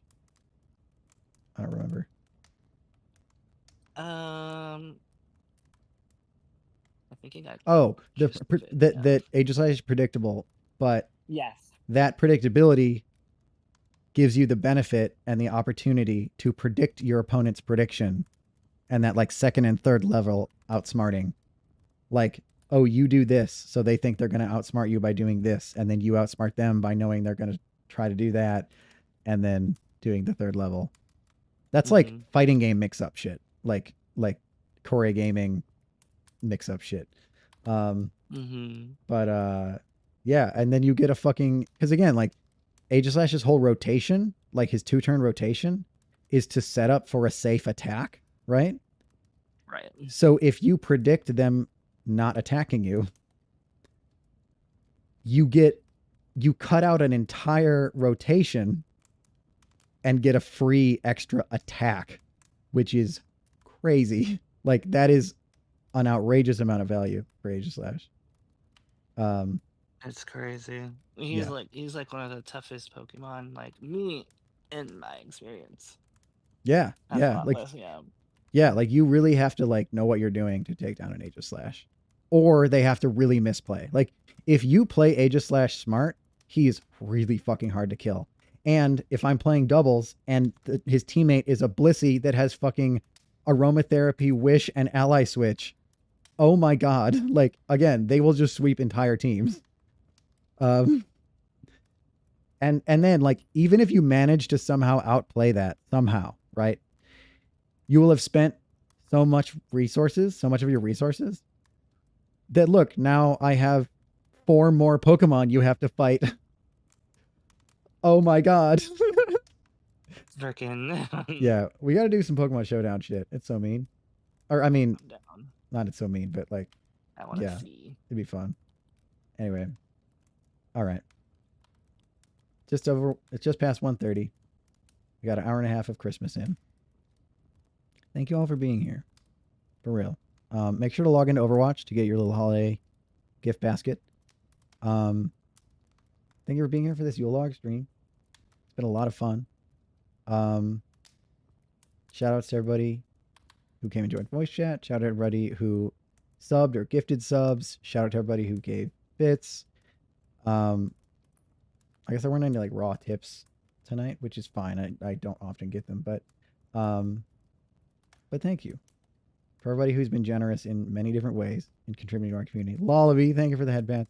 Speaker 1: I don't remember.
Speaker 6: I think it got.
Speaker 1: Oh, that Aegislash is predictable, but
Speaker 6: yes,
Speaker 1: that predictability gives you the benefit and the opportunity to predict your opponent's prediction, and that like second and third level outsmarting, like, oh, you do this, so they think they're going to outsmart you by doing this, and then you outsmart them by knowing they're going to try to do that, and then doing the third level. That's like fighting game mix-up shit, like Core Gaming mix-up shit. But yeah, and then you get a fucking, because again, like Aegislash's whole rotation, like his 2-turn rotation, is to set up for a safe attack, right?
Speaker 6: Right.
Speaker 1: So if you predict them not attacking you, you cut out an entire rotation and get a free extra attack, which is crazy. Like that is an outrageous amount of value for Aegislash.
Speaker 6: It's crazy. He's like one of the toughest Pokemon, like me, in my experience.
Speaker 1: Yeah, yeah, like yeah, like you really have to like know what you're doing to take down an Aegislash, or they have to really misplay. Like if you play Aegislash smart, he is really fucking hard to kill. And if I'm playing doubles and his teammate is a Blissey that has fucking aromatherapy, wish, and ally switch, oh my god! Like again, they will just sweep entire teams. And then like even if you manage to somehow outplay that somehow, right? You will have spent so much of your resources that look, now I have 4 more Pokemon you have to fight. Oh my god.
Speaker 6: Freaking.
Speaker 1: Yeah, we got to do some Pokemon Showdown shit. It's so mean. Or I mean,
Speaker 6: I'm down.
Speaker 1: not it's so mean, but like,
Speaker 6: I want to
Speaker 1: yeah.
Speaker 6: see.
Speaker 1: It'd be fun. Anyway. All right. It's just past 1:30. We got an hour and a half of Christmas in. Thank you all for being here. For real. Make sure to log into Overwatch to get your little holiday gift basket. Thank you for being here for this Yule Log stream. It's been a lot of fun. Shout outs to everybody who came and joined voice chat. Shout out to everybody who subbed or gifted subs. Shout out to everybody who gave bits. I guess there weren't any like raw tips tonight, which is fine. I don't often get them, but thank you for everybody who's been generous in many different ways in contributing to our community. Lullaby, thank you for the headband.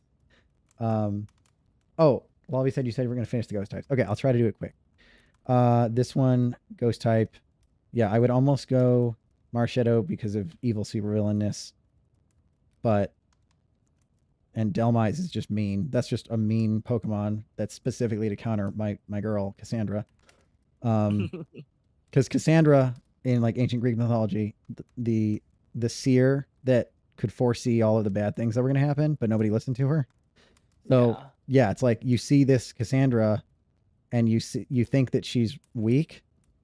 Speaker 1: Oh, Lullaby said you said we're going to finish the ghost types. Okay, I'll try to do it quick. This one, ghost type. Yeah, I would almost go Marshadow because of evil supervillainness. And Delmise is just mean. That's just a mean Pokemon that's specifically to counter my girl, Cassandra. Because Cassandra, in like ancient Greek mythology, the seer that could foresee all of the bad things that were going to happen, but nobody listened to her. So yeah, it's like you see this Cassandra and you think that she's weak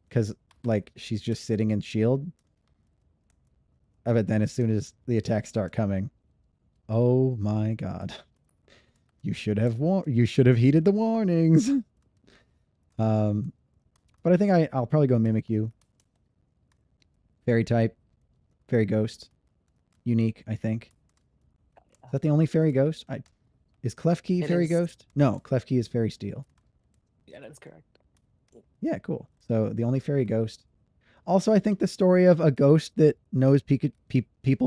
Speaker 1: because like she's just sitting in shield. But then as soon as the attacks start coming, oh my god, you should have heeded the warnings. But I think I'll probably go Mimikyu. Fairy type, Fairy Ghost, unique. I think. Is that the only Fairy Ghost? Is Klefki Fairy Ghost? No, Klefki is Fairy Steel.
Speaker 6: Yeah, that's correct.
Speaker 1: Yeah, cool. So the only Fairy Ghost. Also, I think the story of a ghost that knows people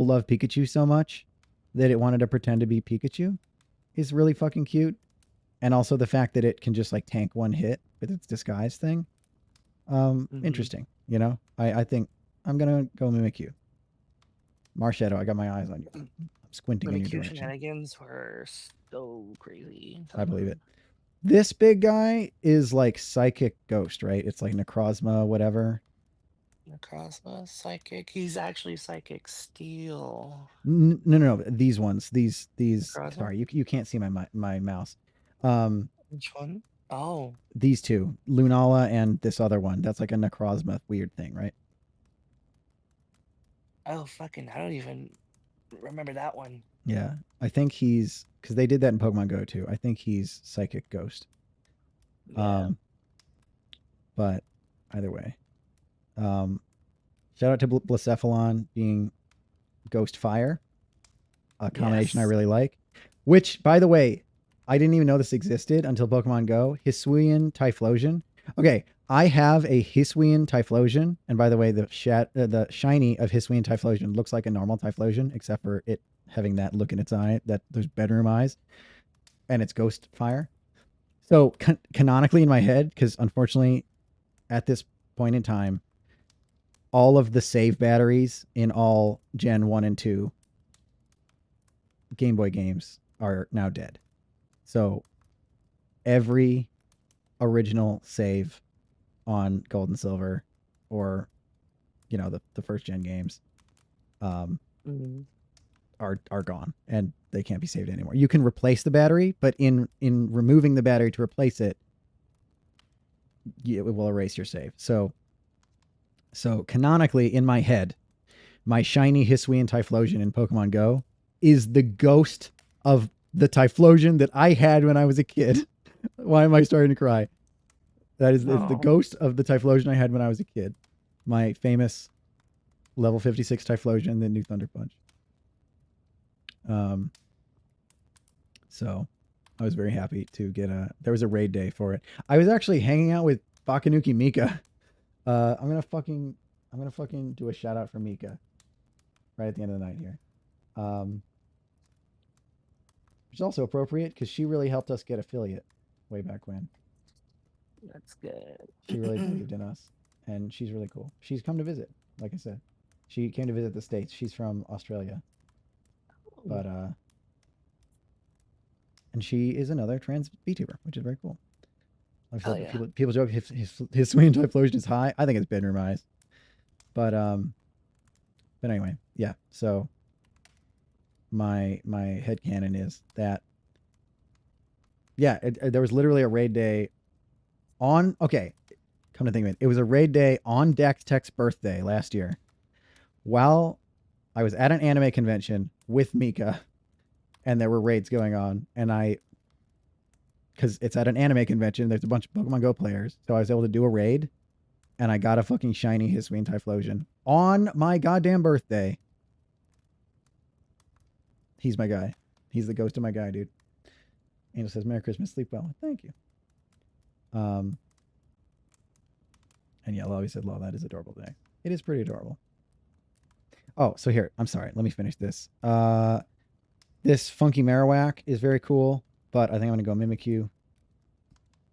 Speaker 1: love Pikachu so much that it wanted to pretend to be Pikachu is really fucking cute. And also the fact that it can just like tank one hit with its disguise thing. Interesting. You know, I think I'm going to go Mimikyu. Marshadow, I got my eyes on you. I'm squinting in your direction.
Speaker 6: Shenanigans were so crazy.
Speaker 1: I believe it. This big guy is like Psychic Ghost, right? It's like Necrozma, whatever.
Speaker 6: Necrozma, Psychic. He's actually Psychic Steel.
Speaker 1: No. These ones. These.
Speaker 6: Necrozma?
Speaker 1: Sorry, you can't see my mouse.
Speaker 6: Which one? Oh.
Speaker 1: These two, Lunala and this other one. That's like a Necrozma weird thing, right?
Speaker 6: Oh, fucking, I don't even remember that one.
Speaker 1: Yeah. I think he's, because they did that in Pokemon Go too. I think he's Psychic Ghost.
Speaker 6: Yeah.
Speaker 1: But either way. Shout out to Blacephalon being Ghost Fire. A combination I really like. Which, by the way, I didn't even know this existed until Pokemon Go. Hisuian Typhlosion. Okay, I have a Hisuian Typhlosion, and by the way, the shiny of Hisuian Typhlosion looks like a normal Typhlosion, except for it having that look in its eye, those bedroom eyes, and it's Ghost Fire. So canonically in my head, because unfortunately, at this point in time, all of the save batteries in all Gen 1 and 2 Game Boy games are now dead. So every original save on Gold and Silver, or the first gen games, are gone, and they can't be saved anymore. You can replace the battery, but in removing the battery to replace it, it will erase your save. So canonically in my head, my shiny Hisuian Typhlosion in Pokemon Go is the ghost of the Typhlosion that I had when I was a kid. Why am I starting to cry? That is the ghost of the Typhlosion I had when I was a kid. My famous level 56 Typhlosion that knew Thunder Punch. So I was very happy to get there was a raid day for it. I was actually hanging out with Bakanuki Mika. I'm gonna fucking do a shout out for Mika right at the end of the night here. Which is also appropriate because she really helped us get affiliate way back when.
Speaker 6: That's good.
Speaker 1: She really believed in us, and she's really cool. She's come to visit, like I said. She came to visit the States. She's from Australia. But and she is another trans VTuber, which is very cool.
Speaker 6: Oh, yeah.
Speaker 1: People joke his swing typhlosion is high. I think it's bedroom eyes. But anyway, yeah. So my headcanon is that there was literally a raid day on come to think of it, it was a raid day on Dax Tech's birthday last year while I was at an anime convention with Mika and there were raids going on, and because it's at an anime convention, there's a bunch of Pokemon Go players, so I was able to do a raid, and I got a fucking shiny Hisuian Typhlosion on my goddamn birthday. He's my guy. He's the ghost of my guy, dude. Angel says, Merry Christmas, sleep well. Thank you. And yeah, Lobby said, Law, that is adorable today. It is pretty adorable. Oh, so here, I'm sorry, let me finish this. This Funky Marowak is very cool, but I think I'm going to go Mimikyu.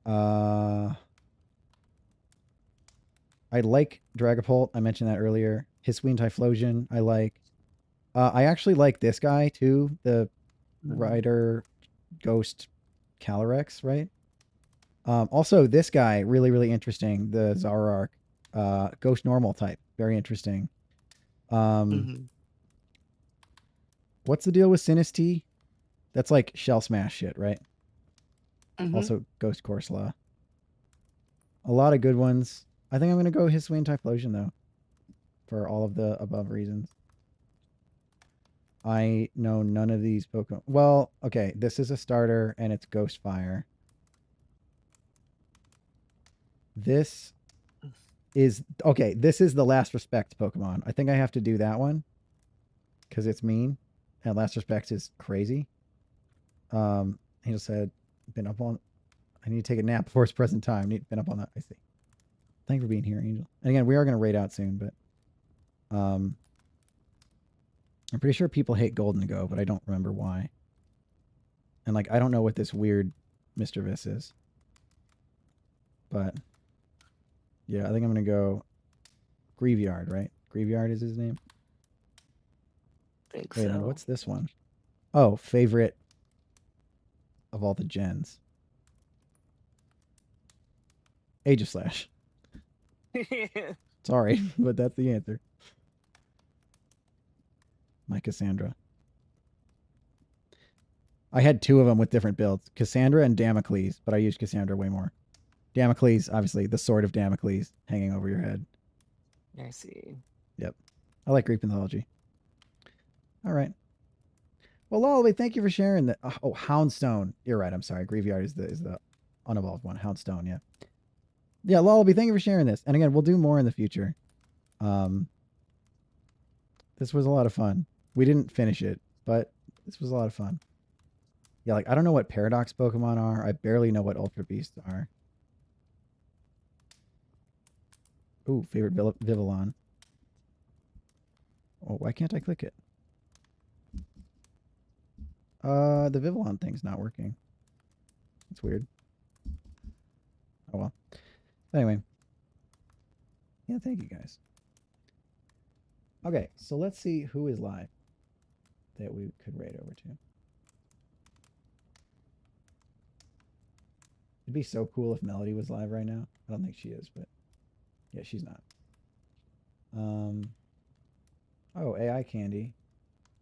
Speaker 1: I like Dragapult. I mentioned that earlier. Hisuian Typhlosion, I like. I actually like this guy, too. The Rider Ghost Calyrex, right? Also, this guy, really, really interesting. The Zoroark. Ghost Normal type. Very interesting. What's the deal with Sinistea? That's like Shell Smash shit, right? Also, Ghost Corsola. A lot of good ones. I think I'm going to go Hisuian Typhlosion, though, for all of the above reasons. I know none of these Pokemon. Well, okay, this is a starter, and it's Ghost Fire. This is... Okay, this is the Last Respect Pokemon. I think I have to do that one, because it's mean. And Last Respect is crazy. Angel said, been up on... I need to take a nap before it's present time. Been up on that. I see. Thank you for being here, Angel. And again, we are going to raid out soon, but... I'm pretty sure people hate Golden Go, but I don't remember why. And, like, I don't know what this weird Mr. Viss is. But... yeah, I think I'm going to go... Graveyard, right? Graveyard is his name?
Speaker 6: Think
Speaker 1: Wait,
Speaker 6: so.
Speaker 1: then what's this one? Oh, favorite of all the gens. Aegislash. Sorry, but that's the answer. My Cassandra. I had two of them with different builds. Cassandra and Damocles, but I used Cassandra way more. Damocles, obviously, the sword of Damocles hanging over your head.
Speaker 6: I see.
Speaker 1: Yep. I like Greek mythology. All right. Well, Lolly, thank you for sharing that. Oh, Houndstone. You're right. I'm sorry. Graveyard is the unevolved one. Houndstone, yeah. Yeah, Lullaby, thank you for sharing this. And again, we'll do more in the future. This was a lot of fun. We didn't finish it, but this was a lot of fun. Yeah, like, I don't know what Paradox Pokemon are. I barely know what Ultra Beasts are. Ooh, favorite Vivillon. Oh, why can't I click it? The Vivillon thing's not working. That's weird. Oh well. Anyway. Yeah, thank you guys. Okay, so let's see who is live that we could raid over to. It'd be so cool if Melody was live right now. I don't think she is, but yeah, she's not. Oh, AI Candy.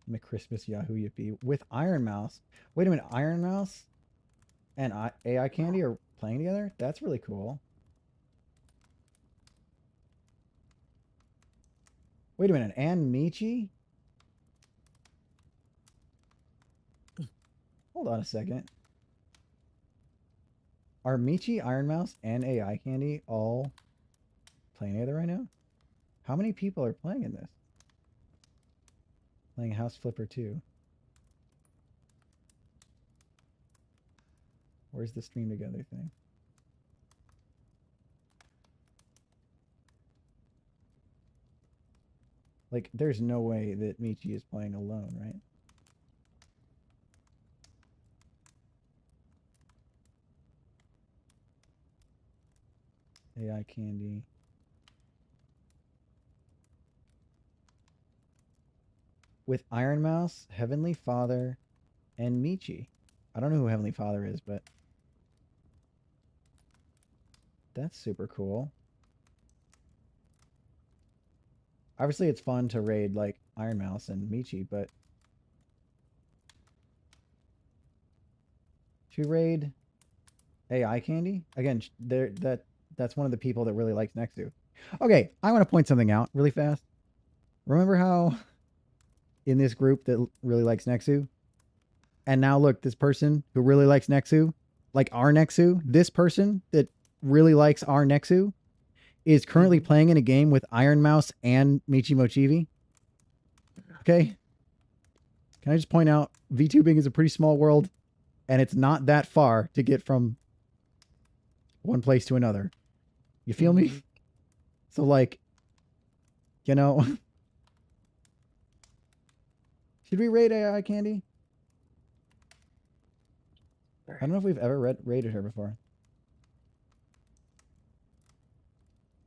Speaker 1: McChristmas Yahoo Yippee with Iron Mouse. Wait a minute, Iron Mouse and AI Candy are playing together? That's really cool. Wait a minute, and Michi? Hold on a second. Are Michi, Iron Mouse, and AI Candy all playing together right now? How many people are playing in this? Playing House Flipper 2. Where's the stream together thing? Like, there's no way that Michi is playing alone, right? AI Candy. With Iron Mouse, Heavenly Father, and Michi. I don't know who Heavenly Father is, but that's super cool. Obviously, it's fun to raid like Iron Mouse and Michi, but should we raid AI Candy again? That's one of the people that really likes Nexu. Okay, I want to point something out really fast. Remember how in this group that really likes Nexu, and now look, this person who really likes Nexu, like our Nexu, this person that really likes our Nexu is currently playing in a game with Iron Mouse and Michi Mochivi. Okay. Can I just point out, VTubing is a pretty small world, and it's not that far to get from one place to another. You feel me? So, like, you know, should we raid AI Candy? I don't know if we've ever raided her before.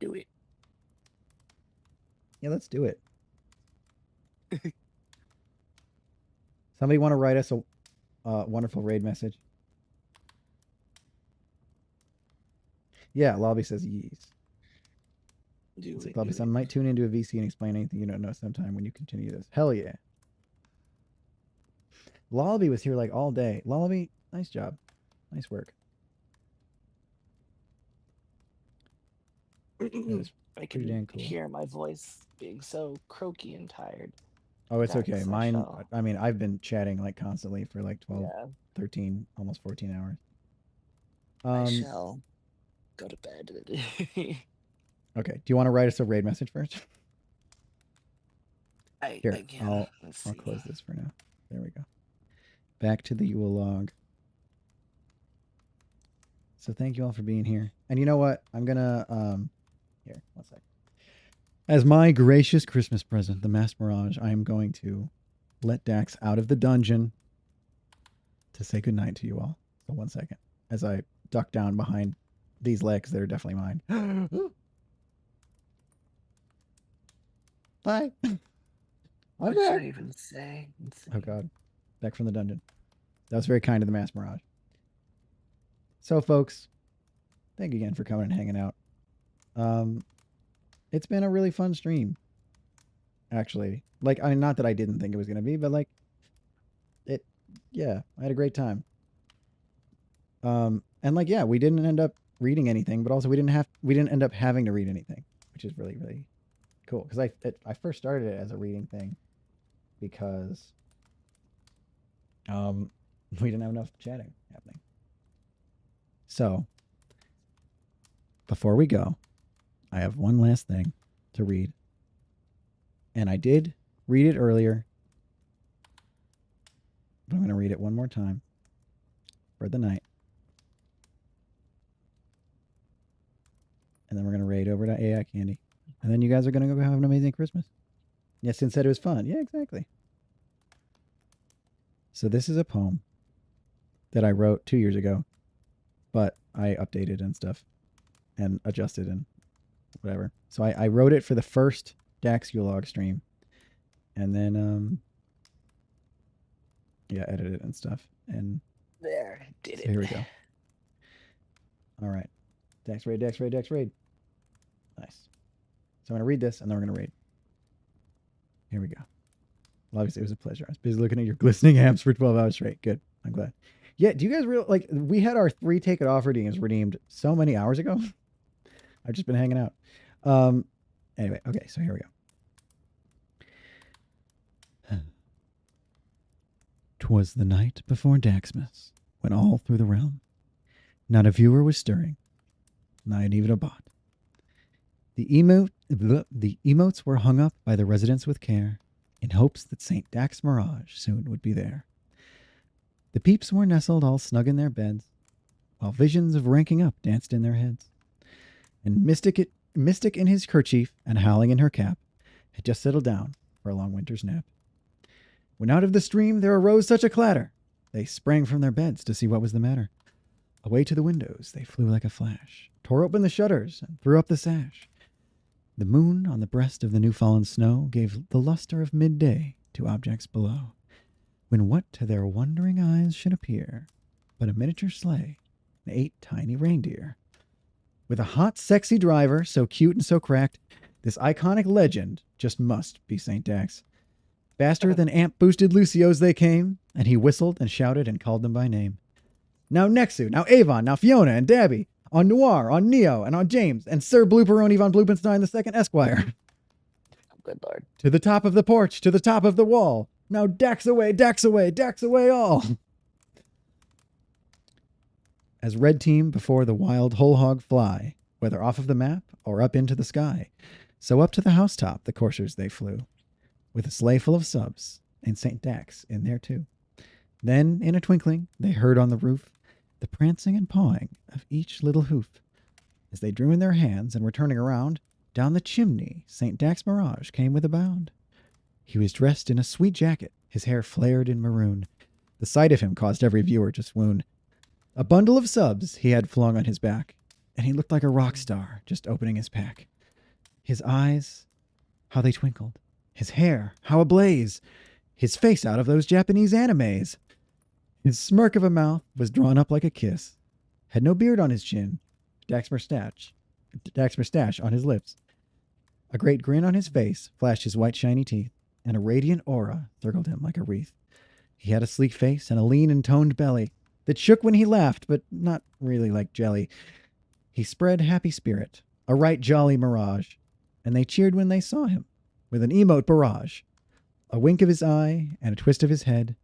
Speaker 6: Do it.
Speaker 1: Yeah, let's do it. Somebody want to write us a wonderful raid message? Yeah, Lobby says yes. Lobby says, I might tune into a VC and explain anything you don't know sometime when you continue this. Hell yeah. Lobby was here like all day. Lobby, nice job. Nice work.
Speaker 6: I can
Speaker 1: damn cool.
Speaker 6: hear my voice being so croaky and tired.
Speaker 1: Oh, it's
Speaker 6: Dax,
Speaker 1: okay.
Speaker 6: I
Speaker 1: Mine,
Speaker 6: shall-
Speaker 1: I mean, I've been chatting like constantly for like 12,
Speaker 6: Yeah,
Speaker 1: 13, almost 14 hours.
Speaker 6: I shall go to bed.
Speaker 1: Okay. Do you want to write us a raid message first? Here,
Speaker 6: I can.
Speaker 1: I'll close this for now. There we go. Back to the Yule Log. So thank you all for being here. And you know what? I'm gonna here, one sec. As my gracious Christmas present, the Masked Mirage, I am going to let Dax out of the dungeon to say goodnight to you all. So one second. As I duck down behind these legs that are definitely mine. Bye.
Speaker 6: What should I even say?
Speaker 1: Oh god. Back from the dungeon. That was very kind of the Masked Mirage. So folks, thank you again for coming and hanging out. It's been a really fun stream. Actually. Like, I mean, not that I didn't think it was gonna be, but like yeah, I had a great time. And like, yeah, we didn't end up reading anything, but also we didn't end up having to read anything, which is really, really cool. Because I first started it as a reading thing because we didn't have enough chatting happening. So before we go, I have one last thing to read. And I did read it earlier, but I'm going to read it one more time for the night. And then we're going to raid over to AI Candy. And then you guys are going to go have an amazing Christmas. Yasin said it was fun. Yeah, exactly. So this is a poem that I wrote 2 years ago, but I updated and stuff and adjusted and whatever. So I wrote it for the first Dax Yule Log stream. And then, yeah, edited it and stuff. And
Speaker 6: there, did
Speaker 1: so
Speaker 6: it.
Speaker 1: Here we go. All right. Dax raid, Dax raid, Dax raid. Nice. So I'm going to read this and then we're going to raid. Here we go. Well, obviously, it was a pleasure. I was busy looking at your glistening abs for 12 hours straight. Good. I'm glad. Yeah, do you guys realize, like, we had our 3 Take It Off redeems redeemed so many hours ago? I've just been hanging out. Anyway, okay, so here we go. 'Twas the night before Daxmas, when all through the realm not a viewer was stirring, not even a bot. The emotes were hung up by the residents with care, in hopes that St. Dax Mirage soon would be there. The peeps were nestled all snug in their beds, while visions of ranking up danced in their heads. And Mystic in his kerchief and Howling in her cap had just settled down for a long winter's nap. When out of the stream there arose such a clatter, they sprang from their beds to see what was the matter. Away to the windows they flew like a flash, tore open the shutters and threw up the sash. The moon on the breast of the new-fallen snow gave the luster of midday to objects below, when what to their wondering eyes should appear but a miniature sleigh and 8 tiny reindeer. With a hot, sexy driver, so cute and so cracked, this iconic legend just must be St. Dax. Faster than amp-boosted Lucios they came, and he whistled and shouted and called them by name. Now Nexu, now Avon, now Fiona and Dabby, on Noir, on Neo, and on James, and Sir Blooperoni von Blupenstein II Esquire.
Speaker 6: Good lord.
Speaker 1: To the top of the porch, to the top of the wall. Now Dax away, Dax away, Dax away all. As red team before the wild whole hog fly, whether off of the map or up into the sky, so up to the housetop the coursers they flew, with a sleigh full of subs, and St. Dax in there too. Then, in a twinkling, they heard on the roof the prancing and pawing of each little hoof. As they drew in their hands and were turning around, down the chimney St. Dax Mirage came with a bound. He was dressed in a sweet jacket, his hair flared in maroon. The sight of him caused every viewer to swoon. A bundle of subs he had flung on his back, and he looked like a rock star just opening his pack. His eyes, how they twinkled. His hair, how ablaze. His face out of those Japanese animes. His smirk of a mouth was drawn up like a kiss. Had no beard on his chin. Dax mustache on his lips. A great grin on his face flashed his white shiny teeth, and a radiant aura circled him like a wreath. He had a sleek face and a lean and toned belly that shook when he laughed, but not really like jelly. He spread happy spirit, a right jolly mirage, and they cheered when they saw him, with an emote barrage. A wink of his eye and a twist of his head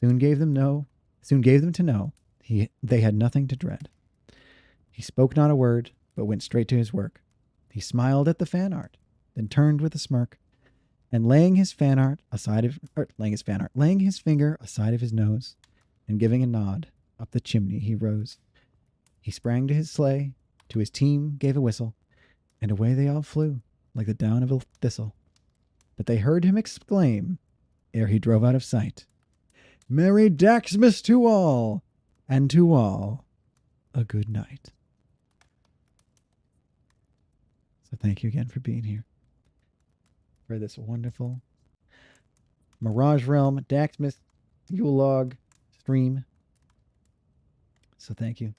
Speaker 1: soon gave them to know they had nothing to dread. He spoke not a word, but went straight to his work. He smiled at the fan art, then turned with a smirk, and laying his finger aside of his nose, and giving a nod, up the chimney he rose. He sprang to his sleigh, to his team gave a whistle, and away they all flew, like the down of a thistle. But they heard him exclaim, ere he drove out of sight, "Merry Daxmas to all, and to all a good night." So thank you again for being here for this wonderful Mirage Realm Daxmas Yule Log stream. So thank you.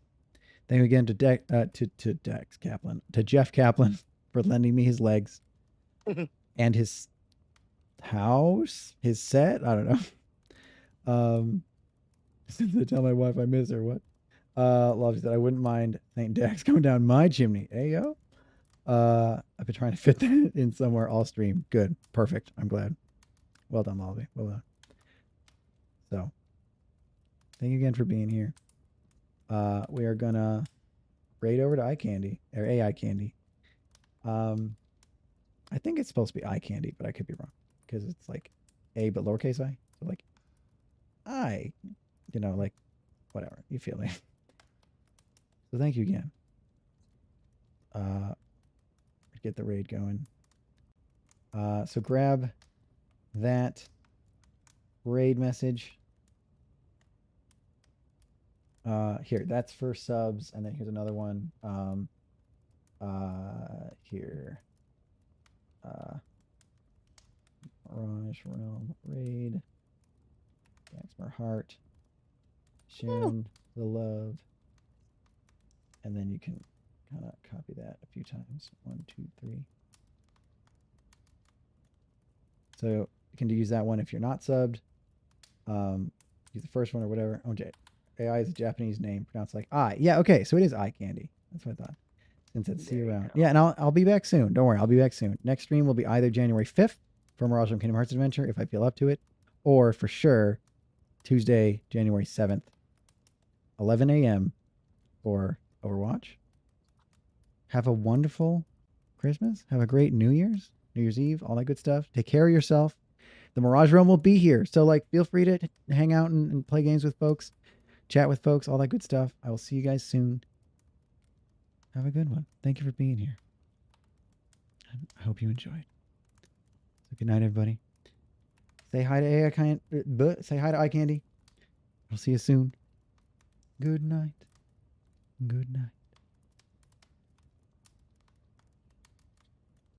Speaker 1: Thank you again to Dax Kaplan, to Jeff Kaplan for lending me his legs and his house, his set. I don't know. Since I tell my wife I miss her, what? Love said I wouldn't mind St. Dax going down my chimney. Hey yo. I've been trying to fit that in somewhere all stream. Good. Perfect. I'm glad. Well done, Lolly. Well done. So, thank you again for being here. We are gonna raid over to eye candy or AI candy. I think it's supposed to be eye candy, but I could be wrong because it's like A but lowercase I. So like I, like whatever. You feel me? So thank you again. Get the raid going. So grab that raid message. Here, that's for subs, and then here's another one. Here. Mirage Realm raid. Daxmer Heart. Sharon the love. And then you can kind of copy that a few times. 1, 2, 3. So you can use that one if you're not subbed. Use the first one or whatever. Oh, AI is a Japanese name pronounced like I. Yeah, okay, so it is eye candy. That's what I thought. Since it's see you around. Yeah, and I'll be back soon. Don't worry, I'll be back soon. Next stream will be either January 5th for Mirage Realm Kingdom Hearts Adventure if I feel up to it, or for sure Tuesday, January 7th, 11 a.m. for Overwatch. Have a wonderful Christmas. Have a great New Year's Eve, all that good stuff. Take care of yourself. The Mirage Realm will be here. So, feel free to hang out and play games with folks. chat with folks, all that good stuff. I will see you guys soon. Have a good one. Thank you for being here. I hope you enjoyed. So good night, everybody. Say hi to say hi to Eye Candy. I'll see you soon. Good night. Good night.